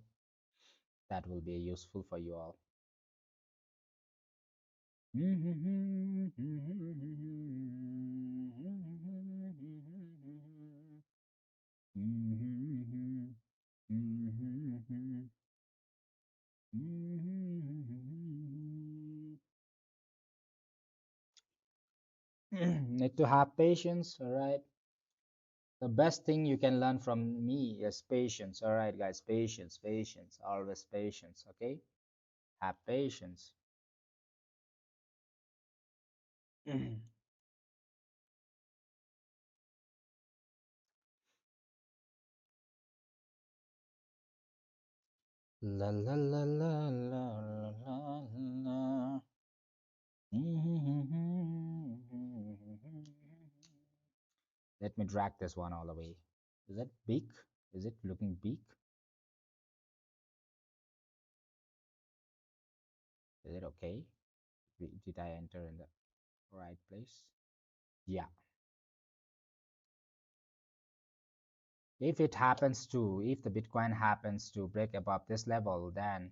That will be useful for you all. Need to have patience, all right? The best thing you can learn from me is patience, all right, guys? Patience, patience, always patience, okay? Have patience. La la la la la la la. Let me drag this one all the way. Is it big? Is it looking big? Is it okay? Did I enter in the right place? Yeah. If it happens to, if the Bitcoin happens to break above this level, then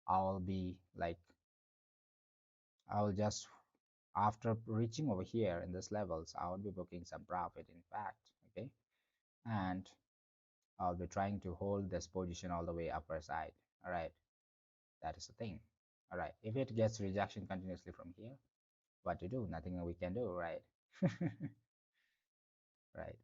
I'll be like, I'll just, after reaching over here in this levels, I will be booking some profit, in fact, okay? And I'll be trying to hold this position all the way upper side. All right, that is the thing. All right, if it gets rejection continuously from here, what to do? Nothing we can do, right? Right.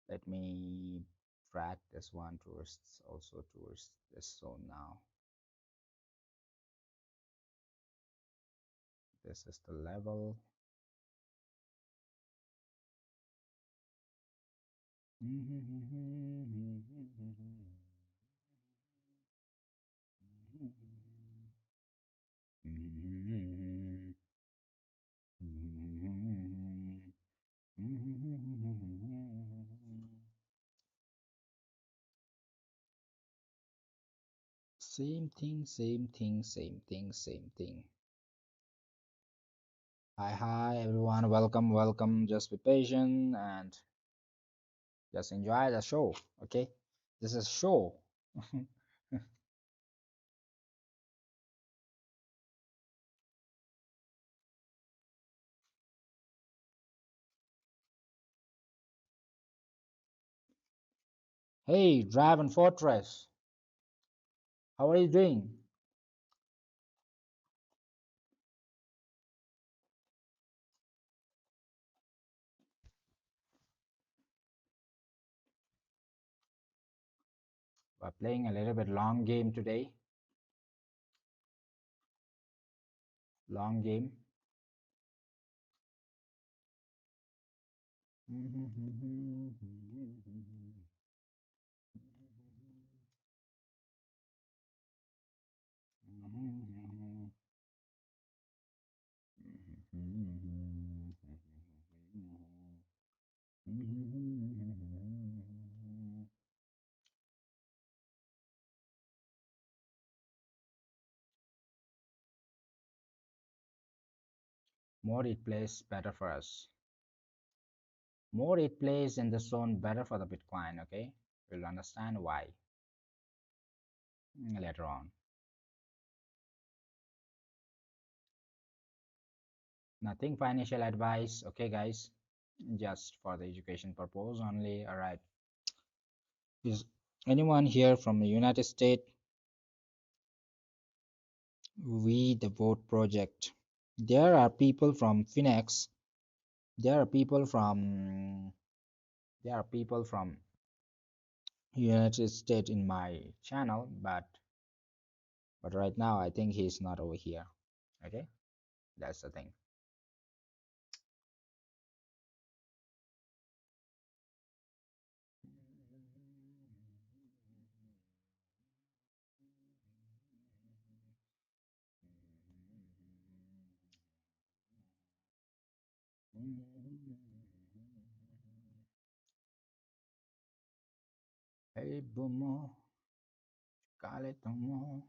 Let me drag this one towards, also towards this zone now. This is the level. Same thing, same thing, same thing, same thing. Hi, hi, everyone. Welcome, welcome. Just be patient and just enjoy the show. Okay, this is show. Hey, Dragon Fortress, how are you doing? We're playing a little bit long game today. Long game. More it plays better for us. More it plays in the zone better for the Bitcoin, okay? We'll understand why later on. Nothing financial advice, okay, guys? Just for the education purpose only. All right. Is anyone here from the United States? We the Vote Project. There are people from Phoenix. There are people from United States in my channel, but right now I think he's not over here. Okay, that's the thing. Hey, Bomo, cale tomo.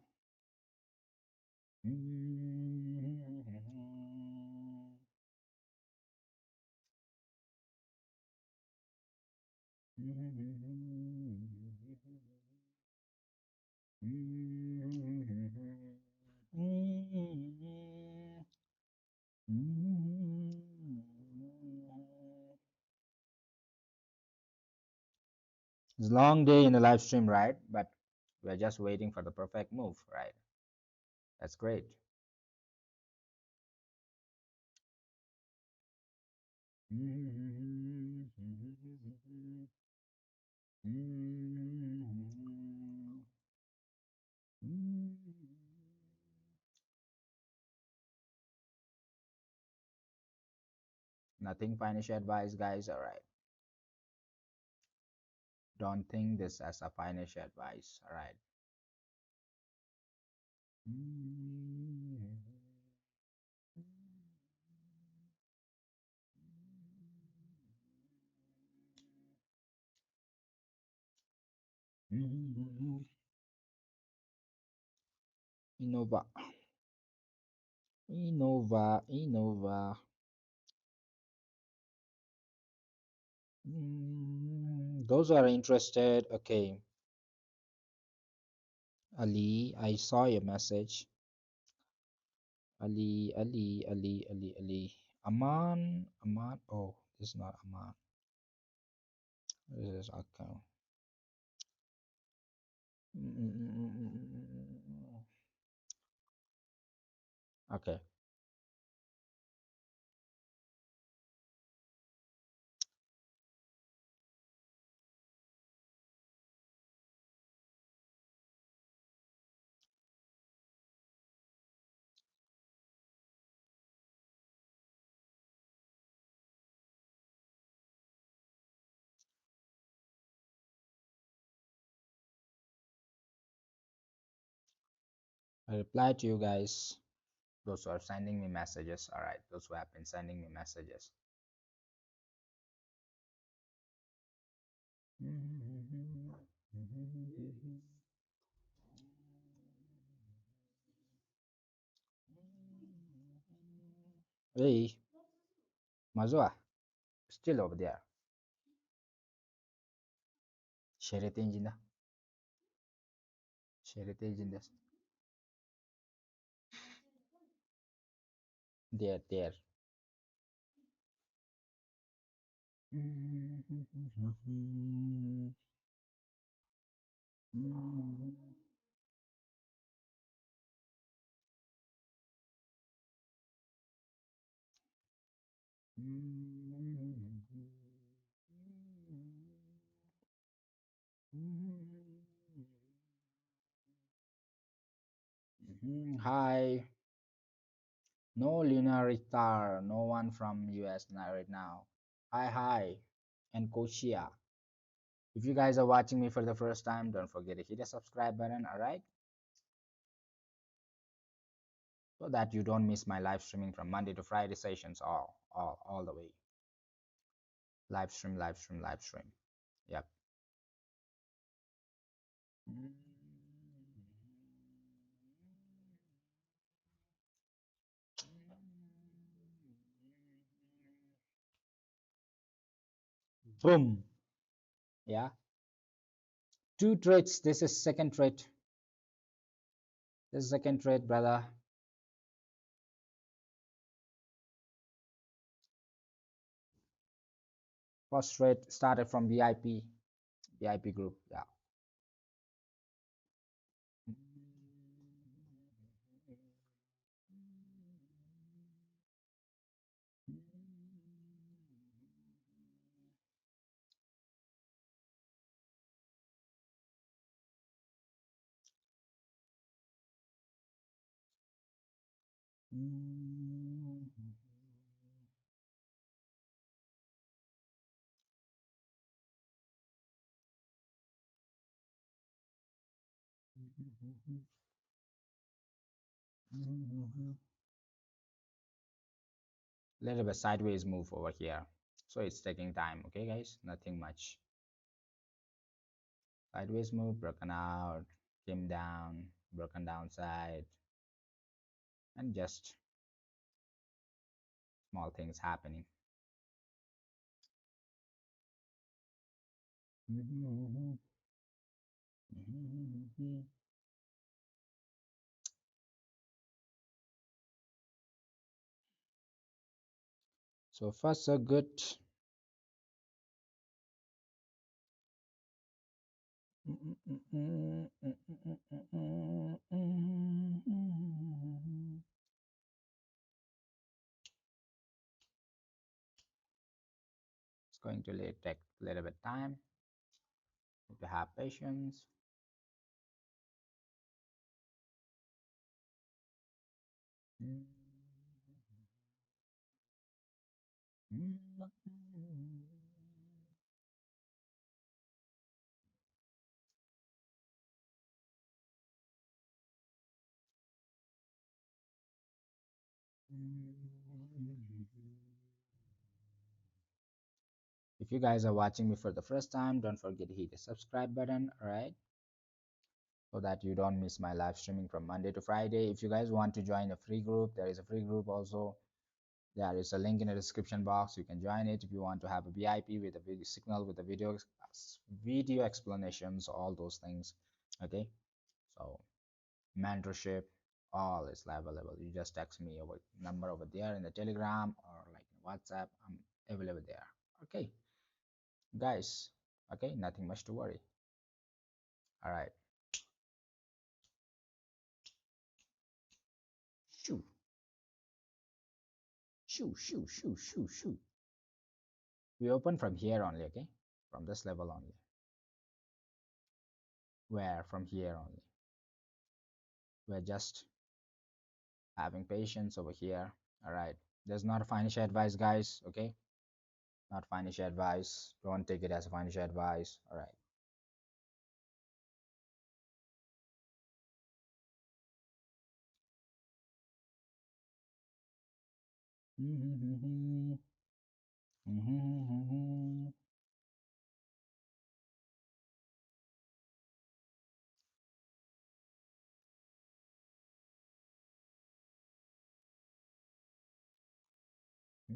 It's a long day in the live stream, right? But we're just waiting for the perfect move, right? That's great. Nothing financial advice, guys. All right. Don't think this as a financial advice. All right. Innova, Innova. Those are interested. Okay, Ali, I saw your message. Ali. Aman. Oh, this is not Aman. This is account. Okay, I replied to you guys. Those who are sending me messages. All right, those who have been sending me messages. Hey, Mazua, still over there. Şerete incinde. Şerete incinde. There. Hi. No Lunaritar, no one from US right now. Hi. And Kochia. If you guys are watching me for the first time, don't forget to hit the subscribe button, alright? So that you don't miss my live streaming from Monday to Friday sessions all the way. Live stream. Yep. Boom. Yeah. Two trades. This is second trade. This is second trade, brother. First trade started from VIP group. Yeah. Little bit sideways move over here, so it's taking time. Okay, guys, nothing much. Sideways move, broken out, came down, broken downside, and just small things happening. So far so good. It's going to take a little bit time. Need to have patience. If you guys are watching me for the first time, don't forget to hit the subscribe button, alright? So that you don't miss my live streaming from Monday to Friday. If you guys want to join a free group, there is a free group also. There is a link in the description box. You can join it if you want to have a VIP with a video signal, with the video explanations, all those things. Okay, so mentorship, all is available. You just text me over number over there in the Telegram or like WhatsApp. I'm available there. Okay, guys. Okay, nothing much to worry. All right. Shoo, shoo. We open from here only. Okay, from this level only. Where from here only. We're just having patience over here. All right, there's not a financial advice, guys. Okay, not financial advice. Don't take it as a financial advice. All right. Oh.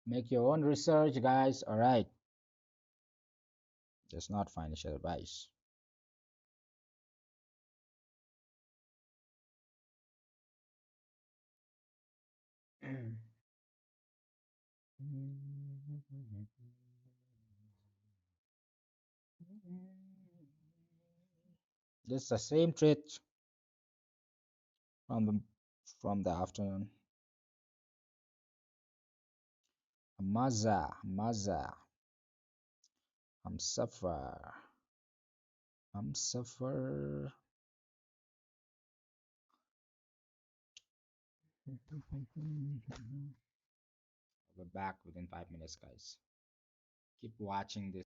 Make your own research, guys. All right, just not financial advice. Just the same trade from the afternoon. Maza, I'm suffer. I'm suffer. I'll be back within 5 minutes, guys. Keep watching this.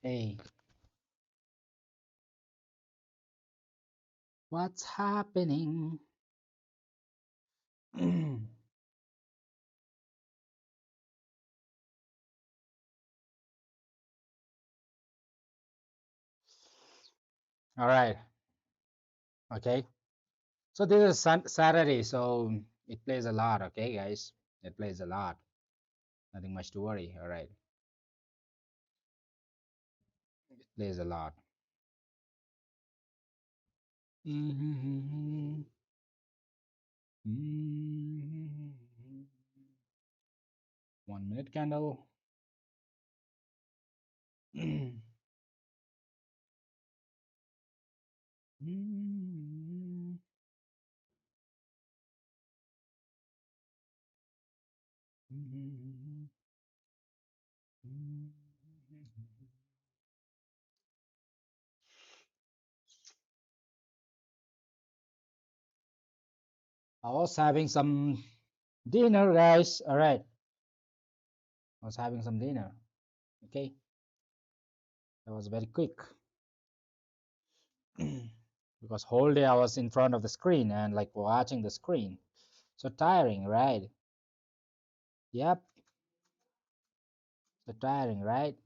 Hey, what's happening? All right. Okay. So this is Saturday, so it plays a lot. Okay, guys, it plays a lot. Nothing much to worry. All right, it plays a lot. 1 minute candle. I was having some dinner, guys. All right, I was having some dinner. Okay, that was very quick because whole day I was in front of the screen and like watching the screen. So tiring, right? Yep, so tiring, right?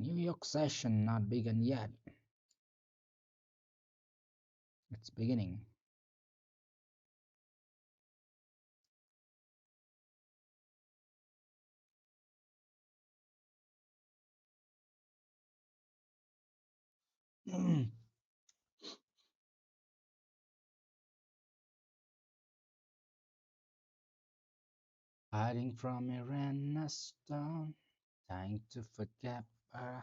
New York session not begun yet. It's beginning. Hiding from a random stone, trying to forget, but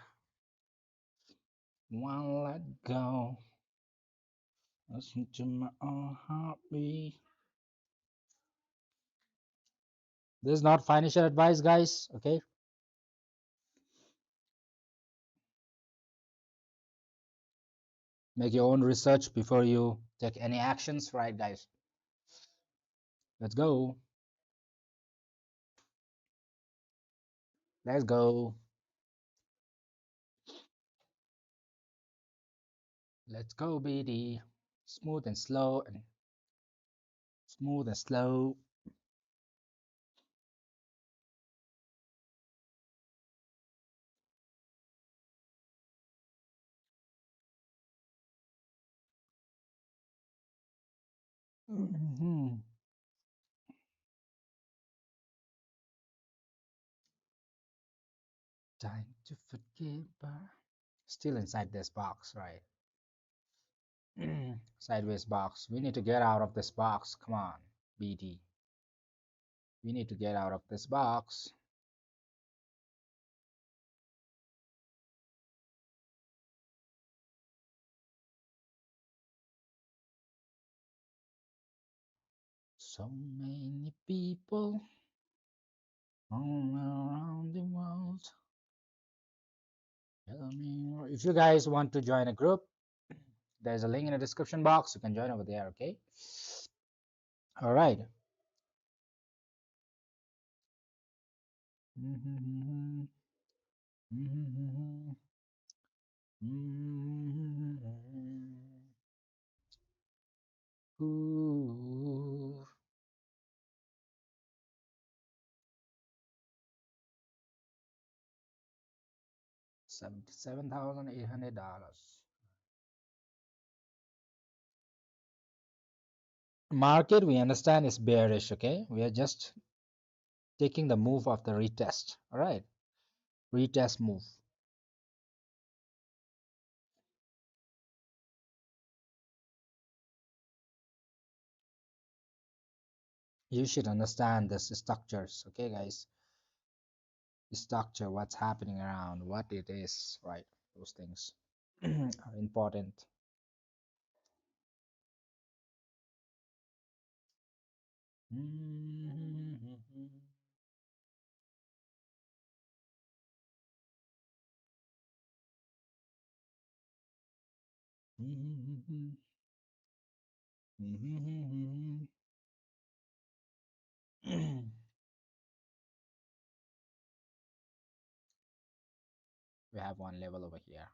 won't let go. Listen to my own heartbeat. This is not financial advice, guys. Okay, make your own research before you take any actions, right, guys? Let's go. Let's go. Let's go, BD. Smooth and slow and smooth and slow. Mhm. Time to forgive, but still inside this box, right? Sideways box. We need to get out of this box. Come on, BD. We need to get out of this box. So many people all around the world. Tell me if you guys want to join a group, there's a link in the description box. You can join over there, okay? All right. Ooh, 77,800. Market, we understand, is bearish. Okay, we are just taking the move of the retest. All right, retest move. You should understand this structures. Okay, guys, structure, what's happening around, what it is, right? Those things are important. We have one level over here.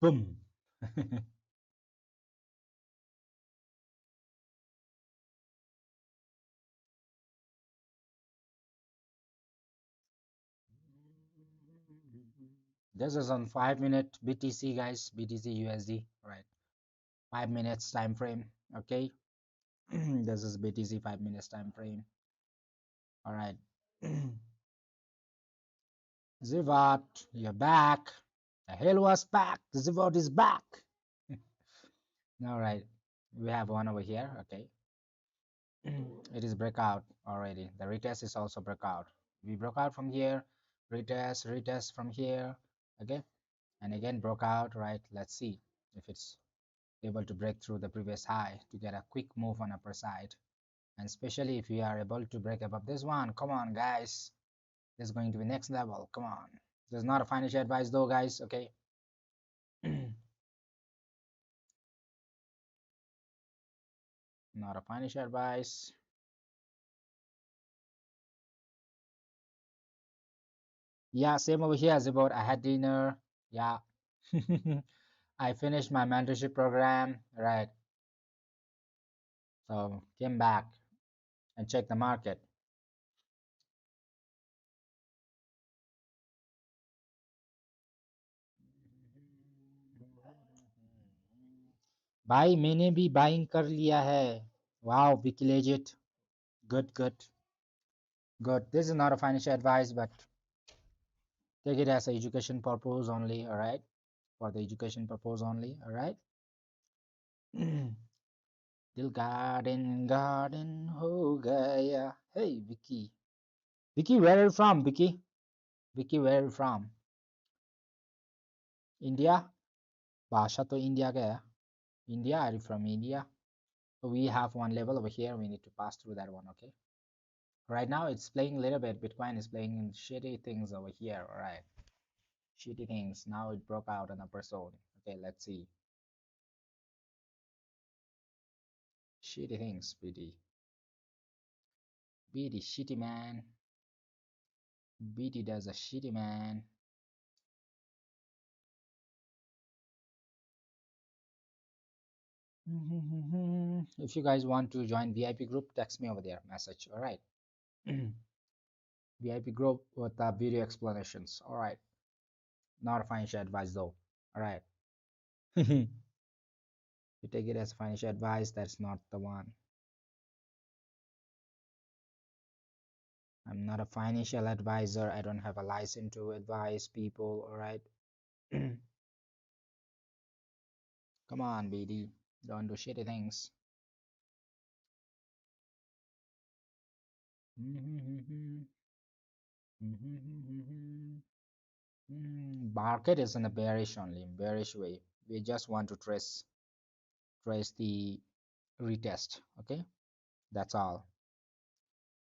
Boom. This is on 5 minute BTC, guys, BTC USD, right? 5 minutes time frame. Okay. This is BTC 5 minutes time frame. All right. Zivat, you're back. The hell was back. The Zivat is back. All right. We have one over here. Okay. It is breakout already. The retest is also breakout. We broke out from here, retest, retest from here. Okay. And again broke out, right? Let's see if it's able to break through the previous high to get a quick move on upper side. And especially if we are able to break above this one. Come on, guys. This is going to be next level. Come on. This is not a financial advice though, guys. Okay. Not a financial advice. Yeah, same over here as about I had dinner. Yeah. I finished my mentorship program. Right. So came back and checked the market. भाई मैंने भी buying कर लिया है. Wow, Vicky legit. Good, good, good. This is not a financial advice, but take it as a education purpose only. All right, for the education purpose only. All right. दिल garden garden हो गया. Hey, Vicky. Vicky, where are you from, Vicky? Vicky, where are you from? India. भाषा तो India का है. India, are you from India? So we have one level over here. We need to pass through that one. Okay. Right now it's playing a little bit. Bitcoin is playing in shitty things over here. All right. Shitty things. Now it broke out an upper zone. Okay, let's see. Shitty things, BD. BD shitty man. BD does a shitty man. If you guys want to join VIP group, text me over there. Message. All right. VIP group with video explanations. All right. Not a financial advice though. All right. You take it as financial advice. That's not the one. I'm not a financial advisor. I don't have a license to advise people. All right. Come on, BD. Don't do shitty things. Market is in a bearish only, bearish way. We just want to trace the retest. Okay, that's all.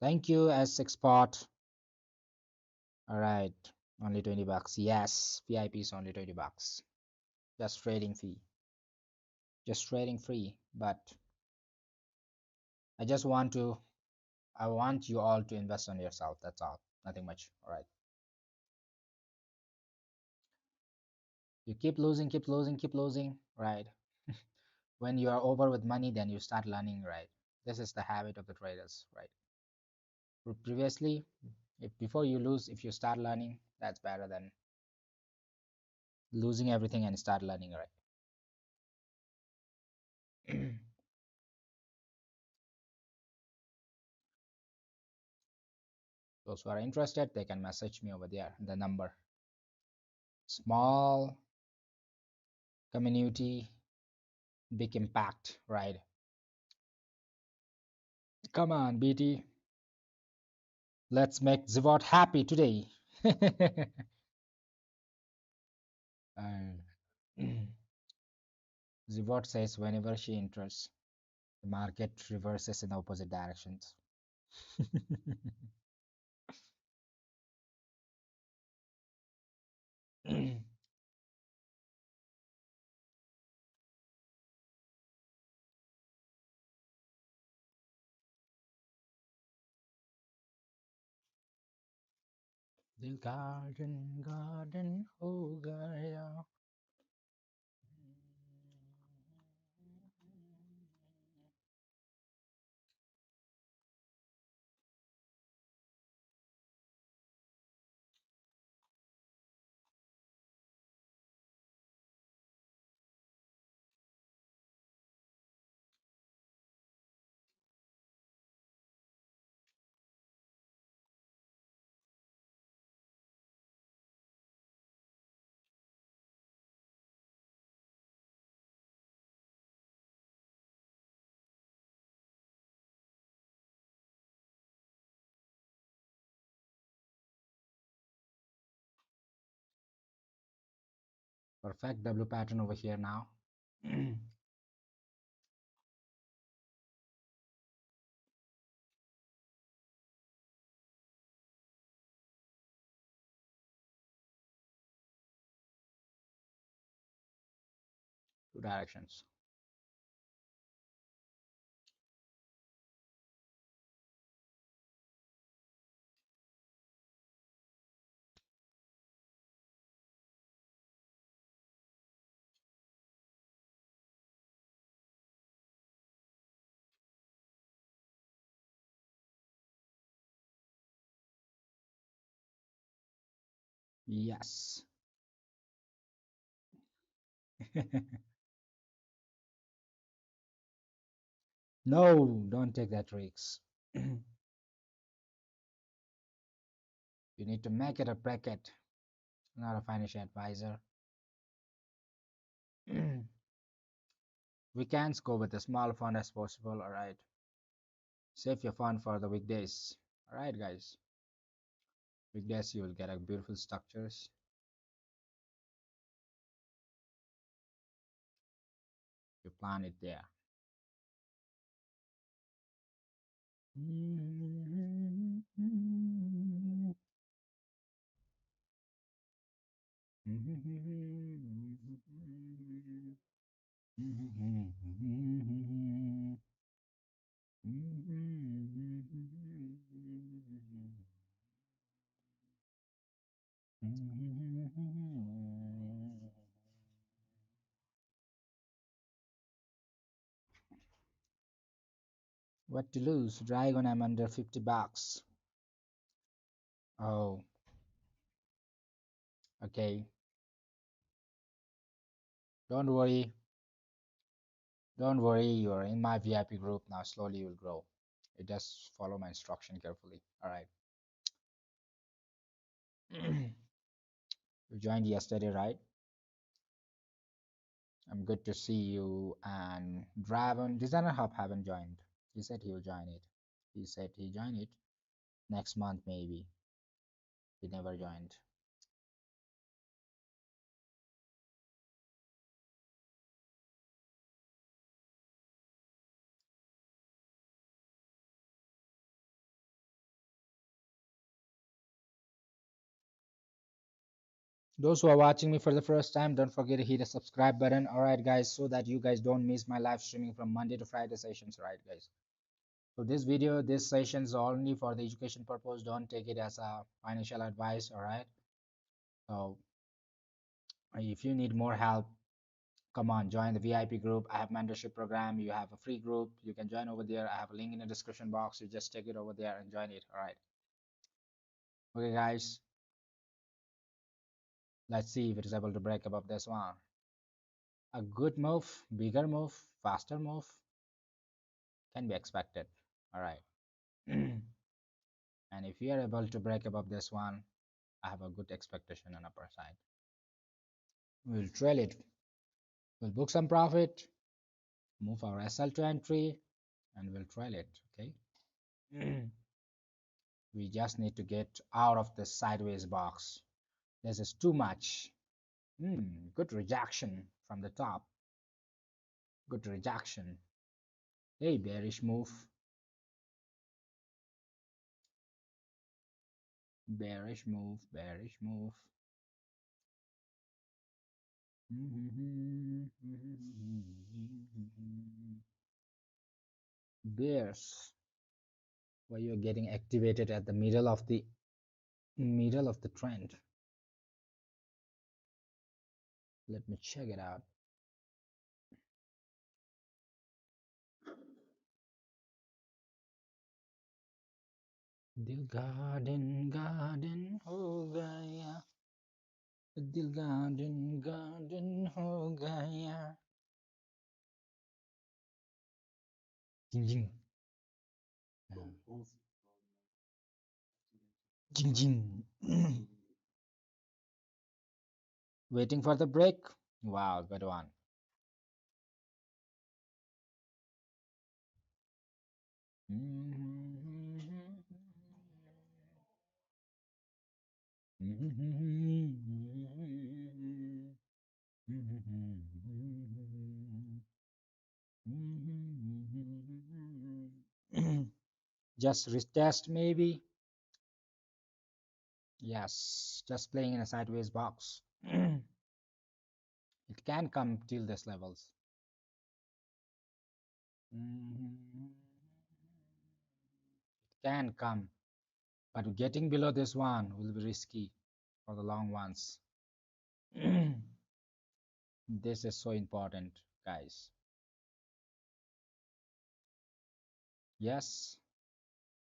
Thank you, S6 Spot. All right, only 20 bucks. Yes, VIP is only 20 bucks. Just trading fee, just trading free. But I just want to, I want you all to invest on yourself. That's all. Nothing much. All right. You keep losing, keep losing, keep losing. Right. When you are over with money, then you start learning. Right. This is the habit of the traders. Right. Previously, if before you lose, if you start learning, that's better than losing everything and start learning. Right. Those who are interested, they can message me over there. The number. Small community, big impact. Right. Come on, BT. Let's make Zivot happy today. Zivot says whenever she enters, the market reverses in opposite directions. दिल garden garden हो गया. Perfect W pattern over here now. Two directions. Yes. No, don't take that risks. You need to make it a bracket, not a financial advisor. Weekends go with a small fund as possible. All right. Save your fund for the weekdays. All right, guys. Weekdays you will get a beautiful structures. You plan it there. What to lose? Dragon, I'm under 50 bucks. Oh, okay. Don't worry. Don't worry. You're in my VIP group now. Slowly you'll grow. You just follow my instruction carefully. All right. You joined yesterday, right? I'm good to see you. And Draven Designer Hub haven't joined. He said he will join it. He said he join it next month maybe. He never joined. Those who are watching me for the first time, don't forget to hit the subscribe button. All right, guys, so that you guys don't miss my live streaming from Monday to Friday sessions. Right, guys. So this video, this session is only for the education purpose. Don't take it as a financial advice. All right. So if you need more help, come on, join the VIP group. I have mentorship program. You have a free group. You can join over there. I have a link in the description box. You just take it over there and join it. All right. Okay, guys. Let's see if it is able to break above this one. A good move, bigger move, faster move can be expected. All right. And if we are able to break above this one, I have a good expectation on upper side. We'll trail it. We'll book some profit, move our SL to entry, and we'll trail it. Okay. We just need to get out of the sideways box. This is too much. Good rejection from the top. Good rejection. Hey, bearish move. Bearish move. Bearish move. Bears. Why you're getting activated at the middle of the trend? Let me check it out. दिल garden garden हो गया दिल garden garden हो गया Jing jing. Jing jing. Waiting for the break. Wow, good one. Just retest maybe. Yes, just playing in a sideways box. It can come till this levels. It can come, but getting below this one will be risky for the long ones. This is so important, guys. Yes,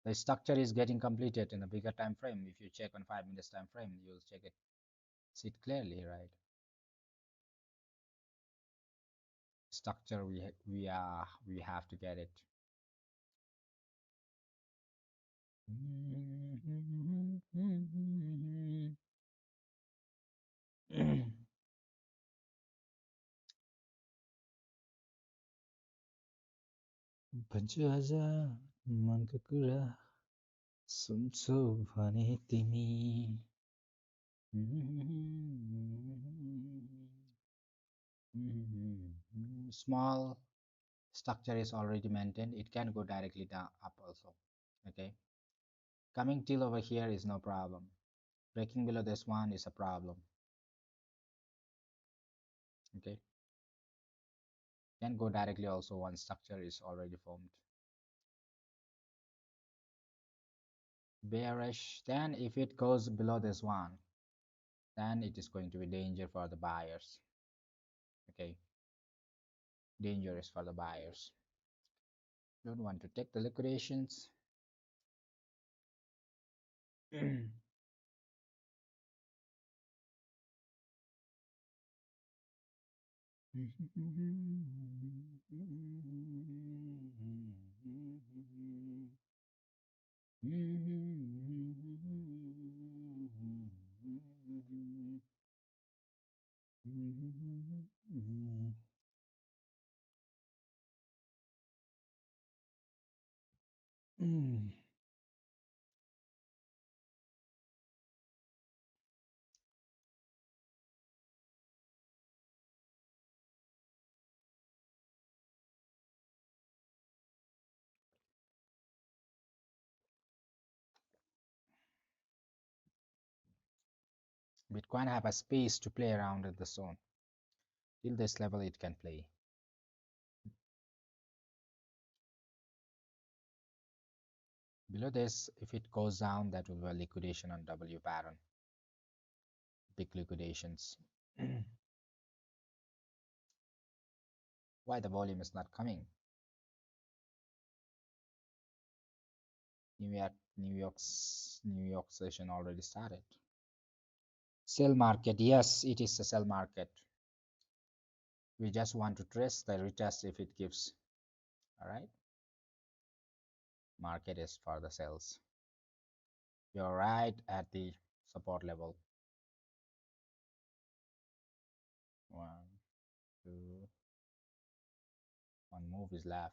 the structure is getting completed in a bigger time frame. If you check on 5 minutes time frame, you'll check it, see it clearly, right? Structure we have to get it. भन्छु आज मनको कुरा सुन्छौ भने तिमी small structure is already maintained. It can go directly down up also. Okay, coming till over here is no problem. Breaking below this one is a problem. Okay, can go directly also once structure is already formed. Bearish, then if it goes below this one, then it is going to be danger for the buyers. Okay, dangerous for the buyers. Don't want to take the liquidations. Mm. Bitcoin have a space to play around in the zone. Till this level, it can play. Below this, if it goes down, that will be a liquidation on W pattern. Big liquidations. Why the volume is not coming? New York session already started. Sell market, yes, it is a sell market. We just want to trace the retest if it gives. All right, market is for the sales. You're right at the support level. One, two, one move is left.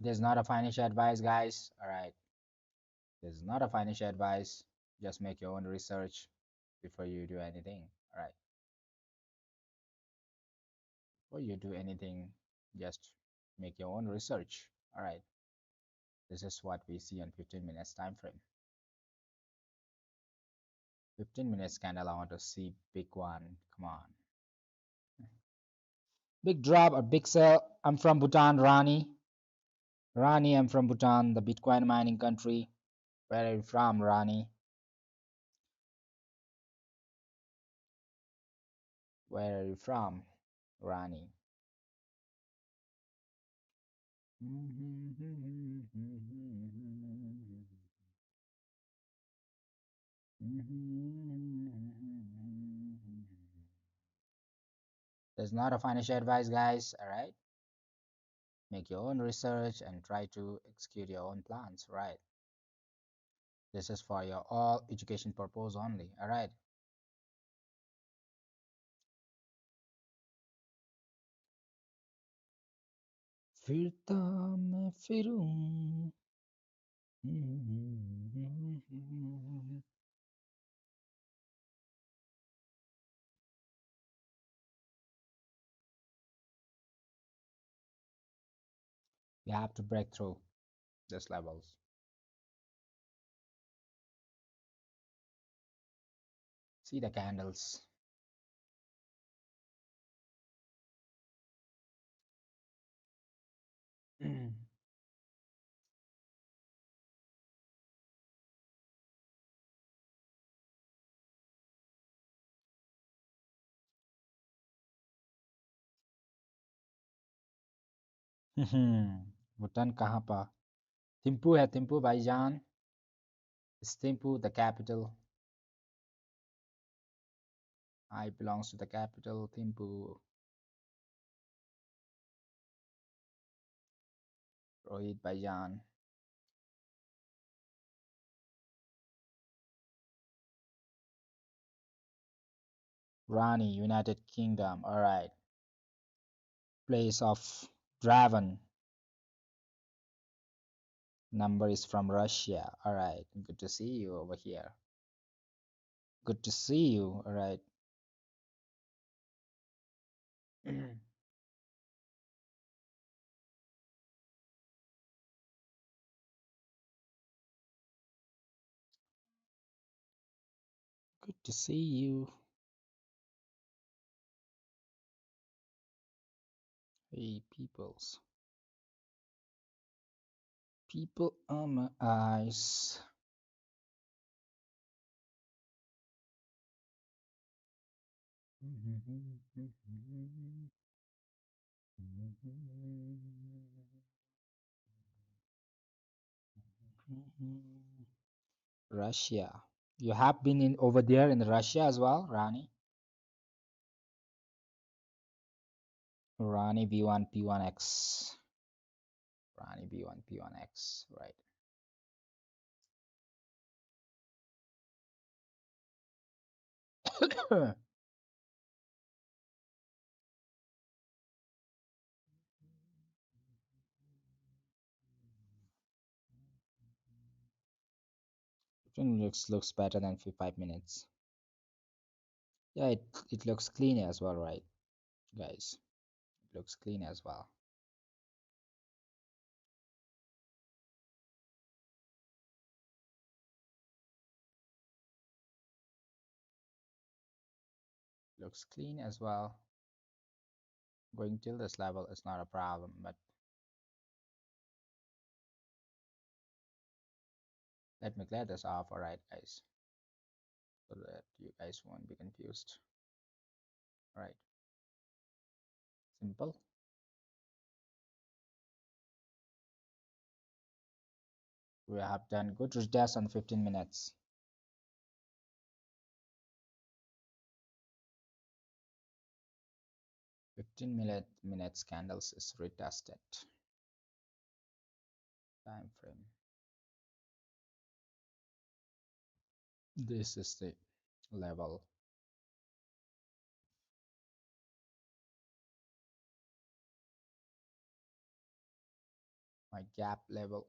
There's not a financial advice, guys. All right, there's not a financial advice. Just make your own research before you do anything. All right, before you do anything, just make your own research. All right, this is what we see on 15 minutes time frame. 15 minutes candle. I want to see big one. Come on. Big drop or big sell. I'm from Bhutan, Rani. Rani, I'm from Bhutan, the Bitcoin mining country. Where are you from, Rani? Where are you from, Rani? There's not a financial advice, guys. All right. Make your own research and try to execute your own plans. Right. This is for your all education purpose only. All right. फिरता मैं फिरूं you have to break through these levels. See the candles. Bhutan कहाँ पर थिम्पू है थिम्पू भाईजान is Thimphu the capital I belongs to the capital Thimphu Rohit भाईजान Rani United Kingdom all right place of Draven number is from Russia all right good to see you over here good to see you all right good to see you hey peoples people on my eyes Russia. You have been in over there in Russia as well, Rani? Rani B1 P1X. Rani B1 P1X, right. Looks better than 5 minutes. Yeah, it looks clean as well, right, guys? It looks clean as well. Looks clean as well. Going till this level is not a problem, but let me clear this off, all right, guys, so that you guys won't be confused. All right, simple. We have done good retest on 15 minutes. 15 minutes candles is retested. Time frame. This is the level. My gap level.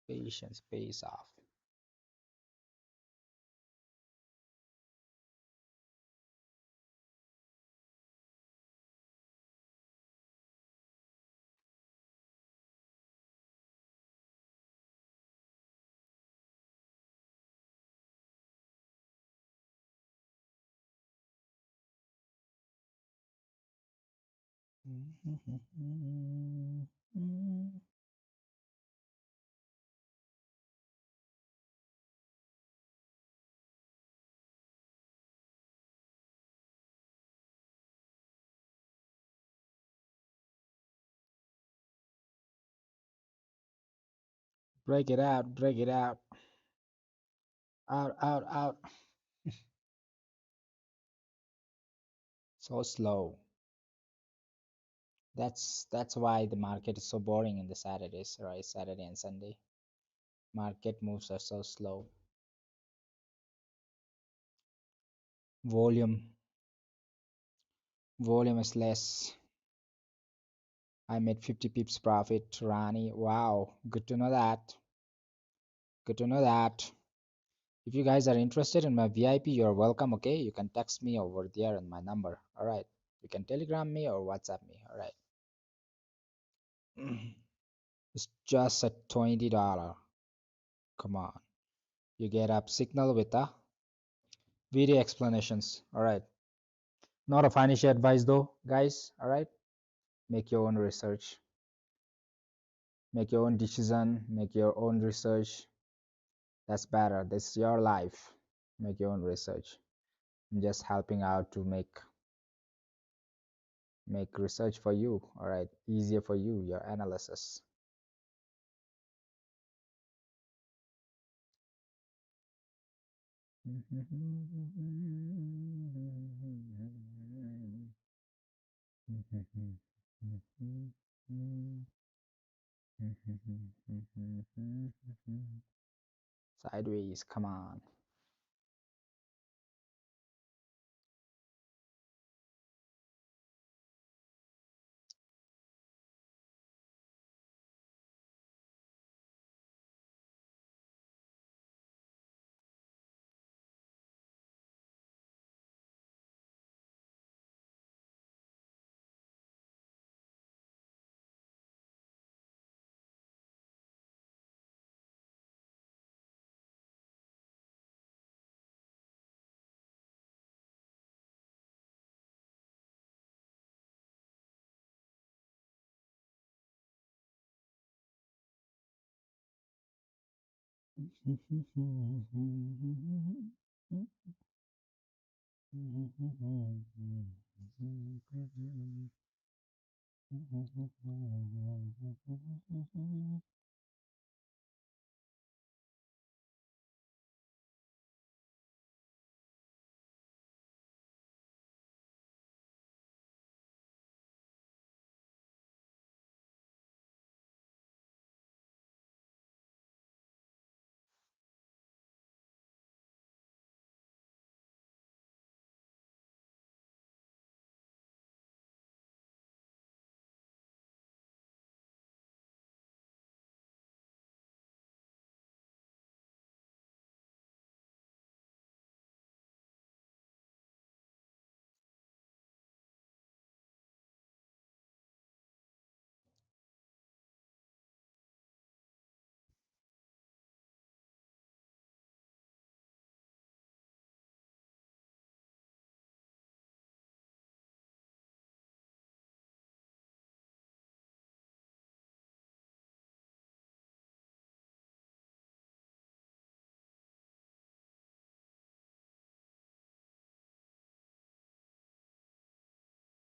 Patience pays off. Break it out, break it out. Out, out, out. So slow. That's why the market is so boring in the Saturdays, right? Saturday and Sunday. Market moves are so slow. Volume. Volume is less. I made 50 pips profit, Rani. Wow, good to know that. Good to know that. If you guys are interested in my VIP, you're welcome, okay? You can text me over there on my number. All right. You can telegram me or WhatsApp me. All right. It's just a $20. Come on. You get up signal with a video explanations. All right. Not a financial advice though, guys. All right. Make your own research. Make your own decision. Make your own research. That's better. This is your life. Make your own research. I'm just helping out to make research for you. All right. Easier for you, your analysis. Sideways, come on.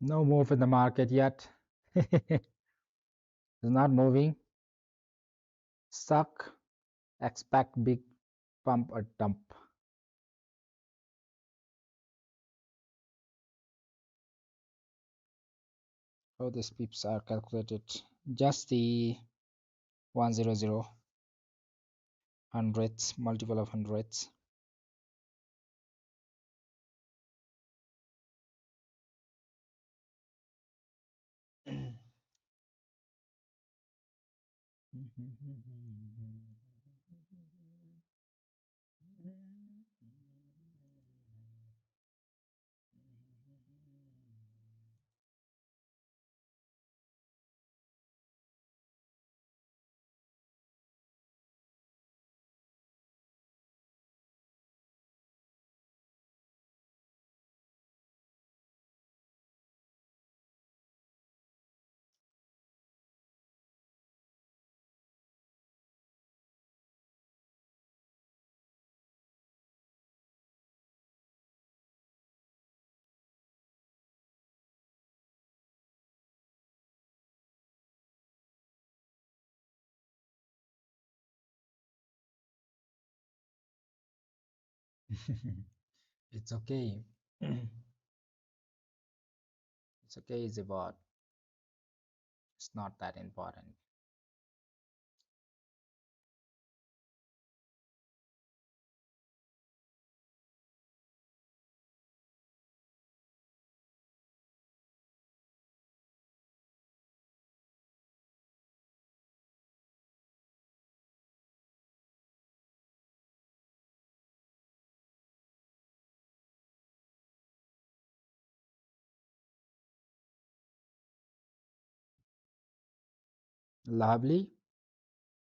No move in the market yet. It's not moving. Suck. Expect big pump or dump. How these pips are calculated? Just the 100 hundredths, multiple of hundreds. It's okay. It's okay, it's about. It's not that important. Lovely.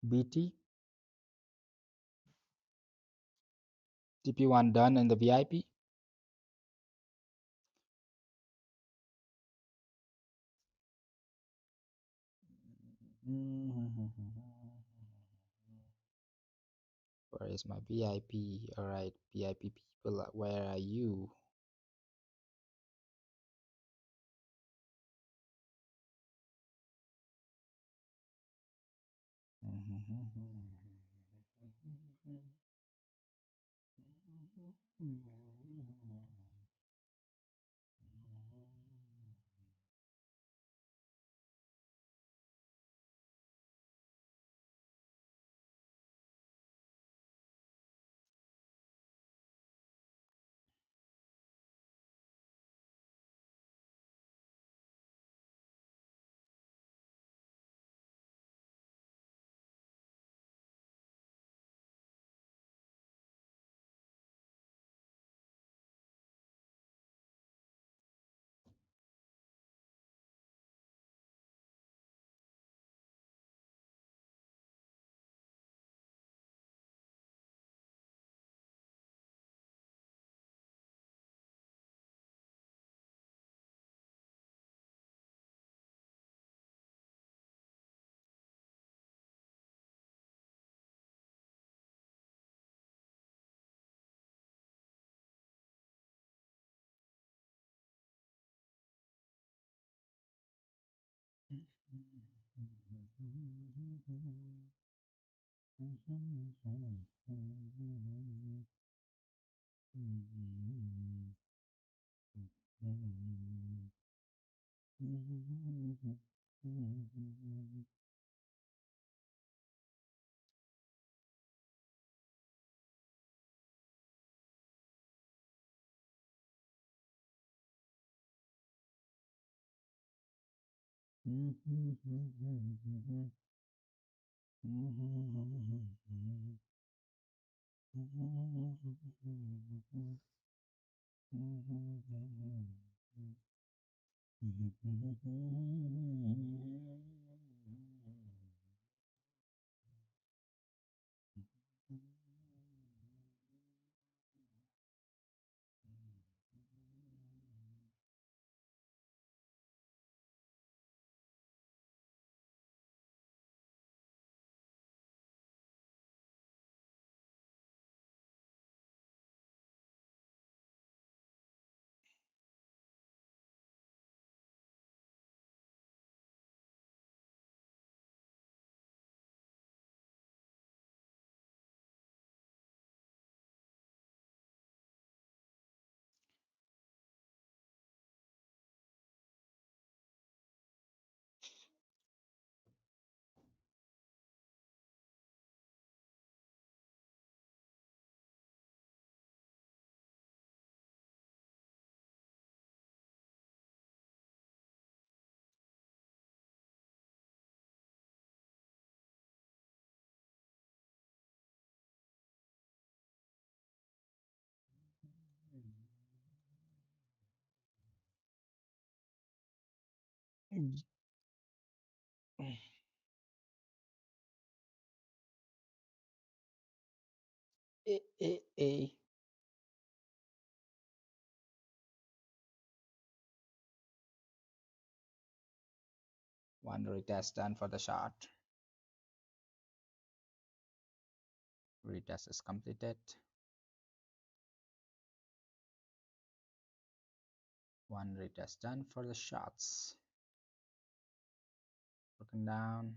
BT. TP1 done in the VIP. Where is my VIP? All right, VIP people, where are you? One retest done for the short. Retest is completed. One retest done for the shots. Broken down.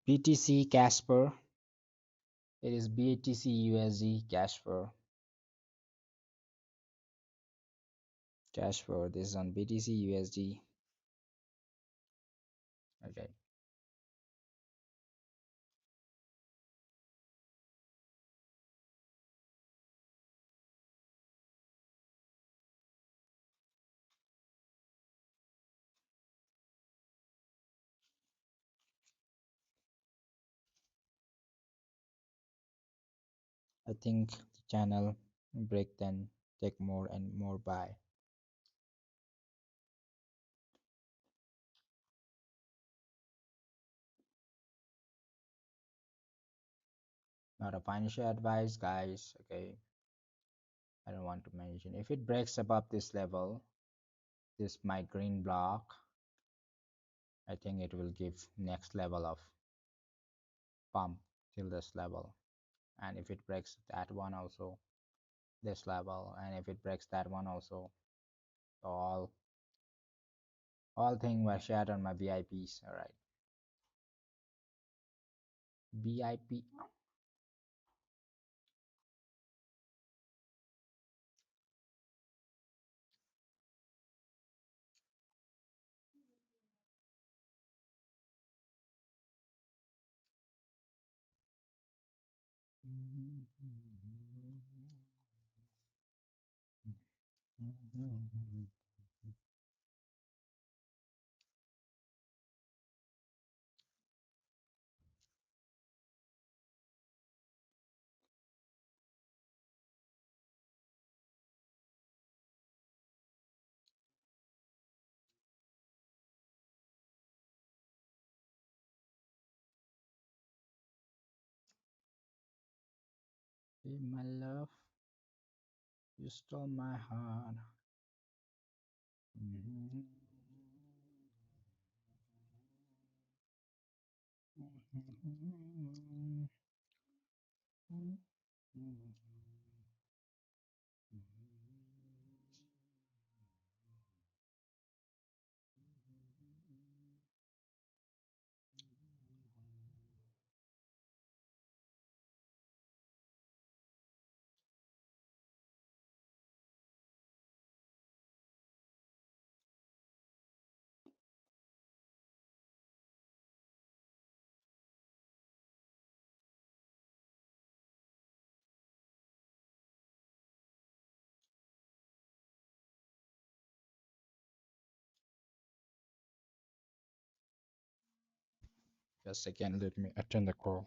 BTC Casper. It is BTC USD Casper. Casper. This is on BTC USD. Okay. I think the channel break then take more and more buy. Not a financial advice, guys. Okay. I don't want to mention. If it breaks above this level, this my green block, I think it will give next level of pump till this level. And if it breaks that one also, this level, and if it breaks that one also, so all things were shared on my VIPs. All right. BIP. Be my love, you stole my heart. Just again, let me attend the call.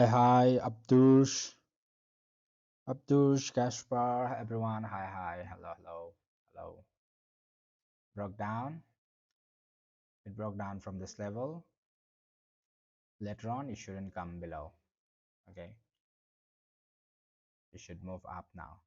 Hi, Abdush, Abdush, Kashpar, everyone. Hi, hi, hello, hello, hello. Broke down. It broke down from this level. Later on, it shouldn't come below. Okay, it should move up now.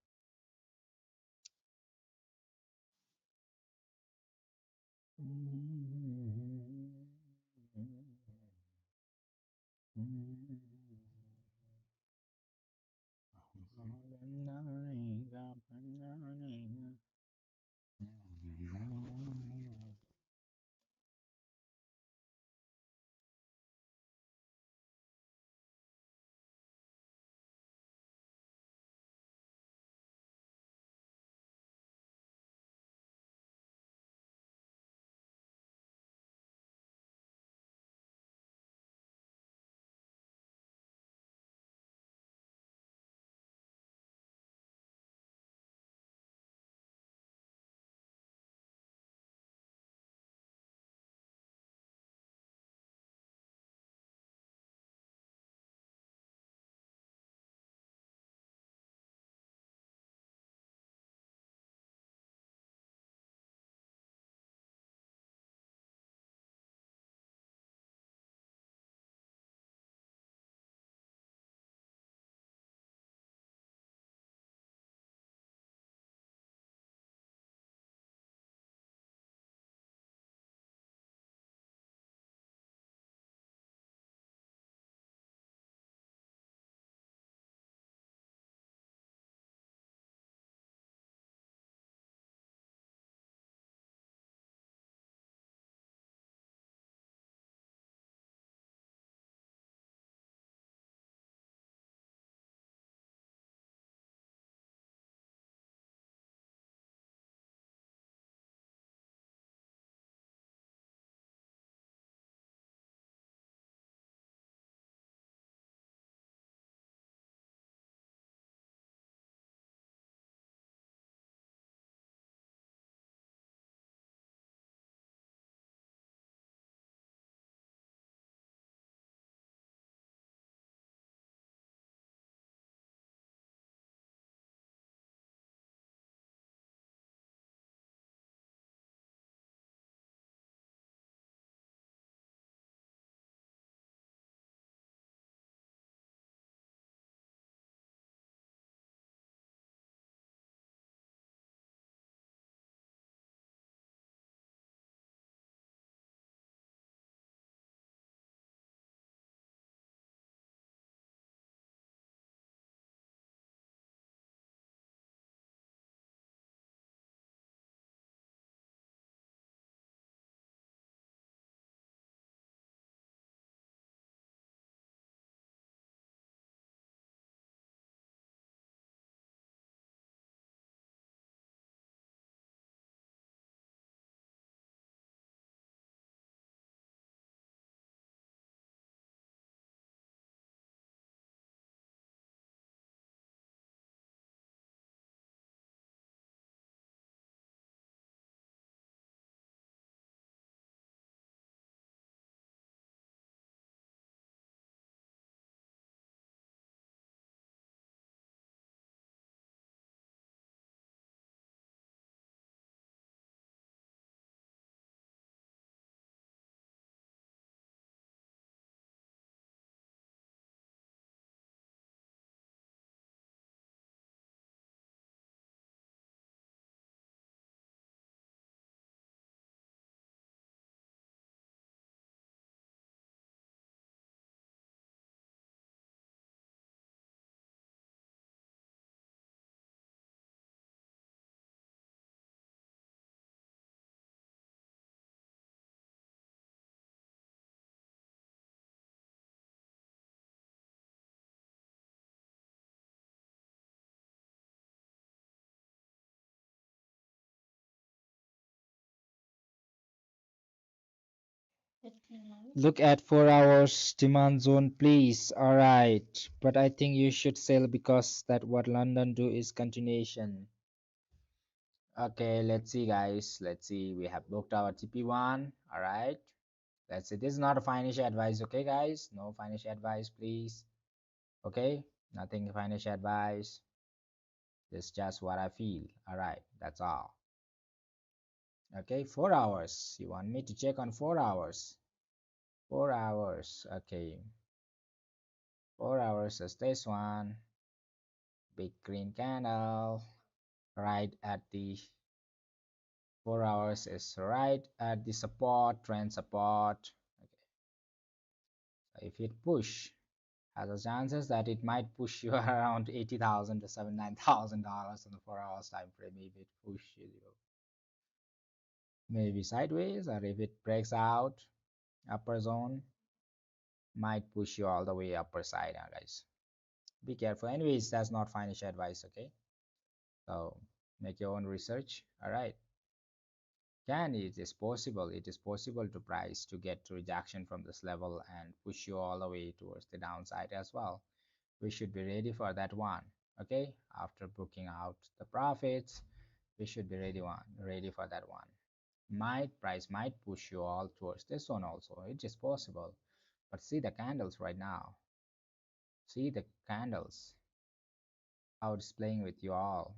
Look at 4 hours demand zone, please. All right, but I think you should sell because that what London do is continuation. Okay, let's see, guys. Let's see. We have booked our TP1. All right. Let's see. This is not a financial advice, okay, guys? No financial advice, please. Okay, nothing financial advice. It's just what I feel. All right, that's all. Okay, 4 hours. You want me to check on 4 hours? 4 hours. Okay, 4 hours is this one. Big green candle. Right at the 4 hours is right at the support, trend support. Okay, so if it push, has a chances that it might push you around 80,000 to $79,000 in the 4 hours time frame. If it push you maybe sideways, or if it breaks out upper zone, might push you all the way upper side, guys. Be careful. Anyways, that's not financial advice, okay? So make your own research. All right. Can it is possible? It is possible to price to get to rejection from this level and push you all the way towards the downside as well. We should be ready for that one. Okay, after booking out the profits, we should be ready for that one. Might price might push you all towards this one also. It is possible. But see the candles right now. See the candles. How it's playing with you all.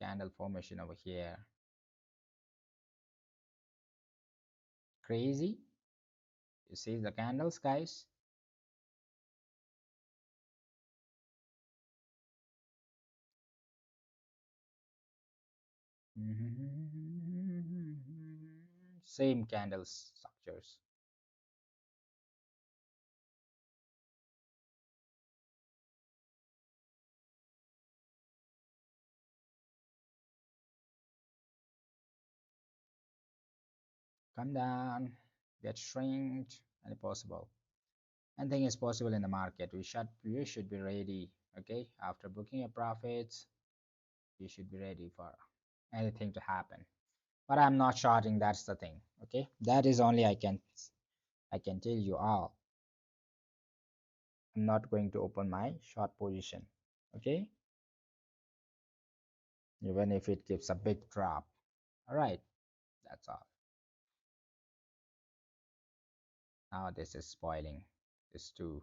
Candle formation over here. Crazy. You see the candles, guys? Same candles structures. Come down, get shrinked, and possible. Anything is possible in the market. You should be ready. Okay, after booking your profits, you should be ready for anything to happen. But I'm not shorting. That's the thing. Okay, that is only I can tell you all. I'm not going to open my short position. Okay, even if it gives a big drop. All right, that's all. Now this is spoiling. This too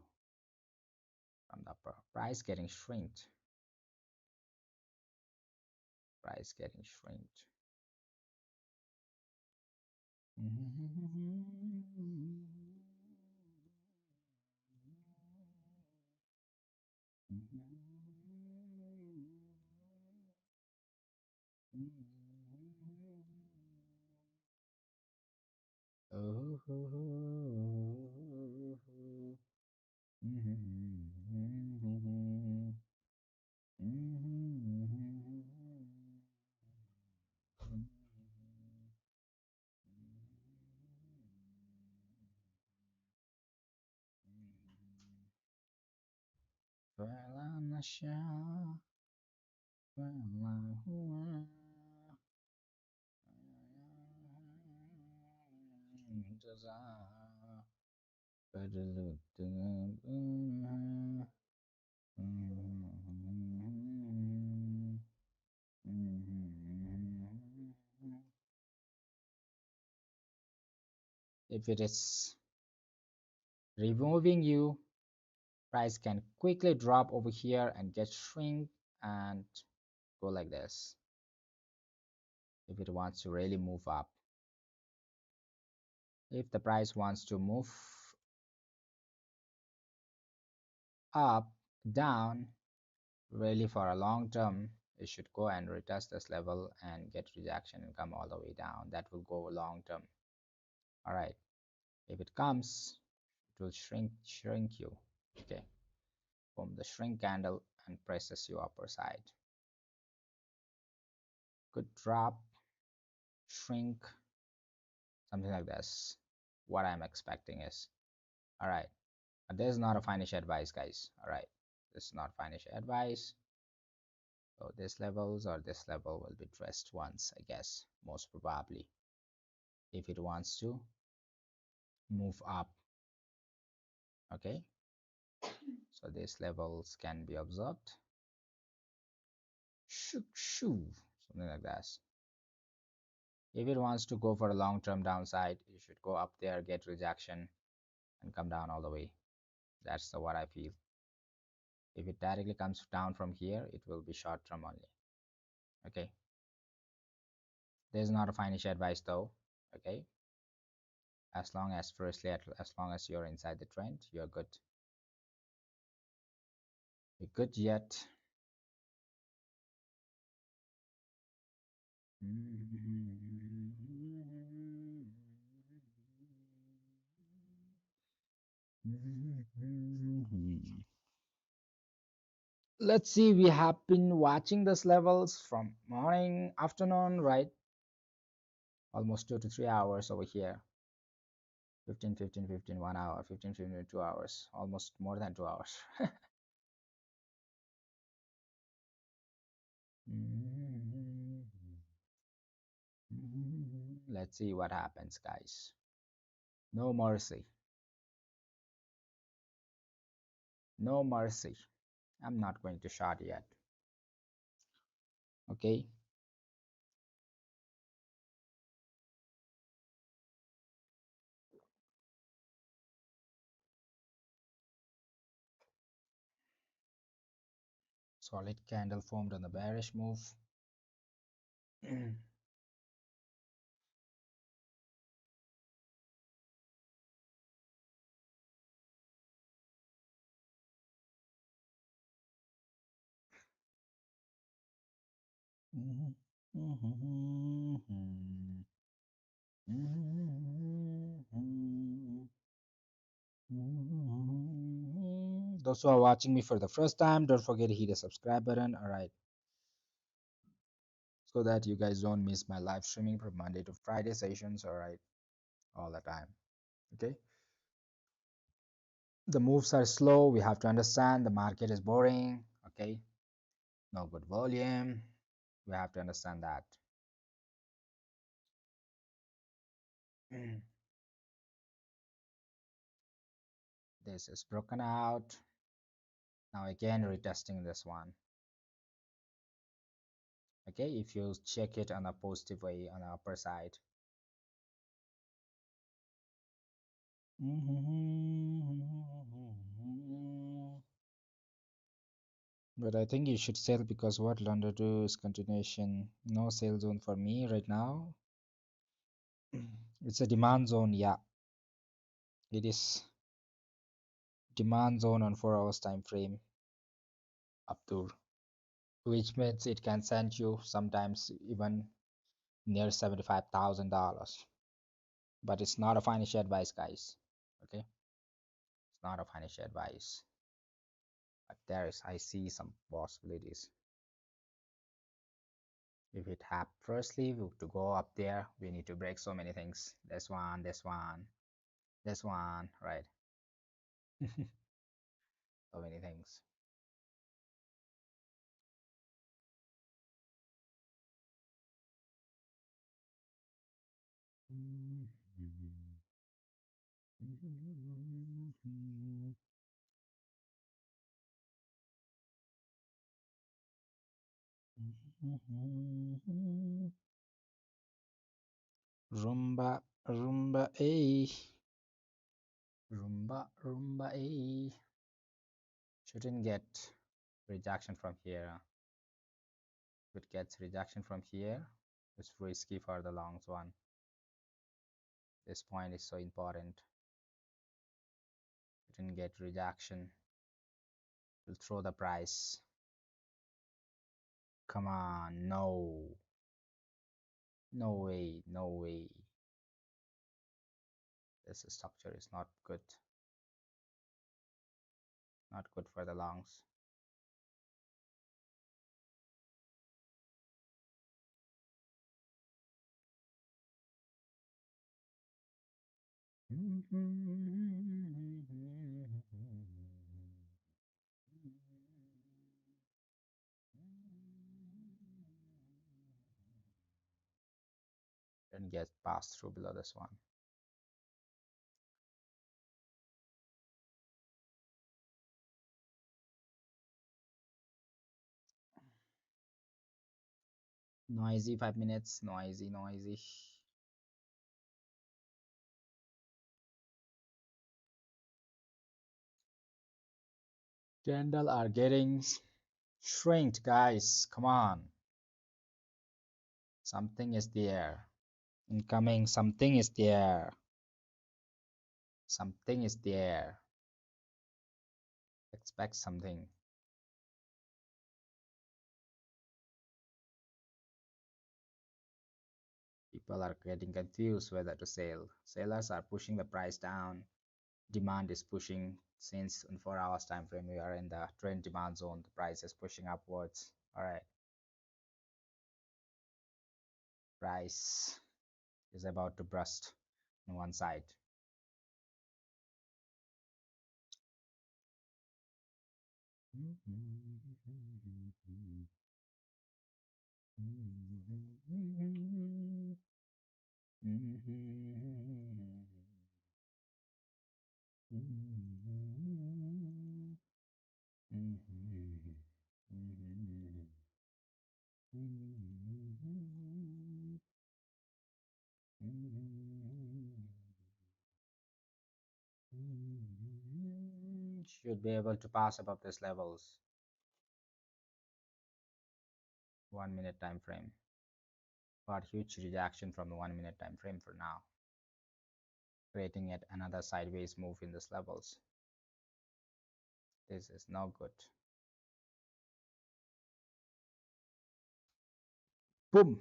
from the price getting shrinked. Price getting shrinked. فعلا نشاء فعلا هو جزاء بدل if it is removing you, price can quickly drop over here and get shrink and go like this if it wants to really move up. If the price wants to move up, down, really for a long term, it should go and retest this level and get rejection and come all the way down. That will go long term. All right. If it comes, it will shrink you. Okay. Boom, the shrink candle and presses you upper side. Good drop, shrink, something like this. What I'm expecting is. All right. This is not a financial advice, guys. All right. This is not financial advice. So this levels or this level will be dressed once, I guess, most probably. if it wants to move up. Okay, so these levels can be observed. Shoo, shoo, something like that. If it wants to go for a long-term downside, you should go up there, get rejection, and come down all the way. That's what I feel. If it directly comes down from here, it will be short-term only. Okay, there's not a financial advice though. Okay, as long as firstly, as long as you're inside the trend, you're good. You're good yet. Let's see, we have been watching these levels from morning, afternoon, right? Almost 2 to 3 hours over here. 15, 15, 15, 1 hour, 15, 15, 2 hours, almost more than 2 hours. Let's see what happens, guys. No mercy. No mercy. I'm not going to short yet. Okay. Solid candle formed on the bearish move. Those who are watching me for the first time, don't forget to hit the subscribe button. All right, so that you guys don't miss my live streaming from Monday to Friday sessions. All right, all the time. Okay, the moves are slow. We have to understand the market is boring. Okay, no good volume. We have to understand that. This is broken out. Now again retesting this one. Okay, if you check it on a positive way on the upper side. But I think you should sell because what London do is continuation. No sale zone for me right now. It's a demand zone. Yeah, it is demand zone on 4 hours time frame up to, which means it can send you sometimes even near $75,000. But it's not a financial advice, guys. Okay, it's not a financial advice. But I see some possibilities. If it have firstly to go up there, we need to break so many things. This one, this one, this one, right? So many things. Rumba, rumba, eh. Rumba, rumba, eh. Shouldn't get rejection from here. If it gets rejection from here, it's risky for the longs one. This point is so important. Shouldn't get rejection. Will throw the price. Come on, no. No way, no way. This structure is not good. Not good for the longs. and get passed through below this one. Noisy 5 minutes, noisy, noisy. Candle are getting shrinked, guys. Come on. Something is there. Incoming, something is there. Something is there. Expect something. People are getting confused whether to sell. Sellers are pushing the price down. Demand is pushing. Since in 4 hours time frame we are in the trend demand zone, the price is pushing upwards. All right, price is about to burst on one side. Should be able to pass above these levels. 1 minute time frame, but huge rejection from the 1 minute time frame for now, creating yet another sideways move in these levels. This is no good. Boom.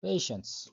Patience.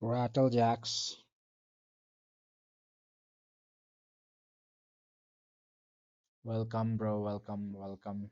Rattle jacks. Welcome, bro. Welcome, welcome.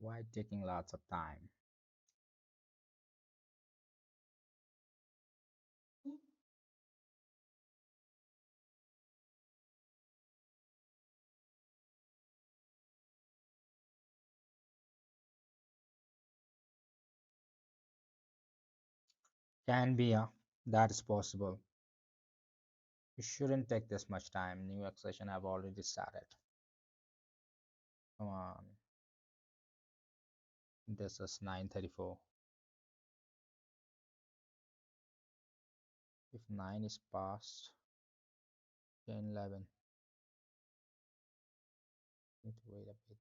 Why taking lots of time? Can be, that is possible. You shouldn't take this much time. New accession have already started. Come on. This is 9:34. If 9 is past, 10, 11. Need to wait a bit.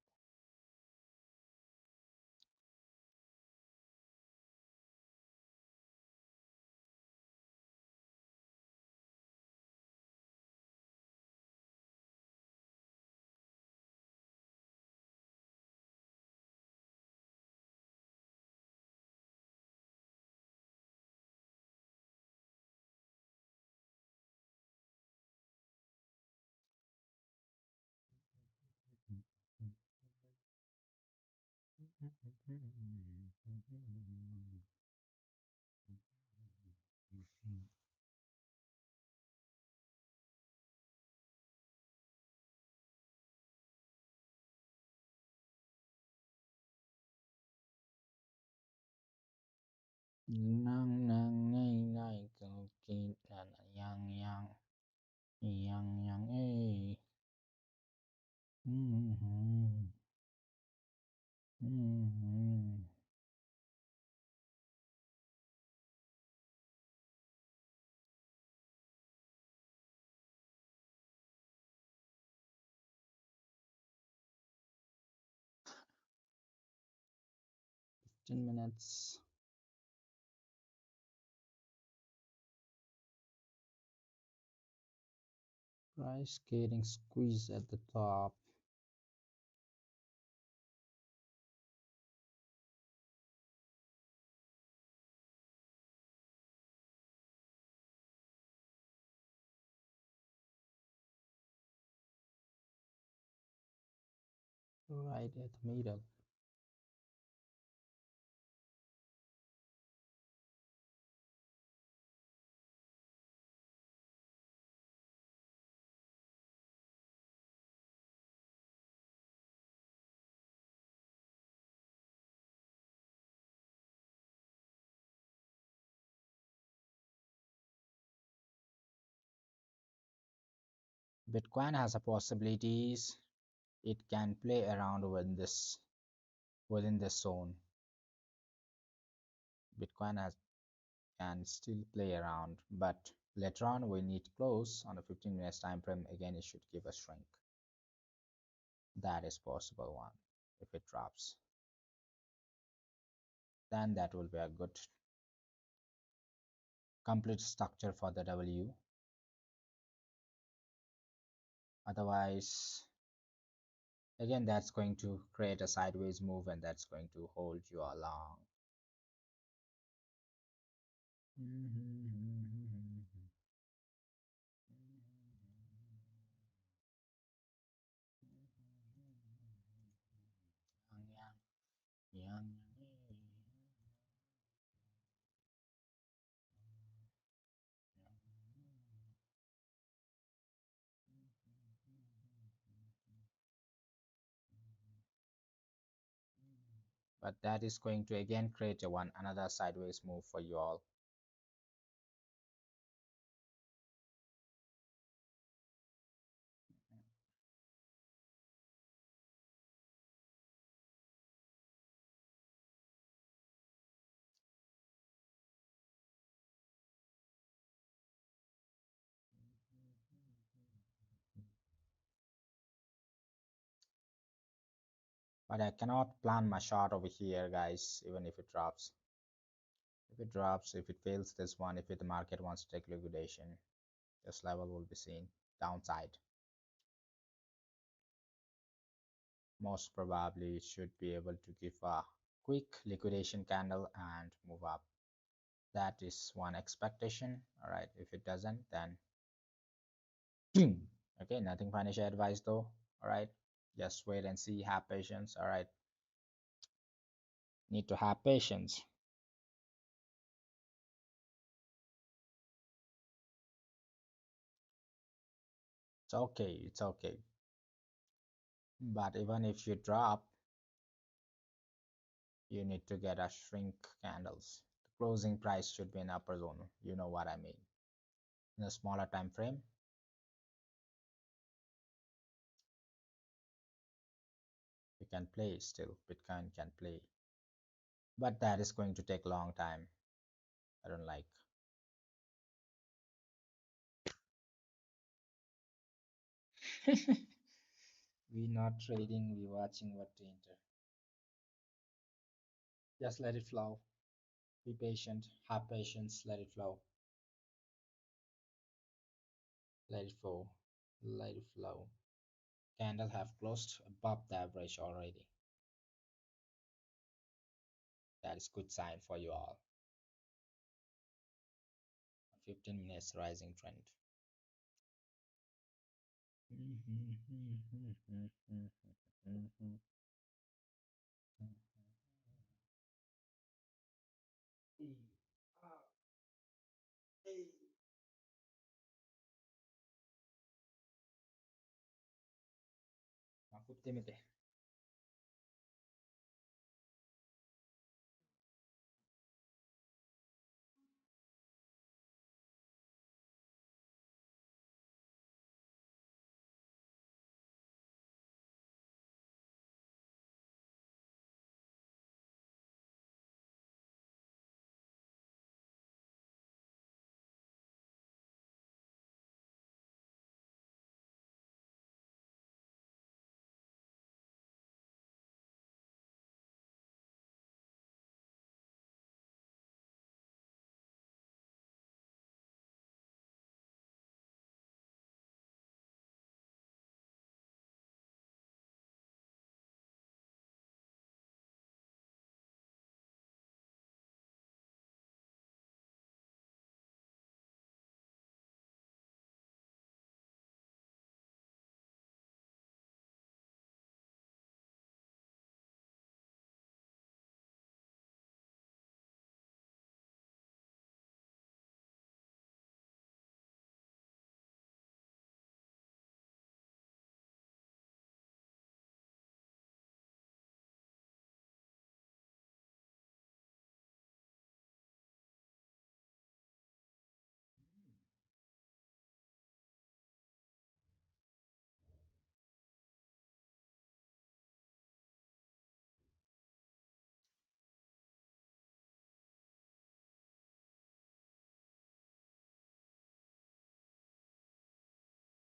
Nang nang ngay ngay cầu kỳ là yang yang yang yang ê. 15 minutes. Price getting squeezed at the top. Right at the middle. Bitcoin has a possibilities. It can play around within this zone. Bitcoin has can still play around, but later on we need close on a 15 minutes time frame. Again, it should give a shrink. That is possible one. If it drops, then that will be a good complete structure for the W. Otherwise, again, that's going to create a sideways move and that's going to hold you along. but that is going to again create a another sideways move for you all. But I cannot plan my shot over here, guys, even if it drops. If it drops, if it fails this one, if the market wants to take liquidation, this level will be seen downside. Most probably it should be able to give a quick liquidation candle and move up. That is one expectation. All right, if it doesn't, then okay, nothing financial advice though. All right, just wait and see, have patience. All right, need to have patience. It's okay, it's okay. But even if you drop, you need to get a shrink candles. The closing price should be in upper zone. You know what I mean. In a smaller time frame, you can play still. Bitcoin can play, but that is going to take a long time. I don't like. We not trading. We watching what to enter. Just let it flow. Be patient. Have patience. Let it flow. Let it flow. Let it flow. Candle have closed above the average already. That is good sign for you all. 15 minutes rising trend.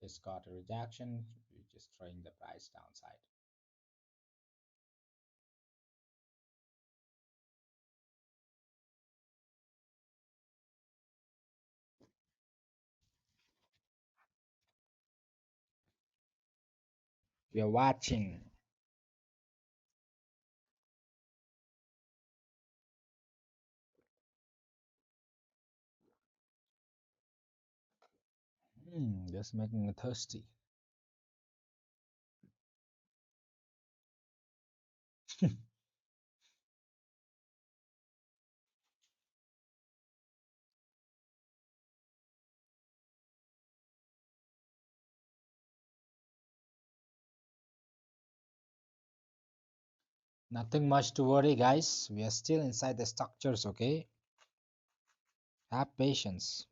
It's got a rejection. We're just throwing the price downside. We are watching. Just making me thirsty. Nothing much to worry, guys. We are still inside the structures, okay? Have patience.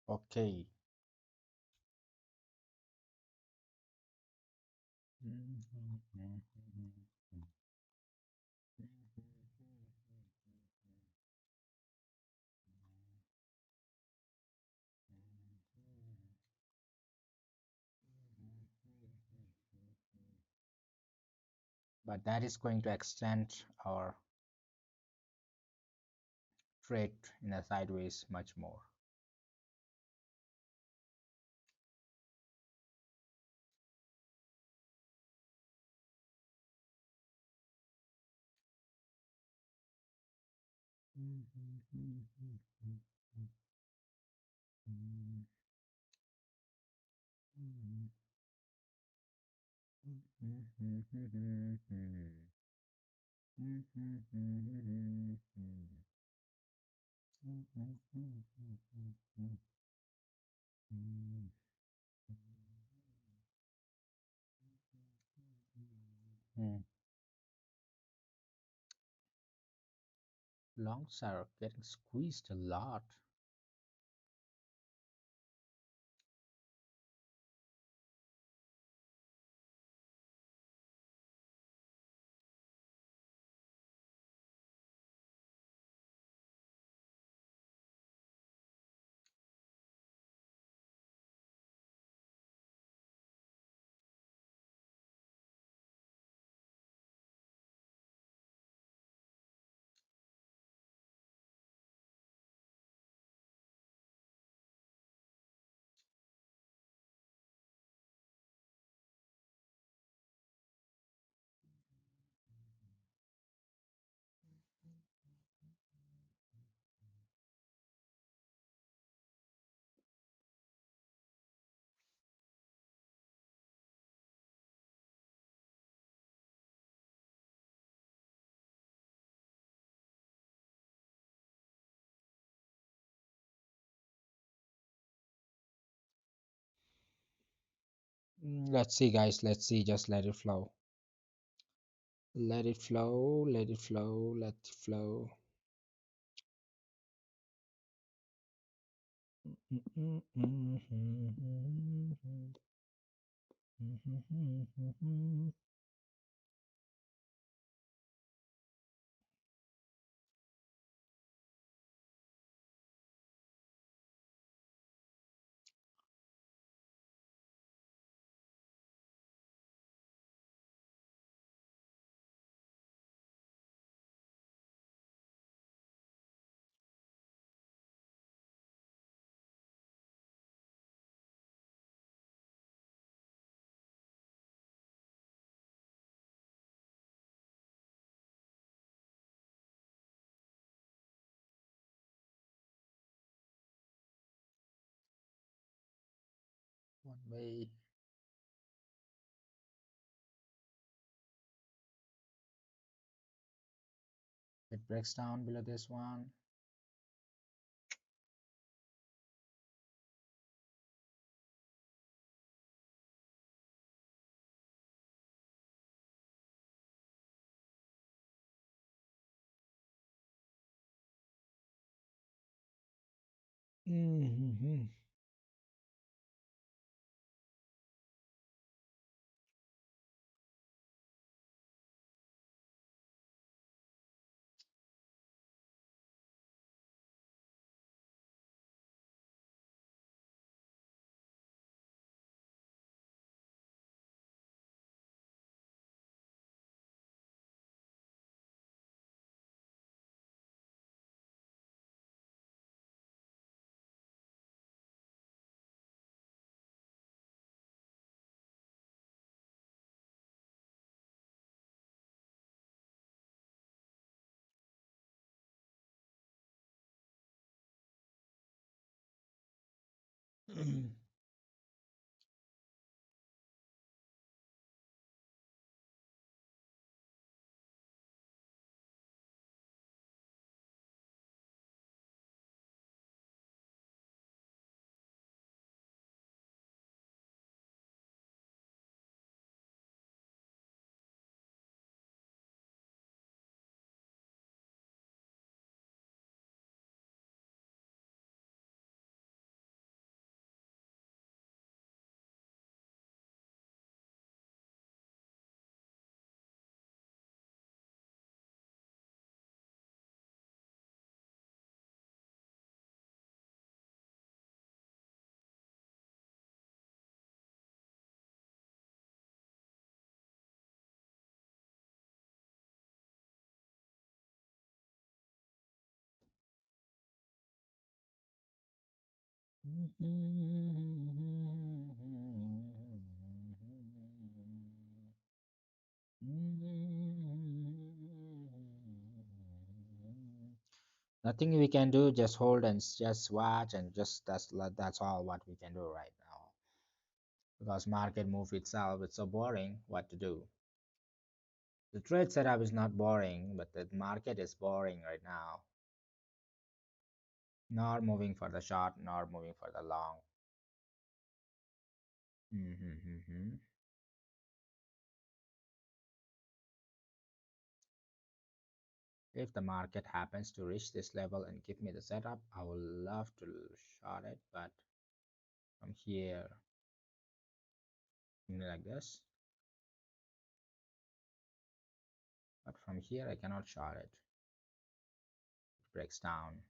Okay. But that is going to extend our trade in a sideways much more. Longs are getting squeezed a lot. Let's see, guys. Let's see. Just let it flow. Let it flow. Let it flow. Let it flow. One way. It breaks down below this one. Nothing we can do, just hold and just watch and just that's all what we can do right now. Because market move itself, it's so boring. What to do? The trade setup is not boring, but the market is boring right now. Not moving for the short, not moving for the long. Mm-hmm. If the market happens to reach this level and give me the setup, I would love to short it, but from here, like this, but from here I cannot short it. It breaks down.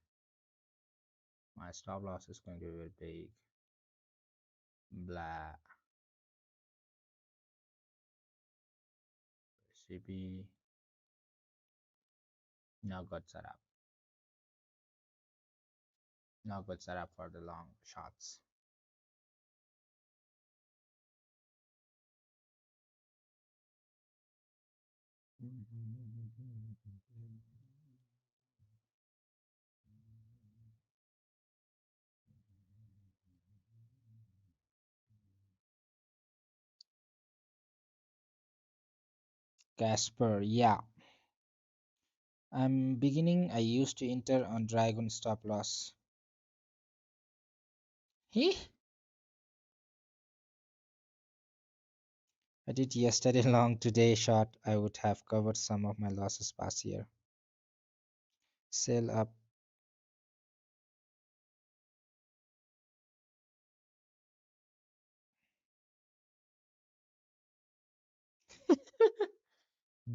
My stop loss is going to be big. Blah. CB, no good setup. No good setup for the long shots. Casper, yeah. I'm beginning. I used to enter on Dragon stop loss. He? I did yesterday long, today short. I would have covered some of my losses past year. Sell up.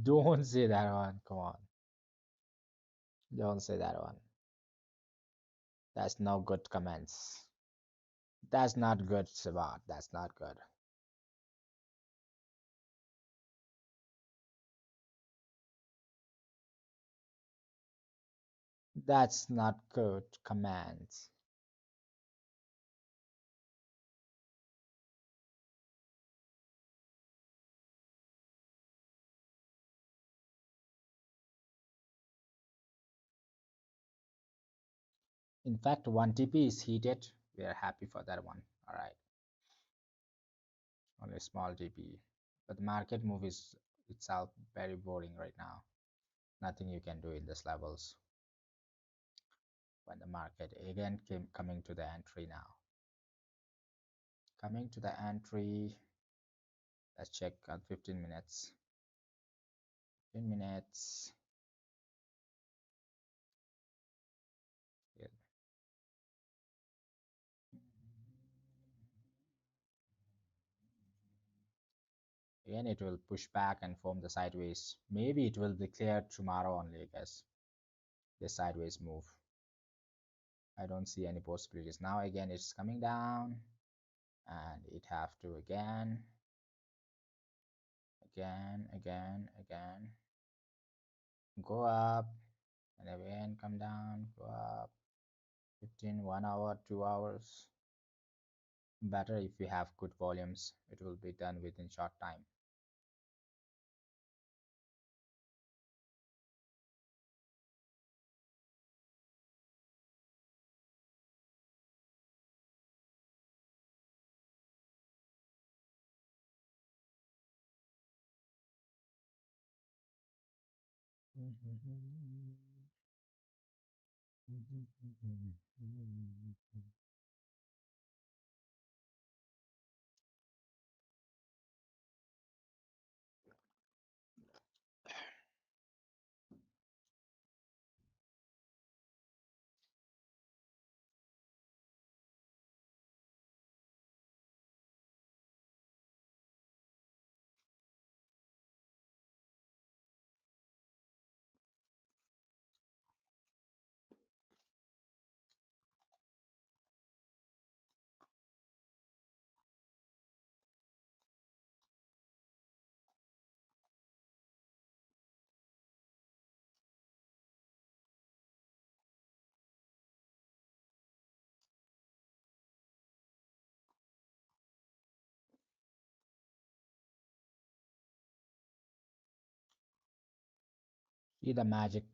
Don't say that one. Come on. Don't say that one. That's no good comments. That's not good, Sivat. That's not good. That's not good comments. In fact, 1 TP is heated. We are happy for that one. All right. Only small TP. But the market move is itself very boring right now. Nothing you can do in these levels when the market again coming to the entry now. Coming to the entry, let's check on 15 minutes. 15 minutes. Yeah. Again, it will push back and form the sideways. Maybe it will be cleared tomorrow only, I guess. The sideways move. I don't see any possibilities. Now again, it's coming down and it have to again go up and again come down, go up. 15, 1 hour, 2 hours. Better if you have good volumes, it will be done within short time. See the magic.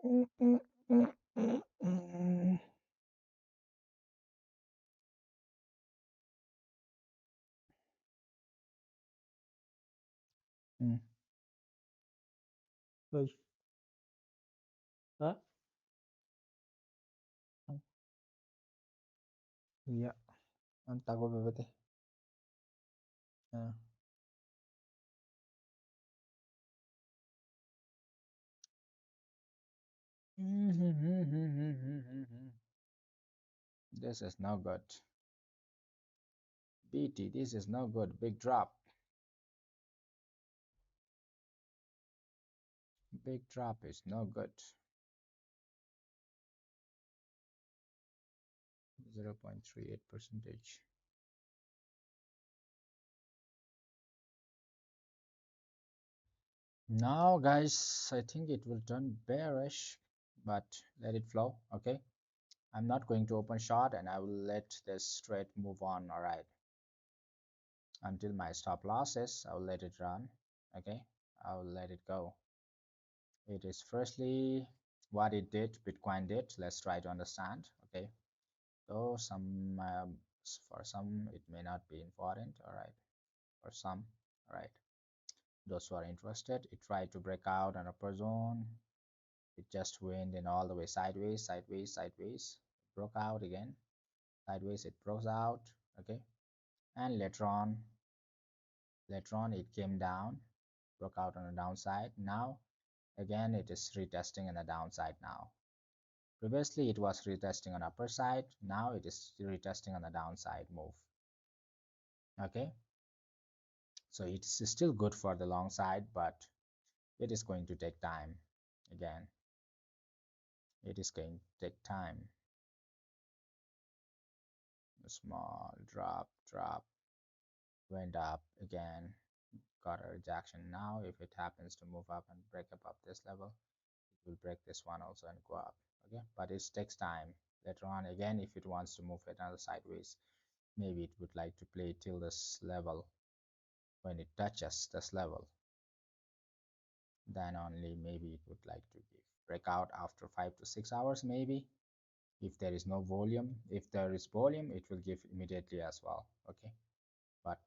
Mm, mm, mm, mm, mm. Mm. Wait, huh? Iya, entah gue berarti. Uh, This is no good. BT, this is no good. Big drop. Big drop is no good. 0.38 percentage. Now, guys, I think it will turn bearish, but let it flow. Okay, I'm not going to open short, and I will let this trade move on. All right, until my stop losses, I will let it run. Okay, I will let it go. It is firstly what it did, Bitcoin did. Let's try to understand. Okay, so for some it may not be important. All right, for some, all right. Those who are interested, it tried to break out an upper zone. It just went in all the way sideways, sideways, sideways. Broke out again, sideways. It broke out. Okay, and later on it came down, broke out on the downside. Now again it is retesting on the downside now. Previously it was retesting on upper side. Now it is retesting on the downside move. Okay, so it's still good for the long side, but it is going to take time. Again, it is going to take time. A small drop, went up again, got a rejection. Now if it happens to move up and break above this level, it will break this one also and go up. Okay, but it takes time. Later on again, if it wants to move it another sideways, maybe it would like to play till this level. When it touches this level, then only maybe it would like to give breakout after 5 to 6 hours, maybe. If there is no volume, if there is volume, it will give immediately as well. Okay, but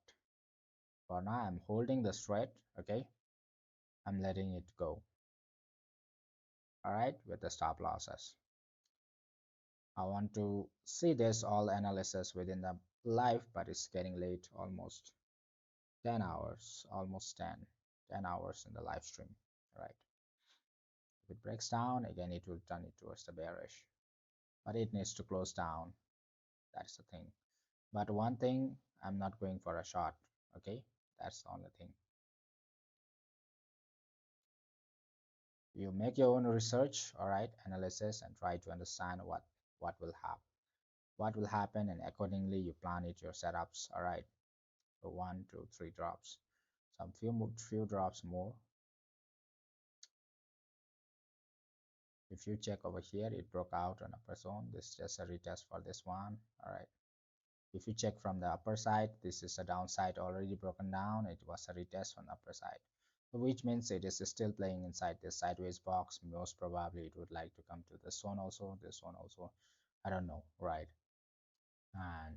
for now I'm holding the thread. Okay, I'm letting it go. All right, with the stop losses. I want to see this all analysis within the live, but it's getting late, almost 10 hours, almost 10 hours in the live stream. All right, if it breaks down again, it will turn it towards the bearish, but it needs to close down. That's the thing. But one thing, I'm not going for a short. Okay, that's the only thing. You make your own research, all right, analysis, and try to understand what will happen, and accordingly you plan it your setups. All right, so 1 2 3 drops, some few drops more. If you check over here, it broke out on upper zone. This is just a retest for this one. All right, if you check from the upper side, this is a downside already broken down. It was a retest on the upper side, which means it is still playing inside this sideways box. Most probably it would like to come to this one also, this one also. I don't know, right? And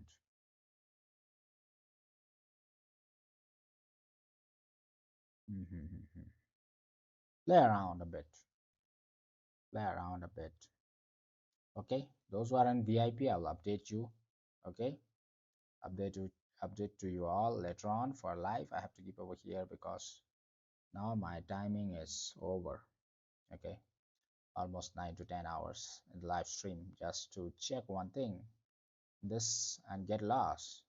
play around a bit, play around a bit. Okay, those who are in VIP, I will update you. Okay, update you, update to you all later on. For live, I have to keep over here because now my timing is over. Okay, almost 9 to 10 hours in the live stream just to check one thing, this, and get lost.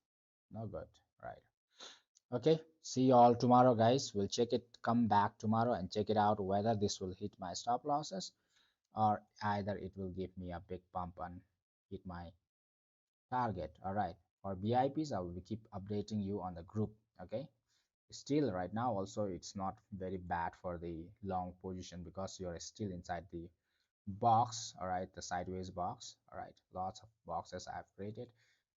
No good, right? Okay, see you all tomorrow, guys. We'll check it, come back tomorrow and check it out whether this will hit my stop losses, or either it will give me a big pump and hit my target. All right, for VIPs, I will keep updating you on the group. Okay, still right now also it's not very bad for the long position because you're still inside the box. All right, the sideways box. All right, lots of boxes I've created.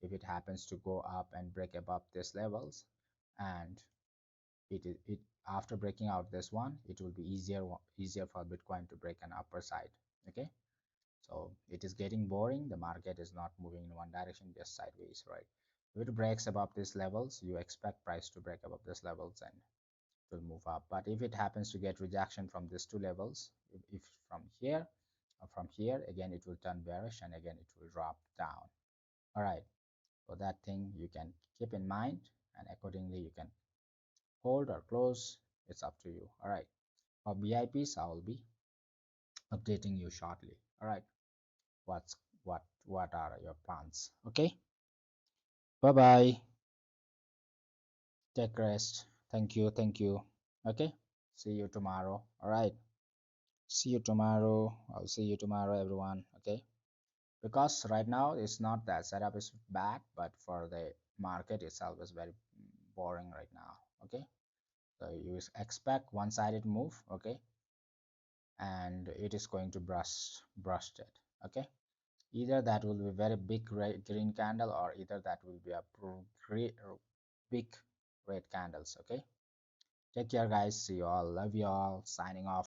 If it happens to go up and break above these levels, and it after breaking out this one, it will be easier for Bitcoin to break an upper side. Okay, so it is getting boring. The market is not moving in one direction, just sideways, right? If it breaks above these levels, you expect price to break above these levels and will move up. But if it happens to get rejection from these two levels, if from here or from here, again it will turn bearish and again it will drop down. All right, so that thing you can keep in mind, and accordingly you can hold or close. It's up to you. All right, for VIPs I will be updating you shortly. All right, what's what are your plans? Okay, bye bye, take rest. Thank you. Okay, see you tomorrow. All right, see you tomorrow. I'll see you tomorrow, everyone. Okay, because right now it's not that setup is bad, but for the market itself is very boring right now. Okay, so you expect one-sided move. Okay, and it is going to brush it. Okay, either that will be very big red, green candle, or either that will be a big red candles. Okay, take care guys, see you all, love you all, signing off.